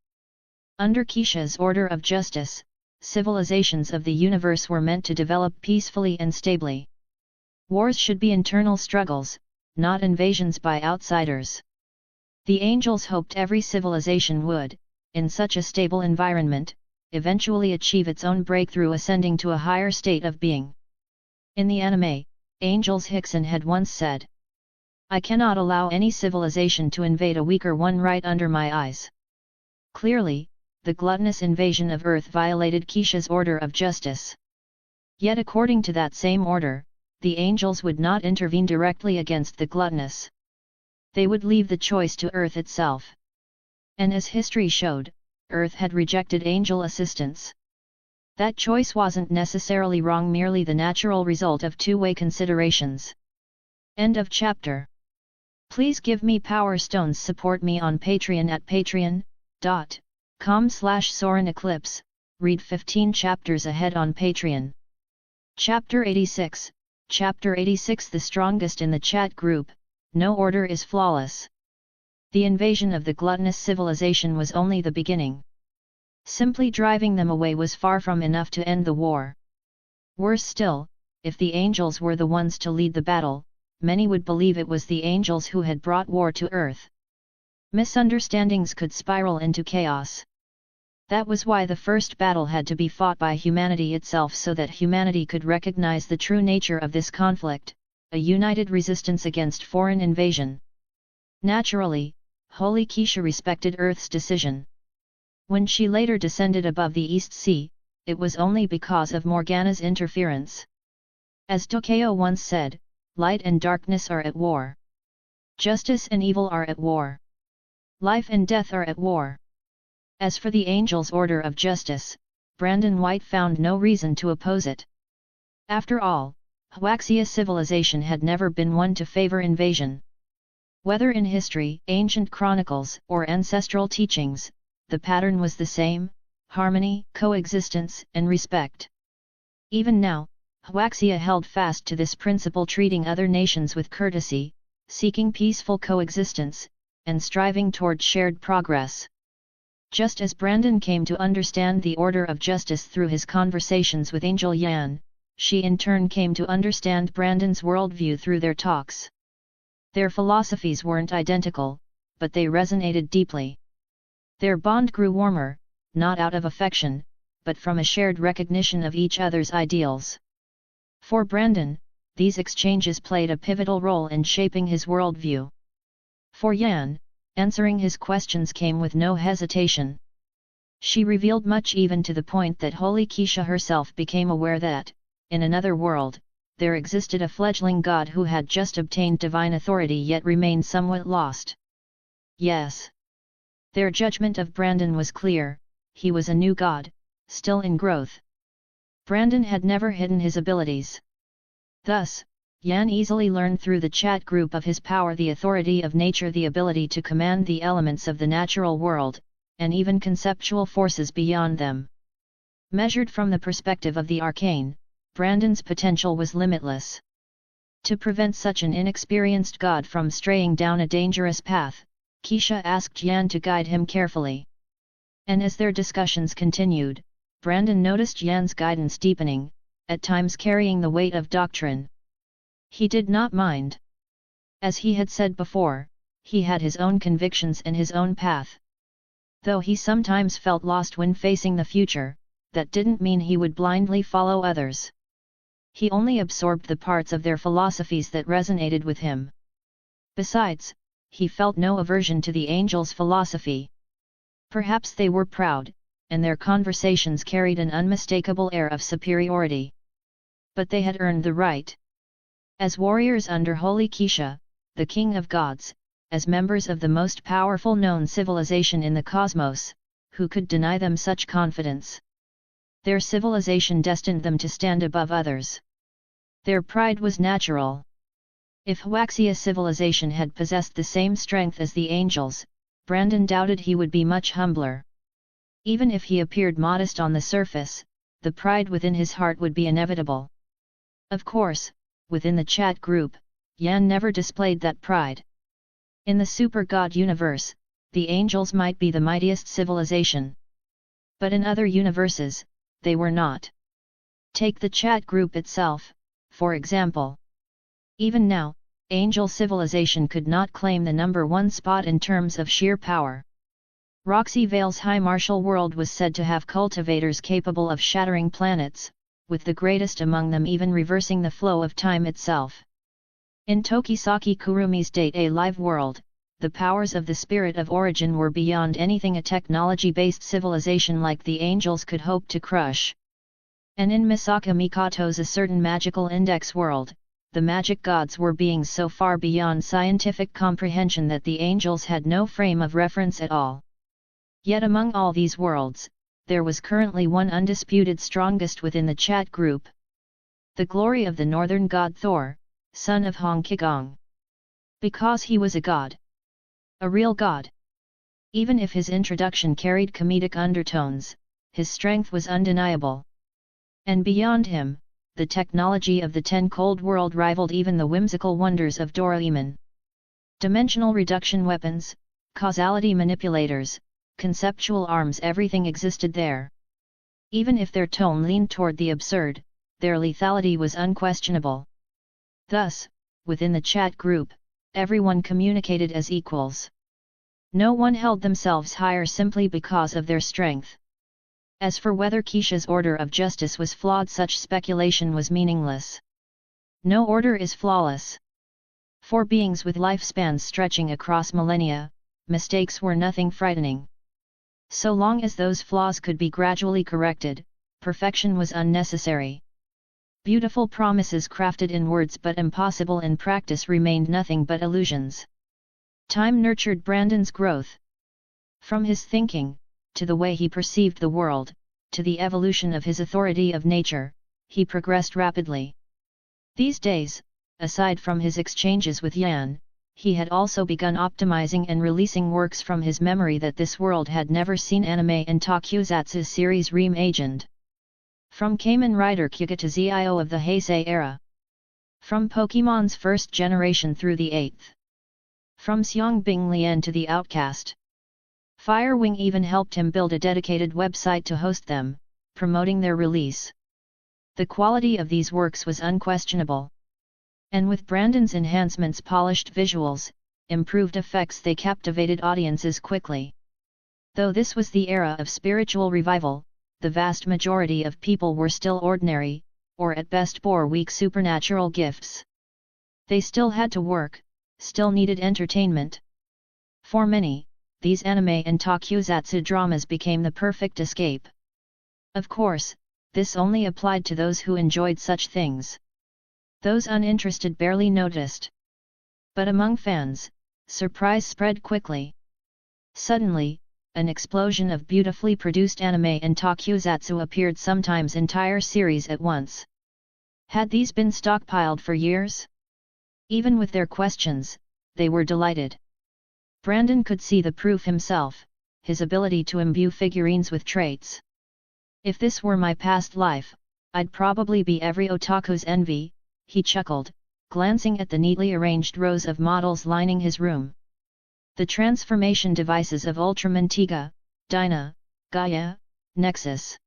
Under Keisha's order of justice, civilizations of the universe were meant to develop peacefully and stably. Wars should be internal struggles, not invasions by outsiders. The angels hoped every civilization would, in such a stable environment, eventually achieve its own breakthrough, ascending to a higher state of being. In the anime, Angels Hickson had once said, "I cannot allow any civilization to invade a weaker one right under my eyes." Clearly, the gluttonous invasion of Earth violated Keisha's order of justice. Yet according to that same order, the angels would not intervene directly against the gluttonous. They would leave the choice to Earth itself. And as history showed, Earth had rejected angel assistance. That choice wasn't necessarily wrong, merely the natural result of two-way considerations. End of chapter. Please give me Power Stones. Support me on Patreon at patreon.com/Soren Eclipse. Read 15 chapters ahead on Patreon. Chapter 86. Chapter 86. The strongest in the chat group. No order is flawless. The invasion of the gluttonous civilization was only the beginning. Simply driving them away was far from enough to end the war. Worse still, if the angels were the ones to lead the battle, many would believe it was the angels who had brought war to Earth. Misunderstandings could spiral into chaos. That was why the first battle had to be fought by humanity itself, so that humanity could recognize the true nature of this conflict, a united resistance against foreign invasion. Naturally, Holy Keisha respected Earth's decision. When she later descended above the East Sea, it was only because of Morgana's interference. As Tokyo once said, light and darkness are at war. Justice and evil are at war. Life and death are at war. As for the angels' order of justice, Brandon White found no reason to oppose it. After all, Huaxia civilization had never been one to favor invasion. Whether in history, ancient chronicles, or ancestral teachings, the pattern was the same: harmony, coexistence, and respect. Even now, Huaxia held fast to this principle, treating other nations with courtesy, seeking peaceful coexistence, and striving toward shared progress. Just as Brandon came to understand the order of justice through his conversations with Angel Yan, she in turn came to understand Brandon's worldview through their talks. Their philosophies weren't identical, but they resonated deeply. Their bond grew warmer, not out of affection, but from a shared recognition of each other's ideals. For Brandon, these exchanges played a pivotal role in shaping his worldview. For Yan, answering his questions came with no hesitation. She revealed much, even to the point that Holy Keisha herself became aware that, in another world, there existed a fledgling god who had just obtained divine authority yet remained somewhat lost. Yes. Their judgment of Brandon was clear: he was a new god, still in growth. Brandon had never hidden his abilities. Thus, Yan easily learned through the chat group of his power, the authority of nature, the ability to command the elements of the natural world, and even conceptual forces beyond them. Measured from the perspective of the arcane, Brandon's potential was limitless. To prevent such an inexperienced god from straying down a dangerous path, Keisha asked Yan to guide him carefully. And as their discussions continued, Brandon noticed Yan's guidance deepening, at times carrying the weight of doctrine. He did not mind. As he had said before, he had his own convictions and his own path. Though he sometimes felt lost when facing the future, that didn't mean he would blindly follow others. He only absorbed the parts of their philosophies that resonated with him. Besides, he felt no aversion to the angels' philosophy. Perhaps they were proud, and their conversations carried an unmistakable air of superiority. But they had earned the right. As warriors under Holy Keisha, the king of gods, as members of the most powerful known civilization in the cosmos, who could deny them such confidence? Their civilization destined them to stand above others. Their pride was natural. If Huaxia civilization had possessed the same strength as the angels, Brandon doubted he would be much humbler. Even if he appeared modest on the surface, the pride within his heart would be inevitable. Of course, within the chat group, Yan never displayed that pride. In the super god universe, the angels might be the mightiest civilization. But in other universes, they were not. Take the chat group itself, for example. Even now, angel civilization could not claim the #1 spot in terms of sheer power. Roxy Vale's high martial world was said to have cultivators capable of shattering planets, with the greatest among them even reversing the flow of time itself. In Tokisaki Kurumi's Date A Live world, the powers of the spirit of origin were beyond anything a technology-based civilization like the angels could hope to crush. And in Misaka Mikoto's A Certain Magical Index world, the magic gods were beings so far beyond scientific comprehension that the angels had no frame of reference at all. Yet among all these worlds, there was currently one undisputed strongest within the chat group. The glory of the northern god Thor, son of Hong Kigong. Because he was a god. A real god. Even if his introduction carried comedic undertones, his strength was undeniable. And beyond him, the technology of the Ten Cold World rivaled even the whimsical wonders of Doraemon. Dimensional reduction weapons, causality manipulators, conceptual arms, everything existed there. Even if their tone leaned toward the absurd, their lethality was unquestionable. Thus, within the chat group, everyone communicated as equals. No one held themselves higher simply because of their strength. As for whether Keisha's order of justice was flawed, such speculation was meaningless. No order is flawless. For beings with lifespans stretching across millennia, mistakes were nothing frightening. So long as those flaws could be gradually corrected, perfection was unnecessary. Beautiful promises crafted in words but impossible in practice remained nothing but illusions. Time nurtured Brandon's growth. From his thinking, to the way he perceived the world, to the evolution of his authority of nature, he progressed rapidly. These days, aside from his exchanges with Yan, he had also begun optimizing and releasing works from his memory that this world had never seen. Anime and tokusatsu series reimagined. From Kamen Rider Kyuga to Zio of the Heisei era. From Pokémon's first generation through the 8th. From Xiangbing Lian to the Outcast. Firewing even helped him build a dedicated website to host them, promoting their release. The quality of these works was unquestionable. And with Brandon's enhancements, polished visuals, improved effects, they captivated audiences quickly. Though this was the era of spiritual revival, the vast majority of people were still ordinary, or at best bore weak supernatural gifts. They still had to work, still needed entertainment. For many, these anime and tokusatsu dramas became the perfect escape. Of course, this only applied to those who enjoyed such things. Those uninterested barely noticed. But among fans, surprise spread quickly. Suddenly, an explosion of beautifully produced anime and tokusatsu appeared, sometimes entire series at once. Had these been stockpiled for years? Even with their questions, they were delighted. Brandon could see the proof himself, his ability to imbue figurines with traits. If this were my past life, I'd probably be every otaku's envy, he chuckled, glancing at the neatly arranged rows of models lining his room. The transformation devices of Ultraman Tiga, Dyna, Gaia, Nexus.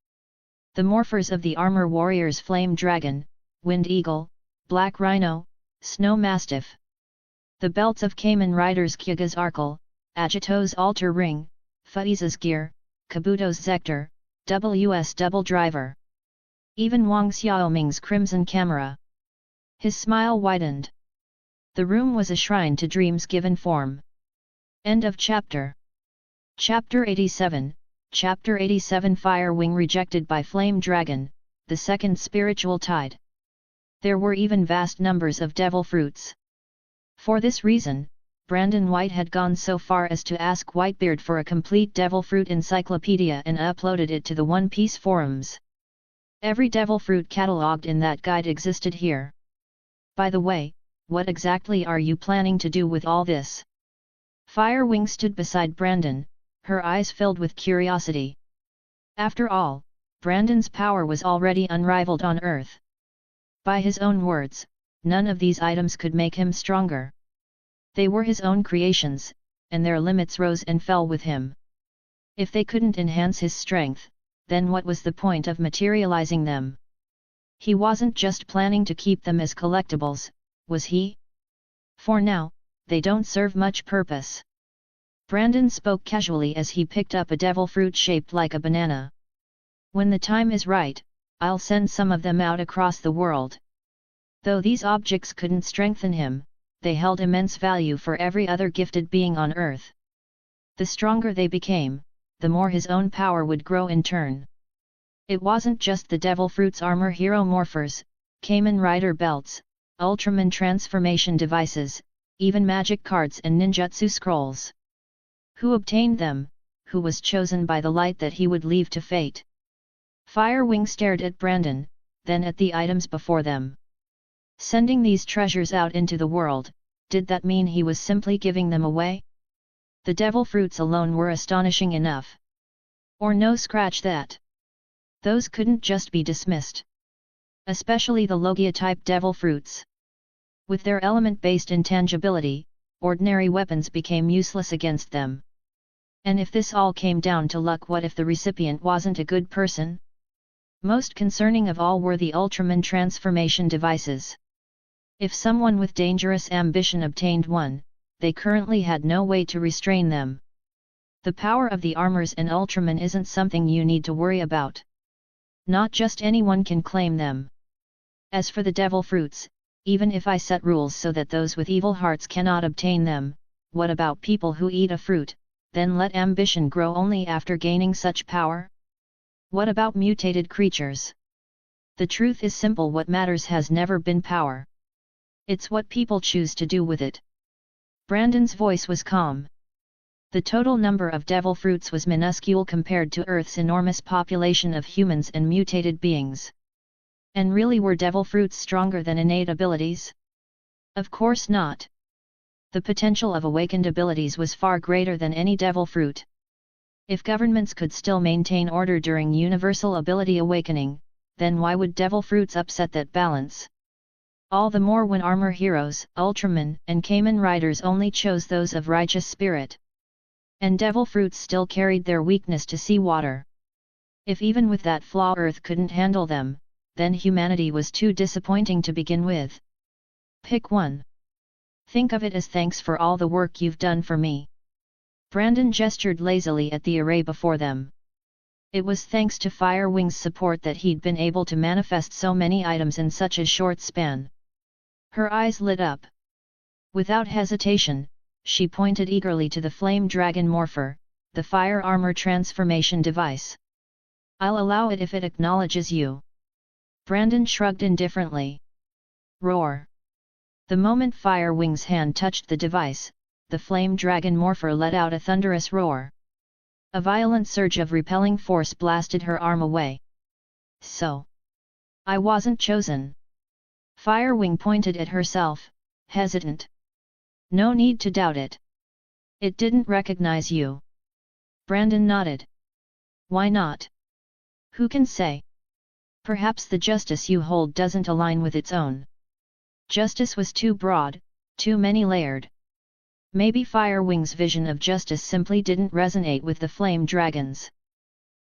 The morphers of the armor warriors Flame Dragon, Wind Eagle, Black Rhino, Snow Mastiff. The belts of Kamen Riders Kyuga's Arkle, Agito's Alter Ring, Fuiza's Gear, Kabuto's Zector, WS Double Driver. Even Wang Xiaoming's Crimson Camera. His smile widened. The room was a shrine to dreams given form. End of chapter. Chapter 87, Chapter 87 Fire Wing rejected by Flame Dragon, the second spiritual tide. There were even vast numbers of devil fruits. For this reason, Brandon White had gone so far as to ask Whitebeard for a complete devil fruit encyclopedia and uploaded it to the One Piece forums. Every devil fruit catalogued in that guide existed here. By the way, what exactly are you planning to do with all this? Firewing stood beside Brandon, her eyes filled with curiosity. After all, Brandon's power was already unrivaled on Earth. By his own words, none of these items could make him stronger. They were his own creations, and their limits rose and fell with him. If they couldn't enhance his strength, then what was the point of materializing them? He wasn't just planning to keep them as collectibles, was he? For now, they don't serve much purpose. Brandon spoke casually as he picked up a devil fruit shaped like a banana. When the time is right, I'll send some of them out across the world. Though these objects couldn't strengthen him, they held immense value for every other gifted being on Earth. The stronger they became, the more his own power would grow in turn. It wasn't just the devil fruit's armor hero morphers, Kamen Rider belts, Ultraman transformation devices, even magic cards and ninjutsu scrolls. Who obtained them? Who was chosen by the light that he would leave to fate? Firewing stared at Brandon, then at the items before them. Sending these treasures out into the world, did that mean he was simply giving them away? The devil fruits alone were astonishing enough. Or no, scratch that. Those couldn't just be dismissed. Especially the Logia-type devil fruits. With their element-based intangibility, ordinary weapons became useless against them. And if this all came down to luck, what if the recipient wasn't a good person? Most concerning of all were the Ultraman transformation devices. If someone with dangerous ambition obtained one, they currently had no way to restrain them. The power of the armors and Ultraman isn't something you need to worry about. Not just anyone can claim them. As for the devil fruits, even if I set rules so that those with evil hearts cannot obtain them, what about people who eat a fruit, then let ambition grow only after gaining such power? What about mutated creatures? The truth is simple: what matters has never been power. It's what people choose to do with it. Brandon's voice was calm. The total number of devil fruits was minuscule compared to Earth's enormous population of humans and mutated beings. And really, were devil fruits stronger than innate abilities? Of course not. The potential of awakened abilities was far greater than any devil fruit. If governments could still maintain order during universal ability awakening, then why would devil fruits upset that balance? All the more when armor heroes, Ultraman, and Kamen Riders only chose those of righteous spirit. And devil fruits still carried their weakness to seawater. If even with that flaw Earth couldn't handle them, then humanity was too disappointing to begin with. Pick one. Think of it as thanks for all the work you've done for me. Brandon gestured lazily at the array before them. It was thanks to Firewing's support that he'd been able to manifest so many items in such a short span. Her eyes lit up. Without hesitation, she pointed eagerly to the Flame Dragon Morpher, the fire armor transformation device. I'll allow it if it acknowledges you. Brandon shrugged indifferently. Roar. The moment Firewing's hand touched the device, the Flame Dragon Morpher let out a thunderous roar. A violent surge of repelling force blasted her arm away. So, I wasn't chosen. Firewing pointed at herself, hesitant. No need to doubt it. It didn't recognize you. Brandon nodded. Why not? Who can say? Perhaps the justice you hold doesn't align with its own. Justice was too broad, too many-layered. Maybe Firewing's vision of justice simply didn't resonate with the flame dragons.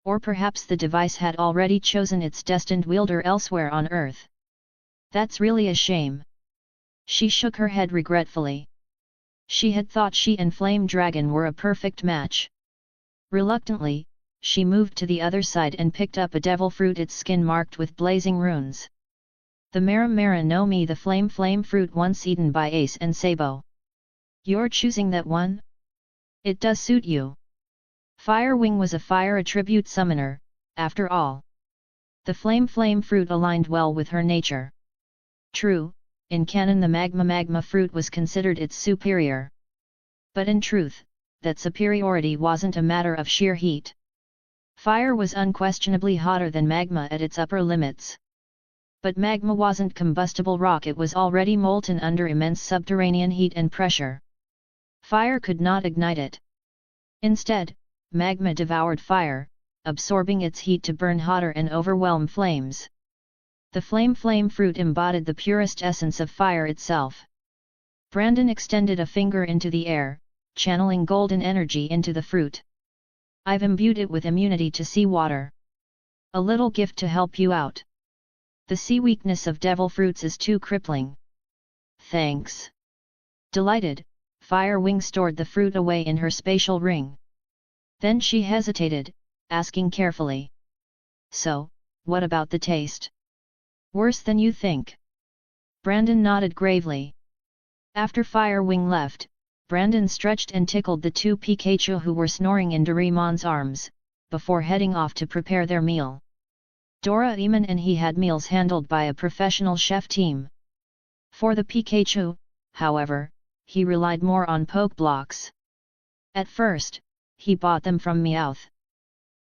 Or perhaps the device had already chosen its destined wielder elsewhere on Earth. That's really a shame. She shook her head regretfully. She had thought she and Flame Dragon were a perfect match. Reluctantly, she moved to the other side and picked up a devil fruit, its skin marked with blazing runes. The Mara no Mi, the flame fruit once eaten by Ace and Sabo. You're choosing that one? It does suit you. Firewing was a fire attribute summoner, after all. The flame fruit aligned well with her nature. True, in canon the magma fruit was considered its superior. But in truth, that superiority wasn't a matter of sheer heat. Fire was unquestionably hotter than magma at its upper limits. But magma wasn't combustible rock, it was already molten under immense subterranean heat and pressure. Fire could not ignite it. Instead, magma devoured fire, absorbing its heat to burn hotter and overwhelm flames. The flame fruit embodied the purest essence of fire itself. Brandon extended a finger into the air, channeling golden energy into the fruit. I've imbued it with immunity to seawater. A little gift to help you out. The sea weakness of devil fruits is too crippling. Thanks. Delighted, Firewing stored the fruit away in her spatial ring. Then she hesitated, asking carefully. So, what about the taste? Worse than you think. Brandon nodded gravely. After Firewing left, Brandon stretched and tickled the two Pikachu who were snoring in Doraemon's arms, before heading off to prepare their meal. Doraemon and he had meals handled by a professional chef team. For the Pikachu, however, he relied more on poke blocks. At first, he bought them from Meowth.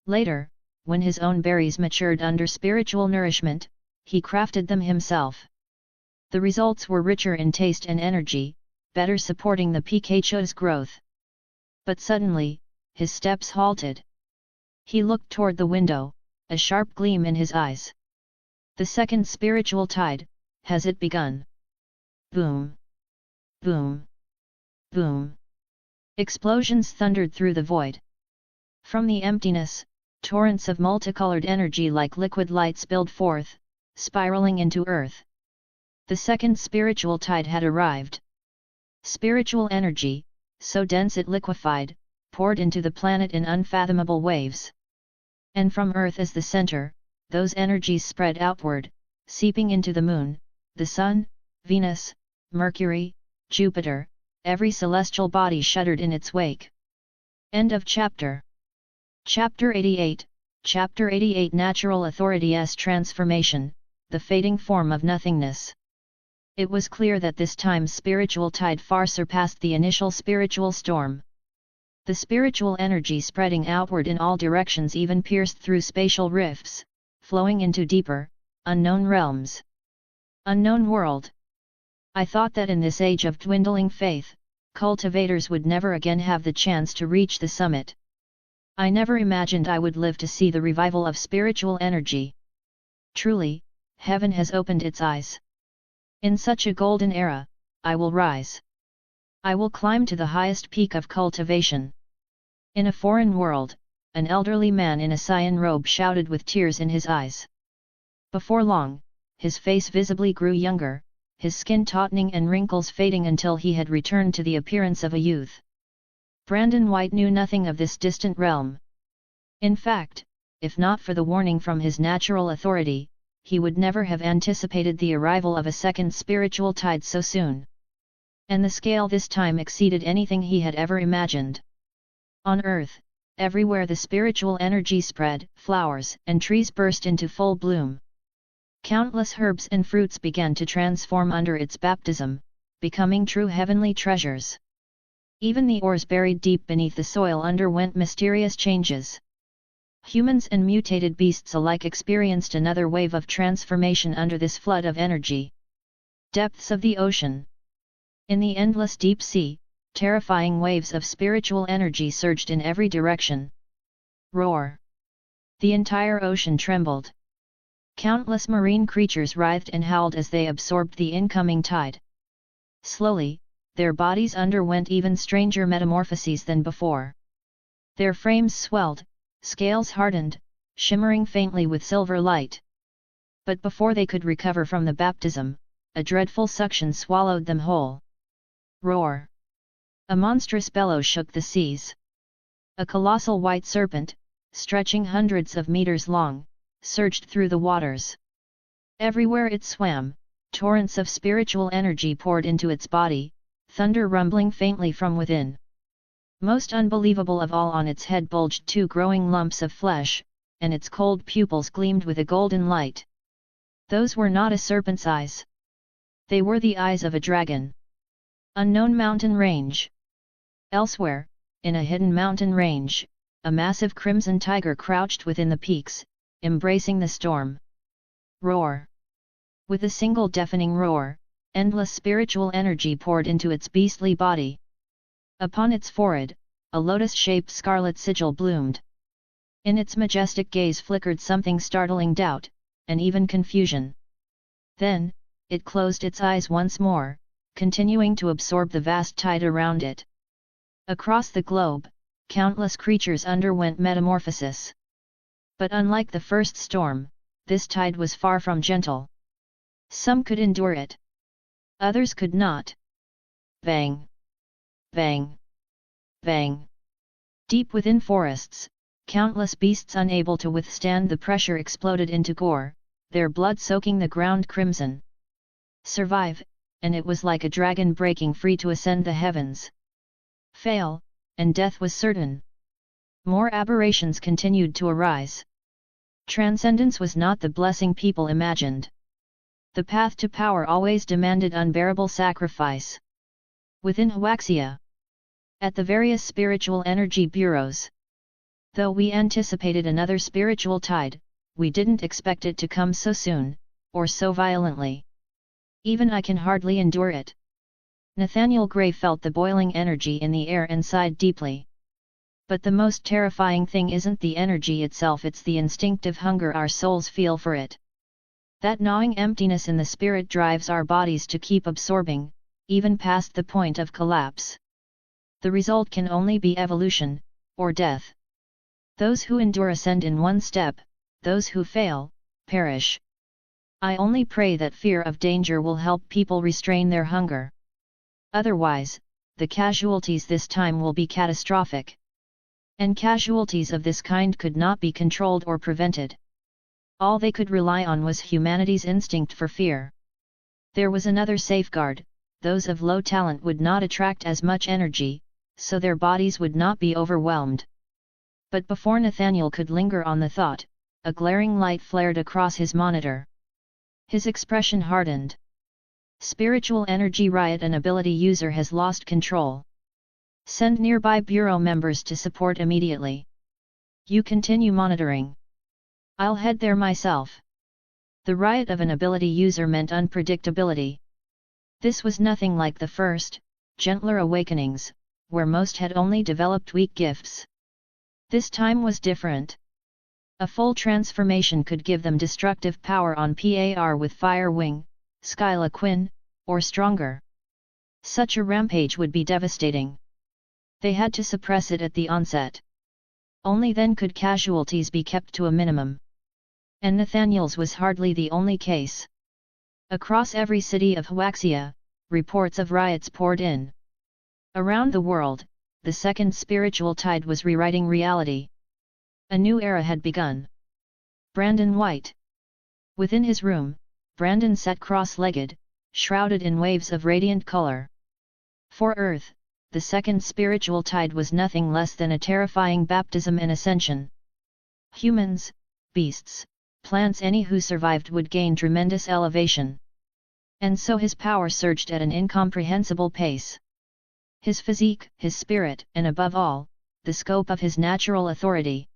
Later, when his own berries matured under spiritual nourishment, he crafted them himself. The results were richer in taste and energy, better supporting the Pikachu's growth. But suddenly, his steps halted. He looked toward the window, a sharp gleam in his eyes. The second spiritual tide, has it begun? Boom! Boom! Boom! Explosions thundered through the void. From the emptiness, torrents of multicolored energy like liquid light spilled forth, spiraling into Earth. The second spiritual tide had arrived. Spiritual energy, so dense it liquefied, poured into the planet in unfathomable waves. And from Earth as the center, those energies spread outward, seeping into the Moon, the Sun, Venus, Mercury, Jupiter, every celestial body shuddered in its wake. End of chapter. Chapter 88, Chapter 88 Natural Authority's Transformation, the Fading Form of Nothingness. It was clear that this time's spiritual tide far surpassed the initial spiritual storm. The spiritual energy spreading outward in all directions even pierced through spatial rifts, flowing into deeper, unknown realms. Unknown world. I thought that in this age of dwindling faith, cultivators would never again have the chance to reach the summit. I never imagined I would live to see the revival of spiritual energy. Truly, heaven has opened its eyes. In such a golden era, I will rise. I will climb to the highest peak of cultivation. In a foreign world, an elderly man in a cyan robe shouted with tears in his eyes. Before long, his face visibly grew younger, his skin tautening and wrinkles fading until he had returned to the appearance of a youth. Brandon White knew nothing of this distant realm. In fact, if not for the warning from his natural authority, he would never have anticipated the arrival of a second spiritual tide so soon. And the scale this time exceeded anything he had ever imagined. On Earth, everywhere the spiritual energy spread, flowers and trees burst into full bloom. Countless herbs and fruits began to transform under its baptism, becoming true heavenly treasures. Even the ores buried deep beneath the soil underwent mysterious changes. Humans and mutated beasts alike experienced another wave of transformation under this flood of energy. Depths of the ocean. In the endless deep sea, terrifying waves of spiritual energy surged in every direction. Roar! The entire ocean trembled. Countless marine creatures writhed and howled as they absorbed the incoming tide. Slowly, their bodies underwent even stranger metamorphoses than before. Their frames swelled, scales hardened, shimmering faintly with silver light. But before they could recover from the baptism, a dreadful suction swallowed them whole. Roar! A monstrous bellow shook the seas. A colossal white serpent, stretching hundreds of meters long, surged through the waters. Everywhere it swam, torrents of spiritual energy poured into its body, thunder rumbling faintly from within. Most unbelievable of all, on its head bulged two growing lumps of flesh, and its cold pupils gleamed with a golden light. Those were not a serpent's eyes. They were the eyes of a dragon. Unknown mountain range. Elsewhere, in a hidden mountain range, a massive crimson tiger crouched within the peaks, embracing the storm. Roar! With a single deafening roar, endless spiritual energy poured into its beastly body. Upon its forehead, a lotus-shaped scarlet sigil bloomed. In its majestic gaze flickered something startling: doubt, and even confusion. Then, it closed its eyes once more, continuing to absorb the vast tide around it. Across the globe, countless creatures underwent metamorphosis. But unlike the first storm, this tide was far from gentle. Some could endure it. Others could not. Bang! Bang! Bang! Deep within forests, countless beasts unable to withstand the pressure exploded into gore, their blood soaking the ground crimson. Survive, and it was like a dragon breaking free to ascend the heavens. Fail, and death was certain. More aberrations continued to arise. Transcendence was not the blessing people imagined. The path to power always demanded unbearable sacrifice. Within Huaxia, at the various spiritual energy bureaus. Though we anticipated another spiritual tide, we didn't expect it to come so soon, or so violently. Even I can hardly endure it. Nathaniel Gray felt the boiling energy in the air and sighed deeply. But the most terrifying thing isn't the energy itself, it's the instinctive hunger our souls feel for it. That gnawing emptiness in the spirit drives our bodies to keep absorbing, even past the point of collapse. The result can only be evolution, or death. Those who endure ascend in one step, those who fail, perish. I only pray that fear of danger will help people restrain their hunger. Otherwise, the casualties this time will be catastrophic. And casualties of this kind could not be controlled or prevented. All they could rely on was humanity's instinct for fear. There was another safeguard: those of low talent would not attract as much energy, so their bodies would not be overwhelmed. But before Nathaniel could linger on the thought, a glaring light flared across his monitor. His expression hardened. Spiritual energy riot: an ability user has lost control. Send nearby bureau members to support immediately. You continue monitoring. I'll head there myself. The riot of an ability user meant unpredictability. This was nothing like the first, gentler awakenings, where most had only developed weak gifts. This time was different. A full transformation could give them destructive power on par with Fire Wing, Skyla Quinn, or stronger. Such a rampage would be devastating. They had to suppress it at the onset. Only then could casualties be kept to a minimum. And Nathaniel's was hardly the only case. Across every city of Huaxia, reports of riots poured in. Around the world, the second spiritual tide was rewriting reality. A new era had begun. Brandon White. Within his room, Brandon sat cross-legged, shrouded in waves of radiant color. For Earth, the second spiritual tide was nothing less than a terrifying baptism and ascension. Humans, beasts, plants, any who survived would gain tremendous elevation. And so his power surged at an incomprehensible pace. His physique, his spirit, and above all, the scope of his natural authority.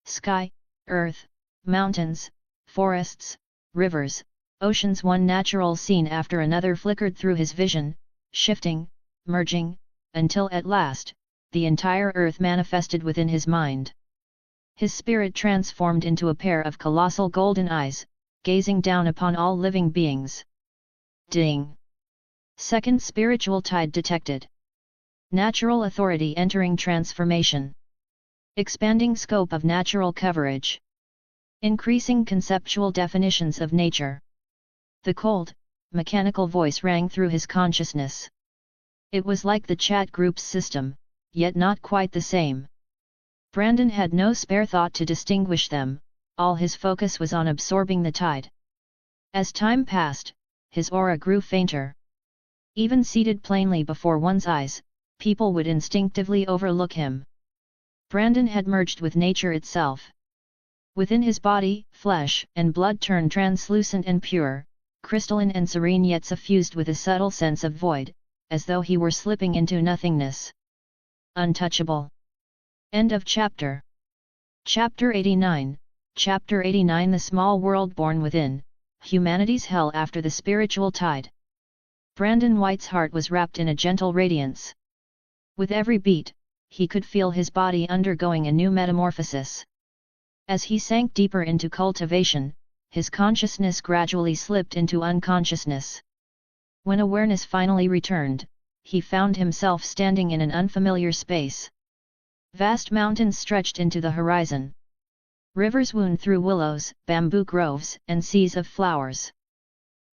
Sky, earth, mountains, forests, rivers, oceans, one natural scene after another flickered through his vision, shifting, merging, until at last, the entire earth manifested within his mind. His spirit transformed into a pair of colossal golden eyes, gazing down upon all living beings. Ding! Second spiritual tide detected. Natural authority entering transformation. Expanding scope of natural coverage. Increasing conceptual definitions of nature. The cold, mechanical voice rang through his consciousness. It was like the chat group's system, yet not quite the same. Brandon had no spare thought to distinguish them, all his focus was on absorbing the tide. As time passed, his aura grew fainter. Even seated plainly before one's eyes, people would instinctively overlook him. Brandon had merged with nature itself. Within his body, flesh and blood turned translucent and pure, crystalline and serene, yet suffused with a subtle sense of void, as though he were slipping into nothingness. Untouchable. End of chapter. Chapter 89. Chapter 89. The Small World Born Within, Humanity's Hell After the Spiritual Tide. Brandon White's heart was wrapped in a gentle radiance. With every beat, he could feel his body undergoing a new metamorphosis. As he sank deeper into cultivation, his consciousness gradually slipped into unconsciousness. When awareness finally returned, he found himself standing in an unfamiliar space. Vast mountains stretched into the horizon. Rivers wound through willows, bamboo groves, and seas of flowers.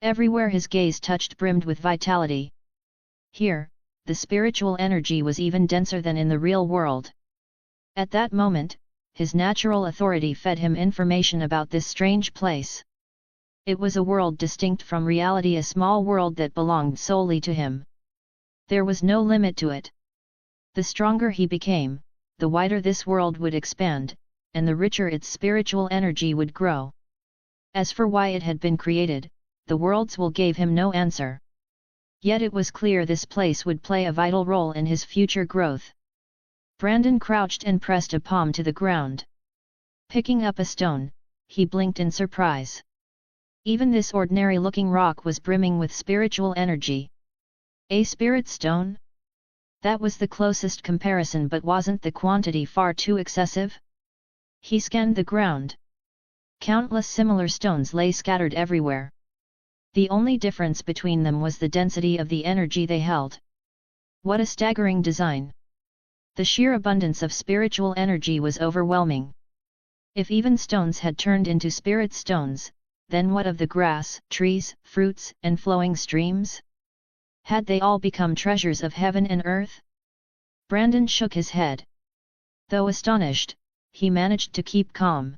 Everywhere his gaze touched brimmed with vitality. Here, the spiritual energy was even denser than in the real world. At that moment, his natural authority fed him information about this strange place. It was a world distinct from reality, a small world that belonged solely to him. There was no limit to it. The stronger he became, the wider this world would expand, and the richer its spiritual energy would grow. As for why it had been created, the world's will gave him no answer. Yet it was clear this place would play a vital role in his future growth. Brandon crouched and pressed a palm to the ground. Picking up a stone, he blinked in surprise. Even this ordinary-looking rock was brimming with spiritual energy. A spirit stone? That was the closest comparison, but wasn't the quantity far too excessive? He scanned the ground. Countless similar stones lay scattered everywhere. The only difference between them was the density of the energy they held. What a staggering design! The sheer abundance of spiritual energy was overwhelming. If even stones had turned into spirit stones, then what of the grass, trees, fruits, and flowing streams? Had they all become treasures of heaven and earth? Brandon shook his head. Though astonished, he managed to keep calm.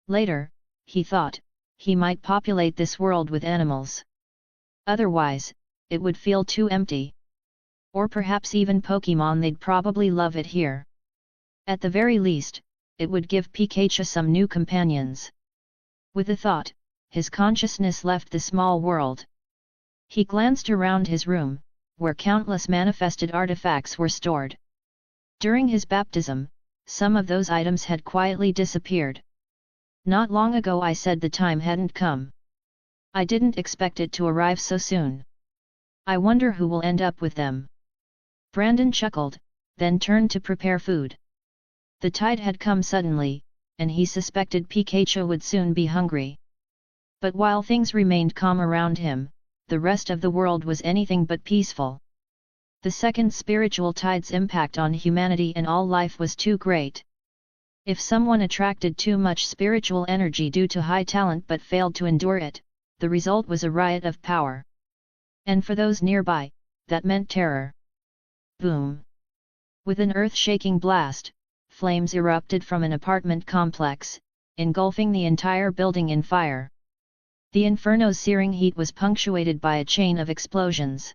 Later, he thought, he might populate this world with animals. Otherwise, it would feel too empty. Or perhaps even Pokémon, they'd probably love it here. At the very least, it would give Pikachu some new companions. With the thought, his consciousness left the small world. He glanced around his room, where countless manifested artifacts were stored. During his baptism, some of those items had quietly disappeared. Not long ago I said the time hadn't come. I didn't expect it to arrive so soon. I wonder who will end up with them. Brandon chuckled, then turned to prepare food. The tide had come suddenly, and he suspected Pikachu would soon be hungry. But while things remained calm around him, the rest of the world was anything but peaceful. The second spiritual tide's impact on humanity and all life was too great. If someone attracted too much spiritual energy due to high talent but failed to endure it, the result was a riot of power. And for those nearby, that meant terror. Boom! With an earth-shaking blast, flames erupted from an apartment complex, engulfing the entire building in fire. The inferno's searing heat was punctuated by a chain of explosions.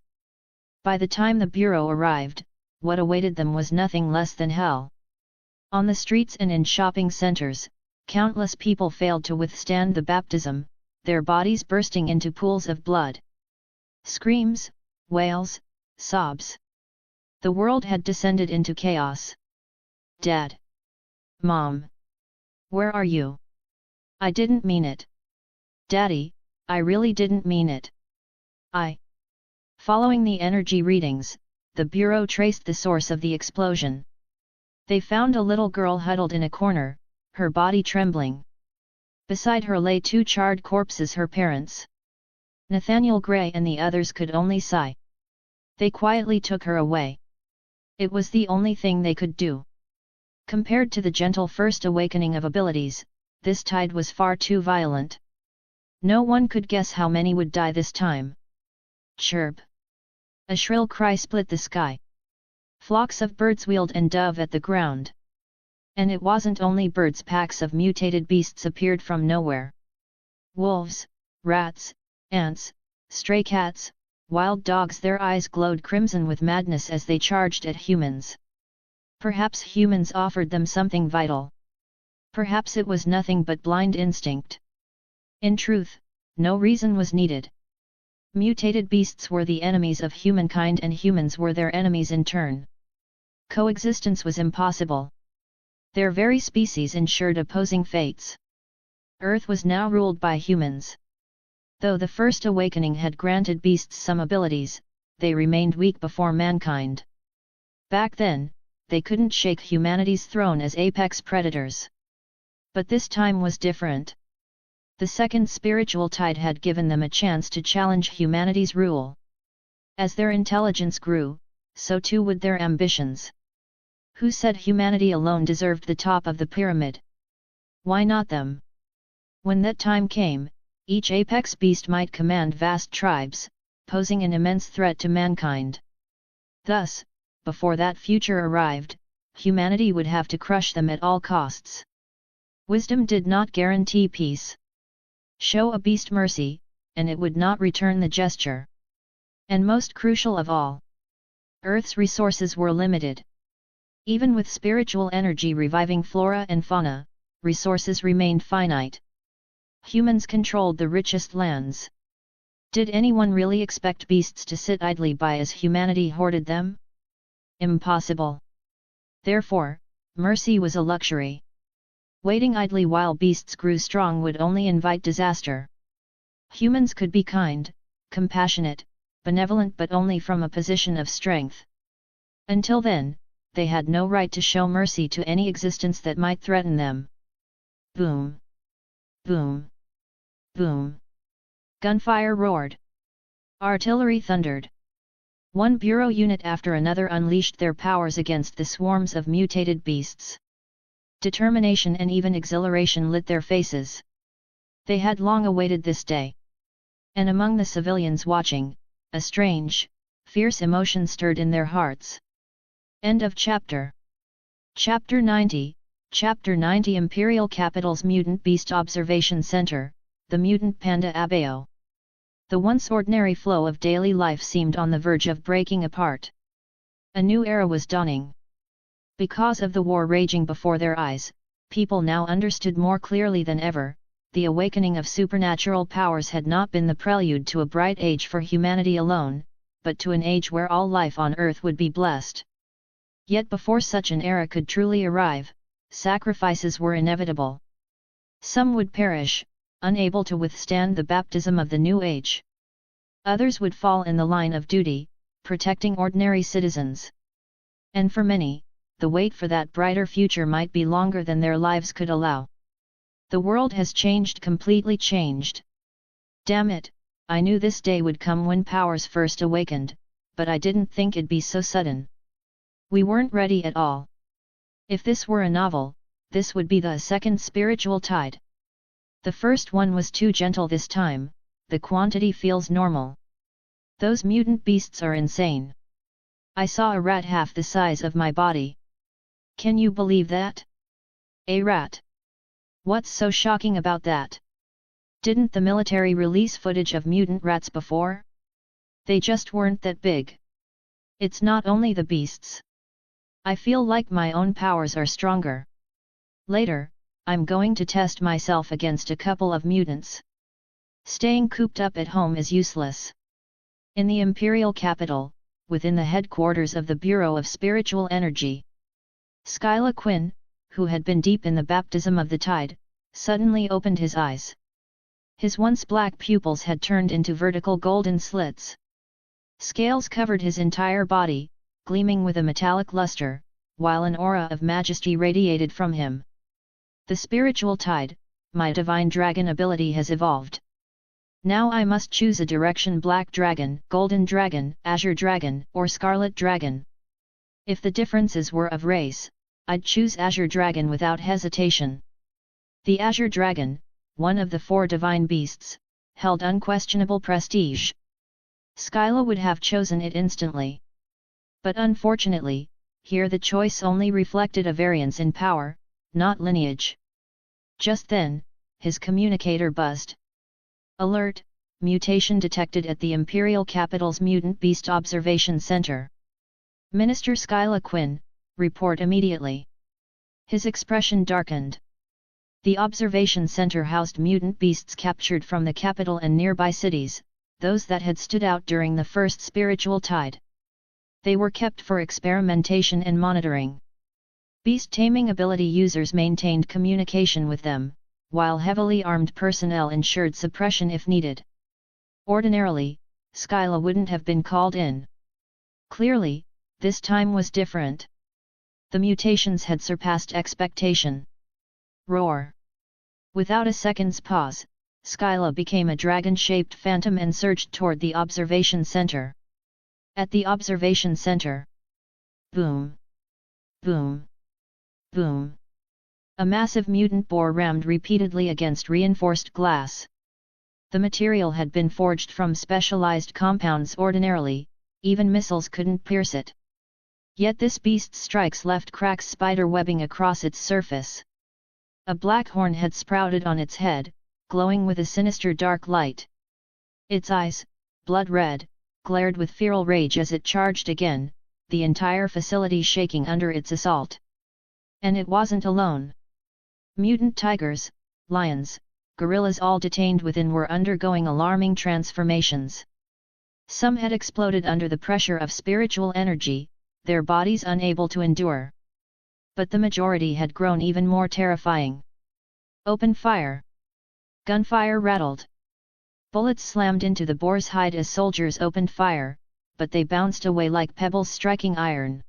By the time the Bureau arrived, what awaited them was nothing less than hell. On the streets and in shopping centers, countless people failed to withstand the baptism, their bodies bursting into pools of blood. Screams, wails, sobs. The world had descended into chaos. Dad! Mom! Where are you? I didn't mean it. Daddy, I really didn't mean it. Following the energy readings, the Bureau traced the source of the explosion. They found a little girl huddled in a corner, her body trembling. Beside her lay two charred corpses, her parents. Nathaniel Gray and the others could only sigh. They quietly took her away. It was the only thing they could do. Compared to the gentle first awakening of abilities, this tide was far too violent. No one could guess how many would die this time. Chirp! A shrill cry split the sky. Flocks of birds wheeled and dove at the ground. And it wasn't only birds, packs of mutated beasts appeared from nowhere. Wolves, rats, ants, stray cats, wild dogs, their eyes glowed crimson with madness as they charged at humans. Perhaps humans offered them something vital. Perhaps it was nothing but blind instinct. In truth, no reason was needed. Mutated beasts were the enemies of humankind and humans were their enemies in turn. Coexistence was impossible. Their very species ensured opposing fates. Earth was now ruled by humans. Though the first awakening had granted beasts some abilities, they remained weak before mankind. Back then, they couldn't shake humanity's throne as apex predators. But this time was different. The second spiritual tide had given them a chance to challenge humanity's rule. As their intelligence grew, so too would their ambitions. Who said humanity alone deserved the top of the pyramid? Why not them? When that time came, each apex beast might command vast tribes, posing an immense threat to mankind. Thus, before that future arrived, humanity would have to crush them at all costs. Wisdom did not guarantee peace. Show a beast mercy, and it would not return the gesture. And most crucial of all, Earth's resources were limited. Even with spiritual energy reviving flora and fauna, resources remained finite. Humans controlled the richest lands. Did anyone really expect beasts to sit idly by as humanity hoarded them? Impossible. Therefore, mercy was a luxury. Waiting idly while beasts grew strong would only invite disaster. Humans could be kind, compassionate, benevolent, but only from a position of strength. Until then, they had no right to show mercy to any existence that might threaten them. Boom! Boom! Boom! Gunfire roared. Artillery thundered. One bureau unit after another unleashed their powers against the swarms of mutated beasts. Determination and even exhilaration lit their faces. They had long awaited this day. And among the civilians watching, a strange, fierce emotion stirred in their hearts. End of chapter. Chapter 90, Chapter 90 Imperial Capital's Mutant Beast Observation Center, the Mutant Panda Abayo. The once ordinary flow of daily life seemed on the verge of breaking apart. A new era was dawning. Because of the war raging before their eyes, people now understood more clearly than ever, the awakening of supernatural powers had not been the prelude to a bright age for humanity alone, but to an age where all life on Earth would be blessed. Yet before such an era could truly arrive, sacrifices were inevitable. Some would perish, unable to withstand the baptism of the new age. Others would fall in the line of duty, protecting ordinary citizens. And for many, the wait for that brighter future might be longer than their lives could allow. The world has changed, completely changed. Damn it, I knew this day would come when powers first awakened, but I didn't think it'd be so sudden. We weren't ready at all. If this were a novel, this would be the second spiritual tide. The first one was too gentle this time, the quantity feels normal. Those mutant beasts are insane. I saw a rat half the size of my body. Can you believe that? A rat. What's so shocking about that? Didn't the military release footage of mutant rats before? They just weren't that big. It's not only the beasts. I feel like my own powers are stronger. Later, I'm going to test myself against a couple of mutants. Staying cooped up at home is useless. In the imperial capital, within the headquarters of the Bureau of Spiritual Energy, Skyla Quinn, who had been deep in the baptism of the tide, suddenly opened his eyes. His once black pupils had turned into vertical golden slits. Scales covered his entire body, gleaming with a metallic luster, while an aura of majesty radiated from him. The spiritual tide, my divine dragon ability has evolved. Now I must choose a direction: black dragon, golden dragon, azure dragon, or scarlet dragon. If the differences were of race, I'd choose azure dragon without hesitation. The azure dragon, one of the 4 divine beasts, held unquestionable prestige. Skyla would have chosen it instantly. But unfortunately, here the choice only reflected a variance in power, not lineage. Just then, his communicator buzzed. Alert! Mutation detected at the Imperial Capital's Mutant Beast Observation Center. Minister Skyla Quinn, report immediately. His expression darkened. The observation center housed mutant beasts captured from the capital and nearby cities, those that had stood out during the first spiritual tide. They were kept for experimentation and monitoring. Beast taming ability users maintained communication with them, while heavily armed personnel ensured suppression if needed. Ordinarily, Skyla wouldn't have been called in. Clearly, this time was different. The mutations had surpassed expectation. Roar! Without a second's pause, Skyla became a dragon-shaped phantom and surged toward the observation center. At the observation center. Boom! Boom! Boom! A massive mutant boar rammed repeatedly against reinforced glass. The material had been forged from specialized compounds. Ordinarily, even missiles couldn't pierce it. Yet this beast's strikes left cracks spider webbing across its surface. A black horn had sprouted on its head, glowing with a sinister dark light. Its eyes, blood red, glared with feral rage as it charged again, the entire facility shaking under its assault. And it wasn't alone. Mutant tigers, lions, gorillas, all detained within, were undergoing alarming transformations. Some had exploded under the pressure of spiritual energy, their bodies unable to endure. But the majority had grown even more terrifying. Open fire! Gunfire rattled. Bullets slammed into the boar's hide as soldiers opened fire, but they bounced away like pebbles striking iron.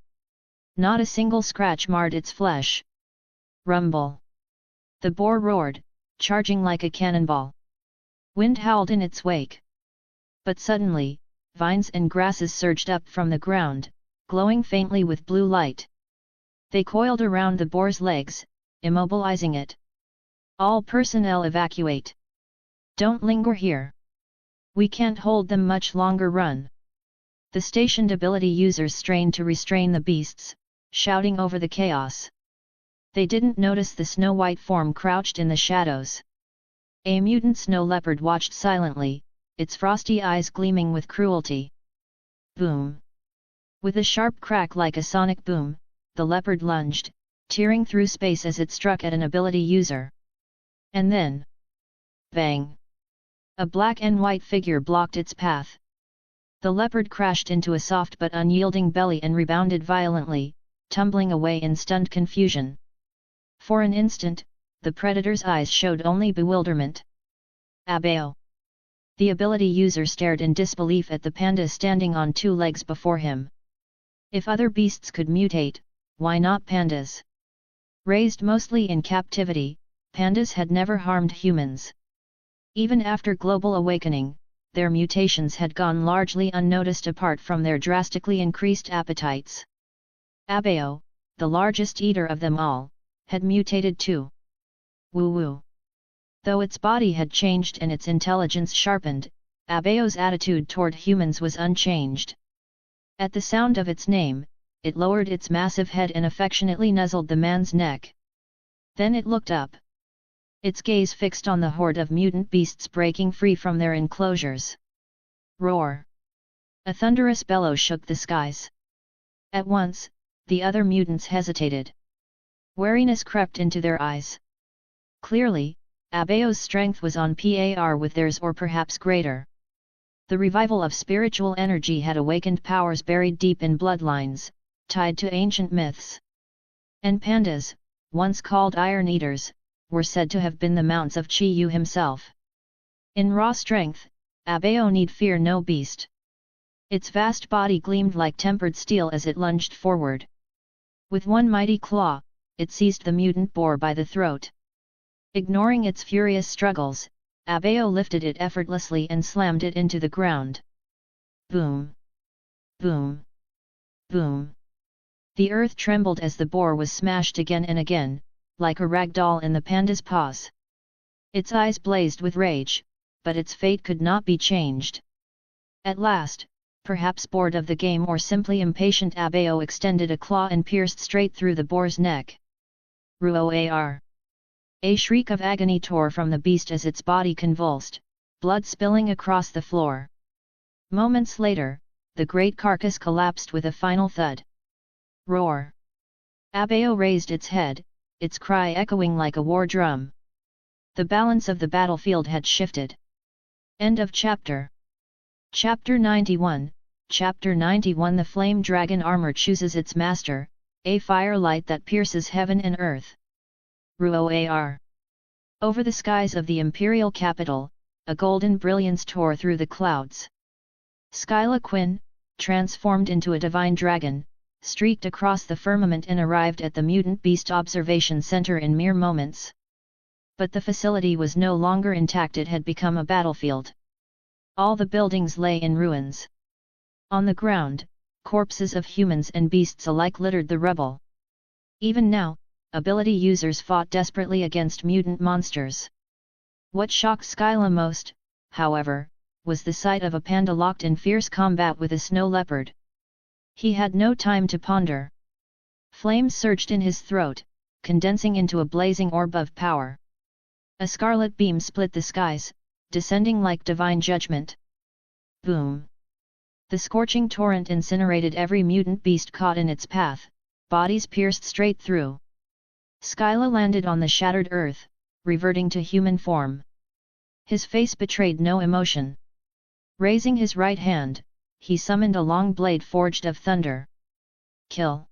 Not a single scratch marred its flesh. Rumble! The boar roared, charging like a cannonball. Wind howled in its wake. But suddenly, vines and grasses surged up from the ground, glowing faintly with blue light. They coiled around the boar's legs, immobilizing it. All personnel evacuate. Don't linger here. We can't hold them much longer. Run. The stationed ability users strained to restrain the beasts, shouting over the chaos. They didn't notice the snow-white form crouched in the shadows. A mutant snow leopard watched silently, its frosty eyes gleaming with cruelty. Boom! With a sharp crack like a sonic boom, the leopard lunged, tearing through space as it struck at an ability user. And then... bang! A black and white figure blocked its path. The leopard crashed into a soft but unyielding belly and rebounded violently, tumbling away in stunned confusion. For an instant, the predator's eyes showed only bewilderment. Abeo! The ability user stared in disbelief at the panda standing on 2 legs before him. If other beasts could mutate, why not pandas? Raised mostly in captivity, pandas had never harmed humans. Even after global awakening, their mutations had gone largely unnoticed apart from their drastically increased appetites. Abeo, the largest eater of them all, had mutated too. Woo-woo. Though its body had changed and its intelligence sharpened, Abeo's attitude toward humans was unchanged. At the sound of its name, it lowered its massive head and affectionately nuzzled the man's neck. Then it looked up. Its gaze fixed on the horde of mutant beasts breaking free from their enclosures. Roar! A thunderous bellow shook the skies. At once, the other mutants hesitated. Wariness crept into their eyes. Clearly, Abeo's strength was on par with theirs, or perhaps greater. The revival of spiritual energy had awakened powers buried deep in bloodlines, tied to ancient myths. And pandas, once called iron eaters, were said to have been the mounts of Chi Yu himself. In raw strength, Abeo need fear no beast. Its vast body gleamed like tempered steel as it lunged forward. With one mighty claw, it seized the mutant boar by the throat. Ignoring its furious struggles, Abeo lifted it effortlessly and slammed it into the ground. Boom! Boom! Boom! The earth trembled as the boar was smashed again and again, like a rag doll in the panda's paws. Its eyes blazed with rage, but its fate could not be changed. At last, perhaps bored of the game or simply impatient, Abeo extended a claw and pierced straight through the boar's neck. Ruoar! A shriek of agony tore from the beast as its body convulsed, blood spilling across the floor. Moments later, the great carcass collapsed with a final thud. Roar! Abeo raised its head, its cry echoing like a war drum. The balance of the battlefield had shifted. End of chapter. Chapter 91. Chapter 91. The flame dragon armor chooses its master, a firelight that pierces heaven and earth. Ruoar! Over the skies of the imperial capital, a golden brilliance tore through the clouds. Skyla Quinn, transformed into a divine dragon, streaked across the firmament and arrived at the mutant beast observation center in mere moments. But the facility was no longer intact, it had become a battlefield. All the buildings lay in ruins. On the ground, corpses of humans and beasts alike littered the rubble. Even now, ability users fought desperately against mutant monsters. What shocked Skyla most, however, was the sight of a panda locked in fierce combat with a snow leopard. He had no time to ponder. Flames surged in his throat, condensing into a blazing orb of power. A scarlet beam split the skies, descending like divine judgment. Boom! The scorching torrent incinerated every mutant beast caught in its path, bodies pierced straight through. Skyla landed on the shattered earth, reverting to human form. His face betrayed no emotion. Raising his right hand, he summoned a long blade forged of thunder. Kill!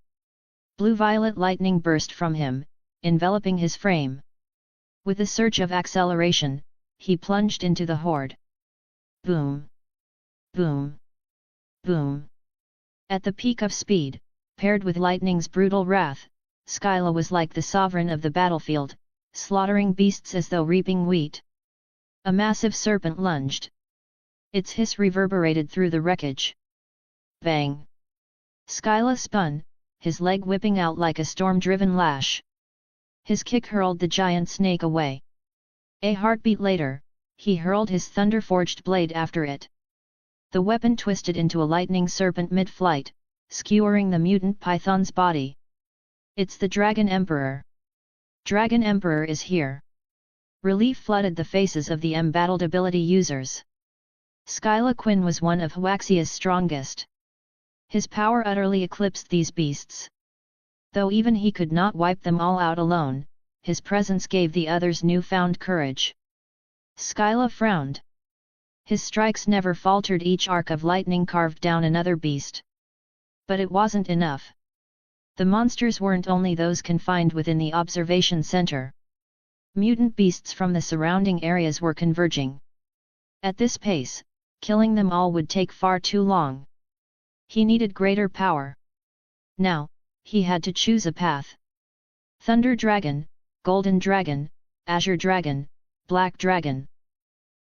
Blue-violet lightning burst from him, enveloping his frame. With a surge of acceleration, he plunged into the horde. Boom! Boom! Boom! At the peak of speed, paired with lightning's brutal wrath, Skyla was like the sovereign of the battlefield, slaughtering beasts as though reaping wheat. A massive serpent lunged. Its hiss reverberated through the wreckage. Bang! Skyla spun, his leg whipping out like a storm-driven lash. His kick hurled the giant snake away. A heartbeat later, he hurled his thunder-forged blade after it. The weapon twisted into a lightning serpent mid-flight, skewering the mutant python's body. It's the Dragon Emperor. Dragon Emperor is here. Relief flooded the faces of the embattled ability users. Skyla Quinn was one of Huaxia's strongest. His power utterly eclipsed these beasts. Though even he could not wipe them all out alone, his presence gave the others newfound courage. Skyla frowned. His strikes never faltered, each arc of lightning carved down another beast. But it wasn't enough. The monsters weren't only those confined within the observation center. Mutant beasts from the surrounding areas were converging. At this pace, killing them all would take far too long. He needed greater power. Now, he had to choose a path. Thunder Dragon, Golden Dragon, Azure Dragon, Black Dragon.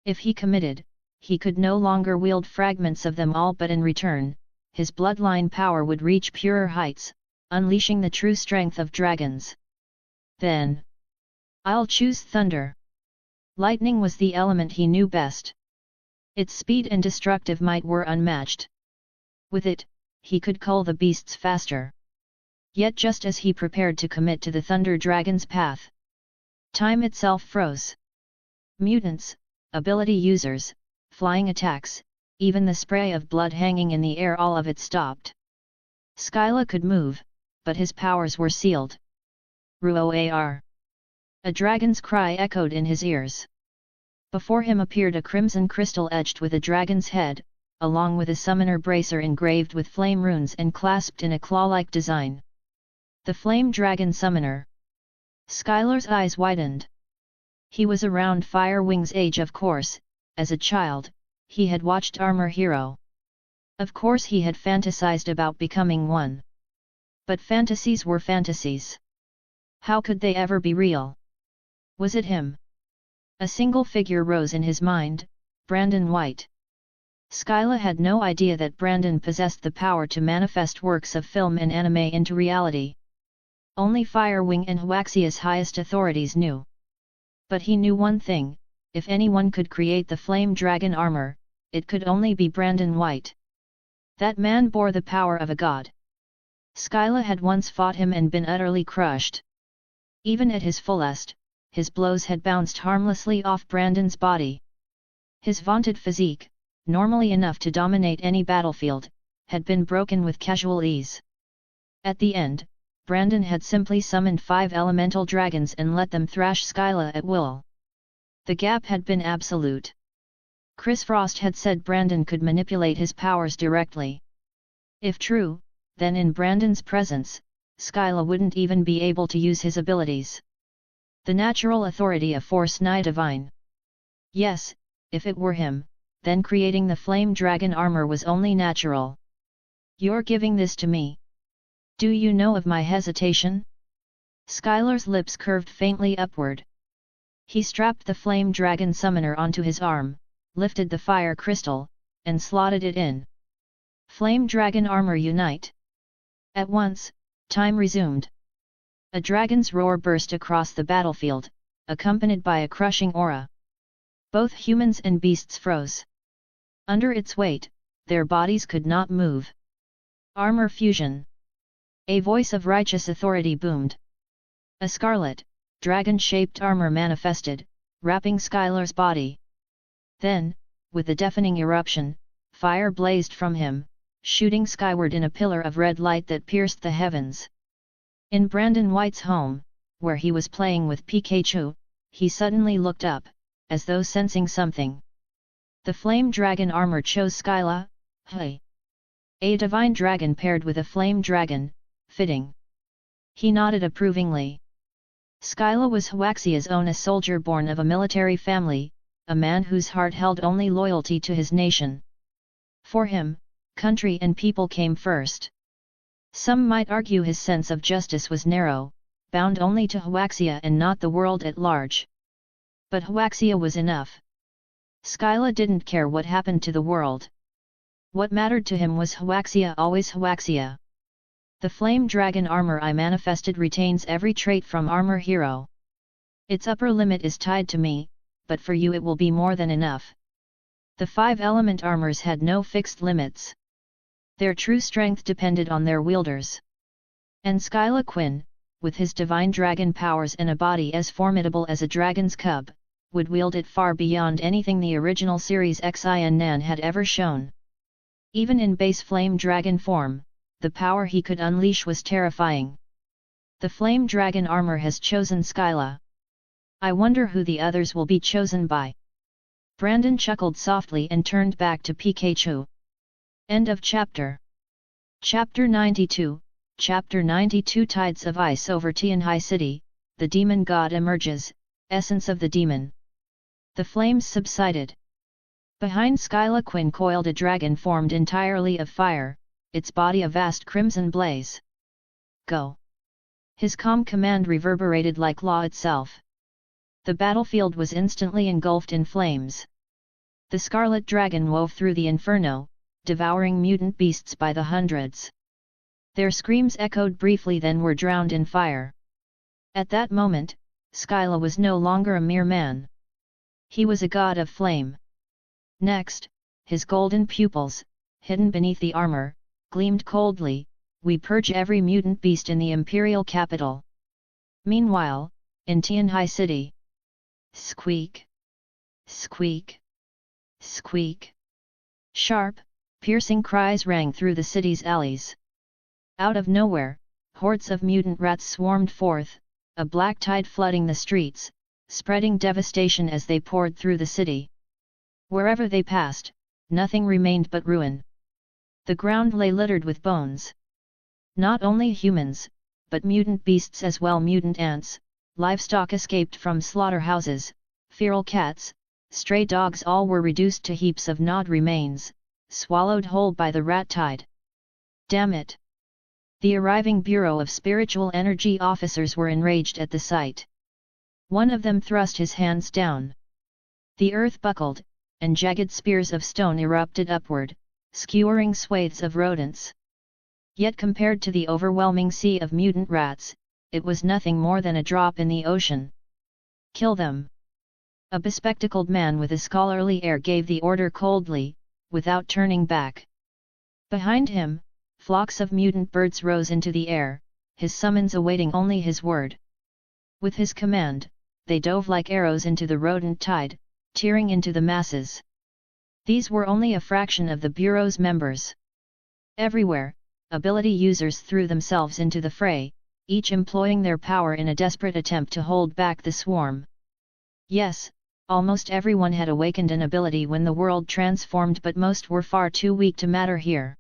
If he committed, he could no longer wield fragments of them all, but in return, his bloodline power would reach purer heights, unleashing the true strength of dragons. Then, I'll choose Thunder. Lightning was the element he knew best. Its speed and destructive might were unmatched. With it, he could cull the beasts faster. Yet just as he prepared to commit to the Thunder Dragon's path, time itself froze. Mutants, ability users, flying attacks, even the spray of blood hanging in the air, all of it stopped. Skyla could move, but his powers were sealed. Ruoar! A dragon's cry echoed in his ears. Before him appeared a crimson crystal edged with a dragon's head, along with a summoner bracer engraved with flame runes and clasped in a claw-like design. The Flame Dragon Summoner. Skylar's eyes widened. He was around Firewing's age, of course. As a child, he had watched Armor Hero. Of course he had fantasized about becoming one. But fantasies were fantasies. How could they ever be real? Was it him? A single figure rose in his mind, Brandon White. Skyla had no idea that Brandon possessed the power to manifest works of film and anime into reality. Only Firewing and Huaxia's highest authorities knew. But he knew one thing: if anyone could create the flame dragon armor, it could only be Brandon White. That man bore the power of a god. Skyla had once fought him and been utterly crushed. Even at his fullest, his blows had bounced harmlessly off Brandon's body. His vaunted physique, normally enough to dominate any battlefield, had been broken with casual ease. At the end, Brandon had simply summoned 5 elemental dragons and let them thrash Skyla at will. The gap had been absolute. Chris Frost had said Brandon could manipulate his powers directly. If true, then in Brandon's presence, Skyla wouldn't even be able to use his abilities. The natural authority of Force Nigh Divine. Yes, if it were him, then creating the flame dragon armor was only natural. You're giving this to me? Do you know of my hesitation? Skylar's lips curved faintly upward. He strapped the flame dragon summoner onto his arm, lifted the fire crystal, and slotted it in. Flame dragon armor unite. At once, time resumed. A dragon's roar burst across the battlefield, accompanied by a crushing aura. Both humans and beasts froze. Under its weight, their bodies could not move. Armor fusion. A voice of righteous authority boomed. A scarlet, dragon-shaped armor manifested, wrapping Skylar's body. Then, with a deafening eruption, fire blazed from him, shooting skyward in a pillar of red light that pierced the heavens. In Brandon White's home, where he was playing with Pikachu, he suddenly looked up, as though sensing something. The flame dragon armor chose Skyla. Hey! A divine dragon paired with a flame dragon, fitting. He nodded approvingly. Skyla was Huaxia's own, a soldier born of a military family, a man whose heart held only loyalty to his nation. For him, country and people came first. Some might argue his sense of justice was narrow, bound only to Huaxia and not the world at large. But Huaxia was enough. Skyla didn't care what happened to the world. What mattered to him was Huaxia, always Huaxia. The flame dragon armor I manifested retains every trait from Armor Hero. Its upper limit is tied to me, but for you it will be more than enough. The 5 element armors had no fixed limits. Their true strength depended on their wielders. And Skyla Quinn, with his divine dragon powers and a body as formidable as a dragon's cub, would wield it far beyond anything the original series Xin had ever shown. Even in base flame dragon form, the power he could unleash was terrifying. The flame dragon armor has chosen Skyla. I wonder who the others will be chosen by. Brandon chuckled softly and turned back to Pikachu. End of chapter. Chapter 92, Chapter 92. Tides of ice over Tianhai City, the demon god emerges, essence of the demon. The flames subsided. Behind Skyla Quinn coiled a dragon formed entirely of fire, its body a vast crimson blaze. Go! His calm command reverberated like law itself. The battlefield was instantly engulfed in flames. The scarlet dragon wove through the inferno, devouring mutant beasts by the hundreds. Their screams echoed briefly, then were drowned in fire. At that moment, Skyla was no longer a mere man. He was a god of flame. Next, his golden pupils, hidden beneath the armor, gleamed coldly. We purge every mutant beast in the imperial capital. Meanwhile, in Tianhai City. Squeak! Squeak! Squeak! Sharp, piercing cries rang through the city's alleys. Out of nowhere, hordes of mutant rats swarmed forth, a black tide flooding the streets, spreading devastation as they poured through the city. Wherever they passed, nothing remained but ruin. The ground lay littered with bones. Not only humans, but mutant beasts as well. Mutant ants, livestock escaped from slaughterhouses, feral cats, stray dogs, all were reduced to heaps of gnawed remains, swallowed whole by the rat tide. Damn it! The arriving Bureau of Spiritual Energy officers were enraged at the sight. One of them thrust his hands down. The earth buckled, and jagged spears of stone erupted upward, skewering swathes of rodents. Yet compared to the overwhelming sea of mutant rats, it was nothing more than a drop in the ocean. Kill them! A bespectacled man with a scholarly air gave the order coldly, without turning back. Behind him, flocks of mutant birds rose into the air, his summons awaiting only his word. With his command, they dove like arrows into the rodent tide, tearing into the masses. These were only a fraction of the Bureau's members. Everywhere, ability users threw themselves into the fray, each employing their power in a desperate attempt to hold back the swarm. Yes, almost everyone had awakened an ability when the world transformed, but most were far too weak to matter here.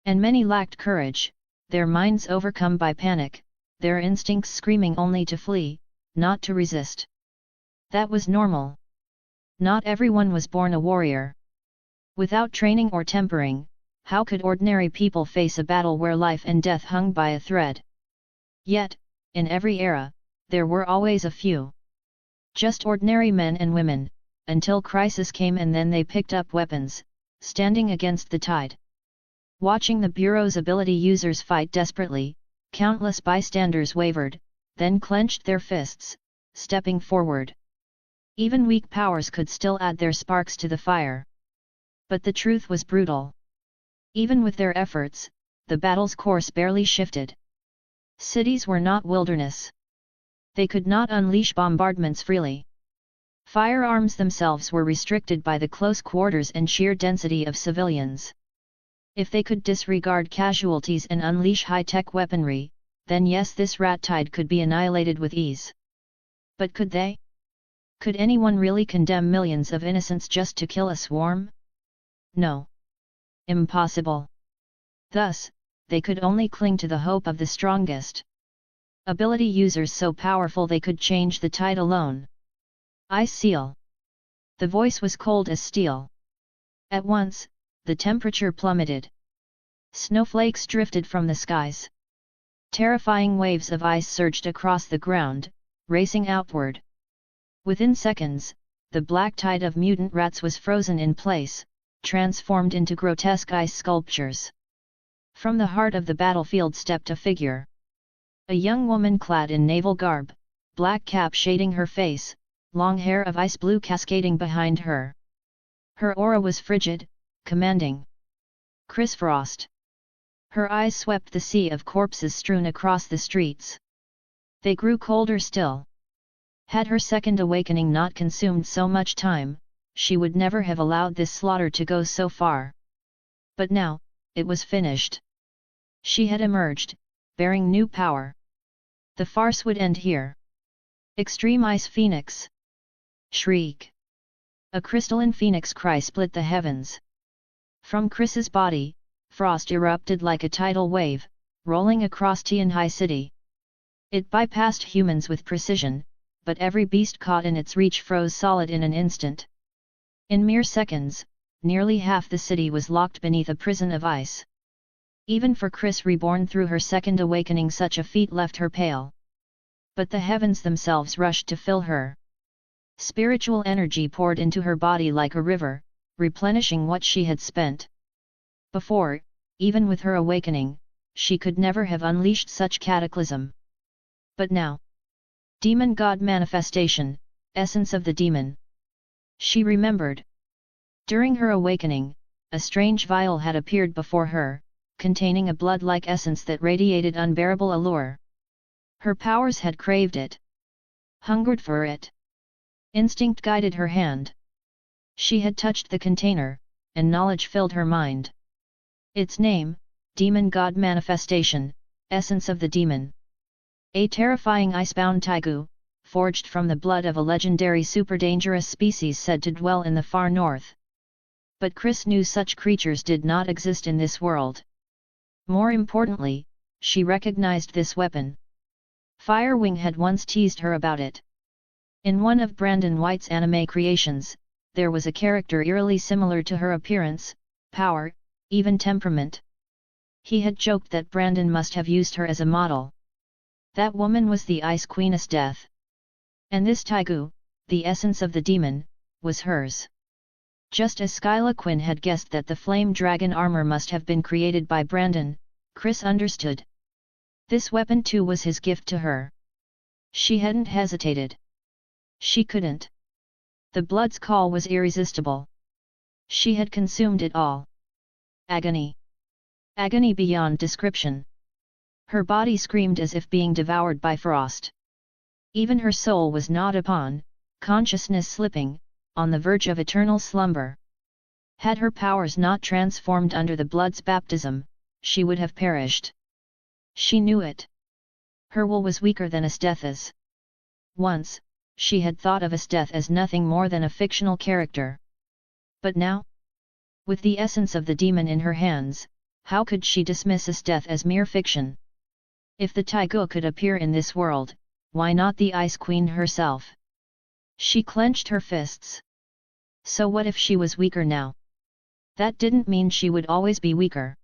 And many lacked courage, their minds overcome by panic, their instincts screaming only to flee, not to resist. That was normal. Not everyone was born a warrior. Without training or tempering, how could ordinary people face a battle where life and death hung by a thread? Yet, in every era, there were always a few. Just ordinary men and women, until crisis came and then they picked up weapons, standing against the tide. Watching the Bureau's ability users fight desperately, countless bystanders wavered, then clenched their fists, stepping forward. Even weak powers could still add their sparks to the fire. But the truth was brutal. Even with their efforts, the battle's course barely shifted. Cities were not wilderness. They could not unleash bombardments freely. Firearms themselves were restricted by the close quarters and sheer density of civilians. If they could disregard casualties and unleash high-tech weaponry, then yes, this rat tide could be annihilated with ease. But could they? Could anyone really condemn millions of innocents just to kill a swarm? No. Impossible. Thus, they could only cling to the hope of the strongest. Ability users so powerful they could change the tide alone. Ice seal. The voice was cold as steel. At once, the temperature plummeted. Snowflakes drifted from the skies. Terrifying waves of ice surged across the ground, racing outward. Within seconds, the black tide of mutant rats was frozen in place, transformed into grotesque ice sculptures. From the heart of the battlefield stepped a figure. A young woman clad in naval garb, black cap shading her face, long hair of ice blue cascading behind her. Her aura was frigid, commanding. Chris Frost. Her eyes swept the sea of corpses strewn across the streets. They grew colder still. Had her second awakening not consumed so much time, she would never have allowed this slaughter to go so far. But now, it was finished. She had emerged, bearing new power. The farce would end here. Extreme Ice Phoenix. Shriek. A crystalline phoenix cry split the heavens. From Chris's body, frost erupted like a tidal wave, rolling across Tianhai City. It bypassed humans with precision, but every beast caught in its reach froze solid in an instant. In mere seconds, nearly half the city was locked beneath a prison of ice. Even for Chris, reborn through her second awakening, such a feat left her pale. But the heavens themselves rushed to fill her. Spiritual energy poured into her body like a river, replenishing what she had spent. Before, even with her awakening, she could never have unleashed such cataclysm. But now, demon god manifestation, essence of the demon. She remembered. During her awakening, a strange vial had appeared before her, containing a blood-like essence that radiated unbearable allure. Her powers had craved it. Hungered for it. Instinct guided her hand. She had touched the container, and knowledge filled her mind. Its name, Demon God Manifestation, Essence of the Demon. A terrifying icebound taigu, forged from the blood of a legendary super-dangerous species said to dwell in the far north. But Chris knew such creatures did not exist in this world. More importantly, she recognized this weapon. Firewing had once teased her about it. In one of Brandon White's anime creations, there was a character eerily similar to her appearance, power, even temperament. He had joked that Brandon must have used her as a model. That woman was the Ice Queeness Death. And this Taigu, the essence of the demon, was hers. Just as Skyla Quinn had guessed that the flame dragon armor must have been created by Brandon, Chris understood. This weapon too was his gift to her. She hadn't hesitated. She couldn't. The blood's call was irresistible. She had consumed it all. Agony. Agony beyond description. Her body screamed as if being devoured by frost. Even her soul was gnawed upon, consciousness slipping, on the verge of eternal slumber. Had her powers not transformed under the blood's baptism, she would have perished. She knew it. Her will was weaker than Asteth's. Once, she had thought of Asteth as nothing more than a fictional character. But now? With the essence of the demon in her hands, how could she dismiss Asteth as mere fiction? If the Taigu could appear in this world, why not the Ice Queen herself? She clenched her fists. So what if she was weaker now? That didn't mean she would always be weaker.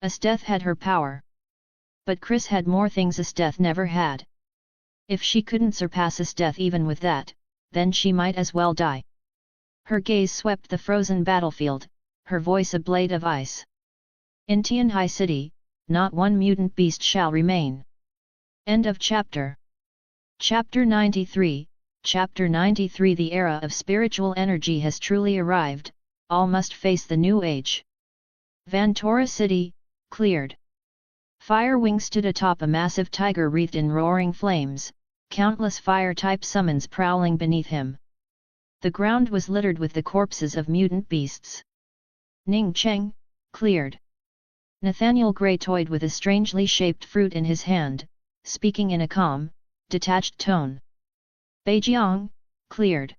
Asteth had her power. But Chris had more things Asteth never had. If she couldn't surpass Asteth even with that, then she might as well die. Her gaze swept the frozen battlefield, her voice a blade of ice. In Tianhai City, not one mutant beast shall remain. End of chapter. Chapter 93. Chapter 93. The era of spiritual energy has truly arrived, all must face the new age. Vantora City, cleared. Firewing stood atop a massive tiger wreathed in roaring flames, countless fire-type summons prowling beneath him. The ground was littered with the corpses of mutant beasts. Ning Cheng, cleared. Nathaniel Gray toyed with a strangely shaped fruit in his hand, speaking in a calm, detached tone. Beijiang, cleared.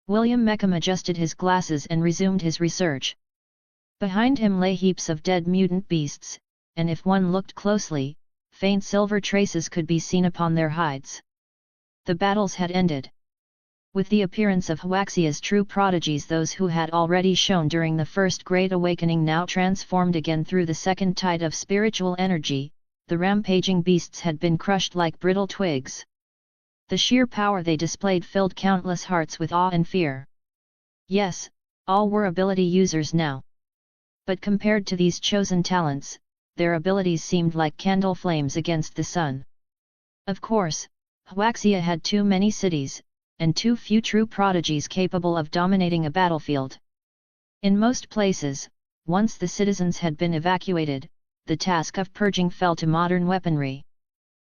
William Meckham adjusted his glasses and resumed his research. Behind him lay heaps of dead mutant beasts, and if one looked closely, faint silver traces could be seen upon their hides. The battles had ended. With the appearance of Huaxia's true prodigies, those who had already shone during the First Great Awakening now transformed again through the second tide of spiritual energy, the rampaging beasts had been crushed like brittle twigs. The sheer power they displayed filled countless hearts with awe and fear. Yes, all were ability users now. But compared to these chosen talents, their abilities seemed like candle flames against the sun. Of course, Huaxia had too many cities, and too few true prodigies capable of dominating a battlefield. In most places, once the citizens had been evacuated, the task of purging fell to modern weaponry.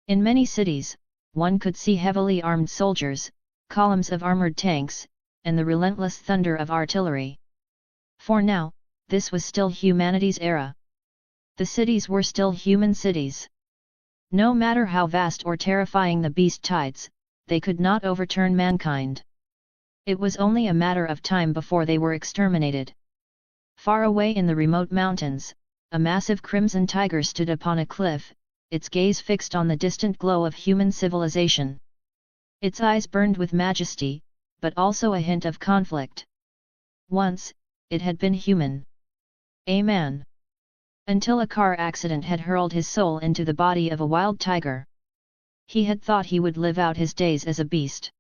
In many cities, one could see heavily armed soldiers, columns of armored tanks, and the relentless thunder of artillery. For now, this was still humanity's era. The cities were still human cities. No matter how vast or terrifying the beast tides, they could not overturn mankind. It was only a matter of time before they were exterminated. Far away in the remote mountains, a massive crimson tiger stood upon a cliff, its gaze fixed on the distant glow of human civilization. Its eyes burned with majesty, but also a hint of conflict. Once, it had been human. A man. Until a car accident had hurled his soul into the body of a wild tiger. He had thought he would live out his days as a beast.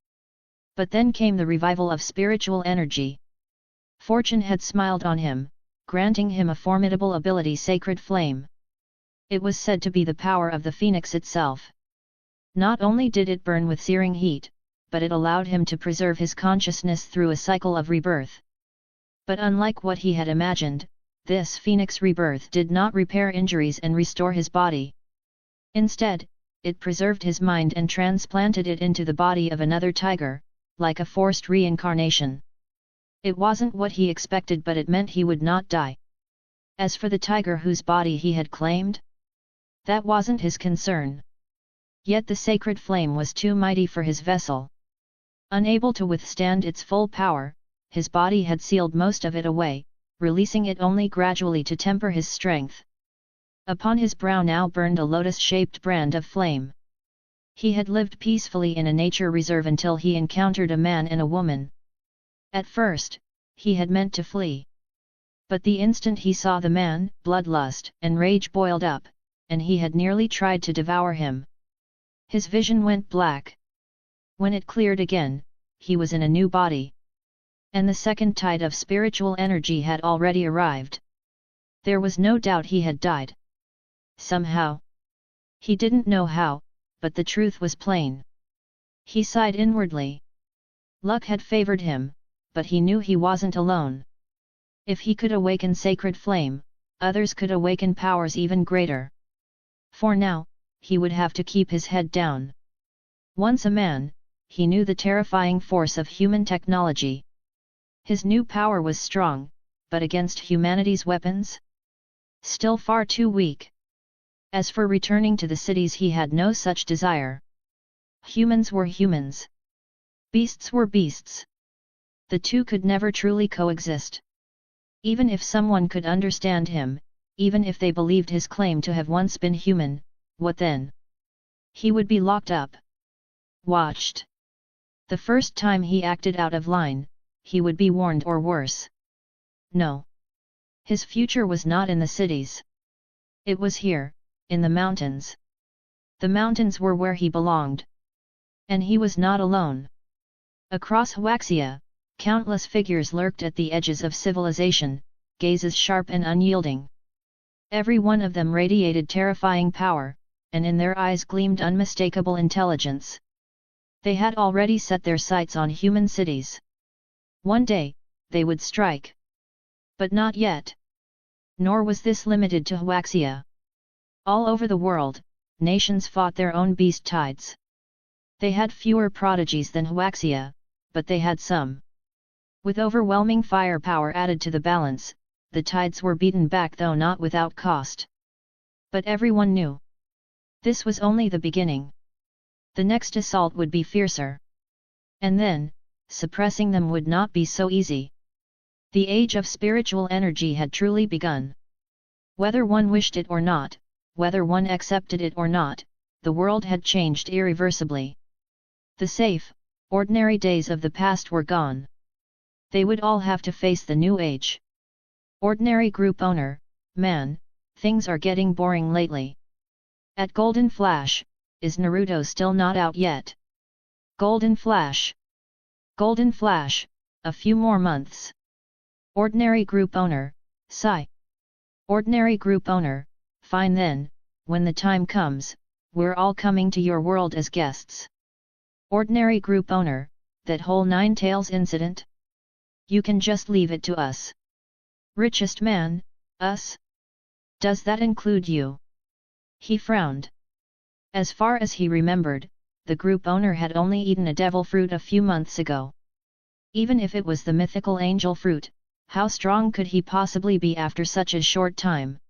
But then came the revival of spiritual energy. Fortune had smiled on him, granting him a formidable ability, Sacred Flame. It was said to be the power of the phoenix itself. Not only did it burn with searing heat, but it allowed him to preserve his consciousness through a cycle of rebirth. But unlike what he had imagined, this phoenix rebirth did not repair injuries and restore his body. Instead, it preserved his mind and transplanted it into the body of another tiger, like a forced reincarnation. It wasn't what he expected, but it meant he would not die. As for the tiger whose body he had claimed, that wasn't his concern. Yet the sacred flame was too mighty for his vessel. Unable to withstand its full power, his body had sealed most of it away, releasing it only gradually to temper his strength. Upon his brow now burned a lotus-shaped brand of flame. He had lived peacefully in a nature reserve until he encountered a man and a woman. At first, he had meant to flee. But the instant he saw the man, bloodlust and rage boiled up, and he had nearly tried to devour him. His vision went black. When it cleared again, he was in a new body. And the second tide of spiritual energy had already arrived. There was no doubt he had died. Somehow. He didn't know how, but the truth was plain. He sighed inwardly. Luck had favored him, but he knew he wasn't alone. If he could awaken sacred flame, others could awaken powers even greater. For now, he would have to keep his head down. Once a man, he knew the terrifying force of human technology. His new power was strong, but against humanity's weapons? Still far too weak. As for returning to the cities, he had no such desire. Humans were humans. Beasts were beasts. The two could never truly coexist. Even if someone could understand him, even if they believed his claim to have once been human, what then? He would be locked up. Watched. The first time he acted out of line, he would be warned or worse. No. His future was not in the cities. It was here, in the mountains. The mountains were where he belonged. And he was not alone. Across Huaxia, countless figures lurked at the edges of civilization, gazes sharp and unyielding. Every one of them radiated terrifying power, and in their eyes gleamed unmistakable intelligence. They had already set their sights on human cities. One day, they would strike. But not yet. Nor was this limited to Huaxia. All over the world, nations fought their own beast tides. They had fewer prodigies than Huaxia, but they had some. With overwhelming firepower added to the balance, the tides were beaten back, though not without cost. But everyone knew. This was only the beginning. The next assault would be fiercer. And then, suppressing them would not be so easy. The age of spiritual energy had truly begun. Whether one wished it or not, whether one accepted it or not, the world had changed irreversibly. The safe, ordinary days of the past were gone. They would all have to face the new age. Ordinary group owner, man, things are getting boring lately. At Golden Flash, is Naruto still not out yet? Golden Flash. Golden Flash, a few more months. Ordinary group owner, sigh. Ordinary group owner, fine then, when the time comes, we're all coming to your world as guests. Ordinary group owner, that whole Nine Tails incident? You can just leave it to us. Richest man, us? Does that include you? He frowned. As far as he remembered, the group owner had only eaten a devil fruit a few months ago. Even if it was the mythical angel fruit, how strong could he possibly be after such a short time?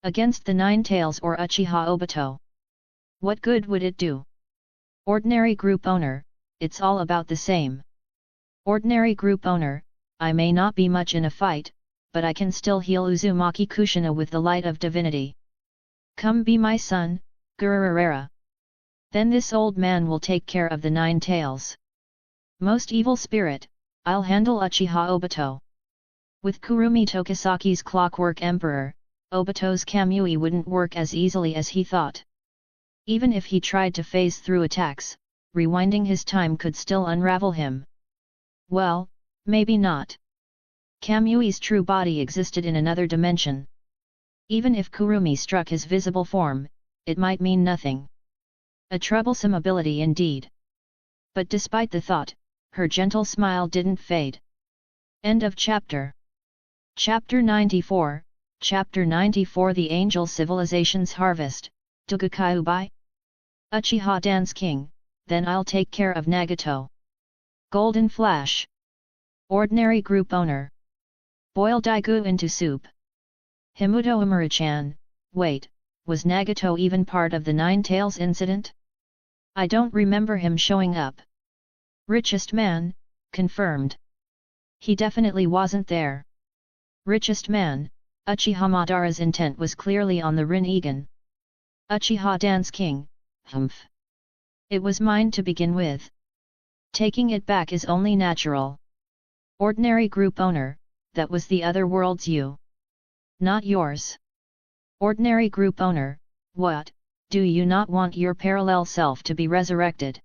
Against the Nine Tails or Uchiha Obito? What good would it do? Ordinary group owner, it's all about the same. Ordinary group owner, I may not be much in a fight, but I can still heal Uzumaki Kushina with the light of divinity. Come be my son, Gururara. Then this old man will take care of the Nine Tails. Most evil spirit, I'll handle Uchiha Obito. With Kurumi Tokisaki's Clockwork Emperor, Obito's Kamui wouldn't work as easily as he thought. Even if he tried to phase through attacks, rewinding his time could still unravel him. Well, maybe not. Kamui's true body existed in another dimension. Even if Kurumi struck his visible form, it might mean nothing. A troublesome ability indeed. But despite the thought, her gentle smile didn't fade. End of chapter. Chapter 94, Chapter 94 The Angel Civilization's Harvest, Dogukaiubai? Uchiha Dance King, then I'll take care of Nagato. Golden Flash. Ordinary group owner. Boil Daigu into soup. Himuto Imura-chan, wait, was Nagato even part of the Nine Tails incident? I don't remember him showing up. Richest man, confirmed. He definitely wasn't there. Richest man, Uchiha Madara's intent was clearly on the Rinnegan. Uchiha Dance King, humph. It was mine to begin with. Taking it back is only natural. Ordinary group owner, that was the other world's you. Not yours. Ordinary group owner, what, do you not want your parallel self to be resurrected?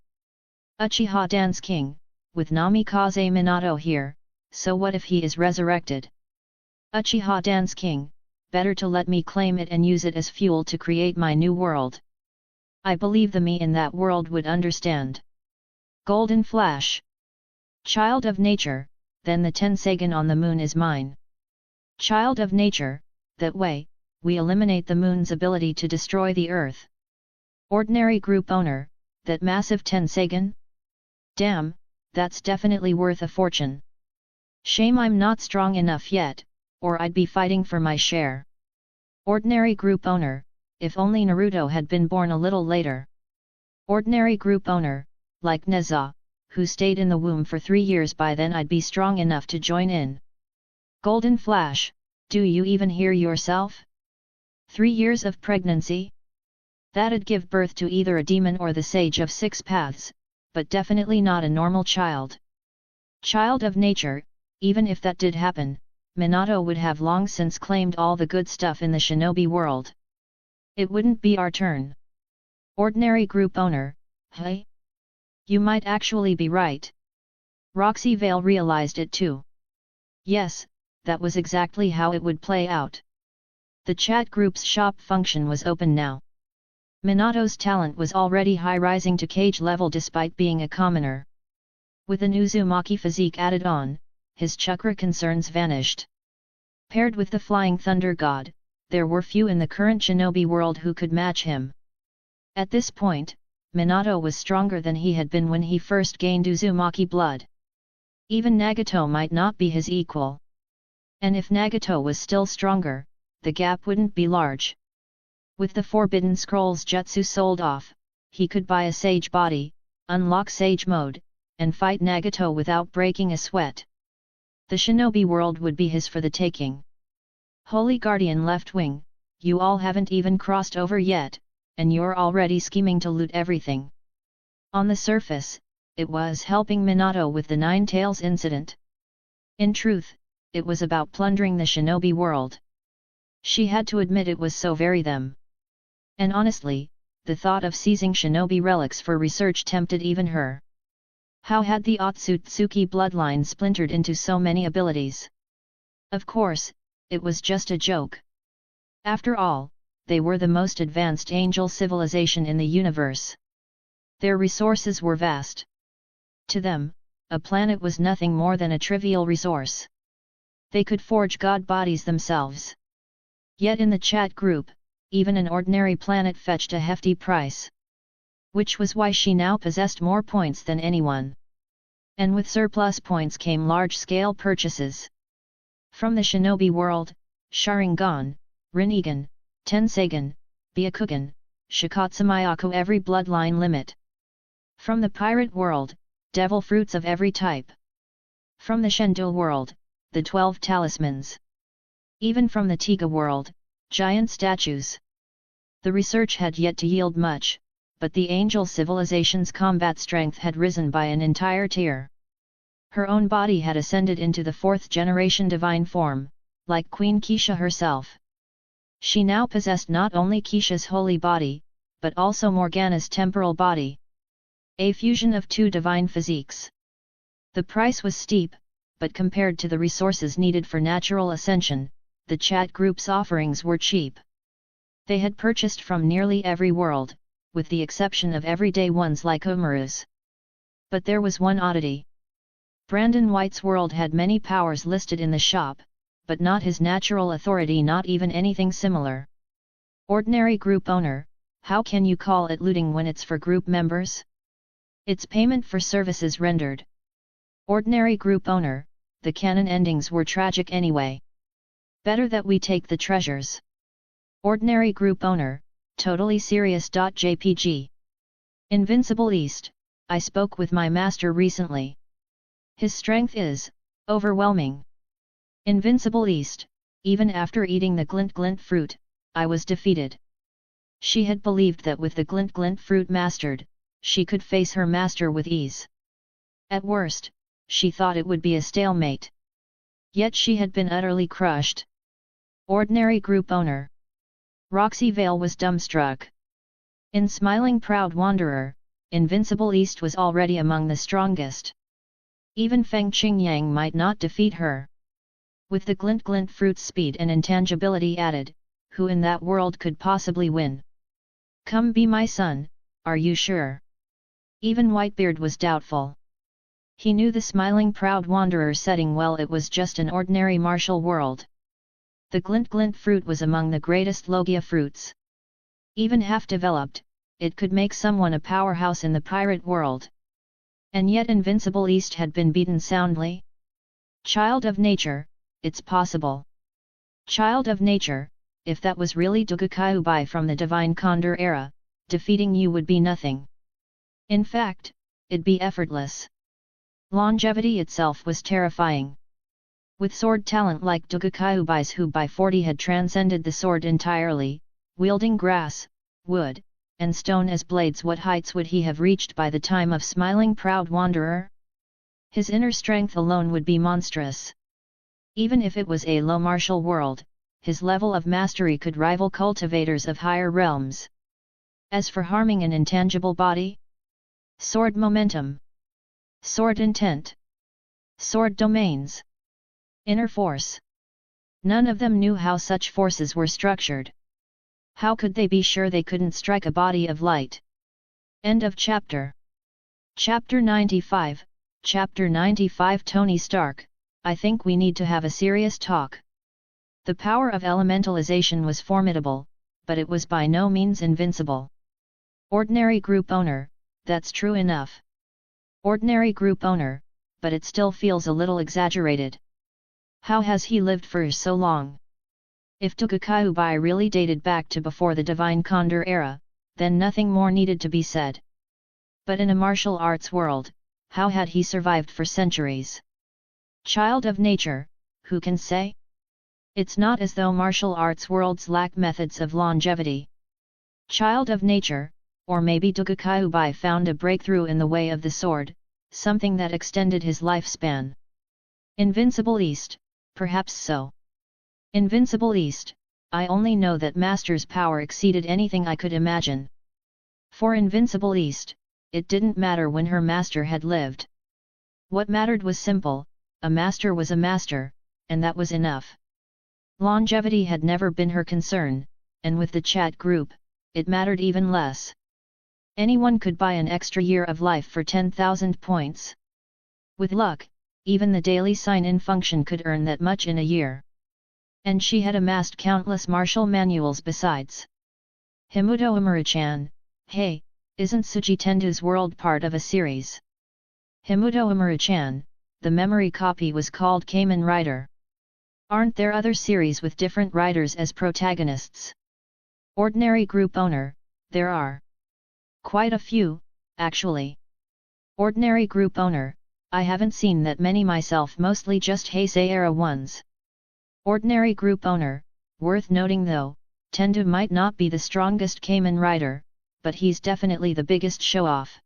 Uchiha Dance King, with Namikaze Minato here, so what if he is resurrected? Uchiha Dance King, better to let me claim it and use it as fuel to create my new world. I believe the me in that world would understand. Golden Flash. Child of Nature, then the Tensagan on the moon is mine. Child of Nature, that way, we eliminate the moon's ability to destroy the earth. Ordinary group owner, that massive Tensagan? Damn, that's definitely worth a fortune. Shame I'm not strong enough yet, or I'd be fighting for my share. Ordinary group owner, if only Naruto had been born a little later. Ordinary group owner, like Neza, who stayed in the womb for 3 years, by then I'd be strong enough to join in. Golden Flash, do you even hear yourself? 3 years of pregnancy? That'd give birth to either a demon or the Sage of Six Paths, but definitely not a normal child. Child of Nature, even if that did happen, Minato would have long since claimed all the good stuff in the shinobi world. It wouldn't be our turn. Ordinary group owner, hey? You might actually be right. Roxy Vale realized it too. Yes, that was exactly how it would play out. The chat group's shop function was open now. Minato's talent was already high, rising to cage level despite being a commoner. With an Uzumaki physique added on, his chakra concerns vanished. Paired with the Flying Thunder God, there were few in the current shinobi world who could match him. At this point, Minato was stronger than he had been when he first gained Uzumaki blood. Even Nagato might not be his equal. And if Nagato was still stronger, the gap wouldn't be large. With the Forbidden Scrolls jutsu sold off, he could buy a Sage body, unlock Sage mode, and fight Nagato without breaking a sweat. The shinobi world would be his for the taking. Holy Guardian Left Wing, you all haven't even crossed over yet, and you're already scheming to loot everything. On the surface, it was helping Minato with the Nine Tails incident. In truth, it was about plundering the shinobi world. She had to admit it was so very them. And honestly, the thought of seizing shinobi relics for research tempted even her. How had the Otsutsuki bloodline splintered into so many abilities? Of course, it was just a joke. After all, they were the most advanced angel civilization in the universe. Their resources were vast. To them, a planet was nothing more than a trivial resource. They could forge god bodies themselves. Yet in the chat group, even an ordinary planet fetched a hefty price. Which was why she now possessed more points than anyone. And with surplus points came large-scale purchases. From the shinobi world, Sharingan, Rinnegan, Tensagan, Byakugan, Shikatsumayaku every bloodline limit. From the pirate world, devil fruits of every type. From the Shendo world, the 12 talismans. Even from the Tiga world, giant statues. The research had yet to yield much, but the angel civilization's combat strength had risen by an entire tier. Her own body had ascended into the 4th generation divine form, like Queen Keisha herself. She now possessed not only Keisha's holy body, but also Morgana's temporal body. A fusion of 2 divine physiques. The price was steep, but compared to the resources needed for natural ascension, the chat group's offerings were cheap. They had purchased from nearly every world, with the exception of everyday ones like Umaru's. But there was one oddity. Brandon White's world had many powers listed in the shop, but not his natural authority, not even anything similar. Ordinary group owner, how can you call it looting when it's for group members? It's payment for services rendered. Ordinary group owner, the canon endings were tragic anyway. Better that we take the treasures. Ordinary group owner, totally serious. JPG. Invincible East, I spoke with my master recently. His strength is overwhelming. Invincible East, even after eating the glint glint fruit, I was defeated. She had believed that with the glint glint fruit mastered, she could face her master with ease. At worst, she thought it would be a stalemate. Yet she had been utterly crushed. Ordinary group owner. Roxy Vale was dumbstruck. In smiling proud wanderer, Invincible East was already among the strongest. Even Feng Qingyang might not defeat her. With the glint fruit's speed and intangibility added, who in that world could possibly win? Come be my son, are you sure? Even Whitebeard was doubtful. He knew the smiling proud wanderer setting well it was just an ordinary martial world. The glint fruit was among the greatest Logia fruits. Even half-developed, it could make someone a powerhouse in the pirate world. And yet Invincible East had been beaten soundly? Child of nature, it's possible. Child of nature, if that was really Dugukyubai from the Divine Condor era, defeating you would be nothing. In fact, it'd be effortless. Longevity itself was terrifying. With sword talent like Dugukyubai's who by 40 had transcended the sword entirely, wielding grass, wood, and stone as blades, what heights would he have reached by the time of smiling proud wanderer? His inner strength alone would be monstrous. Even if it was a low martial world, his level of mastery could rival cultivators of higher realms. As for harming an intangible body? Sword momentum. Sword intent. Sword domains. Inner force. None of them knew how such forces were structured. How could they be sure they couldn't strike a body of light? End of chapter. Chapter 95, Chapter 95 Tony Stark, I think we need to have a serious talk. The power of elementalization was formidable, but it was by no means invincible. Ordinary group owner, that's true enough. Ordinary group owner, but it still feels a little exaggerated. How has he lived for so long? If Dugukyubai really dated back to before the Divine Condor era, then nothing more needed to be said. But in a martial arts world, how had he survived for centuries? Child of nature, who can say? It's not as though martial arts worlds lack methods of longevity. Child of nature, or maybe Dugukyubai found a breakthrough in the way of the sword, something that extended his lifespan. Invincible East, perhaps so. Invincible East, I only know that Master's power exceeded anything I could imagine. For Invincible East, it didn't matter when her master had lived. What mattered was simple, a master was a master, and that was enough. Longevity had never been her concern, and with the chat group, it mattered even less. Anyone could buy an extra year of life for 10,000 points. With luck, even the daily sign-in function could earn that much in a year. And she had amassed countless martial manuals besides. Himuto Imura-chan, hey, isn't Tsuji Tendu's world part of a series? Himuto Imura-chan, the memory copy was called Kamen Rider. Aren't there other series with different writers as protagonists? Ordinary group owner, there are. Quite a few, actually. Ordinary group owner, I haven't seen that many myself, mostly just Heisei era ones. Ordinary group owner, worth noting though, Tendu might not be the strongest Kamen Rider, but he's definitely the biggest show-off.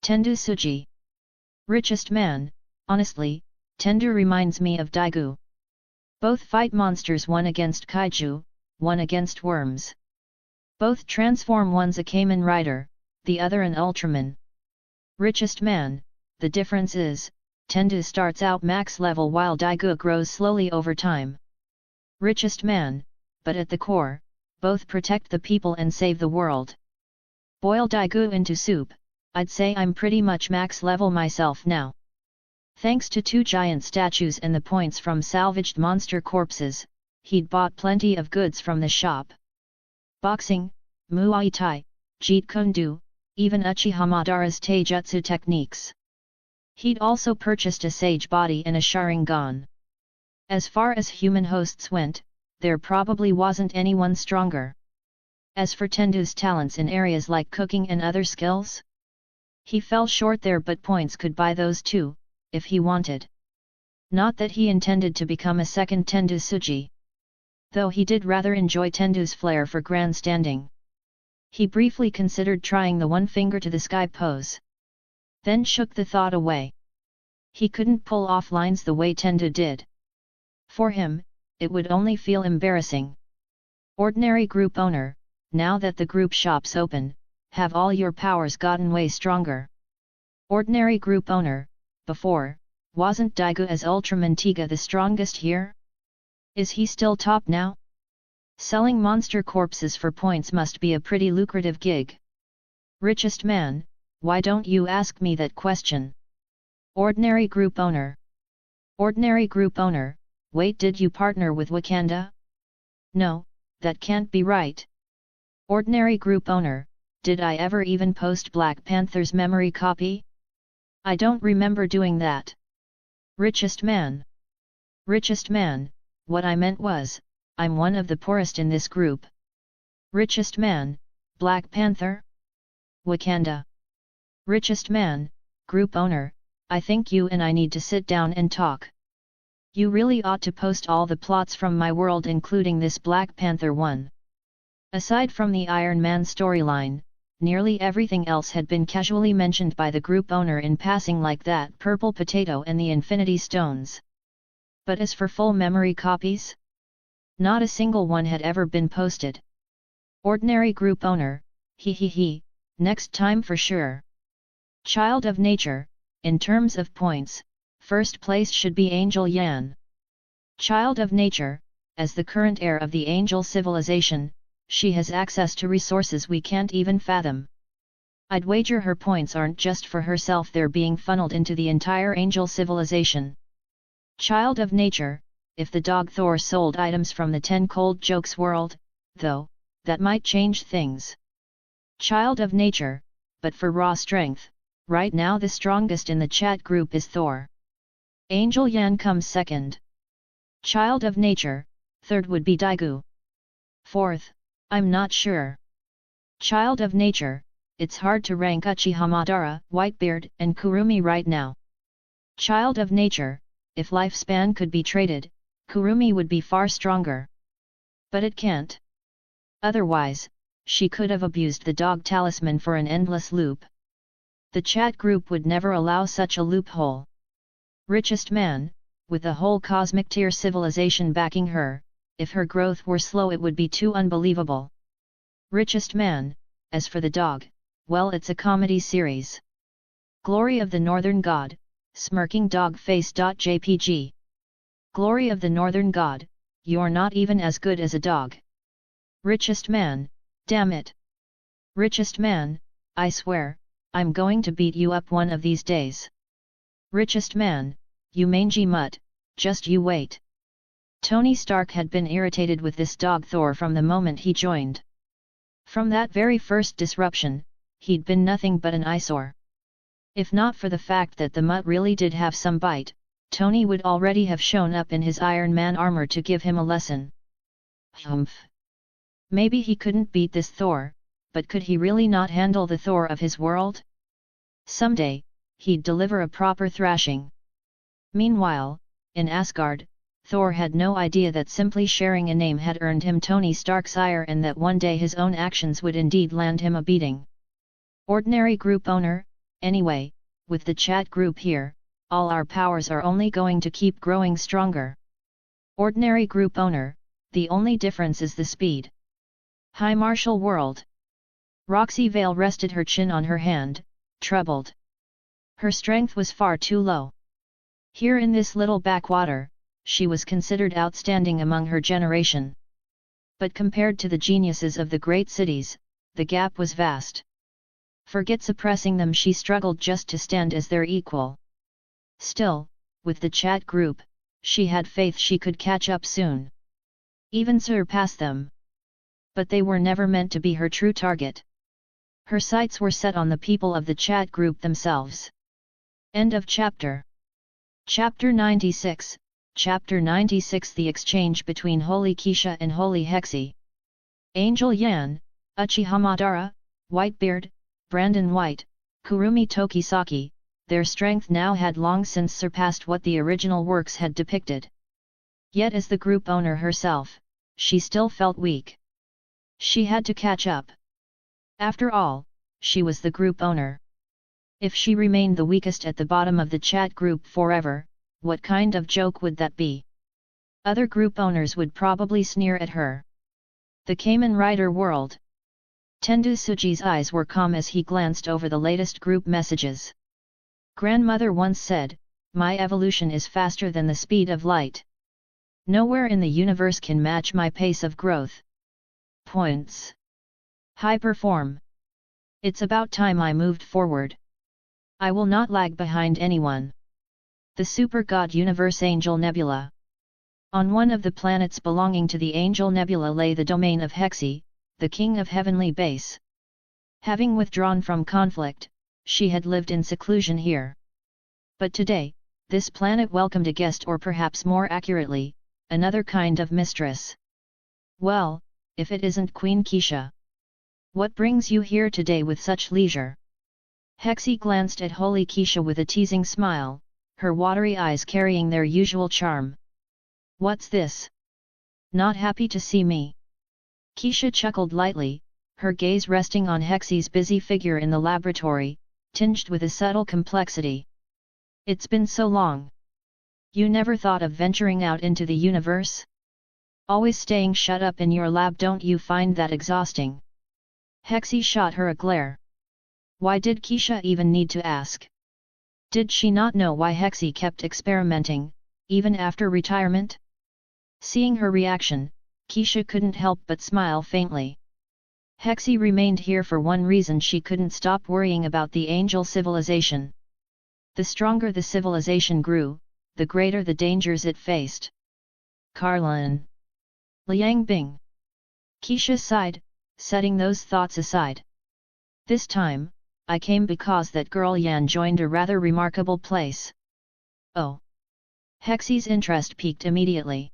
Tendu Tsuji. Richest man, honestly, Tendu reminds me of Daigu. Both fight monsters, one against kaiju, one against worms. Both transform, one's a Kamen Rider, the other an Ultraman. Richest man, the difference is, Tendu starts out max level while Daigu grows slowly over time. Richest man, but at the core, both protect the people and save the world. Boil Daigu into soup, I'd say I'm pretty much max level myself now. Thanks to 2 giant statues and the points from salvaged monster corpses, he'd bought plenty of goods from the shop. Boxing, Muay Thai, Jeet Kune Do, even Uchiha Madara's Taijutsu techniques. He'd also purchased a sage body and a Sharingan. As far as human hosts went, there probably wasn't anyone stronger. As for Tendu's talents in areas like cooking and other skills, he fell short there, but points could buy those too, if he wanted. Not that he intended to become a second Tendu Tsuji. Though he did rather enjoy Tendu's flair for grandstanding. He briefly considered trying the one finger to the sky pose. Then shook the thought away. He couldn't pull off lines the way Tendu did. For him, it would only feel embarrassing. Ordinary group owner, now that the group shop's open, have all your powers gotten way stronger? Ordinary group owner, before, wasn't Daigu as Ultramantiga the strongest here? Is he still top now? Selling monster corpses for points must be a pretty lucrative gig. Richest man, why don't you ask me that question? Ordinary group owner. Ordinary group owner, wait, did you partner with Wakanda? No, that can't be right. Ordinary group owner, did I ever even post Black Panther's memory copy? I don't remember doing that. Richest man. Richest man, what I meant was, I'm one of the poorest in this group. Richest man, Black Panther? Wakanda. Richest man, group owner, I think you and I need to sit down and talk. You really ought to post all the plots from my world, including this Black Panther one. Aside from the Iron Man storyline, nearly everything else had been casually mentioned by the group owner in passing, like that purple potato and the Infinity Stones. But as for full memory copies? Not a single one had ever been posted. Ordinary group owner, he, next time for sure. Child of nature, in terms of points, first place should be Angel Yan. Child of nature, as the current heir of the angel civilization, she has access to resources we can't even fathom. I'd wager her points aren't just for herself, they're being funneled into the entire angel civilization. Child of nature, if the dog Thor sold items from the 10 Cold Jokes world, though, that might change things. Child of nature, but for raw strength, right now the strongest in the chat group is Thor. Angel Yan comes second. Child of nature, third would be Daigu. Fourth, I'm not sure. Child of nature, it's hard to rank Uchiha Madara, Whitebeard, and Kurumi right now. Child of nature, if lifespan could be traded, Kurumi would be far stronger. But it can't. Otherwise, she could have abused the dog talisman for an endless loop. The chat group would never allow such a loophole. Richest man, with the whole cosmic tier civilization backing her, if her growth were slow it would be too unbelievable. Richest man, as for the dog, well, it's a comedy series. Glory of the Northern God, smirking dog face.jpg. Glory of the Northern God, you're not even as good as a dog. Richest man, damn it. Richest man, I swear, I'm going to beat you up one of these days. Richest man, you mangy mutt, just you wait. Tony Stark had been irritated with this dog Thor from the moment he joined. From that very first disruption, he'd been nothing but an eyesore. If not for the fact that the mutt really did have some bite, Tony would already have shown up in his Iron Man armor to give him a lesson. Humph. Maybe he couldn't beat this Thor, but could he really not handle the Thor of his world? Someday, he'd deliver a proper thrashing. Meanwhile, in Asgard, Thor had no idea that simply sharing a name had earned him Tony Stark's ire, and that one day his own actions would indeed land him a beating. Ordinary group owner, anyway, with the chat group here, all our powers are only going to keep growing stronger. Ordinary group owner, the only difference is the speed. High martial world. Roxy Vale rested her chin on her hand, troubled. Her strength was far too low. Here in this little backwater, she was considered outstanding among her generation. But compared to the geniuses of the great cities, the gap was vast. Forget suppressing them, she struggled just to stand as their equal. Still, with the chat group, she had faith she could catch up soon. Even surpass them. But they were never meant to be her true target. Her sights were set on the people of the chat group themselves. End of chapter. Chapter 96, Chapter 96, The exchange between Holy Keisha and Holy Hexie. Angel Yan, Uchiha Madara, Whitebeard, Brandon White, Kurumi Tokisaki, their strength now had long since surpassed what the original works had depicted. Yet as the group owner herself, she still felt weak. She had to catch up. After all, she was the group owner. If she remained the weakest at the bottom of the chat group forever, what kind of joke would that be? Other group owners would probably sneer at her. The Kamen Rider world. Tendu Suji's eyes were calm as he glanced over the latest group messages. Grandmother once said, "My evolution is faster than the speed of light. Nowhere in the universe can match my pace of growth. Points. High perform. It's about time I moved forward. I will not lag behind anyone." The Super God Universe Angel Nebula. On one of the planets belonging to the Angel Nebula lay the domain of Hexi, the king of heavenly base. Having withdrawn from conflict, she had lived in seclusion here. But today, this planet welcomed a guest, or perhaps more accurately, another kind of mistress. "Well, if it isn't Queen Keisha. What brings you here today with such leisure?" Hexi glanced at Holy Keisha with a teasing smile, her watery eyes carrying their usual charm. "What's this? Not happy to see me?" Keisha chuckled lightly, her gaze resting on Hexi's busy figure in the laboratory, tinged with a subtle complexity. "It's been so long. You never thought of venturing out into the universe? Always staying shut up in your lab, don't you find that exhausting?" Hexi shot her a glare. Why did Keisha even need to ask? Did she not know why Hexi kept experimenting, even after retirement? Seeing her reaction, Keisha couldn't help but smile faintly. Hexi remained here for one reason: she couldn't stop worrying about the angel civilization. The stronger the civilization grew, the greater the dangers it faced. Carlin. Liang Bing. Keisha sighed, setting those thoughts aside. "This time, I came because that girl Yan joined a rather remarkable place." "Oh." Hexi's interest piqued immediately.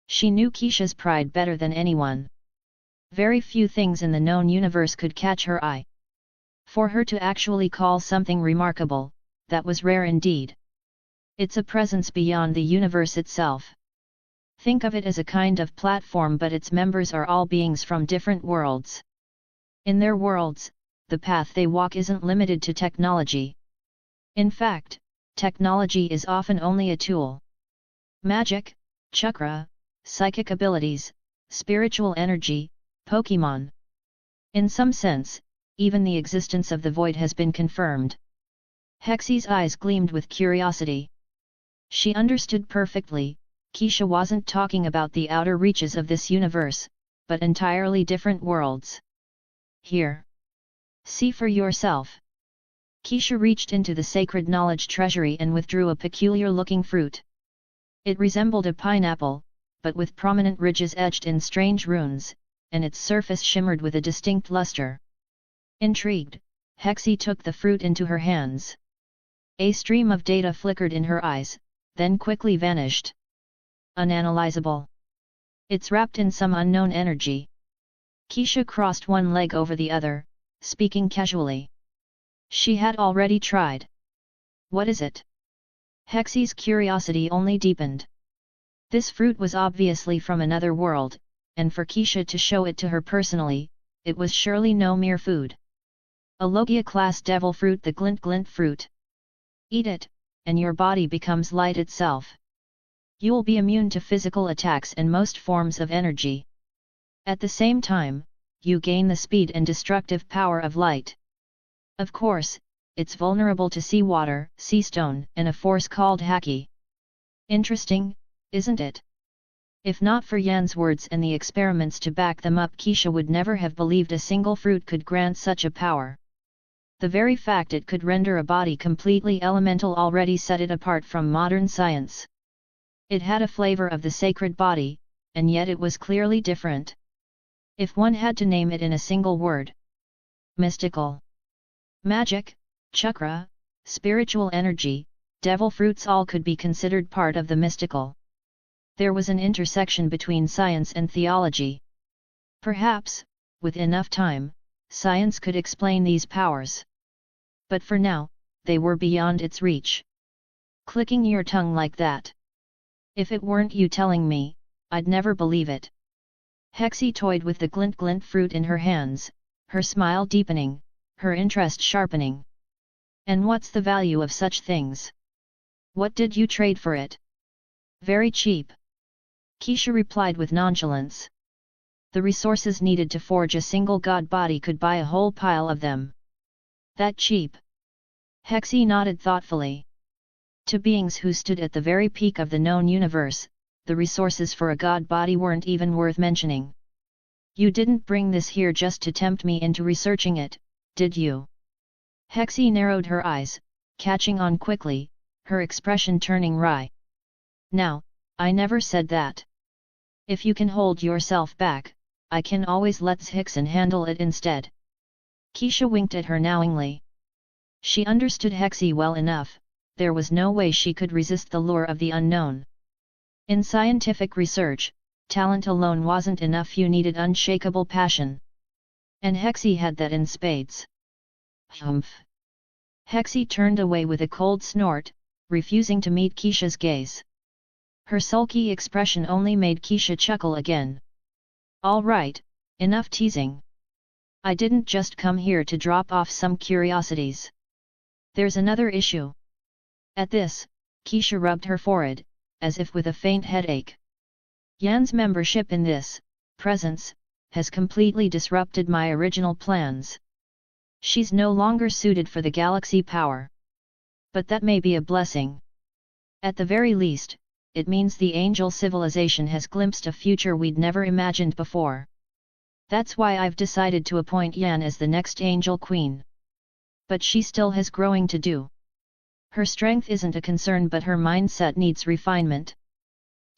She knew Keisha's pride better than anyone. Very few things in the known universe could catch her eye. For her to actually call something remarkable, that was rare indeed. It's a presence beyond the universe itself. Think of it as a kind of platform, but its members are all beings from different worlds. In their worlds, the path they walk isn't limited to technology. In fact, technology is often only a tool. Magic, chakra, psychic abilities, spiritual energy, Pokemon. In some sense, even the existence of the void has been confirmed. Hexi's eyes gleamed with curiosity. She understood perfectly, Keisha wasn't talking about the outer reaches of this universe, but entirely different worlds. "Here. See for yourself." Keisha reached into the sacred knowledge treasury and withdrew a peculiar-looking fruit. It resembled a pineapple, but with prominent ridges etched in strange runes, and its surface shimmered with a distinct luster. Intrigued, Hexi took the fruit into her hands. A stream of data flickered in her eyes, then quickly vanished. Unanalyzable. It's wrapped in some unknown energy. Keisha crossed one leg over the other, speaking casually. She had already tried. "What is it?" Hexi's curiosity only deepened. This fruit was obviously from another world, and for Keisha to show it to her personally, it was surely no mere food. A Logia-class devil fruit, the glint fruit. Eat it, and your body becomes light itself. You'll be immune to physical attacks and most forms of energy. At the same time, you gain the speed and destructive power of light. Of course, it's vulnerable to seawater, sea stone, and a force called Haki. Interesting, isn't it? If not for Yan's words and the experiments to back them up, Keisha would never have believed a single fruit could grant such a power. The very fact it could render a body completely elemental already set it apart from modern science. It had a flavor of the sacred body, and yet it was clearly different. If one had to name it in a single word: mystical. Magic, chakra, spiritual energy, devil fruits, all could be considered part of the mystical. There was an intersection between science and theology. Perhaps, with enough time, science could explain these powers. But for now, they were beyond its reach. Clicking your tongue like that. If it weren't you telling me, I'd never believe it. Hexi toyed with the glint fruit in her hands, her smile deepening, her interest sharpening. And what's the value of such things? What did you trade for it? Very cheap. Keisha replied with nonchalance. The resources needed to forge a single god body could buy a whole pile of them. That cheap? Hexy nodded thoughtfully. To beings who stood at the very peak of the known universe, the resources for a god body weren't even worth mentioning. You didn't bring this here just to tempt me into researching it, did you? Hexy narrowed her eyes, catching on quickly, her expression turning wry. Now, I never said that. If you can hold yourself back, I can always let Hickson handle it instead. Keisha winked at her knowingly. She understood Hexy well enough, there was no way she could resist the lure of the unknown. In scientific research, talent alone wasn't enough, you needed unshakable passion. And Hexy had that in spades. Humph! Hexy turned away with a cold snort, refusing to meet Keisha's gaze. Her sulky expression only made Keisha chuckle again. All right, enough teasing. I didn't just come here to drop off some curiosities. There's another issue. At this, Keisha rubbed her forehead, as if with a faint headache. Yan's membership in this presence has completely disrupted my original plans. She's no longer suited for the galaxy power. But that may be a blessing. At the very least, it means the angel civilization has glimpsed a future we'd never imagined before. That's why I've decided to appoint Yan as the next angel queen. But she still has growing to do. Her strength isn't a concern, but her mindset needs refinement.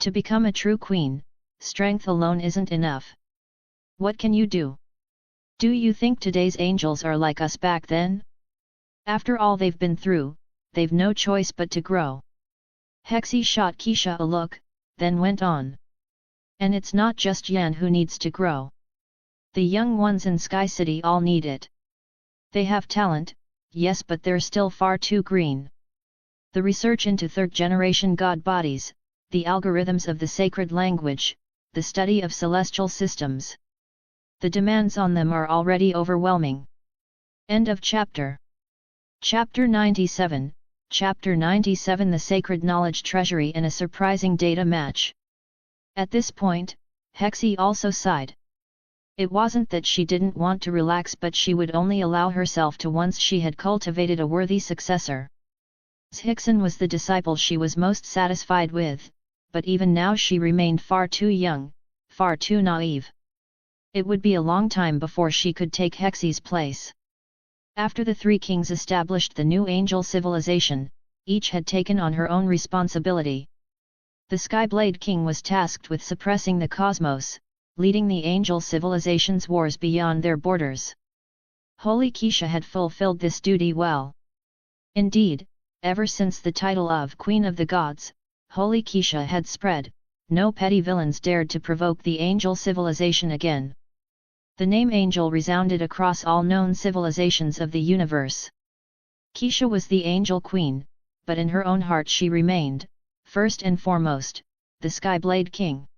To become a true queen, strength alone isn't enough. What can you do? Do you think today's angels are like us back then? After all they've been through, they've no choice but to grow. Hexy shot Keisha a look, then went on. And it's not just Yan who needs to grow. The young ones in Sky City all need it. They have talent, yes, but they're still far too green. The research into third-generation god bodies, the algorithms of the sacred language, the study of celestial systems. The demands on them are already overwhelming. End of chapter. Chapter 97, Chapter 97, The Sacred Knowledge Treasury and a Surprising Data Match. At this point, Hexy also sighed. It wasn't that she didn't want to relax, but she would only allow herself to once she had cultivated a worthy successor. Hickson was the disciple she was most satisfied with, but even now she remained far too young, far too naive. It would be a long time before she could take Hexy's place. After the three kings established the new angel civilization, each had taken on her own responsibility. The Skyblade King was tasked with suppressing the cosmos, leading the angel civilization's wars beyond their borders. Holy Keisha had fulfilled this duty well. Indeed, ever since the title of Queen of the Gods, Holy Keisha had spread, no petty villains dared to provoke the angel civilization again. The name angel resounded across all known civilizations of the universe. Keisha was the angel queen, but in her own heart she remained, first and foremost, the Skyblade King.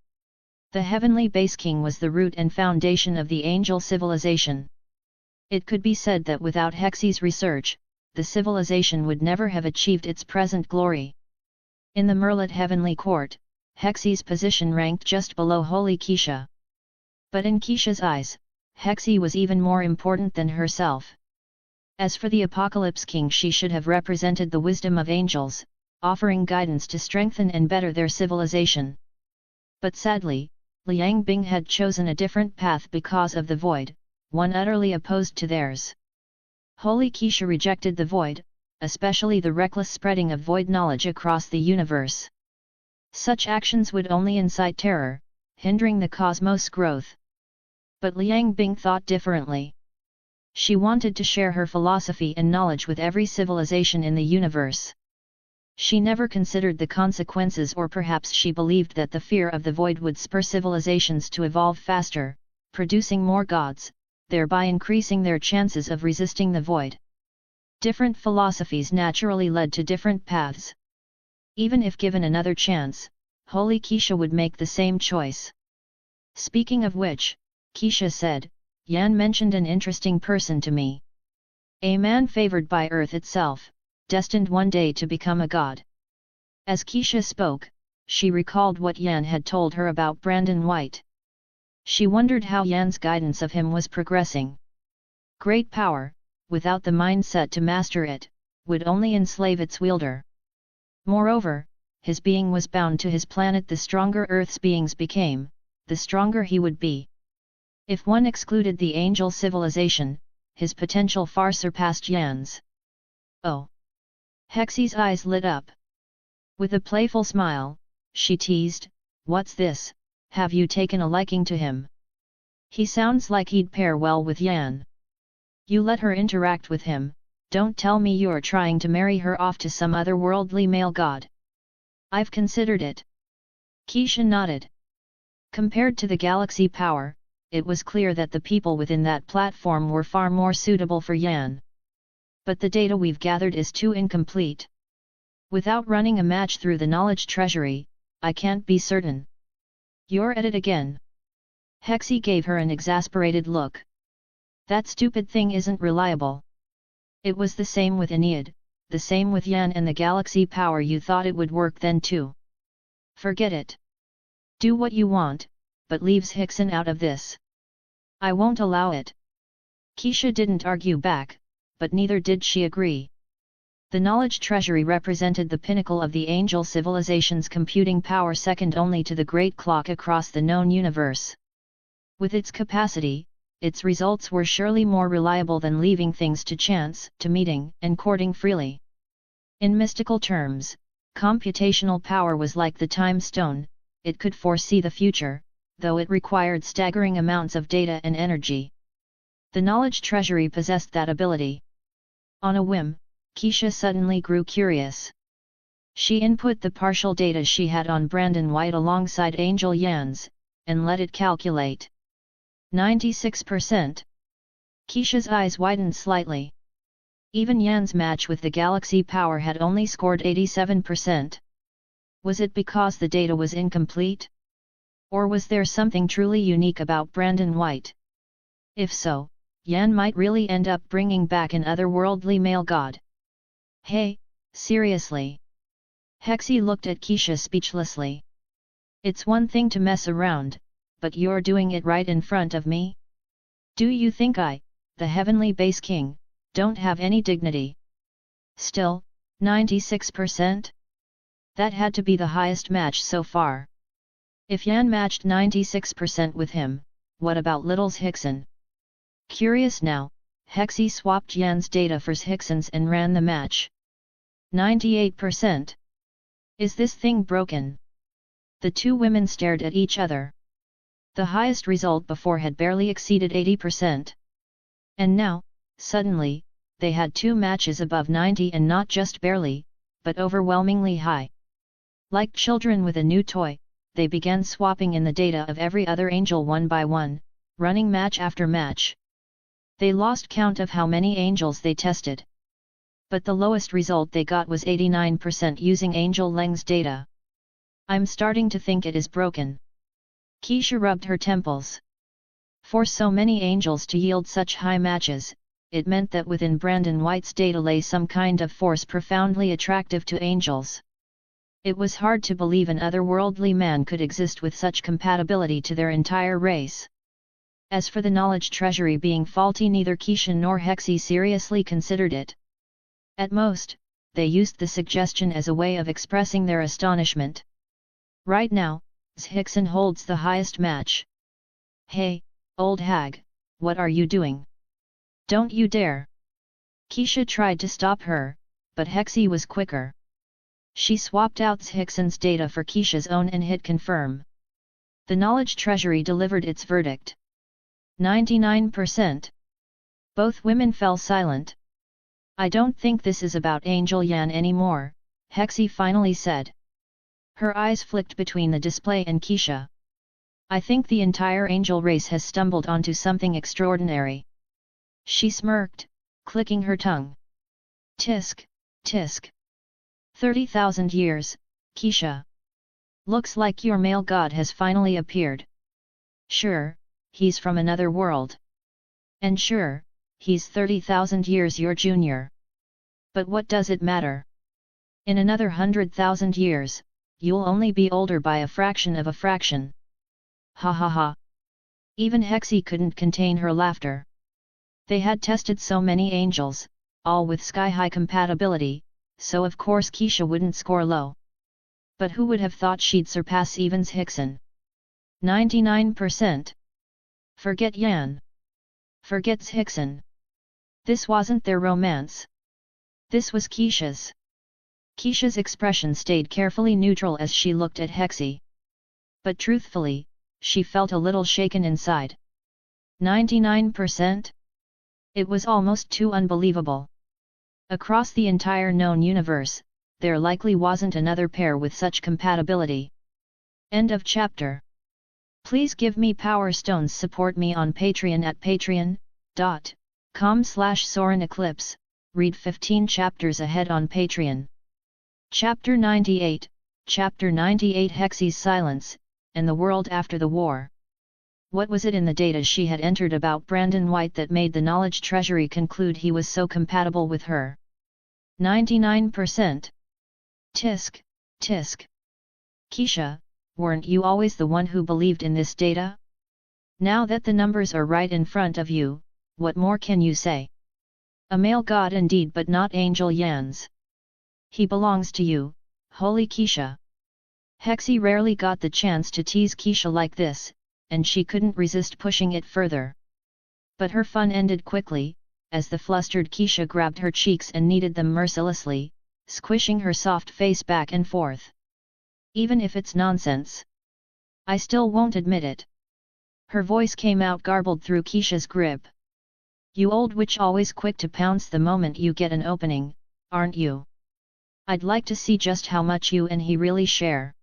The heavenly base king was the root and foundation of the angel civilization. It could be said that without Hexy's research, the civilization would never have achieved its present glory. In the Merlit Heavenly Court, Hexy's position ranked just below Holy Keisha. But in Keisha's eyes, Hexy was even more important than herself. As for the Apocalypse King, she should have represented the wisdom of angels, offering guidance to strengthen and better their civilization. But sadly, Liang Bing had chosen a different path because of the void, one utterly opposed to theirs. Holy Keisha rejected the void, especially the reckless spreading of void knowledge across the universe. Such actions would only incite terror, hindering the cosmos' growth. But Liang Bing thought differently. She wanted to share her philosophy and knowledge with every civilization in the universe. She never considered the consequences, or perhaps she believed that the fear of the void would spur civilizations to evolve faster, producing more gods, thereby increasing their chances of resisting the void. Different philosophies naturally led to different paths. Even if given another chance, Holy Keisha would make the same choice. Speaking of which, Keisha said, Yan mentioned an interesting person to me. A man favored by Earth itself, destined one day to become a god. As Keisha spoke, she recalled what Yan had told her about Brandon White. She wondered how Yan's guidance of him was progressing. Great power, without the mindset to master it, would only enslave its wielder. Moreover, his being was bound to his planet. The stronger Earth's beings became, the stronger he would be. If one excluded the angel civilization, his potential far surpassed Yan's. Oh! Hexie's eyes lit up. With a playful smile, she teased, "What's this, have you taken a liking to him? He sounds like he'd pair well with Yan. You let her interact with him, don't tell me you're trying to marry her off to some otherworldly male god." "I've considered it." Keisha nodded. Compared to the galaxy power, it was clear that the people within that platform were far more suitable for Yan. But the data we've gathered is too incomplete. Without running a match through the knowledge treasury, I can't be certain. "You're at it again." Hexie gave her an exasperated look. "That stupid thing isn't reliable." It was the same with Aeneid, the same with Yan and the galaxy power. You thought it would work then too. Forget it. Do what you want, but leaves Hickson out of this. I won't allow it. Keisha didn't argue back, but neither did she agree. The knowledge treasury represented the pinnacle of the angel civilization's computing power, second only to the great clock across the known universe. With its capacity, its results were surely more reliable than leaving things to chance, to meeting and courting freely. In mystical terms, computational power was like the time stone. It could foresee the future, though it required staggering amounts of data and energy. The knowledge treasury possessed that ability. On a whim, Keisha suddenly grew curious. She input the partial data she had on Brandon White alongside Angel Yan's, and let it calculate. 96%. Keisha's eyes widened slightly. Even Yan's match with the galaxy power had only scored 87%. Was it because the data was incomplete? Or was there something truly unique about Brandon White? If so, Yan might really end up bringing back an otherworldly male god. "Hey, seriously?" Hexie looked at Keisha speechlessly. "It's one thing to mess around, but you're doing it right in front of me? Do you think I, the heavenly base king, don't have any dignity?" Still, 96%? That had to be the highest match so far. If Yan matched 96% with him, what about Little's Hickson? Curious now, Hexie swapped Yan's data for Hickson's and ran the match. 98%. Is this thing broken? The two women stared at each other. The highest result before had barely exceeded 80%. And now, suddenly, they had two matches above 90, and not just barely, but overwhelmingly high. Like children with a new toy, they began swapping in the data of every other angel one by one, running match after match. They lost count of how many angels they tested. But the lowest result they got was 89% using Angel Leng's data. "I'm starting to think it is broken." Keisha rubbed her temples. For so many angels to yield such high matches, it meant that within Brandon White's data lay some kind of force profoundly attractive to angels. It was hard to believe an otherworldly man could exist with such compatibility to their entire race. As for the knowledge treasury being faulty, neither Keisha nor Hexie seriously considered it. At most, they used the suggestion as a way of expressing their astonishment. Right now, Hickson holds the highest match. "Hey, old hag, what are you doing? Don't you dare!" Keisha tried to stop her, but Hexie was quicker. She swapped out Hickson's data for Keisha's own and hit confirm. The knowledge treasury delivered its verdict. 99%. Both women fell silent. "I don't think this is about Angel Yan anymore," Hexie finally said. Her eyes flicked between the display and Keisha. "I think the entire angel race has stumbled onto something extraordinary." She smirked, clicking her tongue. "Tisk, tisk. 30,000 years, Keisha. Looks like your male god has finally appeared. Sure, he's from another world. And sure, he's 30,000 years your junior. But what does it matter? In another 100,000 years, you'll only be older by a fraction of a fraction. Ha ha ha. Even Hexy couldn't contain her laughter. They had tested so many angels, all with sky-high compatibility, so of course Keisha wouldn't score low. But who would have thought she'd surpass Evans Hickson? 99%. Forget Yan. Forgets Hickson. This wasn't their romance. This was Keisha's. Keisha's expression stayed carefully neutral as she looked at Hexy. But truthfully, she felt a little shaken inside. 99%? It was almost too unbelievable. Across the entire known universe, there likely wasn't another pair with such compatibility. End of chapter. Please give me Power Stones. Support me on Patreon at patreon.com/Soren Eclipse. Read 15 chapters ahead on Patreon. Chapter 98, Chapter 98 Hexy's Silence, and the World After the War. What was it in the data she had entered about Brandon White that made the Knowledge Treasury conclude he was so compatible with her? 99%. Tisk, tisk. Keisha, weren't you always the one who believed in this data? Now that the numbers are right in front of you, what more can you say? A male god indeed, but not Angel Yan's. He belongs to you, holy Keisha. Hexy rarely got the chance to tease Keisha like this, and she couldn't resist pushing it further. But her fun ended quickly, as the flustered Keisha grabbed her cheeks and kneaded them mercilessly, squishing her soft face back and forth. Even if it's nonsense, I still won't admit it. Her voice came out garbled through Keisha's grip. You old witch, always quick to pounce the moment you get an opening, aren't you? I'd like to see just how much you and he really share.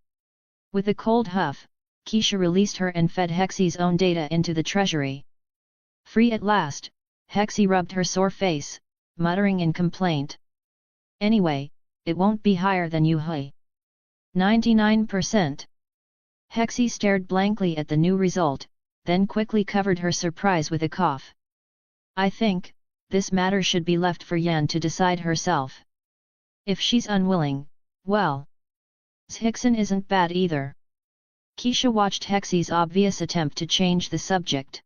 With a cold huff, Keisha released her and fed Hexy's own data into the treasury. Free at last, Hexy rubbed her sore face, muttering in complaint. Anyway, it won't be higher than you, hey. 99%. Hexy stared blankly at the new result, then quickly covered her surprise with a cough. I think, this matter should be left for Yan to decide herself. If she's unwilling, well, Hickson isn't bad either. Keisha watched Hexy's obvious attempt to change the subject.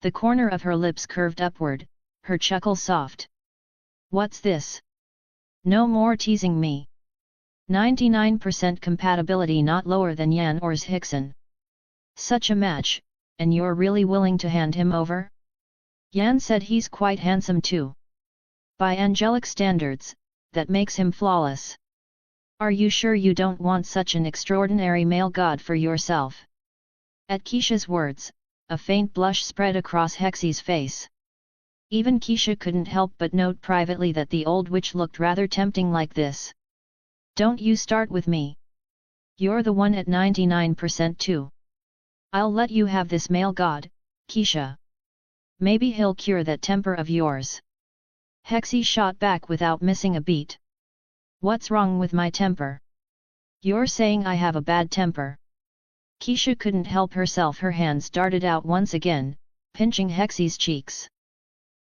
The corner of her lips curved upward, her chuckle soft. What's this? No more teasing me. 99% compatibility, not lower than Yan or Hickson. Such a match, and you're really willing to hand him over? Yan said he's quite handsome too. By angelic standards, that makes him flawless. Are you sure you don't want such an extraordinary male god for yourself? At Keisha's words, a faint blush spread across Hexy's face. Even Keisha couldn't help but note privately that the old witch looked rather tempting like this. Don't you start with me. You're the one at 99% too. I'll let you have this male god, Keisha. Maybe he'll cure that temper of yours. Hexy shot back without missing a beat. What's wrong with my temper? You're saying I have a bad temper? Keisha couldn't help herself, her hands darted out once again, pinching Hexy's cheeks.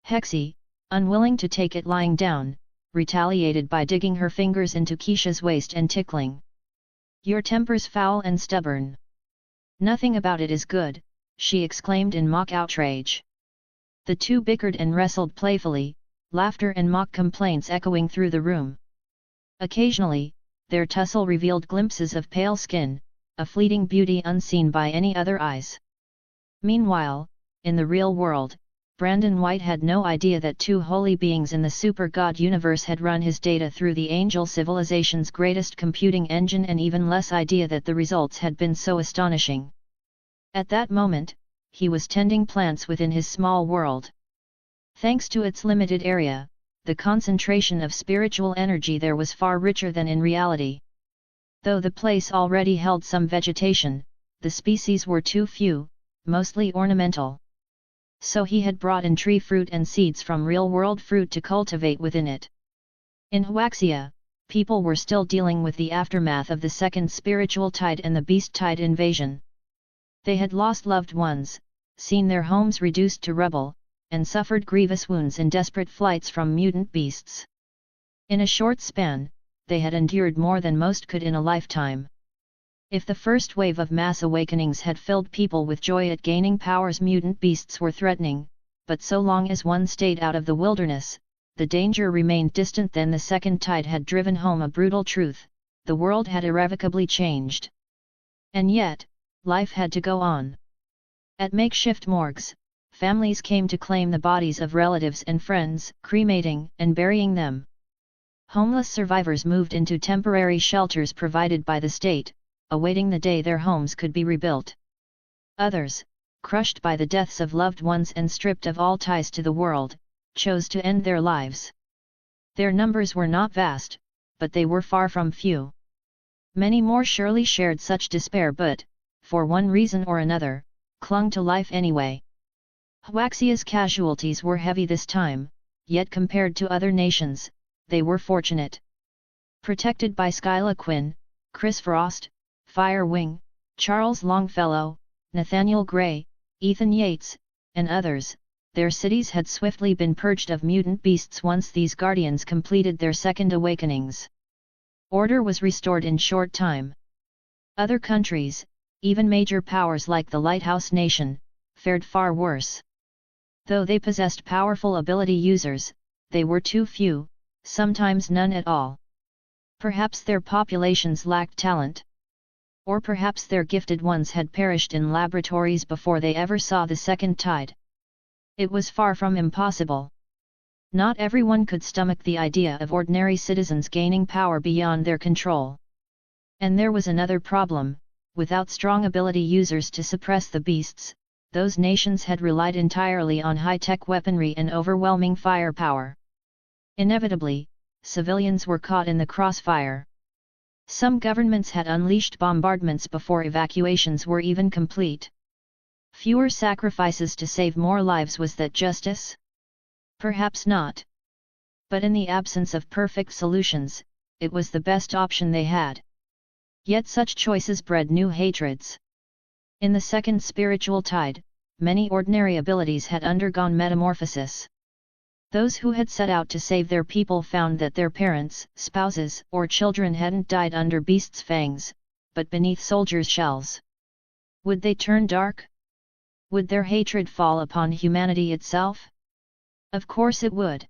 Hexy, unwilling to take it lying down, retaliated by digging her fingers into Keisha's waist and tickling. Your temper's foul and stubborn. Nothing about it is good, she exclaimed in mock outrage. The two bickered and wrestled playfully, laughter and mock complaints echoing through the room. Occasionally, their tussle revealed glimpses of pale skin, a fleeting beauty unseen by any other eyes. Meanwhile, in the real world, Brandon White had no idea that two holy beings in the super god universe had run his data through the angel civilization's greatest computing engine, and even less idea that the results had been so astonishing. At that moment, he was tending plants within his small world. Thanks to its limited area, the concentration of spiritual energy there was far richer than in reality. Though the place already held some vegetation, the species were too few, mostly ornamental. So he had brought in tree fruit and seeds from real-world fruit to cultivate within it. In Huaxia, people were still dealing with the aftermath of the second spiritual tide and the beast tide invasion. They had lost loved ones, seen their homes reduced to rubble, and suffered grievous wounds in desperate flights from mutant beasts. In a short span, they had endured more than most could in a lifetime. If the first wave of mass awakenings had filled people with joy at gaining powers, mutant beasts were threatening, but so long as one stayed out of the wilderness, the danger remained distant. Then the second tide had driven home a brutal truth: the world had irrevocably changed. And yet, life had to go on. At makeshift morgues, families came to claim the bodies of relatives and friends, cremating and burying them. Homeless survivors moved into temporary shelters provided by the state, awaiting the day their homes could be rebuilt. Others, crushed by the deaths of loved ones and stripped of all ties to the world, chose to end their lives. Their numbers were not vast, but they were far from few. Many more surely shared such despair but, for one reason or another, clung to life anyway. Huaxia's casualties were heavy this time, yet compared to other nations, they were fortunate. Protected by Skyla Quinn, Chris Frost, Firewing, Charles Longfellow, Nathaniel Gray, Ethan Yates, and others, their cities had swiftly been purged of mutant beasts once these guardians completed their second awakenings. Order was restored in short time. Other countries, even major powers like the Lighthouse Nation, fared far worse. Though they possessed powerful ability users, they were too few, sometimes none at all. Perhaps their populations lacked talent. Or perhaps their gifted ones had perished in laboratories before they ever saw the second tide. It was far from impossible. Not everyone could stomach the idea of ordinary citizens gaining power beyond their control. And there was another problem: without strong ability users to suppress the beasts, those nations had relied entirely on high-tech weaponry and overwhelming firepower. Inevitably, civilians were caught in the crossfire. Some governments had unleashed bombardments before evacuations were even complete. Fewer sacrifices to save more lives — was that justice? Perhaps not. But in the absence of perfect solutions, it was the best option they had. Yet such choices bred new hatreds. In the second spiritual tide, many ordinary abilities had undergone metamorphosis. Those who had set out to save their people found that their parents, spouses, or children hadn't died under beasts' fangs, but beneath soldiers' shells. Would they turn dark? Would their hatred fall upon humanity itself? Of course it would.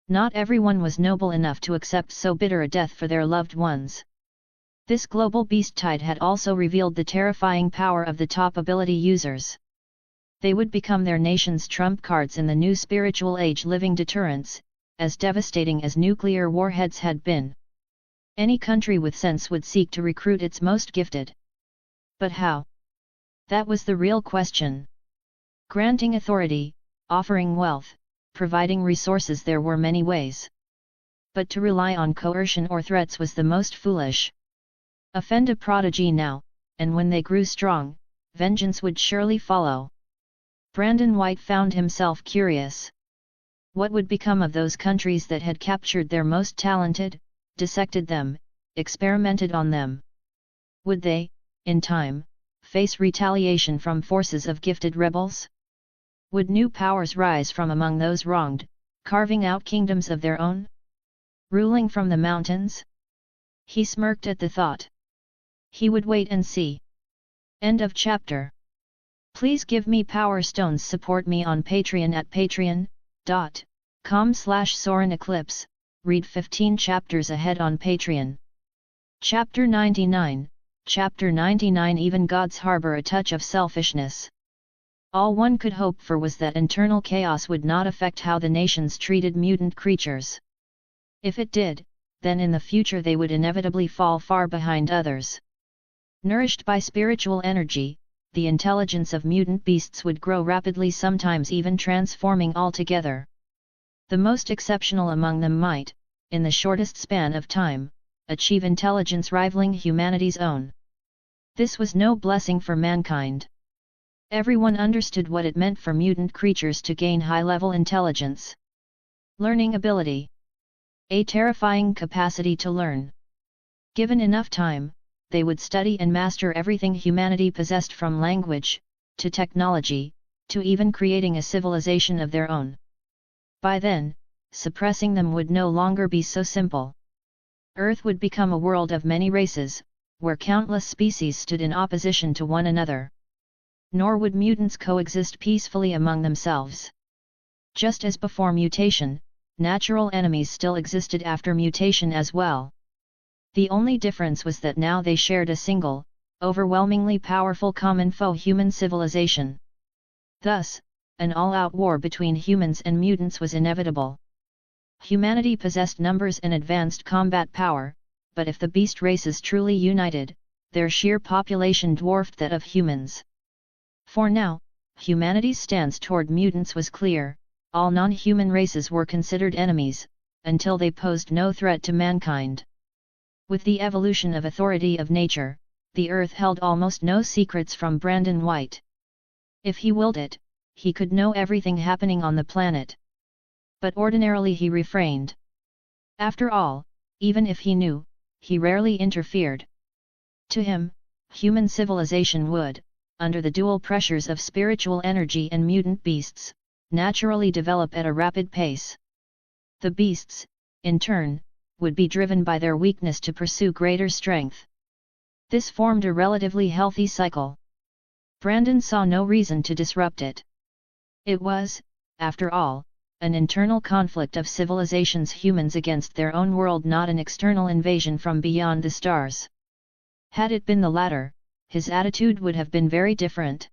Not everyone was noble enough to accept so bitter a death for their loved ones. This global beast tide had also revealed the terrifying power of the top ability users. They would become their nation's trump cards in the new spiritual age, living deterrents, as devastating as nuclear warheads had been. Any country with sense would seek to recruit its most gifted. But how? That was the real question. Granting authority, offering wealth, providing resources — there were many ways. But to rely on coercion or threats was the most foolish. Offend a prodigy now, and when they grew strong, vengeance would surely follow. Brandon White found himself curious. What would become of those countries that had captured their most talented, dissected them, experimented on them? Would they, in time, face retaliation from forces of gifted rebels? Would new powers rise from among those wronged, carving out kingdoms of their own? Ruling from the mountains? He smirked at the thought. He would wait and see. End of chapter. Please give me power stones. Support me on Patreon at patreon.com/Soren Eclipse. Read 15 chapters ahead on Patreon. Chapter 99. Chapter 99. Even gods harbor a touch of selfishness. All one could hope for was that internal chaos would not affect how the nations treated mutant creatures. If it did, then in the future they would inevitably fall far behind others. Nourished by spiritual energy, the intelligence of mutant beasts would grow rapidly, sometimes even transforming altogether. The most exceptional among them might, in the shortest span of time, achieve intelligence rivaling humanity's own. This was no blessing for mankind. Everyone understood what it meant for mutant creatures to gain high-level intelligence. Learning ability. A terrifying capacity to learn. Given enough time, they would study and master everything humanity possessed, from language, to technology, to even creating a civilization of their own. By then, suppressing them would no longer be so simple. Earth would become a world of many races, where countless species stood in opposition to one another. Nor would mutants coexist peacefully among themselves. Just as before mutation, natural enemies still existed after mutation as well. The only difference was that now they shared a single, overwhelmingly powerful common foe: human civilization. Thus, an all-out war between humans and mutants was inevitable. Humanity possessed numbers and advanced combat power, but if the beast races truly united, their sheer population dwarfed that of humans. For now, humanity's stance toward mutants was clear: all non-human races were considered enemies, until they posed no threat to mankind. With the evolution of authority of nature, the Earth held almost no secrets from Brandon White. If he willed it, he could know everything happening on the planet. But ordinarily he refrained. After all, even if he knew, he rarely interfered. To him, human civilization would, under the dual pressures of spiritual energy and mutant beasts, naturally develop at a rapid pace. The beasts, in turn, would be driven by their weakness to pursue greater strength. This formed a relatively healthy cycle. Brandon saw no reason to disrupt it. It was, after all, an internal conflict of civilizations, humans against their own world, not an external invasion from beyond the stars. Had it been the latter, his attitude would have been very different.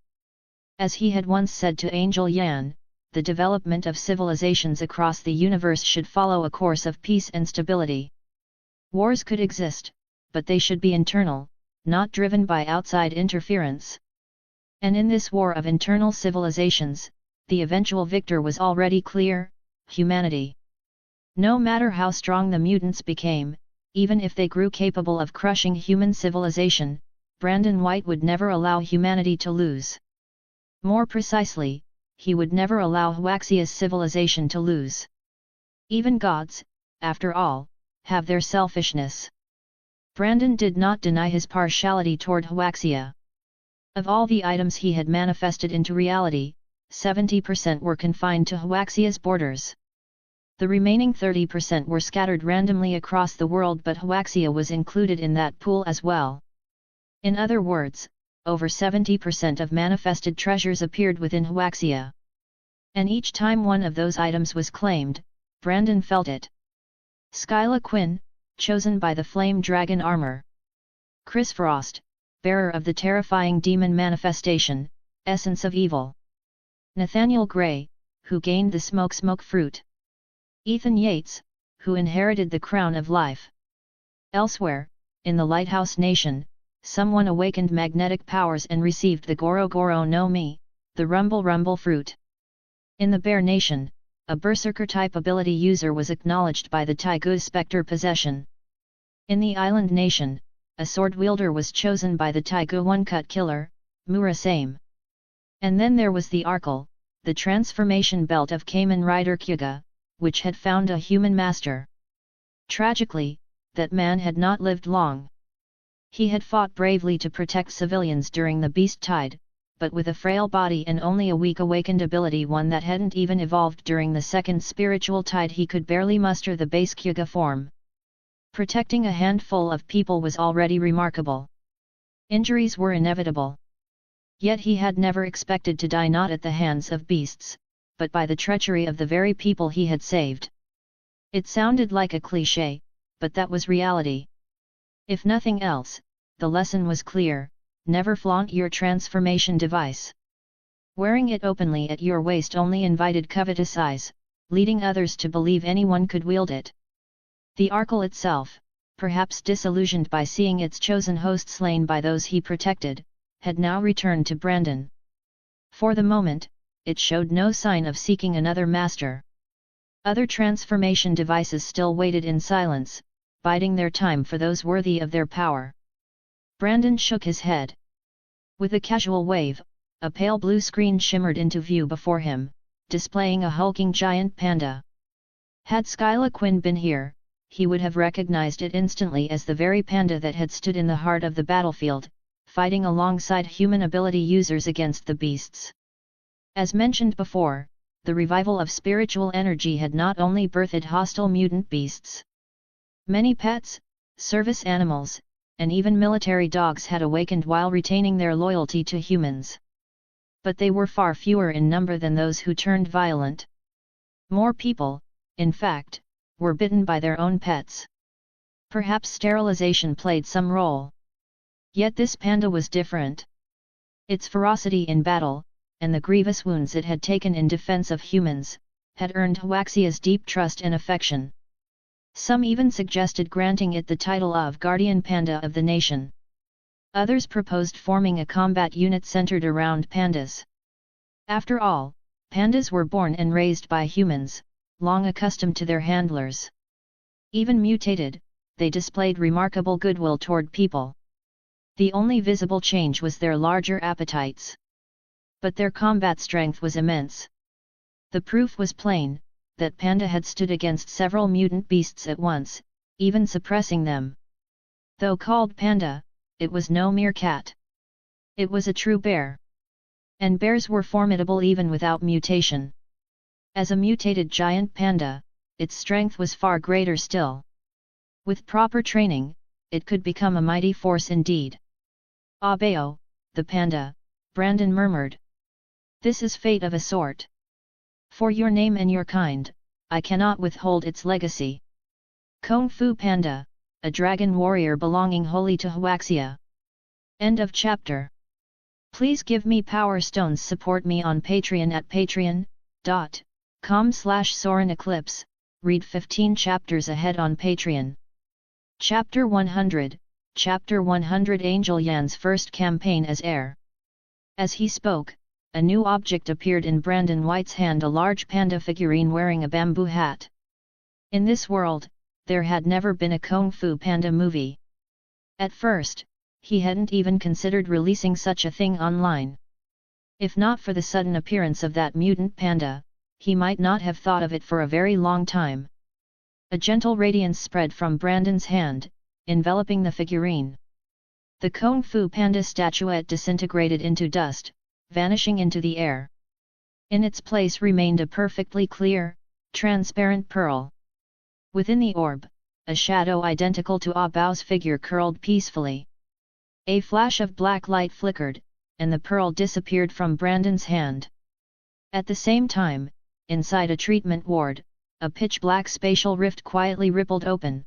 As he had once said to Angel Yan, the development of civilizations across the universe should follow a course of peace and stability. Wars could exist, but they should be internal, not driven by outside interference. And in this war of internal civilizations, the eventual victor was already clear: humanity. No matter how strong the mutants became, even if they grew capable of crushing human civilization, Brandon White would never allow humanity to lose. More precisely, he would never allow Huaxia's civilization to lose. Even gods, after all, have their selfishness. Brandon did not deny his partiality toward Huaxia. Of all the items he had manifested into reality, 70% were confined to Huaxia's borders. The remaining 30% were scattered randomly across the world, but Huaxia was included in that pool as well. In other words, over 70% of manifested treasures appeared within Huaxia. And each time one of those items was claimed, Brandon felt it. Skyla Quinn, chosen by the Flame Dragon armor. Chris Frost, bearer of the terrifying demon manifestation, Essence of Evil. Nathaniel Gray, who gained the Smoke fruit. Ethan Yates, who inherited the Crown of Life. Elsewhere, in the Lighthouse Nation, someone awakened magnetic powers and received the Goro Goro no Mi, the Rumble fruit. In the Bear Nation, a Berserker-type ability user was acknowledged by the Taigu Spectre possession. In the Island Nation, a sword wielder was chosen by the Taigu One-Cut Killer, Mura Same. And then there was the Arkle, the transformation belt of Kamen Rider Kyuga, which had found a human master. Tragically, that man had not lived long. He had fought bravely to protect civilians during the Beast Tide, but with a frail body and only a weak awakened ability, one that hadn't even evolved during the second spiritual tide, he could barely muster the base Kyuga form. Protecting a handful of people was already remarkable. Injuries were inevitable. Yet he had never expected to die, not at the hands of beasts, but by the treachery of the very people he had saved. It sounded like a cliché, but that was reality. If nothing else, the lesson was clear: never flaunt your transformation device. Wearing it openly at your waist only invited covetous eyes, leading others to believe anyone could wield it. The Arkle itself, perhaps disillusioned by seeing its chosen host slain by those he protected, had now returned to Brandon. For the moment, it showed no sign of seeking another master. Other transformation devices still waited in silence, biding their time for those worthy of their power. Brandon shook his head. With a casual wave, a pale blue screen shimmered into view before him, displaying a hulking giant panda. Had Skyla Quinn been here, he would have recognized it instantly as the very panda that had stood in the heart of the battlefield, fighting alongside human ability users against the beasts. As mentioned before, the revival of spiritual energy had not only birthed hostile mutant beasts. Many pets, service animals, and even military dogs had awakened while retaining their loyalty to humans. But they were far fewer in number than those who turned violent. More people, in fact, were bitten by their own pets. Perhaps sterilization played some role. Yet this panda was different. Its ferocity in battle, and the grievous wounds it had taken in defense of humans, had earned Huaxia's deep trust and affection. Some even suggested granting it the title of Guardian Panda of the nation. Others proposed forming a combat unit centered around pandas. After all, pandas were born and raised by humans, long accustomed to their handlers. Even mutated, they displayed remarkable goodwill toward people. The only visible change was their larger appetites. But their combat strength was immense. The proof was plain, that Panda had stood against several mutant beasts at once, even suppressing them. Though called Panda, it was no mere cat. It was a true bear. And bears were formidable even without mutation. As a mutated giant panda, its strength was far greater still. With proper training, it could become a mighty force indeed. "Abeo, the panda," Brandon murmured. "This is fate of a sort. For your name and your kind, I cannot withhold its legacy." Kung Fu Panda, a dragon warrior belonging wholly to Huaxia. End of chapter. Please give me power stones. Support me on Patreon at patreon.com/SorenEclipse, read 15 chapters ahead on Patreon. Chapter 100, Chapter 100 Angel Yan's first campaign as heir. As he spoke, a new object appeared in Brandon White's hand, a large panda figurine wearing a bamboo hat. In this world, there had never been a Kung Fu Panda movie. At first, he hadn't even considered releasing such a thing online. If not for the sudden appearance of that mutant panda, he might not have thought of it for a very long time. A gentle radiance spread from Brandon's hand, enveloping the figurine. The Kung Fu Panda statuette disintegrated into dust, vanishing into the air. In its place remained a perfectly clear, transparent pearl. Within the orb, a shadow identical to Ah Bao's figure curled peacefully. A flash of black light flickered, and the pearl disappeared from Brandon's hand. At the same time, inside a treatment ward, a pitch-black spatial rift quietly rippled open.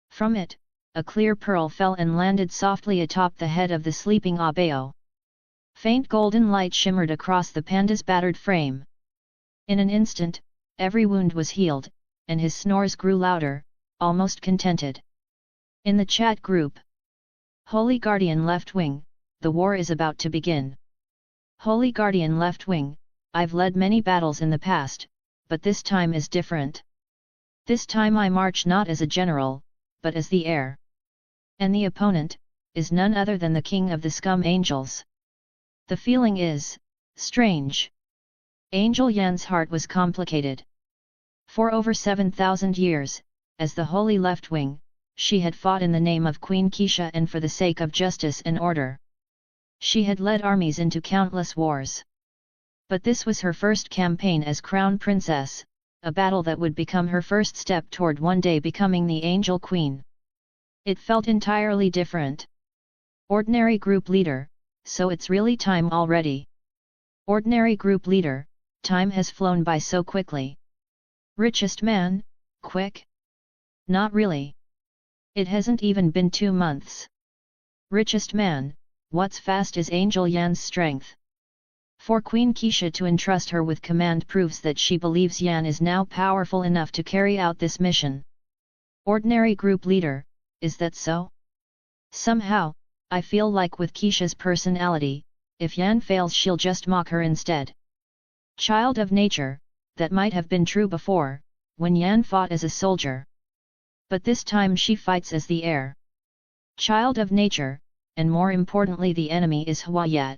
From it, a clear pearl fell and landed softly atop the head of the sleeping Ah Bao. Faint golden light shimmered across the panda's battered frame. In an instant, every wound was healed, and his snores grew louder, almost contented. In the chat group, "Holy Guardian Left Wing, the war is about to begin. Holy Guardian Left Wing, I've led many battles in the past, but this time is different. This time I march not as a general, but as the heir. And the opponent is none other than the king of the scum angels. The feeling is strange." Angel Yan's heart was complicated. For over 7,000 years, as the Holy Left Wing, she had fought in the name of Queen Keisha and for the sake of justice and order. She had led armies into countless wars. But this was her first campaign as Crown Princess, a battle that would become her first step toward one day becoming the Angel Queen. It felt entirely different. Ordinary group leader, so it's really time already. Ordinary group leader, time has flown by so quickly. Richest man, quick? Not really. It hasn't even been 2 months. Richest man, what's fast is Angel Yan's strength. For Queen Keisha to entrust her with command proves that she believes Yan is now powerful enough to carry out this mission. Ordinary group leader, is that so? Somehow, I feel like with Keisha's personality, if Yan fails she'll just mock her instead. Child of nature, that might have been true before, when Yan fought as a soldier. But this time she fights as the heir. Child of nature, and more importantly the enemy is Huayat.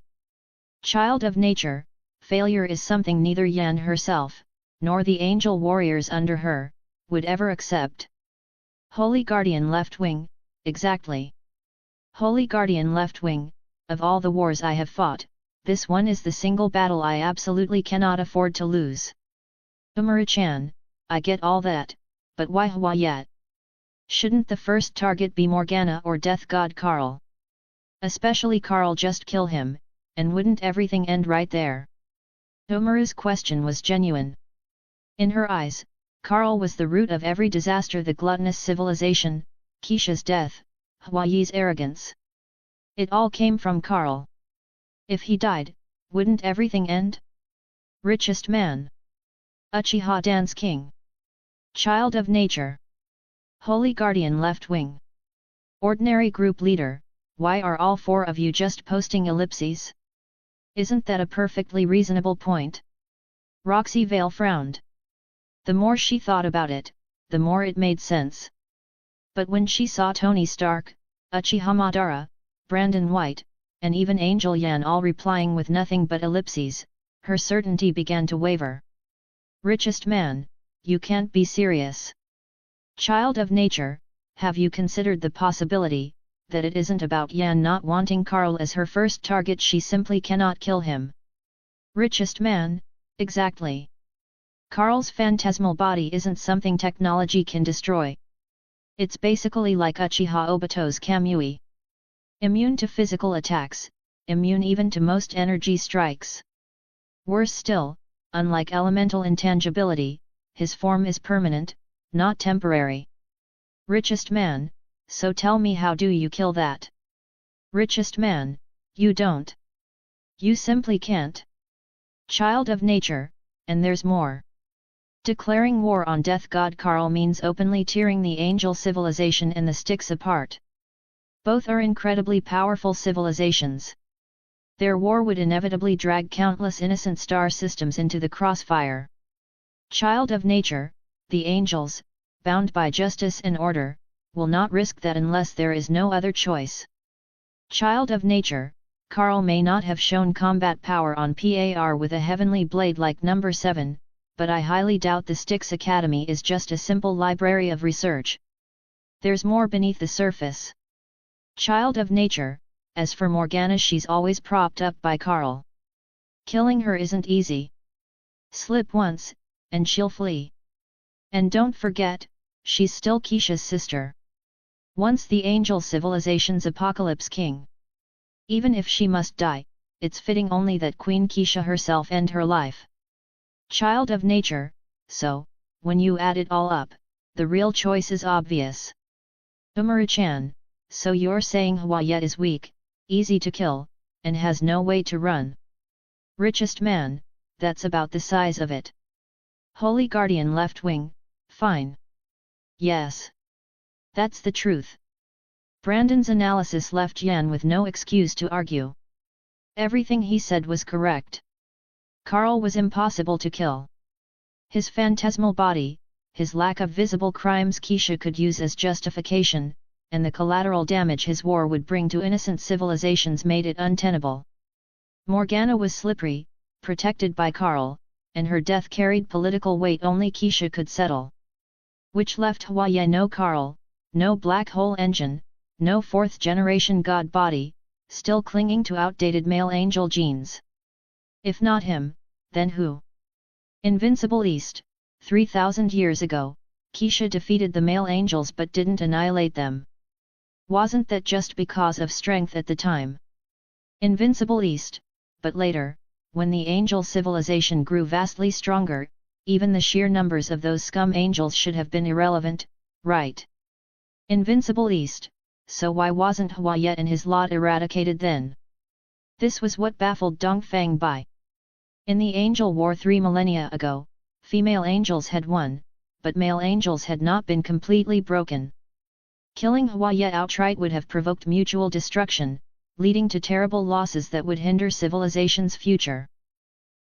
Child of nature, failure is something neither Yan herself, nor the angel warriors under her, would ever accept. Holy Guardian Left Wing, exactly. Holy Guardian Left Wing, of all the wars I have fought, this one is the single battle I absolutely cannot afford to lose. Umaru-chan, I get all that, but why Huayat? Shouldn't the first target be Morgana or Death God Karl? Especially Karl, just kill him, and wouldn't everything end right there? Umaru's question was genuine. In her eyes, Karl was the root of every disaster: the gluttonous civilization, Keisha's death, Hawaii's arrogance. It all came from Karl. If he died, wouldn't everything end? Richest man. Uchiha Dance King. Child of nature. Holy guardian left wing. Ordinary group leader, why are all four of you just posting ellipses? Isn't that a perfectly reasonable point? Roxy Vale frowned. The more she thought about it, the more it made sense. But when she saw Tony Stark, Uchiha Madara, Brandon White, and even Angel Yan all replying with nothing but ellipses, her certainty began to waver. Richest man, you can't be serious. Child of nature, have you considered the possibility that it isn't about Yan not wanting Karl as her first target? She simply cannot kill him. Richest man, exactly. Karl's phantasmal body isn't something technology can destroy. It's basically like Uchiha Obito's Kamui. Immune to physical attacks, immune even to most energy strikes. Worse still, unlike elemental intangibility, his form is permanent, not temporary. Richest man, so tell me, how do you kill that? Richest man, you don't. You simply can't. Child of nature, and there's more. Declaring war on Death God Karl means openly tearing the angel civilization and the Styx apart. Both are incredibly powerful civilizations. Their war would inevitably drag countless innocent star systems into the crossfire. Child of nature, the angels, bound by justice and order, will not risk that unless there is no other choice. Child of nature, Karl may not have shown combat power on Par with a heavenly blade like number 7, but I highly doubt the Styx Academy is just a simple library of research. There's more beneath the surface. Child of nature, as for Morgana, she's always propped up by Karl. Killing her isn't easy. Slip once, and she'll flee. And don't forget, she's still Keisha's sister. Once the angel civilization's apocalypse king. Even if she must die, it's fitting only that Queen Keisha herself end her life. Child of nature, so, when you add it all up, the real choice is obvious. Umaru-chan, so you're saying Hawaiian is weak, easy to kill, and has no way to run. Richest man, that's about the size of it. Holy guardian left wing, fine. Yes. That's the truth. Brandon's analysis left Yan with no excuse to argue. Everything he said was correct. Karl was impossible to kill. His phantasmal body, his lack of visible crimes Keisha could use as justification, and the collateral damage his war would bring to innocent civilizations made it untenable. Morgana was slippery, protected by Karl, and her death carried political weight only Keisha could settle. Which left Hawaii no Karl, no black hole engine, no fourth-generation god body, still clinging to outdated male angel genes. If not him, then who? Invincible East, 3,000 years ago, Keisha defeated the male angels but didn't annihilate them. Wasn't that just because of strength at the time? Invincible East, but later, when the angel civilization grew vastly stronger, even the sheer numbers of those scum angels should have been irrelevant, right? Invincible East, so why wasn't Hawaii and his lot eradicated then? This was what baffled Dongfang Bai. In the angel war 3 millennia ago, female angels had won, but male angels had not been completely broken. Killing Hawaii outright would have provoked mutual destruction, leading to terrible losses that would hinder civilization's future.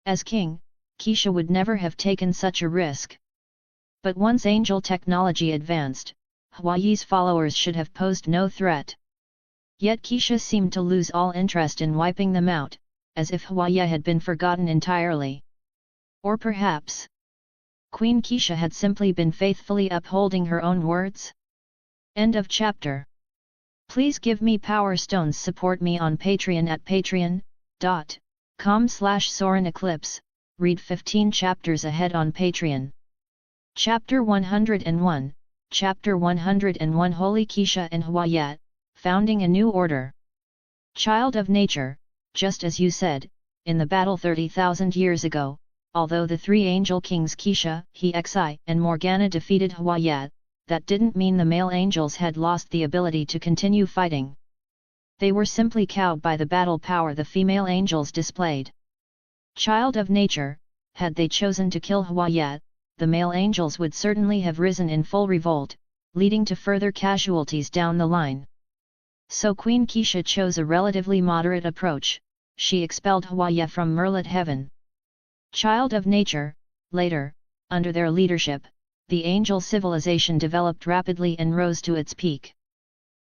As king, Keisha would never have taken such a risk. But once angel technology advanced, Hawaii's followers should have posed no threat. Yet Keisha seemed to lose all interest in wiping them out, as if Hawaii had been forgotten entirely. Or perhaps Queen Keisha had simply been faithfully upholding her own words? End of chapter. Please give me power stones. Support me on Patreon at patreon.com/SorenEclipse, read 15 chapters ahead on Patreon. Chapter 101, Chapter 101 Holy Keisha and Hwayat, Founding a New Order. Child of Nature, just as you said, in the battle 30,000 years ago, although the three angel kings Keisha, Hexi, and Morgana defeated Hwayat, that didn't mean the male angels had lost the ability to continue fighting. They were simply cowed by the battle power the female angels displayed. Child of Nature, had they chosen to kill Hwayat, the male angels would certainly have risen in full revolt, leading to further casualties down the line. So Queen Keisha chose a relatively moderate approach. She expelled Hwayat from Merlit Heaven. Child of Nature, later, under their leadership, the angel civilization developed rapidly and rose to its peak.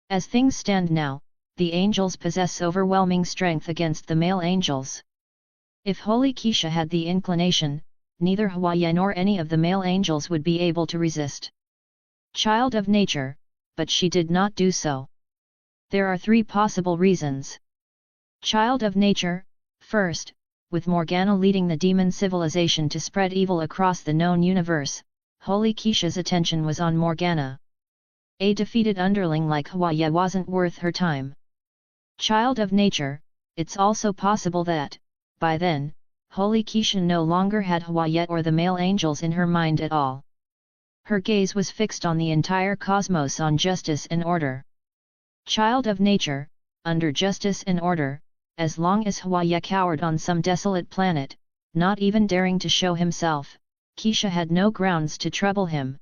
As things stand now, the angels possess overwhelming strength against the male angels. If Holy Keisha had the inclination, neither Hwayat nor any of the male angels would be able to resist. Child of Nature, but she did not do so. There are three possible reasons. Child of Nature, first, with Morgana leading the demon civilization to spread evil across the known universe, Holy Keisha's attention was on Morgana. A defeated underling like Hwayat wasn't worth her time. Child of Nature, it's also possible that, by then, Holy Keisha no longer had Hwayat or the male angels in her mind at all. Her gaze was fixed on the entire cosmos, on justice and order. Child of Nature, under justice and order, as long as Hwayat cowered on some desolate planet, not even daring to show himself, Keisha had no grounds to trouble him.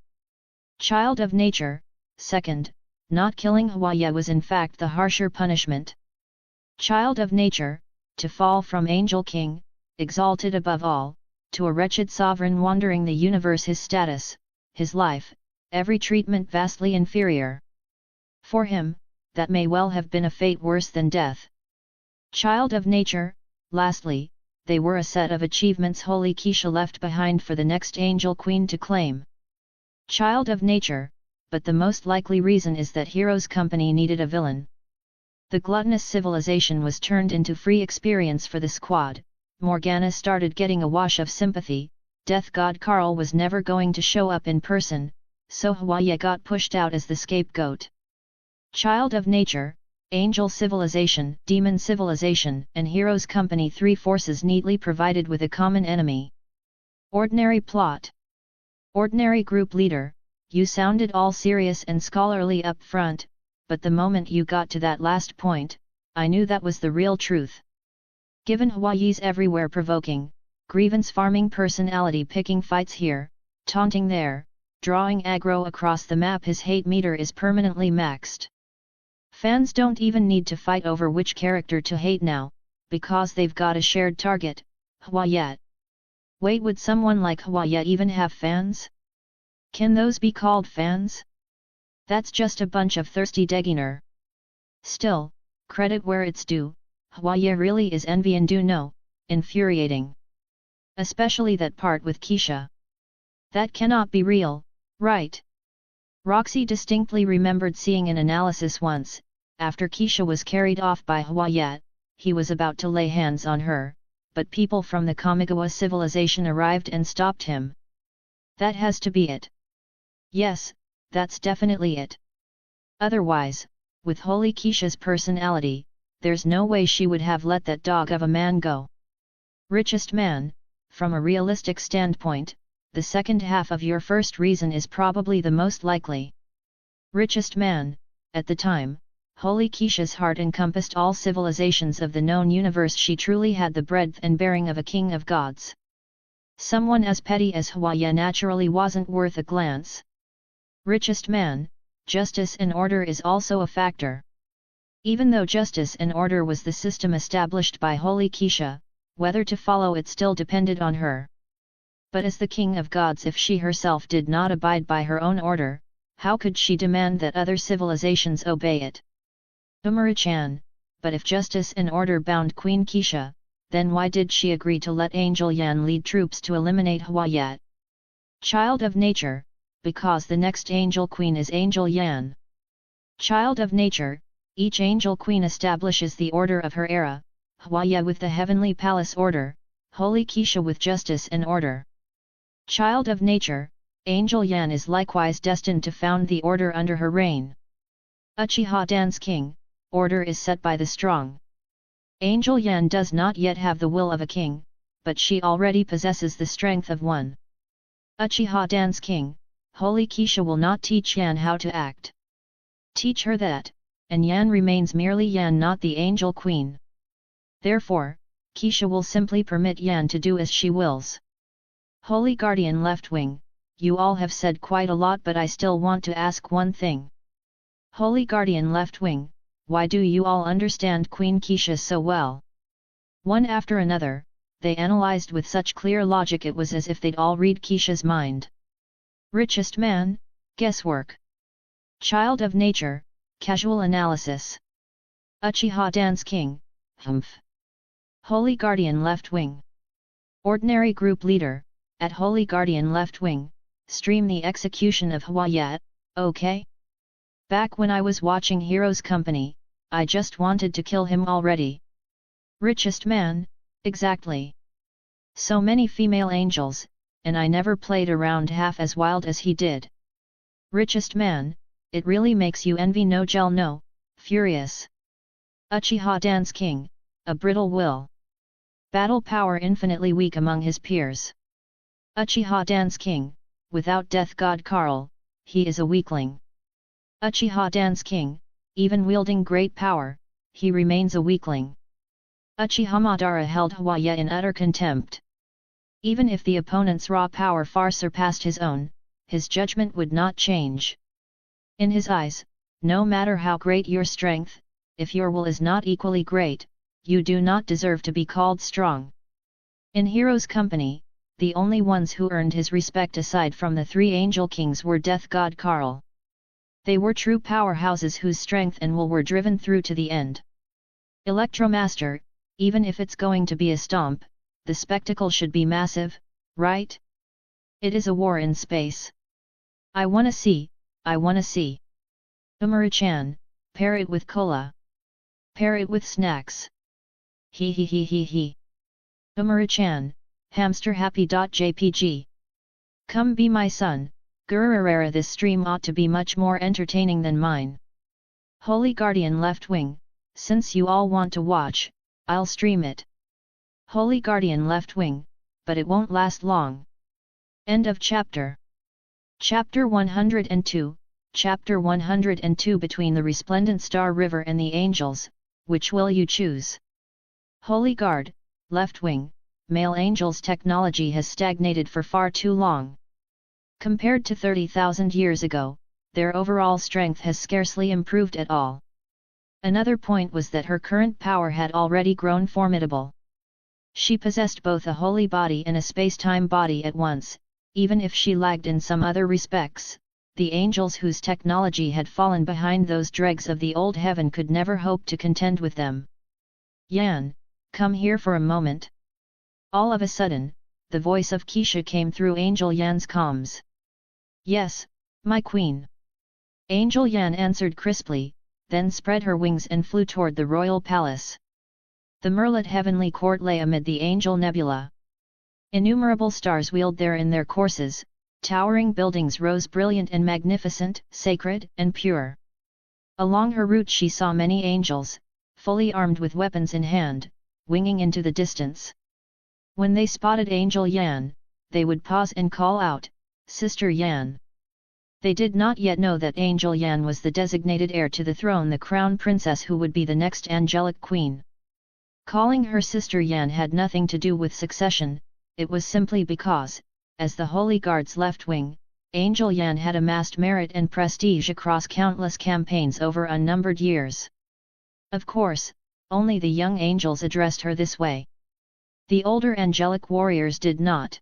Child of Nature, second, not killing Hwayat was in fact the harsher punishment. Child of Nature, to fall from Angel King, exalted above all, to a wretched sovereign wandering the universe, his status, his life, every treatment vastly inferior. For him, that may well have been a fate worse than death. Child of Nature, lastly, they were a set of achievements Holy Keisha left behind for the next Angel Queen to claim. Child of Nature, but the most likely reason is that Hero's company needed a villain. The gluttonous civilization was turned into free experience for the squad. Morgana started getting a wash of sympathy. Death God Karl was never going to show up in person, so Hwayat got pushed out as the scapegoat. Child of Nature, Angel Civilization, Demon Civilization, and Hero's Company, three forces neatly provided with a common enemy. Ordinary plot. Ordinary group leader, you sounded all serious and scholarly up front, but the moment you got to that last point, I knew that was the real truth. Given Hwayat's everywhere provoking, grievance-farming personality, picking fights here, taunting there, drawing aggro across the map, his hate meter is permanently maxed. Fans don't even need to fight over which character to hate now, because they've got a shared target, Hwayat. Wait, would someone like Hwayat even have fans? Can those be called fans? That's just a bunch of thirsty degener. Still, credit where it's due, Hwayat really is envy and do know, infuriating. Especially that part with Keisha. That cannot be real, right? Roxy distinctly remembered seeing an analysis once, after Keisha was carried off by Hwayat, he was about to lay hands on her, but people from the Kamigawa civilization arrived and stopped him. That has to be it. Yes, that's definitely it. Otherwise, with Holy Keisha's personality, there's no way she would have let that dog of a man go. Richest man, from a realistic standpoint, the second half of your first reason is probably the most likely. Richest man, at the time, Holy Keisha's heart encompassed all civilizations of the known universe. She truly had the breadth and bearing of a king of gods. Someone as petty as Hwayat naturally wasn't worth a glance. Richest man, justice and order is also a factor. Even though justice and order was the system established by Holy Keisha, whether to follow it still depended on her. But as the king of gods, if she herself did not abide by her own order, how could she demand that other civilizations obey it? Umarachan, but if justice and order bound Queen Keisha, then why did she agree to let Angel Yan lead troops to eliminate Hwayat? Child of Nature, because the next Angel Queen is Angel Yan. Child of Nature, each Angel Queen establishes the order of her era, Hwayat with the Heavenly Palace order, Holy Keisha with justice and order. Child of Nature, Angel Yan is likewise destined to found the order under her reign. Uchiha Dan's king, order is set by the strong. Angel Yan does not yet have the will of a king, but she already possesses the strength of one. Uchiha Dan's king, Holy Keisha will not teach Yan how to act. Teach her that, and Yan remains merely Yan, not the angel queen. Therefore, Keisha will simply permit Yan to do as she wills. Holy Guardian Left Wing, you all have said quite a lot, but I still want to ask one thing. Holy Guardian Left Wing, why do you all understand Queen Keisha so well? One after another, they analyzed with such clear logic it was as if they'd all read Keisha's mind. Richest man, guesswork. Child of nature, casual analysis. Uchiha Dan's king, humph. Holy Guardian Left Wing. Ordinary group leader, at Holy Guardian Left Wing, stream the execution of Hwayat, okay? Back when I was watching Hero's Company, I just wanted to kill him already. Richest man, exactly. So many female angels, and I never played around half as wild as he did. Richest man, it really makes you envy. No gel, no, furious. Uchiha Dan's king, a brittle will. Battle power infinitely weak among his peers. Uchiha Dan's king, without death god Karl, he is a weakling. Uchiha Dan's king, even wielding great power, he remains a weakling. Uchiha Madara held Hwaya in utter contempt. Even if the opponent's raw power far surpassed his own, his judgment would not change. In his eyes, no matter how great your strength, if your will is not equally great, you do not deserve to be called strong. In Hero's Company, the only ones who earned his respect aside from the three angel kings were Death God Karl. They were true powerhouses whose strength and will were driven through to the end. Electromaster, even if it's going to be a stomp, the spectacle should be massive, right? It is a war in space. I wanna see. Umaru-chan, pair it with cola. Pair it with snacks. He. Umaru-chan, hamster happy.jpg. Come be my son, Gururara. This stream ought to be much more entertaining than mine. Holy Guardian Left Wing, since you all want to watch, I'll stream it. Holy Guardian Left Wing, but it won't last long. End of chapter. Chapter 102, Chapter 102. Between the resplendent star river and the angels, which will you choose? Holy Guard, Left Wing, male angels' technology has stagnated for far too long. Compared to 30,000 years ago, their overall strength has scarcely improved at all. Another point was that her current power had already grown formidable. She possessed both a holy body and a space-time body at once. Even if she lagged in some other respects, the angels whose technology had fallen behind those dregs of the old heaven could never hope to contend with them. Yan, come here for a moment. All of a sudden, the voice of Keisha came through Angel Yan's comms. Yes, my queen. Angel Yan answered crisply, then spread her wings and flew toward the royal palace. The Merlit heavenly court lay amid the angel nebula. Innumerable stars wheeled there in their courses, towering buildings rose brilliant and magnificent, sacred and pure. Along her route she saw many angels, fully armed with weapons in hand, winging into the distance. When they spotted Angel Yan, they would pause and call out, Sister Yan. They did not yet know that Angel Yan was the designated heir to the throne, the crown princess who would be the next angelic queen. Calling her Sister Yan had nothing to do with succession. It was simply because, as the Holy Guard's left wing, Angel Yan had amassed merit and prestige across countless campaigns over unnumbered years. Of course, only the young angels addressed her this way. The older angelic warriors did not.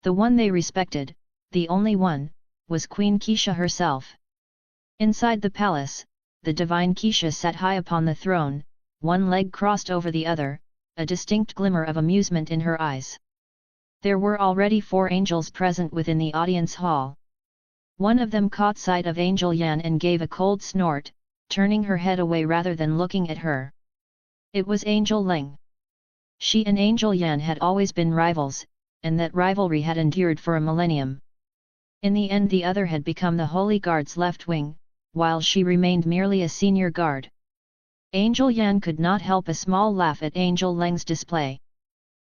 The one they respected, the only one, was Queen Keisha herself. Inside the palace, the divine Keisha sat high upon the throne, one leg crossed over the other, a distinct glimmer of amusement in her eyes. There were already 4 angels present within the audience hall. One of them caught sight of Angel Yan and gave a cold snort, turning her head away rather than looking at her. It was Angel Ling. She and Angel Yan had always been rivals, and that rivalry had endured for a millennium. In the end the other had become the Holy Guard's left wing, while she remained merely a senior guard. Angel Yan could not help a small laugh at Angel Leng's display.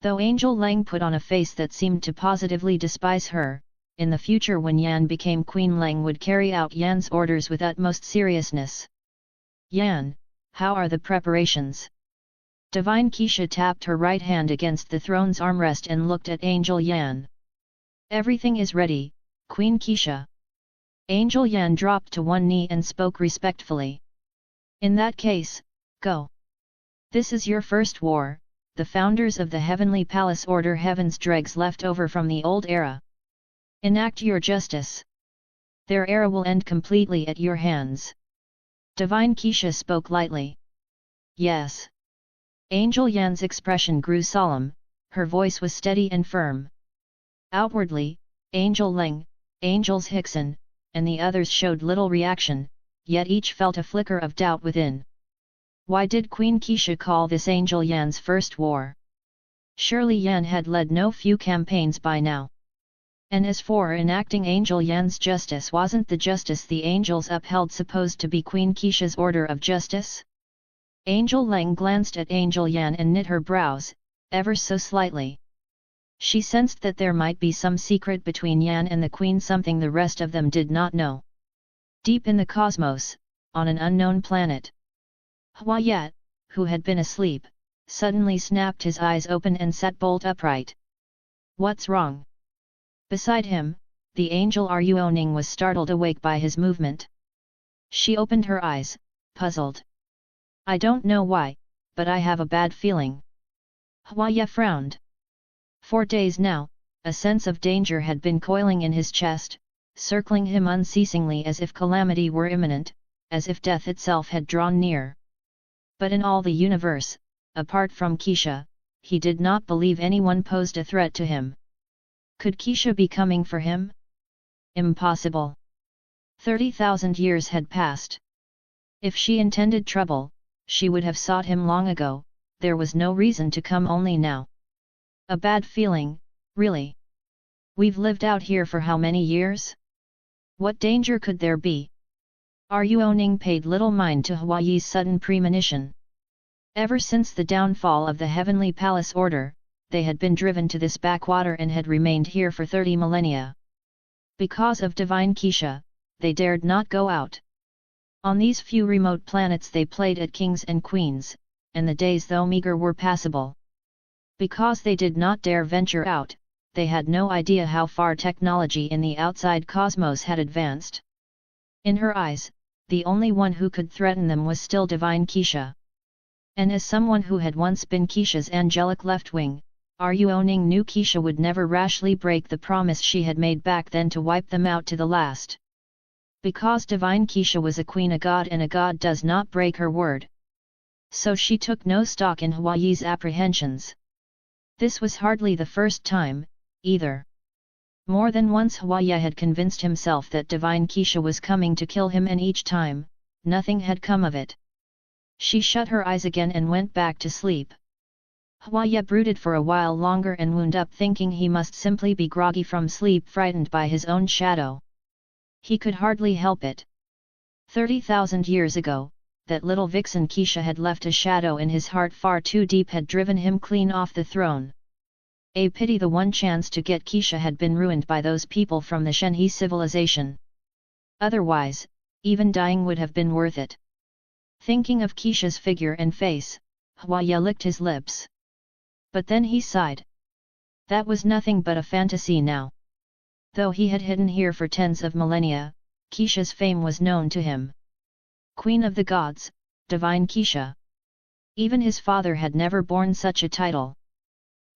Though Angel Leng put on a face that seemed to positively despise her, in the future when Yan became Queen, Leng would carry out Yan's orders with utmost seriousness. Yan, how are the preparations? Divine Keisha tapped her right hand against the throne's armrest and looked at Angel Yan. Everything is ready, Queen Keisha. Angel Yan dropped to one knee and spoke respectfully. In that case, go. This is your first war. The founders of the Heavenly Palace order heaven's dregs left over from the old era. Enact your justice. Their era will end completely at your hands. Divine Keisha spoke lightly. Yes. Angel Yan's expression grew solemn, her voice was steady and firm. Outwardly, Angel Leng, Angels Hickson, and the others showed little reaction, yet each felt a flicker of doubt within. Why did Queen Keisha call this Angel Yan's first war? Surely Yan had led no few campaigns by now. And as for enacting Angel Yan's justice, wasn't the justice the angels upheld supposed to be Queen Keisha's order of justice? Angel Leng glanced at Angel Yan and knit her brows, ever so slightly. She sensed that there might be some secret between Yan and the Queen, something the rest of them did not know. Deep in the cosmos, on an unknown planet, Hua Yat, who had been asleep, suddenly snapped his eyes open and sat bolt upright. What's wrong? Beside him, the angel Ruoning was startled awake by his movement. She opened her eyes, puzzled. I don't know why, but I have a bad feeling. Hua Ya frowned. For days now, a sense of danger had been coiling in his chest, circling him unceasingly as if calamity were imminent, as if death itself had drawn near. But in all the universe, apart from Keisha, he did not believe anyone posed a threat to him. Could Keisha be coming for him? Impossible. 30,000 years had passed. If she intended trouble, she would have sought him long ago, there was no reason to come only now. A bad feeling, really? We've lived out here for how many years? What danger could there be? Ruoning paid little mind to Huayi's sudden premonition. Ever since the downfall of the Heavenly Palace Order, they had been driven to this backwater and had remained here for 30 millennia. Because of Divine Keisha, they dared not go out. On these few remote planets they played at kings and queens, and the days though meager were passable. Because they did not dare venture out, they had no idea how far technology in the outside cosmos had advanced. In her eyes, the only one who could threaten them was still Divine Keisha. And as someone who had once been Keisha's angelic left wing, Ruoning knew Keisha would never rashly break the promise she had made back then to wipe them out to the last. Because Divine Keisha was a queen, a god, and a god does not break her word. So she took no stock in Huayi's apprehensions. This was hardly the first time, either. More than once Huaya had convinced himself that Divine Keisha was coming to kill him, and each time, nothing had come of it. She shut her eyes again and went back to sleep. Huaya brooded for a while longer and wound up thinking he must simply be groggy from sleep, frightened by his own shadow. He could hardly help it. 30,000 years ago, that little vixen Keisha had left a shadow in his heart far too deep, had driven him clean off the throne. A pity the one chance to get Keisha had been ruined by those people from the Shenhe civilization. Otherwise, even dying would have been worth it. Thinking of Keisha's figure and face, Huaya licked his lips. But then he sighed. That was nothing but a fantasy now. Though he had hidden here for tens of millennia, Keisha's fame was known to him. Queen of the Gods, Divine Keisha. Even his father had never borne such a title.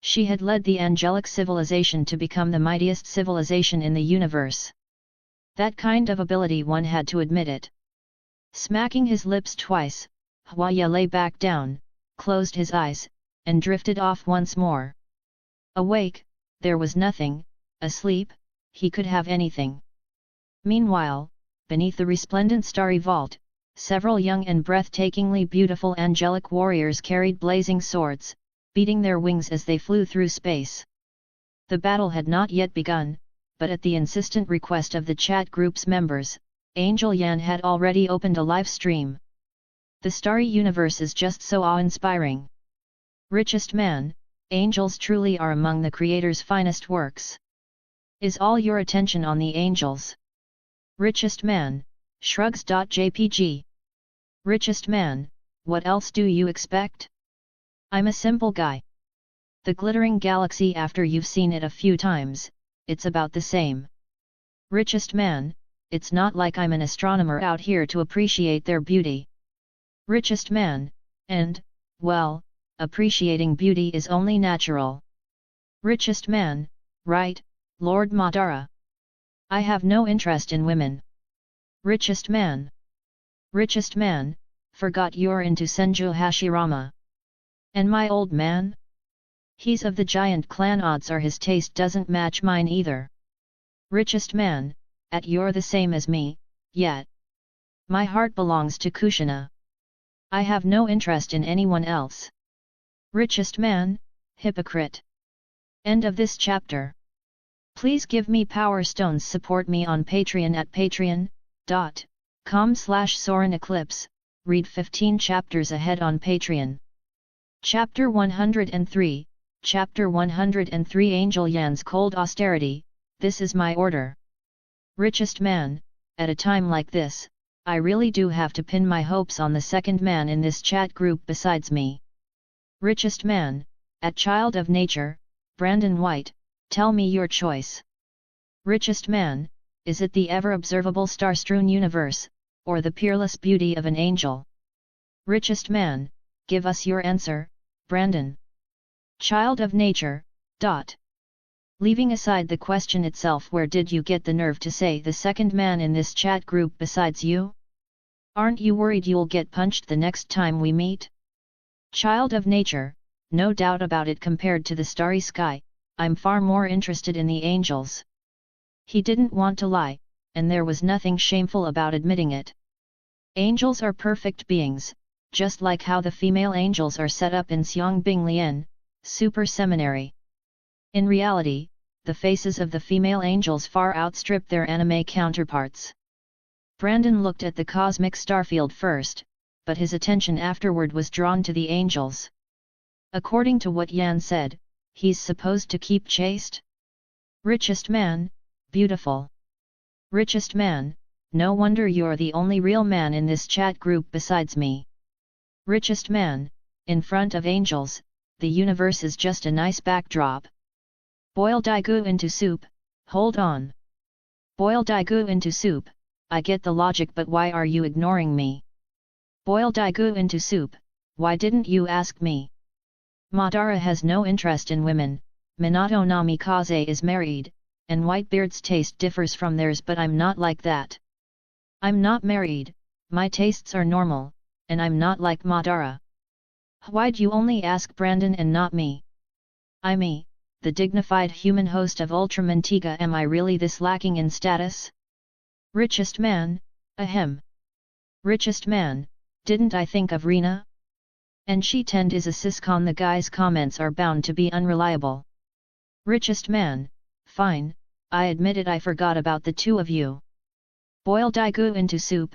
She had led the angelic civilization to become the mightiest civilization in the universe. That kind of ability, one had to admit it. Smacking his lips twice, Huaya lay back down, closed his eyes, and drifted off once more. Awake, there was nothing; asleep, he could have anything. Meanwhile, beneath the resplendent starry vault, several young and breathtakingly beautiful angelic warriors carried blazing swords, beating their wings as they flew through space. The battle had not yet begun, but at the insistent request of the chat group's members, Angel Yan had already opened a live stream. The starry universe is just so awe-inspiring. Richest man, angels truly are among the Creator's finest works. Is all your attention on the angels? Richest man, shrugs.jpg. Richest man, what else do you expect? I'm a simple guy. The glittering galaxy, after you've seen it a few times, it's about the same. Richest man, it's not like I'm an astronomer out here to appreciate their beauty. Richest man, and, well, appreciating beauty is only natural. Richest man, right, Lord Madara? I have no interest in women. Richest man. Richest man, forgot you're into Senju Hashirama. And my old man? He's of the giant clan, odds are his taste doesn't match mine either. Richest man, at you're the same as me, yet. My heart belongs to Kushina. I have no interest in anyone else. Richest man, hypocrite. End of this chapter. Please give me power stones. Support me on Patreon at patreon.com/SorenEclipse, read 15 chapters ahead on Patreon. Chapter 103, Chapter 103 Angel Yan's Cold Austerity, this is my order. Richest man, at a time like this, I really do have to pin my hopes on the second man in this chat group besides me. Richest man, at Child of Nature, Brandon White, tell me your choice. Richest man, is it the ever-observable star-strewn universe, or the peerless beauty of an angel? Richest man, give us your answer, Brandon. Child of Nature, ... Leaving aside the question itself, where did you get the nerve to say the second man in this chat group besides you? Aren't you worried you'll get punched the next time we meet? Child of Nature, no doubt about it, compared to the starry sky, I'm far more interested in the angels. He didn't want to lie, and there was nothing shameful about admitting it. Angels are perfect beings, just like how the female angels are set up in Xiangbing Lian, Super Seminary. In reality, the faces of the female angels far outstrip their anime counterparts. Brandon looked at the cosmic starfield first, but his attention afterward was drawn to the angels. According to what Yan said, he's supposed to keep chaste? Richest man, beautiful. Richest man, no wonder you're the only real man in this chat group besides me. Richest man, in front of angels, the universe is just a nice backdrop. Boil Daigou into soup, hold on. Boil Daigou into soup, I get the logic, but why are you ignoring me? Boil Daigou into soup, why didn't you ask me? Madara has no interest in women, Minato Namikaze is married, and Whitebeard's taste differs from theirs, but I'm not like that. I'm not married, my tastes are normal, and I'm not like Madara. Why'd you only ask Brandon and not me? I me, the dignified human host of Ultramantiga, am I really this lacking in status? Richest man, ahem. Richest man, didn't I think of Rina? And she tend is a siscon. The guy's comments are bound to be unreliable. Richest man, fine, I admit it, I forgot about the two of you. Boil Daigou into soup, ...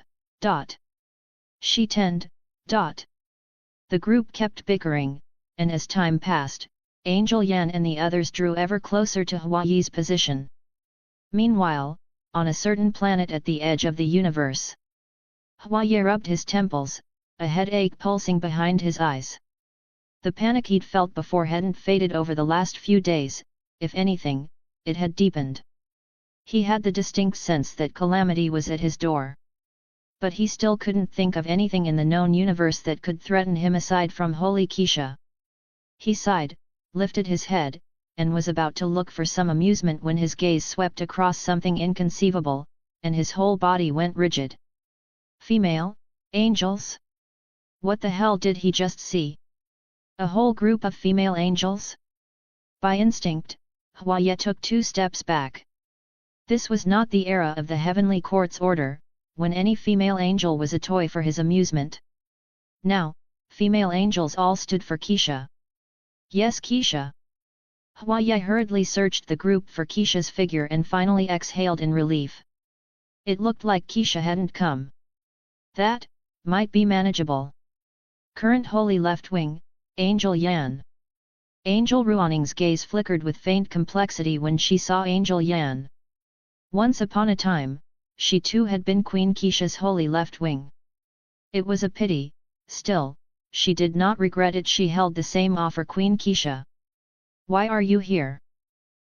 She tend, ... The group kept bickering, and as time passed, Angel Yan and the others drew ever closer to Huayi's position. Meanwhile, on a certain planet at the edge of the universe, Huayi rubbed his temples, a headache pulsing behind his eyes. The panic he'd felt before hadn't faded over the last few days, if anything, it had deepened. He had the distinct sense that calamity was at his door. But he still couldn't think of anything in the known universe that could threaten him aside from Holy Keisha. He sighed, lifted his head, and was about to look for some amusement when his gaze swept across something inconceivable, and his whole body went rigid. Female, angels? What the hell did he just see? A whole group of female angels? By instinct, Huayi took 2 steps back. This was not the era of the Heavenly Court's order, when any female angel was a toy for his amusement. Now, female angels all stood for Keisha. Yes, Keisha. Hua hurriedly searched the group for Keisha's figure and finally exhaled in relief. It looked like Keisha hadn't come. That might be manageable. Current Holy Left Wing, Angel Yan. Angel Ruanning's gaze flickered with faint complexity when she saw Angel Yan. Once upon a time, she too had been Queen Keisha's Holy Left Wing. It was a pity, still, she did not regret it. She held the same offer. Queen Keisha. Why are you here?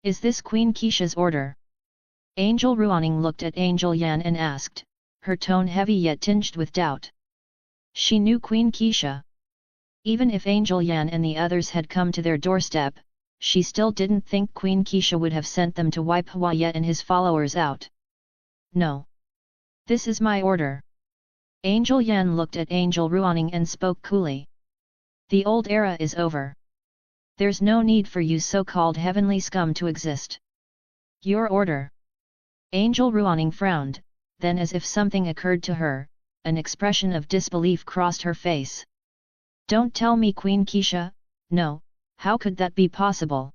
Is this Queen Keisha's order? Angel Ruanning looked at Angel Yan and asked, her tone heavy yet tinged with doubt. She knew Queen Keisha. Even if Angel Yan and the others had come to their doorstep, she still didn't think Queen Keisha would have sent them to wipe Hua and his followers out. No. This is my order. Angel Yan looked at Angel Ruanning and spoke coolly. The old era is over. There's no need for you so-called heavenly scum to exist. Your order. Angel Ruanning frowned, then as if something occurred to her, an expression of disbelief crossed her face. Don't tell me Queen Keisha, no, how could that be possible?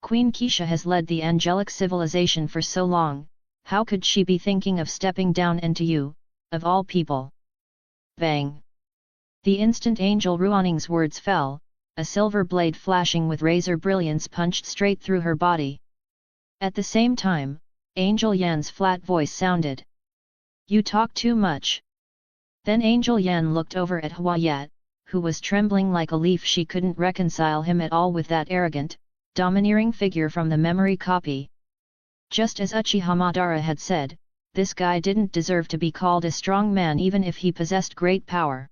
Queen Keisha has led the angelic civilization for so long, how could she be thinking of stepping down into you, of all people? Bang! The instant Angel Ruanning's words fell, a silver blade flashing with razor brilliance punched straight through her body. At the same time, Angel Yan's flat voice sounded. You talk too much. Then Angel Yan looked over at Hua Yat, who was trembling like a leaf. She couldn't reconcile him at all with that arrogant, domineering figure from the memory copy. Just as Uchiha Madara had said, this guy didn't deserve to be called a strong man even if he possessed great power.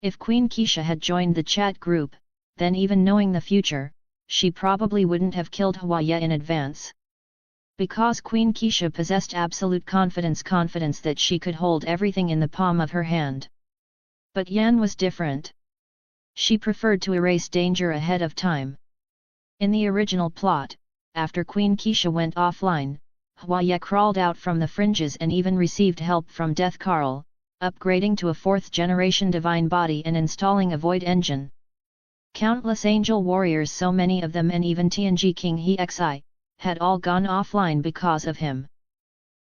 If Queen Keisha had joined the chat group, then even knowing the future, she probably wouldn't have killed Hua in advance. Because Queen Keisha possessed absolute confidence that she could hold everything in the palm of her hand. But Yan was different. She preferred to erase danger ahead of time. In the original plot, after Queen Keisha went offline, Hua crawled out from the fringes and even received help from Death Carl, upgrading to a 4th-generation divine body and installing a void engine. Countless angel warriors, so many of them, and even TNG King Hexi, had all gone offline because of him.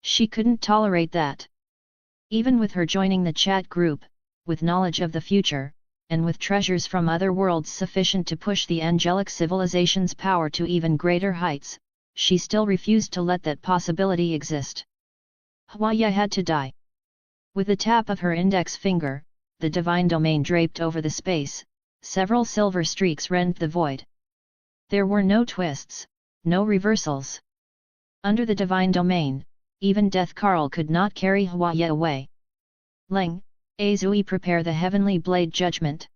She couldn't tolerate that. Even with her joining the chat group, with knowledge of the future, and with treasures from other worlds sufficient to push the angelic civilization's power to even greater heights, she still refused to let that possibility exist. Hua had to die. With the tap of her index finger, the divine domain draped over the space, several silver streaks rent the void. There were no twists, no reversals. Under the divine domain, even Death Carl could not carry Hua away. Leng, Azui, prepare the heavenly blade judgment.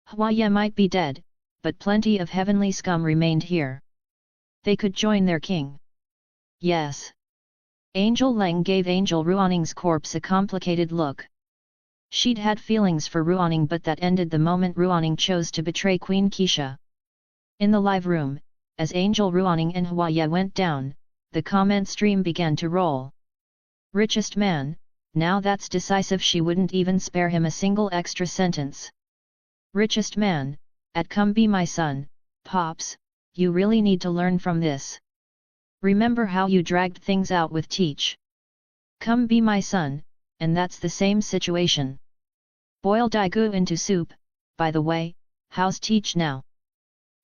Hua might be dead, but plenty of heavenly scum remained here. They could join their king. Yes. Angel Leng gave Angel Ruanning's corpse a complicated look. She'd had feelings for Ruanning, but that ended the moment Ruanning chose to betray Queen Keisha. In the live room, as Angel Ruanning and Hua went down, the comment stream began to roll. Richest man, now that's decisive. She wouldn't even spare him a single extra sentence. Richest man, at come be my son, Pops, you really need to learn from this. Remember how you dragged things out with Teach? Come be my son, and that's the same situation. Boil Daigou into soup, by the way, how's Teach now?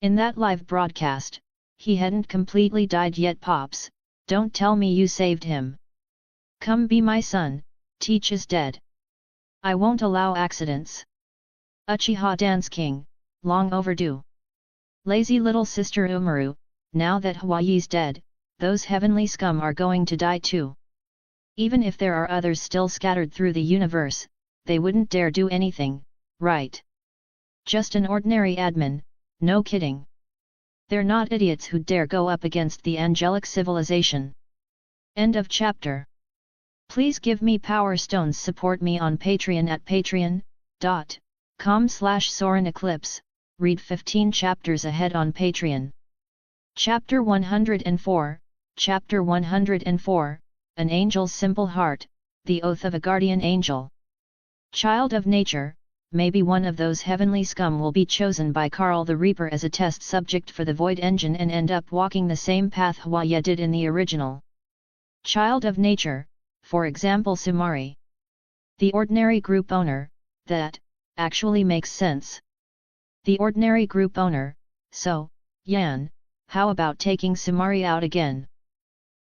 In that live broadcast, he hadn't completely died yet. Pops, don't tell me you saved him. Come be my son, Teach is dead. I won't allow accidents. Uchiha Dance King, long overdue. Lazy little sister Umaru, now that Hawaii's dead, those heavenly scum are going to die too. Even if there are others still scattered through the universe, they wouldn't dare do anything, right? Just an ordinary admin, no kidding. They're not idiots who dare go up against the angelic civilization. End of chapter. Please give me power stones. Support me on Patreon at patreon.com/SorenEclipse, read 15 chapters ahead on Patreon. Chapter 104, Chapter 104, An Angel's Simple Heart, The Oath of a Guardian Angel. Child of Nature, maybe one of those heavenly scum will be chosen by Karl the Reaper as a test subject for the Void Engine and end up walking the same path Hwaya did in the original. Child of nature, for example Sumari. The ordinary group owner, that actually makes sense. The ordinary group owner, so, Yan, how about taking Sumari out again?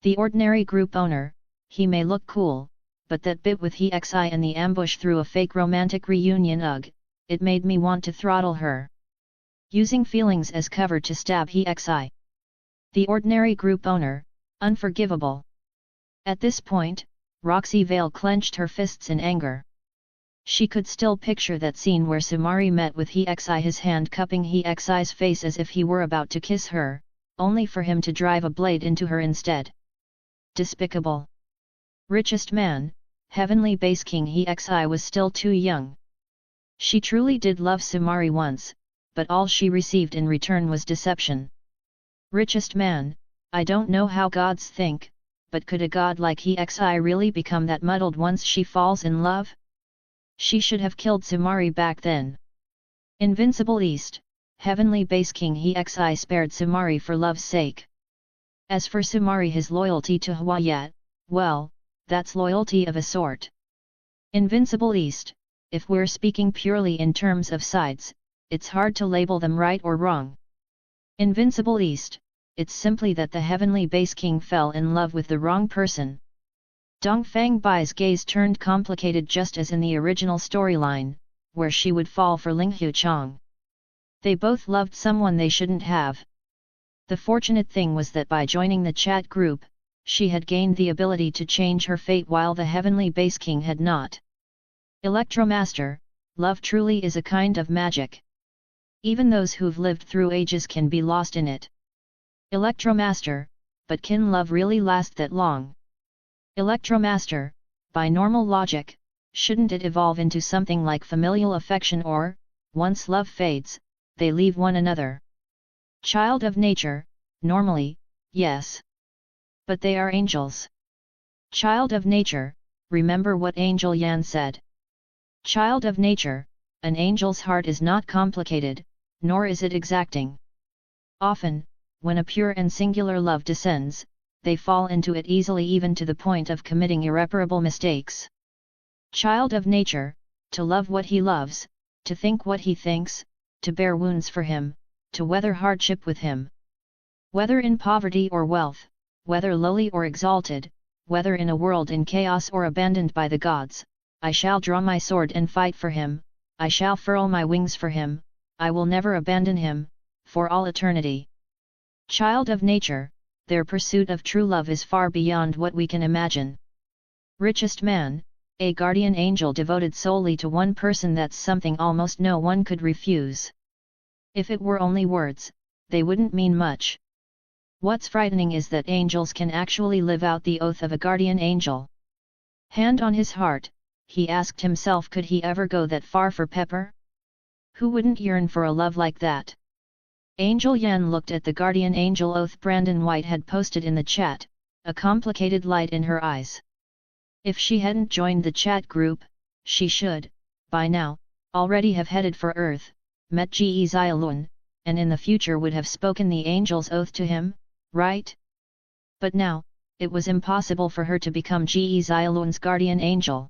The ordinary group owner, he may look cool, but that bit with he xi in the ambush through a fake romantic reunion it made me want to throttle her. Using feelings as cover to stab he xi. The ordinary group owner, unforgivable. At this point, Roxy Vale clenched her fists in anger. She could still picture that scene where Sumari met with he xi, his hand cupping he xi's face as if he were about to kiss her, only for him to drive a blade into her instead. Despicable. Richest man, heavenly base king he xi was still too young. She truly did love Sumari once, but all she received in return was deception. Richest man, I don't know how gods think, but could a god like he xi really become that muddled once she falls in love? She should have killed Sumari back then. Invincible East, heavenly base king he xi spared Sumari for love's sake. As for Sumari, his loyalty to Hwaya, well, that's loyalty of a sort. Invincible East, if we're speaking purely in terms of sides, it's hard to label them right or wrong. Invincible East, it's simply that the heavenly base king fell in love with the wrong person. Dongfang Bai's gaze turned complicated just as in the original storyline, where she would fall for Linghu Chang. They both loved someone they shouldn't have. The fortunate thing was that by joining the chat group, she had gained the ability to change her fate while the heavenly base king had not. Electromaster, love truly is a kind of magic. Even those who've lived through ages can be lost in it. Electromaster, but can love really last that long? Electromaster, by normal logic, shouldn't it evolve into something like familial affection or, once love fades, they leave one another? Child of nature, normally, yes. But they are angels. Child of nature, remember what Angel Yan said. Child of nature, an angel's heart is not complicated, nor is it exacting. Often, when a pure and singular love descends, they fall into it easily, even to the point of committing irreparable mistakes. Child of nature, to love what he loves, to think what he thinks, to bear wounds for him, to weather hardship with him. Whether in poverty or wealth, whether lowly or exalted, whether in a world in chaos or abandoned by the gods, I shall draw my sword and fight for him, I shall furl my wings for him, I will never abandon him, for all eternity. Child of nature, their pursuit of true love is far beyond what we can imagine. Richest man, a guardian angel devoted solely to one person, that's something almost no one could refuse. If it were only words, they wouldn't mean much. What's frightening is that angels can actually live out the oath of a guardian angel. Hand on his heart, he asked himself, could he ever go that far for Pepper? Who wouldn't yearn for a love like that? Angel Yan looked at the guardian angel oath Brandon White had posted in the chat, a complicated light in her eyes. If she hadn't joined the chat group, she should, by now, already have headed for Earth, met Ge Xiaolun, and in the future would have spoken the angel's oath to him, right? But now, it was impossible for her to become Ge Xiaolun's guardian angel.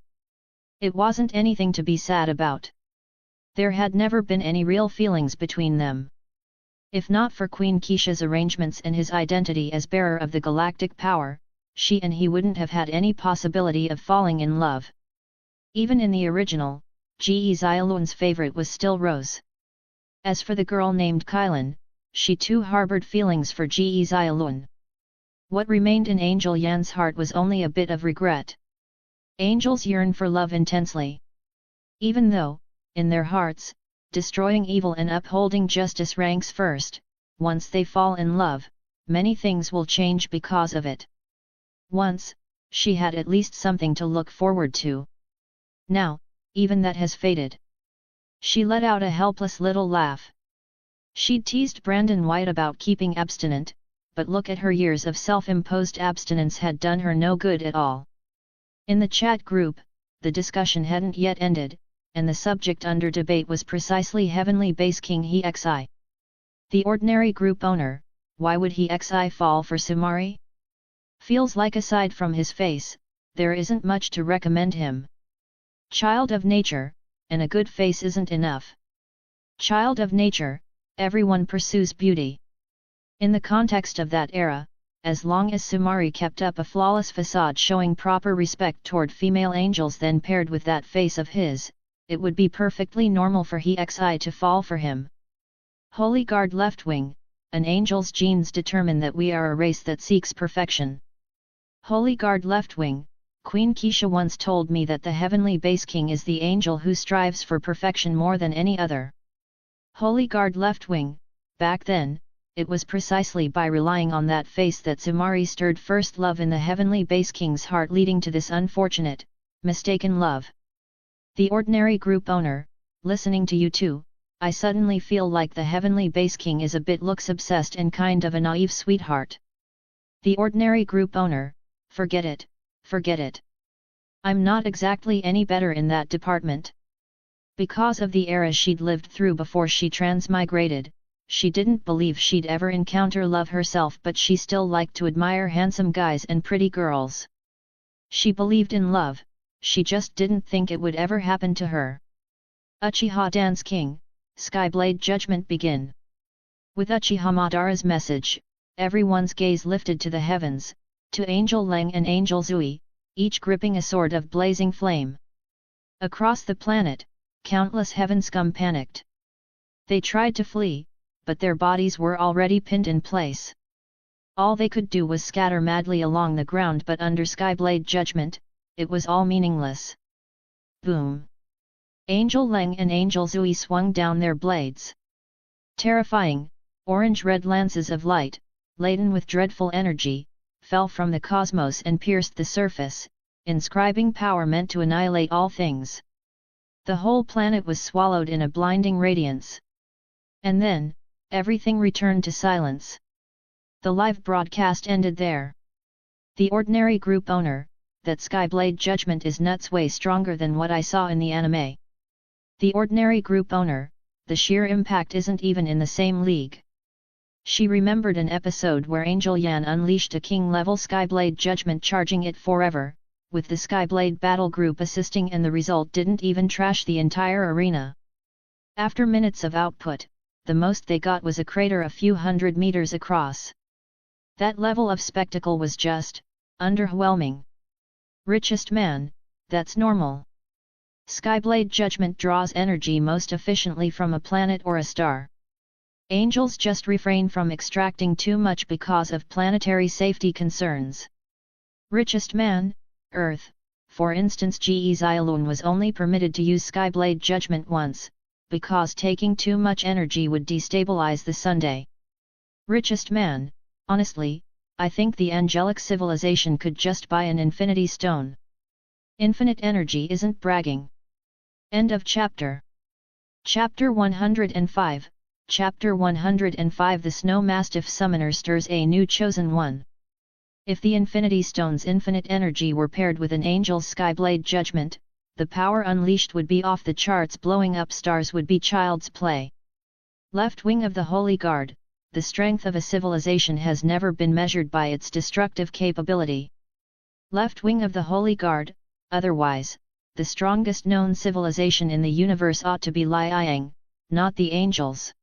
It wasn't anything to be sad about. There had never been any real feelings between them. If not for Queen Keisha's arrangements and his identity as bearer of the galactic power, she and he wouldn't have had any possibility of falling in love. Even in the original, Ge Xiaolun's favorite was still Rose. As for the girl named Kylan, she too harbored feelings for Ge Xiaolun. What remained in Angel Yan's heart was only a bit of regret. Angels yearn for love intensely. Even though, in their hearts, destroying evil and upholding justice ranks first, once they fall in love, many things will change because of it. Once, she had at least something to look forward to. Now, even that has faded. She let out a helpless little laugh. She'd teased Brandon White about keeping abstinent, but look at her, years of self-imposed abstinence had done her no good at all. In the chat group, the discussion hadn't yet ended, and the subject under debate was precisely Heavenly Base King Hexi. The ordinary group owner, why would Hexi fall for Sumari? Feels like aside from his face, there isn't much to recommend him. Child of nature, and a good face isn't enough. Child of nature, everyone pursues beauty. In the context of that era, as long as Sumari kept up a flawless facade showing proper respect toward female angels then paired with that face of his, it would be perfectly normal for Hexi to fall for him. Holy Guard Left Wing, an angel's genes determine that we are a race that seeks perfection. Holy Guard Left Wing, Queen Keisha once told me that the Heavenly Base King is the angel who strives for perfection more than any other. Holy Guard Left Wing, back then, it was precisely by relying on that face that Sumari stirred first love in the Heavenly Base King's heart, leading to this unfortunate, mistaken love. The ordinary group owner, listening to you two, I suddenly feel like the Heavenly Base King is a bit looks obsessed and kind of a naive sweetheart. The ordinary group owner, forget it, forget it. I'm not exactly any better in that department. Because of the era she'd lived through before she transmigrated, she didn't believe she'd ever encounter love herself, but she still liked to admire handsome guys and pretty girls. She believed in love, she just didn't think it would ever happen to her. Uchiha Dance King, Skyblade Judgment Begin. With Uchiha Madara's message, everyone's gaze lifted to the heavens, to Angel Leng and Angel Zui, each gripping a sword of blazing flame. Across the planet, countless heaven scum panicked. They tried to flee, but their bodies were already pinned in place. All they could do was scatter madly along the ground, but under Skyblade Judgment, it was all meaningless. Boom! Angel Leng and Angel Zui swung down their blades. Terrifying, orange-red lances of light, laden with dreadful energy, fell from the cosmos and pierced the surface, inscribing power meant to annihilate all things. The whole planet was swallowed in a blinding radiance. And then, everything returned to silence. The live broadcast ended there. The ordinary group owner, that Skyblade Judgment is nuts way stronger than what I saw in the anime. The ordinary group owner, the sheer impact isn't even in the same league. She remembered an episode where Angel Yan unleashed a king-level Skyblade Judgment, charging it forever, with the Skyblade battle group assisting, and the result didn't even trash the entire arena. After minutes of output, the most they got was a crater a few hundred meters across. That level of spectacle was just underwhelming. Richest man, that's normal. Skyblade Judgment draws energy most efficiently from a planet or a star. Angels just refrain from extracting too much because of planetary safety concerns. Richest man, Earth, for instance. GE Xiaolun was only permitted to use Skyblade Judgment once, because taking too much energy would destabilize the Sunday. Richest man, honestly, I think the angelic civilization could just buy an infinity stone. Infinite energy isn't bragging. End of chapter. Chapter 105, Chapter 105. The Snow Mastiff Summoner stirs a new chosen one. If the Infinity Stone's infinite energy were paired with an angel's Skyblade Judgment, the power unleashed would be off the charts. Blowing up stars would be child's play. Left wing of the Holy Guard, the strength of a civilization has never been measured by its destructive capability. Left wing of the Holy Guard, otherwise, the strongest known civilization in the universe ought to be Liang, not the angels.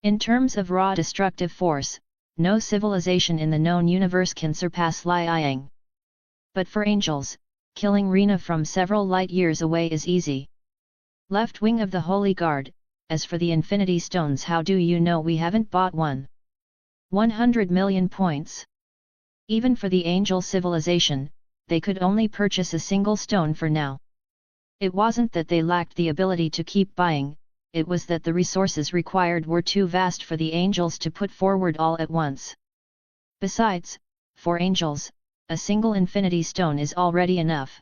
In terms of raw destructive force, no civilization in the known universe can surpass Liang. But for angels, killing Rena from several light years away is easy. Left wing of the Holy Guard, as for the Infinity Stones, how do you know we haven't bought one? 100 million points. Even for the angel civilization, they could only purchase a single stone for now. It wasn't that they lacked the ability to keep buying, it was that the resources required were too vast for the angels to put forward all at once. Besides, for angels, a single infinity stone is already enough.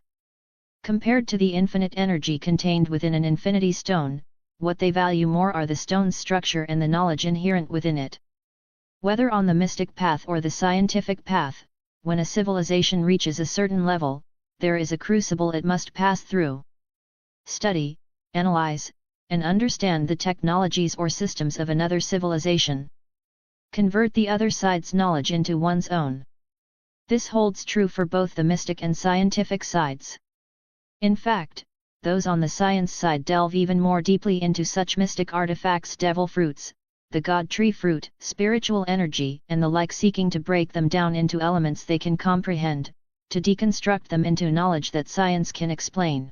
Compared to the infinite energy contained within an infinity stone, what they value more are the stone's structure and the knowledge inherent within it. Whether on the mystic path or the scientific path, when a civilization reaches a certain level, there is a crucible it must pass through. Study, analyze, and understand the technologies or systems of another civilization. Convert the other side's knowledge into one's own. This holds true for both the mystic and scientific sides. In fact, those on the science side delve even more deeply into such mystic artifacts, devil fruits, the god tree fruit, spiritual energy, and the like, seeking to break them down into elements they can comprehend, to deconstruct them into knowledge that science can explain.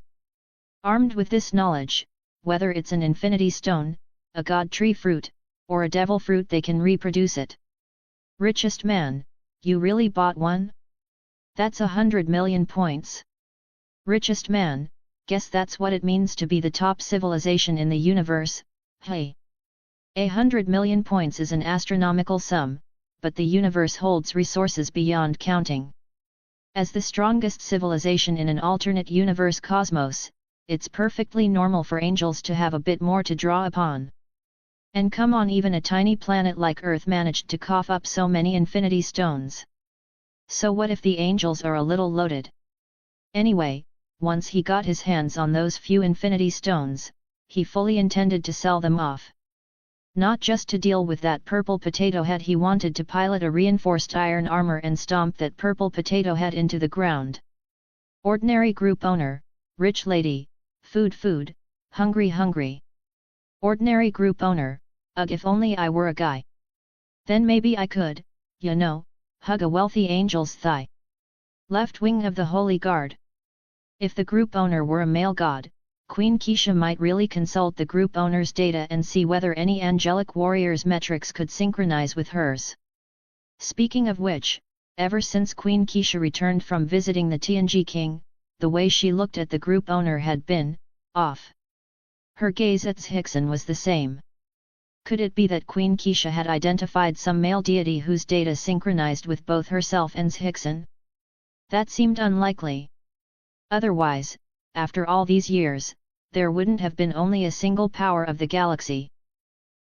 Armed with this knowledge, whether it's an infinity stone, a god tree fruit, or a devil fruit, they can reproduce it. Richest man, you really bought one? That's 100 million points. Richest man, guess that's what it means to be the top civilization in the universe, hey. 100 million points is an astronomical sum, but the universe holds resources beyond counting. As the strongest civilization in an alternate universe cosmos, it's perfectly normal for angels to have a bit more to draw upon. And come on, even a tiny planet like Earth managed to cough up so many infinity stones. So what if the angels are a little loaded? Anyway, once he got his hands on those few infinity stones, he fully intended to sell them off. Not just to deal with that purple potato head, he wanted to pilot a reinforced iron armor and stomp that purple potato head into the ground. Ordinary group owner, rich lady, food, hungry. Ordinary group owner, ugh, if only I were a guy. Then maybe I could, hug a wealthy angel's thigh. Left wing of the Holy Guard. If the group owner were a male god, Queen Keisha might really consult the group owner's data and see whether any angelic warrior's metrics could synchronize with hers. Speaking of which, ever since Queen Keisha returned from visiting the TNG King, the way she looked at the group owner had been off. Her gaze at Zhixin was the same. Could it be that Queen Keisha had identified some male deity whose data synchronized with both herself and Zhixin? That seemed unlikely. Otherwise, after all these years, there wouldn't have been only a single power of the galaxy.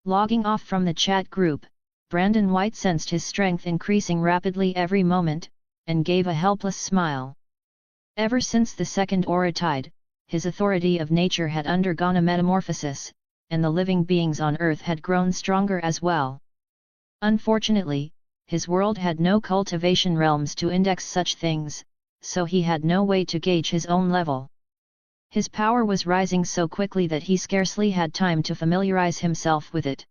Logging off from the chat group, Brandon White sensed his strength increasing rapidly every moment, and gave a helpless smile. Ever since the second aura tide, his authority of nature had undergone a metamorphosis, and the living beings on Earth had grown stronger as well. Unfortunately, his world had no cultivation realms to index such things, so he had no way to gauge his own level. His power was rising so quickly that he scarcely had time to familiarize himself with it.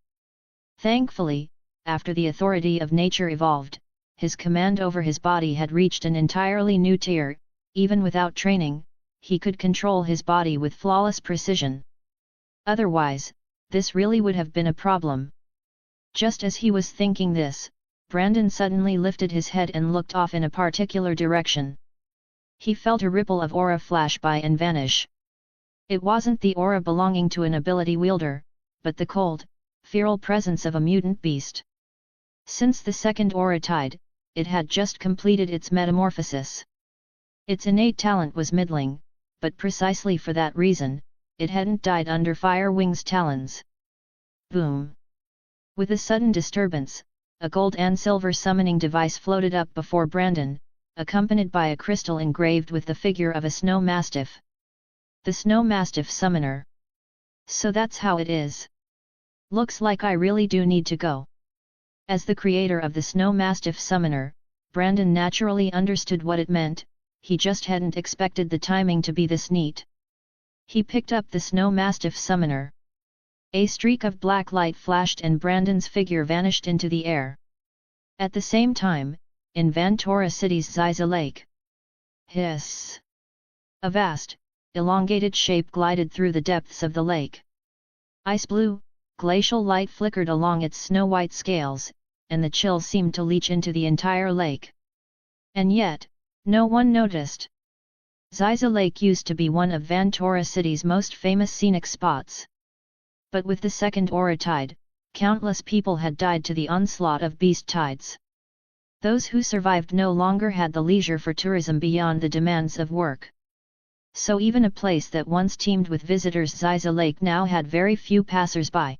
Thankfully, after the authority of nature evolved, his command over his body had reached an entirely new tier. Even without training, he could control his body with flawless precision. Otherwise, this really would have been a problem. Just as he was thinking this, Brandon suddenly lifted his head and looked off in a particular direction. He felt a ripple of aura flash by and vanish. It wasn't the aura belonging to an ability wielder, but the cold, feral presence of a mutant beast. Since the second aura tide, it had just completed its metamorphosis. Its innate talent was middling, but precisely for that reason, it hadn't died under Firewing's talons. Boom! With a sudden disturbance, a gold and silver summoning device floated up before Brandon, accompanied by a crystal engraved with the figure of a snow mastiff. The snow mastiff summoner. So that's how it is. Looks like I really do need to go. As the creator of the snow mastiff summoner, Brandon naturally understood what it meant. He just hadn't expected the timing to be this neat. He picked up the snow mastiff summoner. A streak of black light flashed and Brandon's figure vanished into the air. At the same time, in Vantora City's Zyza Lake. Hiss! A vast, elongated shape glided through the depths of the lake. Ice blue, glacial light flickered along its snow-white scales, and the chill seemed to leach into the entire lake. And yet, no one noticed. Zyza Lake used to be one of Vantora City's most famous scenic spots. But with the second aura tide, countless people had died to the onslaught of beast tides. Those who survived no longer had the leisure for tourism beyond the demands of work. So even a place that once teemed with visitors, Zyza Lake now had very few passers-by.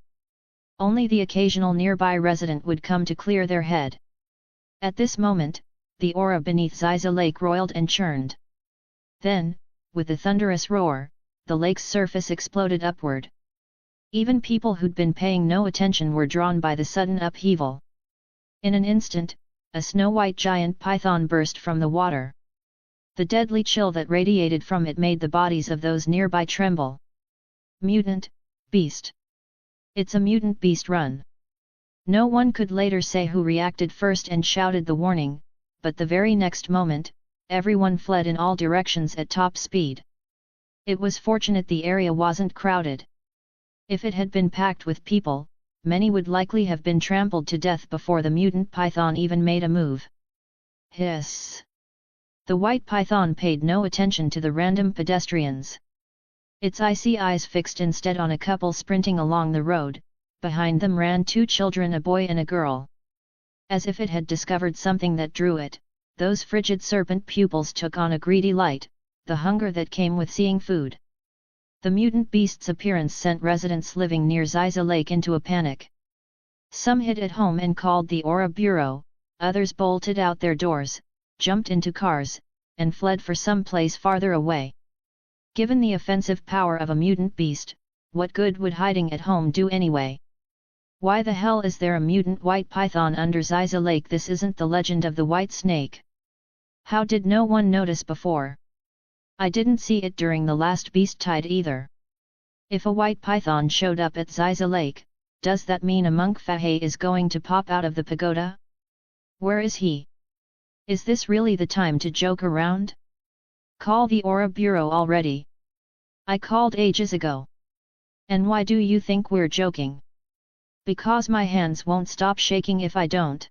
Only the occasional nearby resident would come to clear their head. At this moment, the aura beneath Zyza Lake roiled and churned. Then, with a thunderous roar, the lake's surface exploded upward. Even people who'd been paying no attention were drawn by the sudden upheaval. In an instant, a snow-white giant python burst from the water. The deadly chill that radiated from it made the bodies of those nearby tremble. Mutant, beast. It's a mutant beast, run. No one could later say who reacted first and shouted the warning, but the very next moment, everyone fled in all directions at top speed. It was fortunate the area wasn't crowded. If it had been packed with people, many would likely have been trampled to death before the mutant python even made a move. Hiss! The white python paid no attention to the random pedestrians. Its icy eyes fixed instead on a couple sprinting along the road. Behind them ran two children, a boy and a girl. As if it had discovered something that drew it, those frigid serpent pupils took on a greedy light, the hunger that came with seeing food. The mutant beast's appearance sent residents living near Ziza Lake into a panic. Some hid at home and called the Aura Bureau, others bolted out their doors, jumped into cars, and fled for some place farther away. Given the offensive power of a mutant beast, what good would hiding at home do anyway? Why the hell is there a mutant white python under Ziza Lake? This isn't the legend of the white snake. How did no one notice before? I didn't see it during the last beast tide either. If a white python showed up at Ziza Lake, does that mean a monk Fahey is going to pop out of the pagoda? Where is he? Is this really the time to joke around? Call the Aura Bureau already. I called ages ago. And why do you think we're joking? Because my hands won't stop shaking if I don't.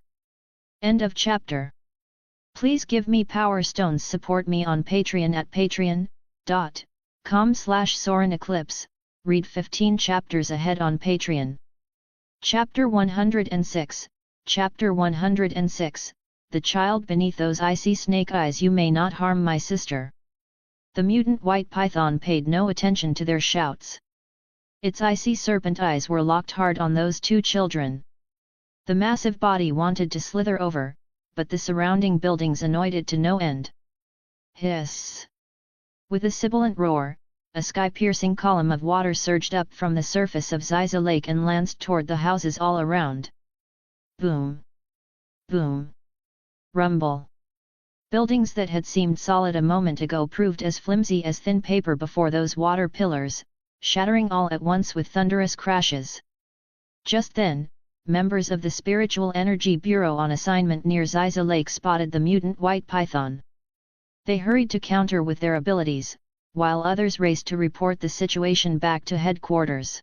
End of chapter. Please give me power stones. Support me on Patreon at patreon.com/SorenEclipse. Read 15 chapters ahead on Patreon. Chapter 106. Chapter 106. The child beneath those icy snake eyes. You may not harm my sister. The mutant white python paid no attention to their shouts. Its icy serpent eyes were locked hard on those two children. The massive body wanted to slither over, but the surrounding buildings annoyed it to no end. Hiss! With a sibilant roar, a sky-piercing column of water surged up from the surface of Ziza Lake and lanced toward the houses all around. Boom! Boom! Rumble! Buildings that had seemed solid a moment ago proved as flimsy as thin paper before those water pillars, shattering all at once with thunderous crashes. Just then, members of the Spiritual Energy Bureau on assignment near Ziza Lake spotted the mutant white python. They hurried to counter with their abilities, while others raced to report the situation back to headquarters.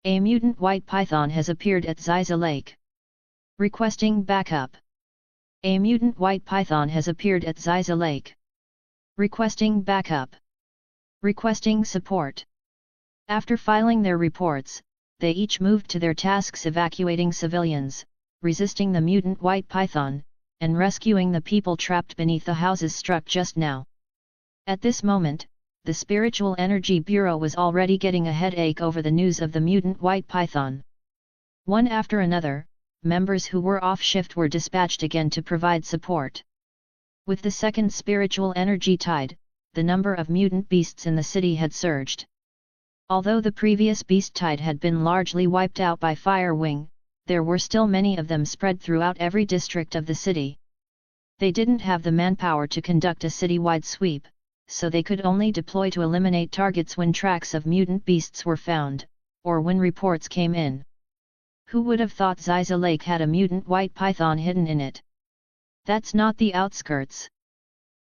A mutant white python has appeared at Ziza Lake. Requesting backup. A mutant white python has appeared at Ziza Lake. Requesting backup. Requesting support. After filing their reports, they each moved to their tasks, evacuating civilians, resisting the mutant white python, and rescuing the people trapped beneath the houses struck just now. At this moment, the Spiritual Energy Bureau was already getting a headache over the news of the mutant white python. One after another, members who were off shift were dispatched again to provide support. With the second spiritual energy tide, the number of mutant beasts in the city had surged. Although the previous beast tide had been largely wiped out by Firewing, there were still many of them spread throughout every district of the city. They didn't have the manpower to conduct a citywide sweep, so they could only deploy to eliminate targets when tracks of mutant beasts were found, or when reports came in. Who would have thought Ziza Lake had a mutant white python hidden in it? That's not the outskirts.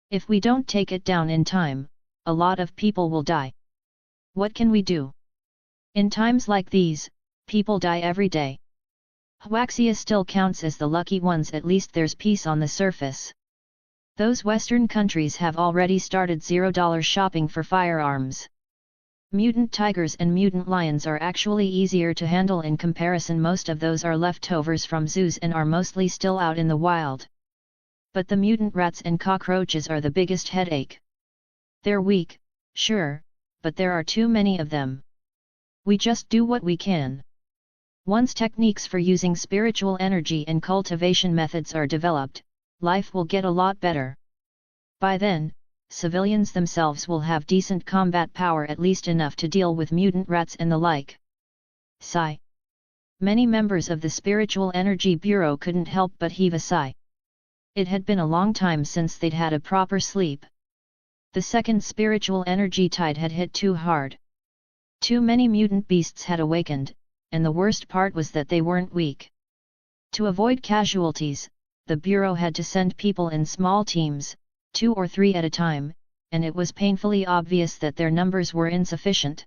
If we don't take it down in time, a lot of people will die. What can we do? In times like these, people die every day. Huaxia still counts as the lucky ones. At least there's peace on the surface. Those Western countries have already started $0 shopping for firearms. Mutant tigers and mutant lions are actually easier to handle in comparison. Most of those are leftovers from zoos and are mostly still out in the wild. But the mutant rats and cockroaches are the biggest headache. They're weak, sure, but there are too many of them. We just do what we can. Once techniques for using spiritual energy and cultivation methods are developed, life will get a lot better. By then, civilians themselves will have decent combat power, at least enough to deal with mutant rats and the like. Sigh. Many members of the Spiritual Energy Bureau couldn't help but heave a sigh. It had been a long time since they'd had a proper sleep. The second spiritual energy tide had hit too hard. Too many mutant beasts had awakened, and the worst part was that they weren't weak. To avoid casualties, the Bureau had to send people in small teams, 2 or 3 at a time, and it was painfully obvious that their numbers were insufficient.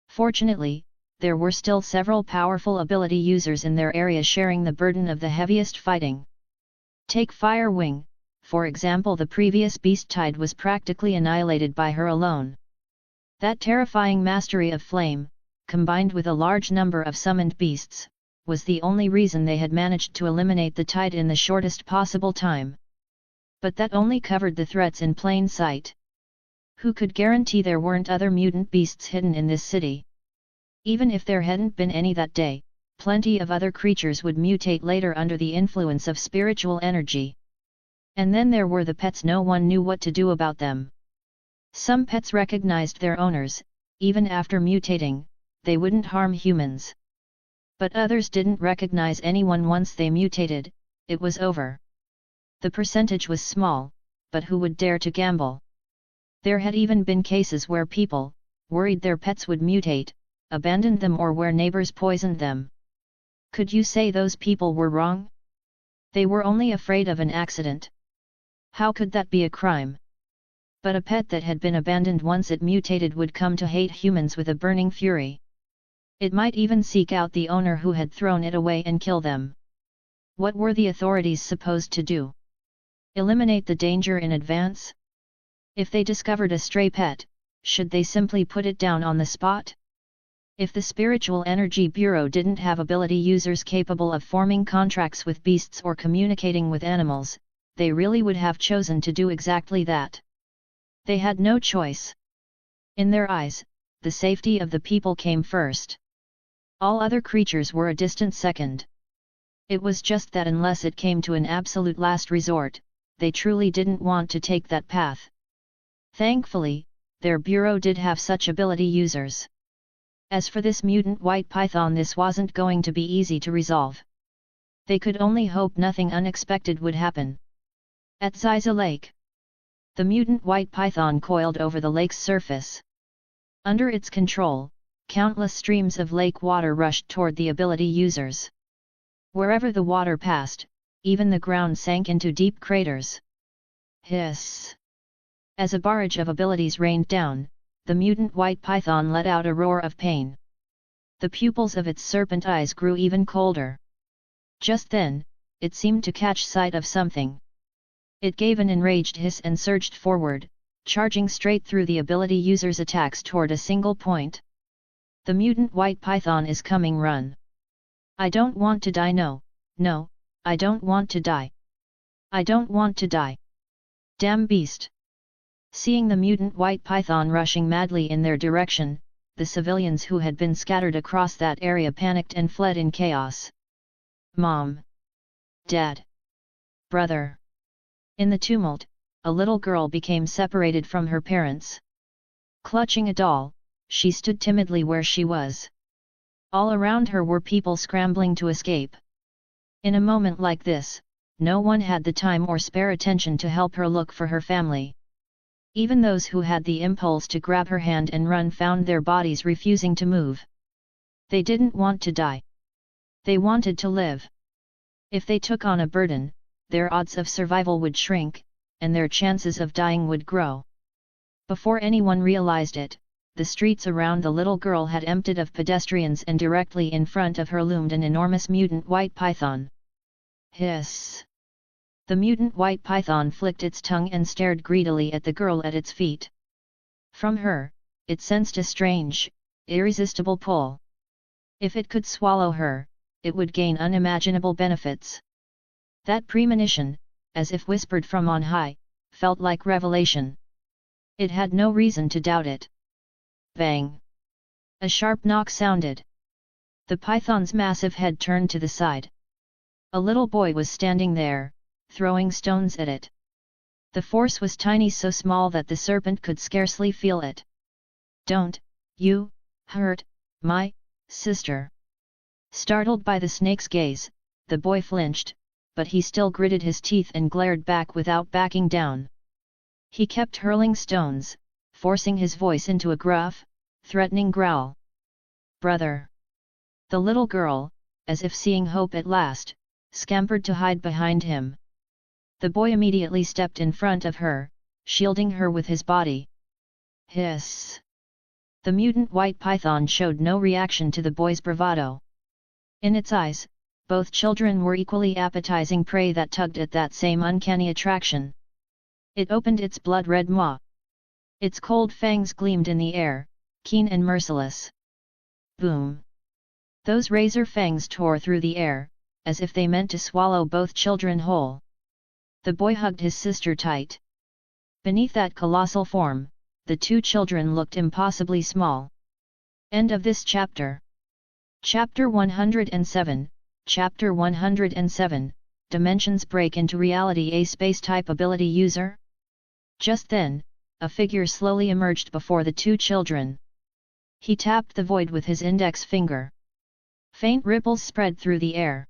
Fortunately, there were still several powerful ability users in their area sharing the burden of the heaviest fighting. Take Fire Wing, for example. The previous beast tide was practically annihilated by her alone. That terrifying mastery of flame, combined with a large number of summoned beasts, was the only reason they had managed to eliminate the tide in the shortest possible time. But that only covered the threats in plain sight. Who could guarantee there weren't other mutant beasts hidden in this city? Even if there hadn't been any that day, plenty of other creatures would mutate later under the influence of spiritual energy. And then there were the pets. No one knew what to do about them. Some pets recognized their owners, even after mutating, they wouldn't harm humans. But others didn't recognize anyone. Once they mutated, it was over. The percentage was small, but who would dare to gamble? There had even been cases where people, worried their pets would mutate, abandoned them, or where neighbors poisoned them. Could you say those people were wrong? They were only afraid of an accident. How could that be a crime? But a pet that had been abandoned once it mutated would come to hate humans with a burning fury. It might even seek out the owner who had thrown it away and kill them. What were the authorities supposed to do? Eliminate the danger in advance? If they discovered a stray pet, should they simply put it down on the spot? If the Spiritual Energy Bureau didn't have ability users capable of forming contracts with beasts or communicating with animals, they really would have chosen to do exactly that. They had no choice. In their eyes, the safety of the people came first. All other creatures were a distant second. It was just that unless it came to an absolute last resort, they truly didn't want to take that path. Thankfully, their bureau did have such ability users. As for this mutant white python, this wasn't going to be easy to resolve. They could only hope nothing unexpected would happen. At Ziza Lake, the mutant white python coiled over the lake's surface. Under its control, countless streams of lake water rushed toward the ability users. Wherever the water passed, even the ground sank into deep craters. Hiss! As a barrage of abilities rained down, the mutant white python let out a roar of pain. The pupils of its serpent eyes grew even colder. Just then, it seemed to catch sight of something. It gave an enraged hiss and surged forward, charging straight through the ability user's attacks toward a single point. The mutant white python is coming. Run! I don't want to die. No, I don't want to die. I don't want to die. Damn beast! Seeing the mutant white python rushing madly in their direction, the civilians who had been scattered across that area panicked and fled in chaos. Mom! Dad! Brother! In the tumult, a little girl became separated from her parents. Clutching a doll, she stood timidly where she was. All around her were people scrambling to escape. In a moment like this, no one had the time or spare attention to help her look for her family. Even those who had the impulse to grab her hand and run found their bodies refusing to move. They didn't want to die. They wanted to live. If they took on a burden, their odds of survival would shrink, and their chances of dying would grow. Before anyone realized it, the streets around the little girl had emptied of pedestrians, and directly in front of her loomed an enormous mutant white python. Hiss! The mutant white python flicked its tongue and stared greedily at the girl at its feet. From her, it sensed a strange, irresistible pull. If it could swallow her, it would gain unimaginable benefits. That premonition, as if whispered from on high, felt like revelation. It had no reason to doubt it. Bang! A sharp knock sounded. The python's massive head turned to the side. A little boy was standing there, throwing stones at it. The force was tiny, so small that the serpent could scarcely feel it. "Don't you hurt my sister." Startled by the snake's gaze, the boy flinched, but he still gritted his teeth and glared back without backing down. He kept hurling stones, forcing his voice into a gruff, threatening growl. "Brother!" The little girl, as if seeing hope at last, scampered to hide behind him. The boy immediately stepped in front of her, shielding her with his body. Hiss! The mutant white python showed no reaction to the boy's bravado. In its eyes, both children were equally appetizing prey that tugged at that same uncanny attraction. It opened its blood-red maw. Its cold fangs gleamed in the air, keen and merciless. Boom! Those razor fangs tore through the air, as if they meant to swallow both children whole. The boy hugged his sister tight. Beneath that colossal form, the two children looked impossibly small. End of this chapter. Chapter 107, Chapter 107, Dimensions Break into Reality. A space-type ability user? Just then, a figure slowly emerged before the two children. He tapped the void with his index finger. Faint ripples spread through the air.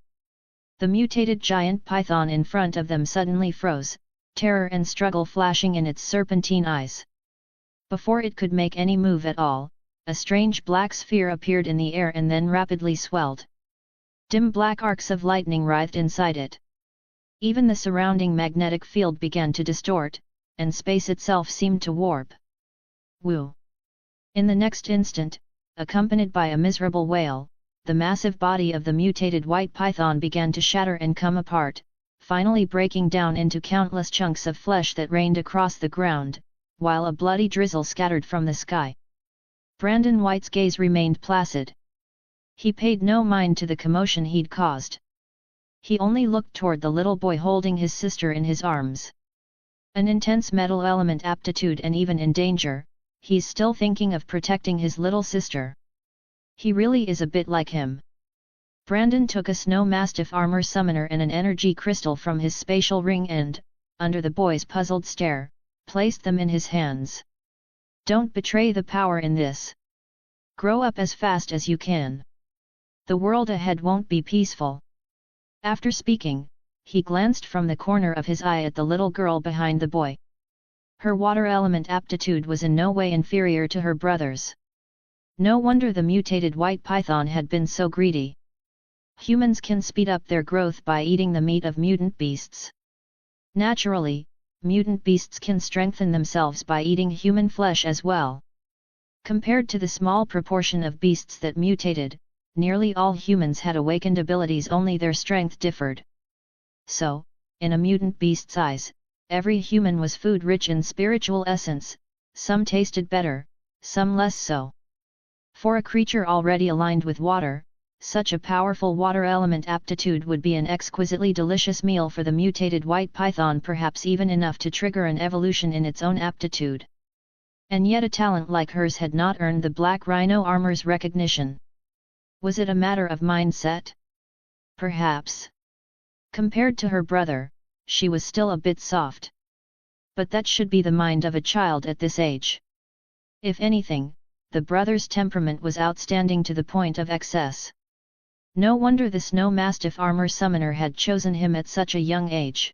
The mutated giant python in front of them suddenly froze, terror and struggle flashing in its serpentine eyes. Before it could make any move at all, a strange black sphere appeared in the air and then rapidly swelled. Dim black arcs of lightning writhed inside it. Even the surrounding magnetic field began to distort, and space itself seemed to warp. Woo! In the next instant, accompanied by a miserable wail, the massive body of the mutated white python began to shatter and come apart, finally breaking down into countless chunks of flesh that rained across the ground, while a bloody drizzle scattered from the sky. Brandon White's gaze remained placid. He paid no mind to the commotion he'd caused. He only looked toward the little boy holding his sister in his arms. An intense metal element aptitude, and even in danger, he's still thinking of protecting his little sister. He really is a bit like him. Brandon took a snow mastiff armor summoner and an energy crystal from his spatial ring and, under the boy's puzzled stare, placed them in his hands. "Don't betray the power in this. Grow up as fast as you can. The world ahead won't be peaceful." After speaking, he glanced from the corner of his eye at the little girl behind the boy. Her water element aptitude was in no way inferior to her brother's. No wonder the mutated white python had been so greedy. Humans can speed up their growth by eating the meat of mutant beasts. Naturally, mutant beasts can strengthen themselves by eating human flesh as well. Compared to the small proportion of beasts that mutated, nearly all humans had awakened abilities, only their strength differed. So, in a mutant beast's eyes, every human was food rich in spiritual essence, some tasted better, some less so. For a creature already aligned with water, such a powerful water element aptitude would be an exquisitely delicious meal for the mutated white python, perhaps even enough to trigger an evolution in its own aptitude. And yet a talent like hers had not earned the black rhino armor's recognition. Was it a matter of mindset? Perhaps. Compared to her brother, she was still a bit soft. But that should be the mind of a child at this age. If anything, the brother's temperament was outstanding to the point of excess. No wonder the snow mastiff armor summoner had chosen him at such a young age.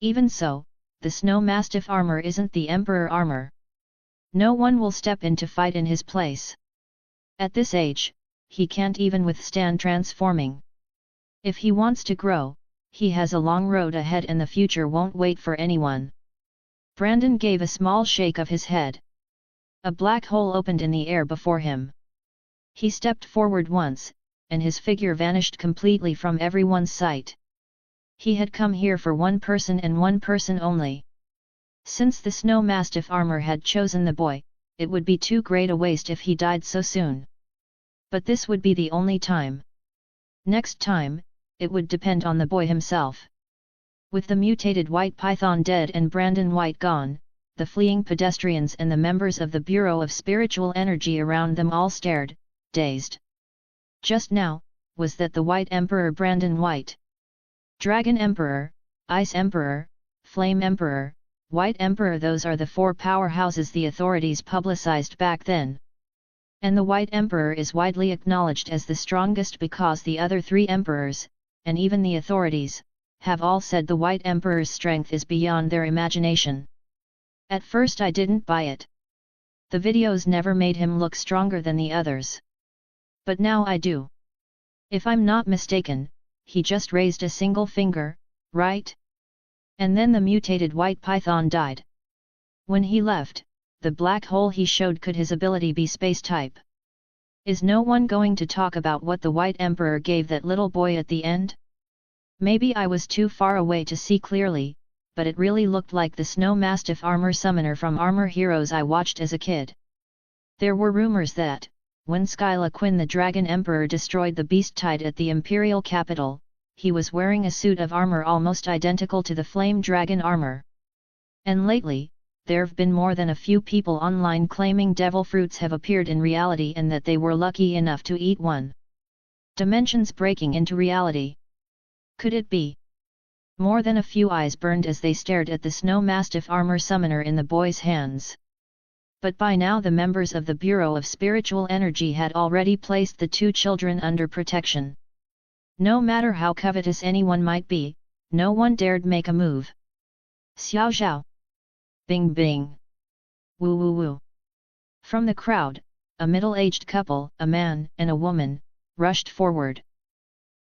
Even so, the snow mastiff armor isn't the emperor armor. No one will step in to fight in his place. At this age, he can't even withstand transforming. If he wants to grow, he has a long road ahead and the future won't wait for anyone. Brandon gave a small shake of his head. A black hole opened in the air before him. He stepped forward once, and his figure vanished completely from everyone's sight. He had come here for one person and one person only. Since the snow mastiff armor had chosen the boy, it would be too great a waste if he died so soon. But this would be the only time. Next time, it would depend on the boy himself. With the mutated white python dead and Brandon White gone, the fleeing pedestrians and the members of the Bureau of Spiritual Energy around them all stared, dazed. Just now, was that the White Emperor Brandon White? Dragon Emperor, Ice Emperor, Flame Emperor, White Emperor. Those are the 4 powerhouses the authorities publicized back then. And the White Emperor is widely acknowledged as the strongest because the other 3 emperors, and even the authorities, have all said the White Emperor's strength is beyond their imagination. At first I didn't buy it. The videos never made him look stronger than the others. But now I do. If I'm not mistaken, he just raised a single finger, right? And then the mutated white python died. When he left, the black hole he showed, could his ability be space type? Is no one going to talk about what the White Emperor gave that little boy at the end? Maybe I was too far away to see clearly, but it really looked like the Snow Mastiff armor summoner from Armor Heroes I watched as a kid. There were rumors that, when Skyla Quinn the Dragon Emperor destroyed the beast tide at the Imperial capital, he was wearing a suit of armor almost identical to the Flame Dragon armor. And lately, there've been more than a few people online claiming devil fruits have appeared in reality and that they were lucky enough to eat one. Dimensions breaking into reality. Could it be? More than a few eyes burned as they stared at the Snow Mastiff armor summoner in the boy's hands. But by now the members of the Bureau of Spiritual Energy had already placed the 2 children under protection. No matter how covetous anyone might be, no one dared make a move. Xiao Zhao. Bing bing. Woo woo woo. From the crowd, a middle-aged couple, a man and a woman, rushed forward.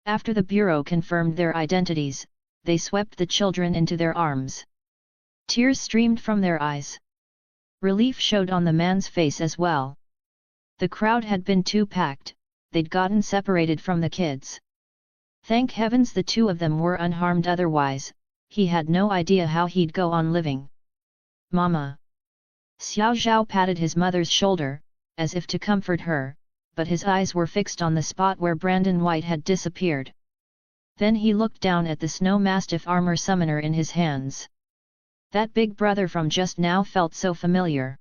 After the Bureau confirmed their identities, they swept the children into their arms. Tears streamed from their eyes. Relief showed on the man's face as well. The crowd had been too packed, they'd gotten separated from the kids. Thank heavens the 2 of them were unharmed, otherwise, he had no idea how he'd go on living. Mama. Xiao Zhao patted his mother's shoulder, as if to comfort her, but his eyes were fixed on the spot where Brandon White had disappeared. Then he looked down at the Snow Mastiff armor summoner in his hands. That big brother from just now felt so familiar.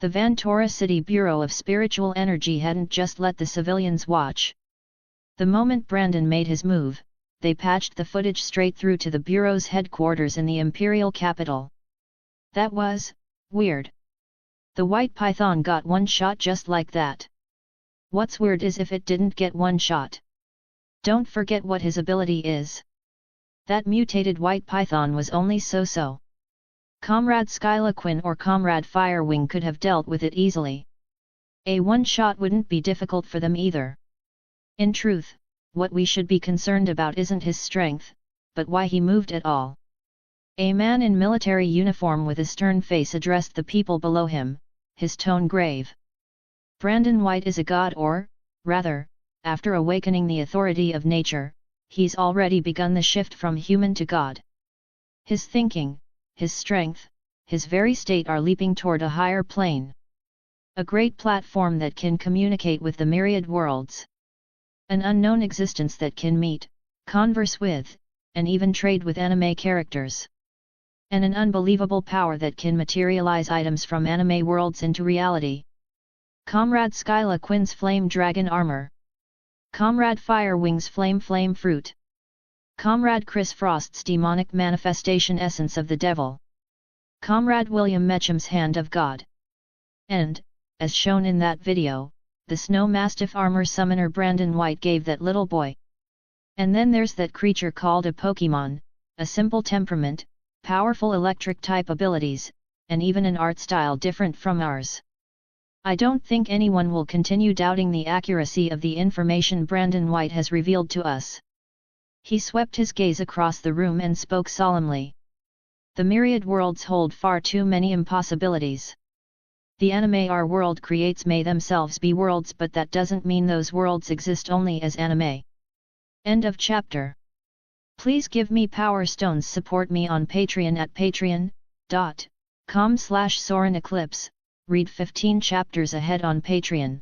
The Vantora City Bureau of Spiritual Energy hadn't just let the civilians watch. The moment Brandon made his move, they patched the footage straight through to the Bureau's headquarters in the Imperial capital. That was weird. The white python got one shot just like that. What's weird is if it didn't get one shot. Don't forget what his ability is. That mutated white python was only so-so. Comrade Skyla Quinn or Comrade Firewing could have dealt with it easily. A one-shot wouldn't be difficult for them either. In truth, what we should be concerned about isn't his strength, but why he moved at all. A man in military uniform with a stern face addressed the people below him, his tone grave. Brandon White is a god, or, rather, after awakening the authority of nature, he's already begun the shift from human to god. His thinking, his strength, his very state are leaping toward a higher plane. A great platform that can communicate with the myriad worlds. An unknown existence that can meet, converse with, and even trade with anime characters. And an unbelievable power that can materialize items from anime worlds into reality. Comrade Skyla Quinn's Flame Dragon Armor. Comrade Firewing's Flame Fruit. Comrade Chris Frost's Demonic Manifestation Essence of the Devil. Comrade William Mecham's Hand of God. And, as shown in that video, the Snow Mastiff armor summoner Brandon White gave that little boy. And then there's that creature called a Pokemon, a simple temperament, powerful electric type abilities, and even an art style different from ours. I don't think anyone will continue doubting the accuracy of the information Brandon White has revealed to us. He swept his gaze across the room and spoke solemnly. The myriad worlds hold far too many impossibilities. The anime our world creates may themselves be worlds, but that doesn't mean those worlds exist only as anime. End of chapter. Please give me power stones. Support me on Patreon at patreon.com/SorenEclipse. Read 15 chapters ahead on Patreon.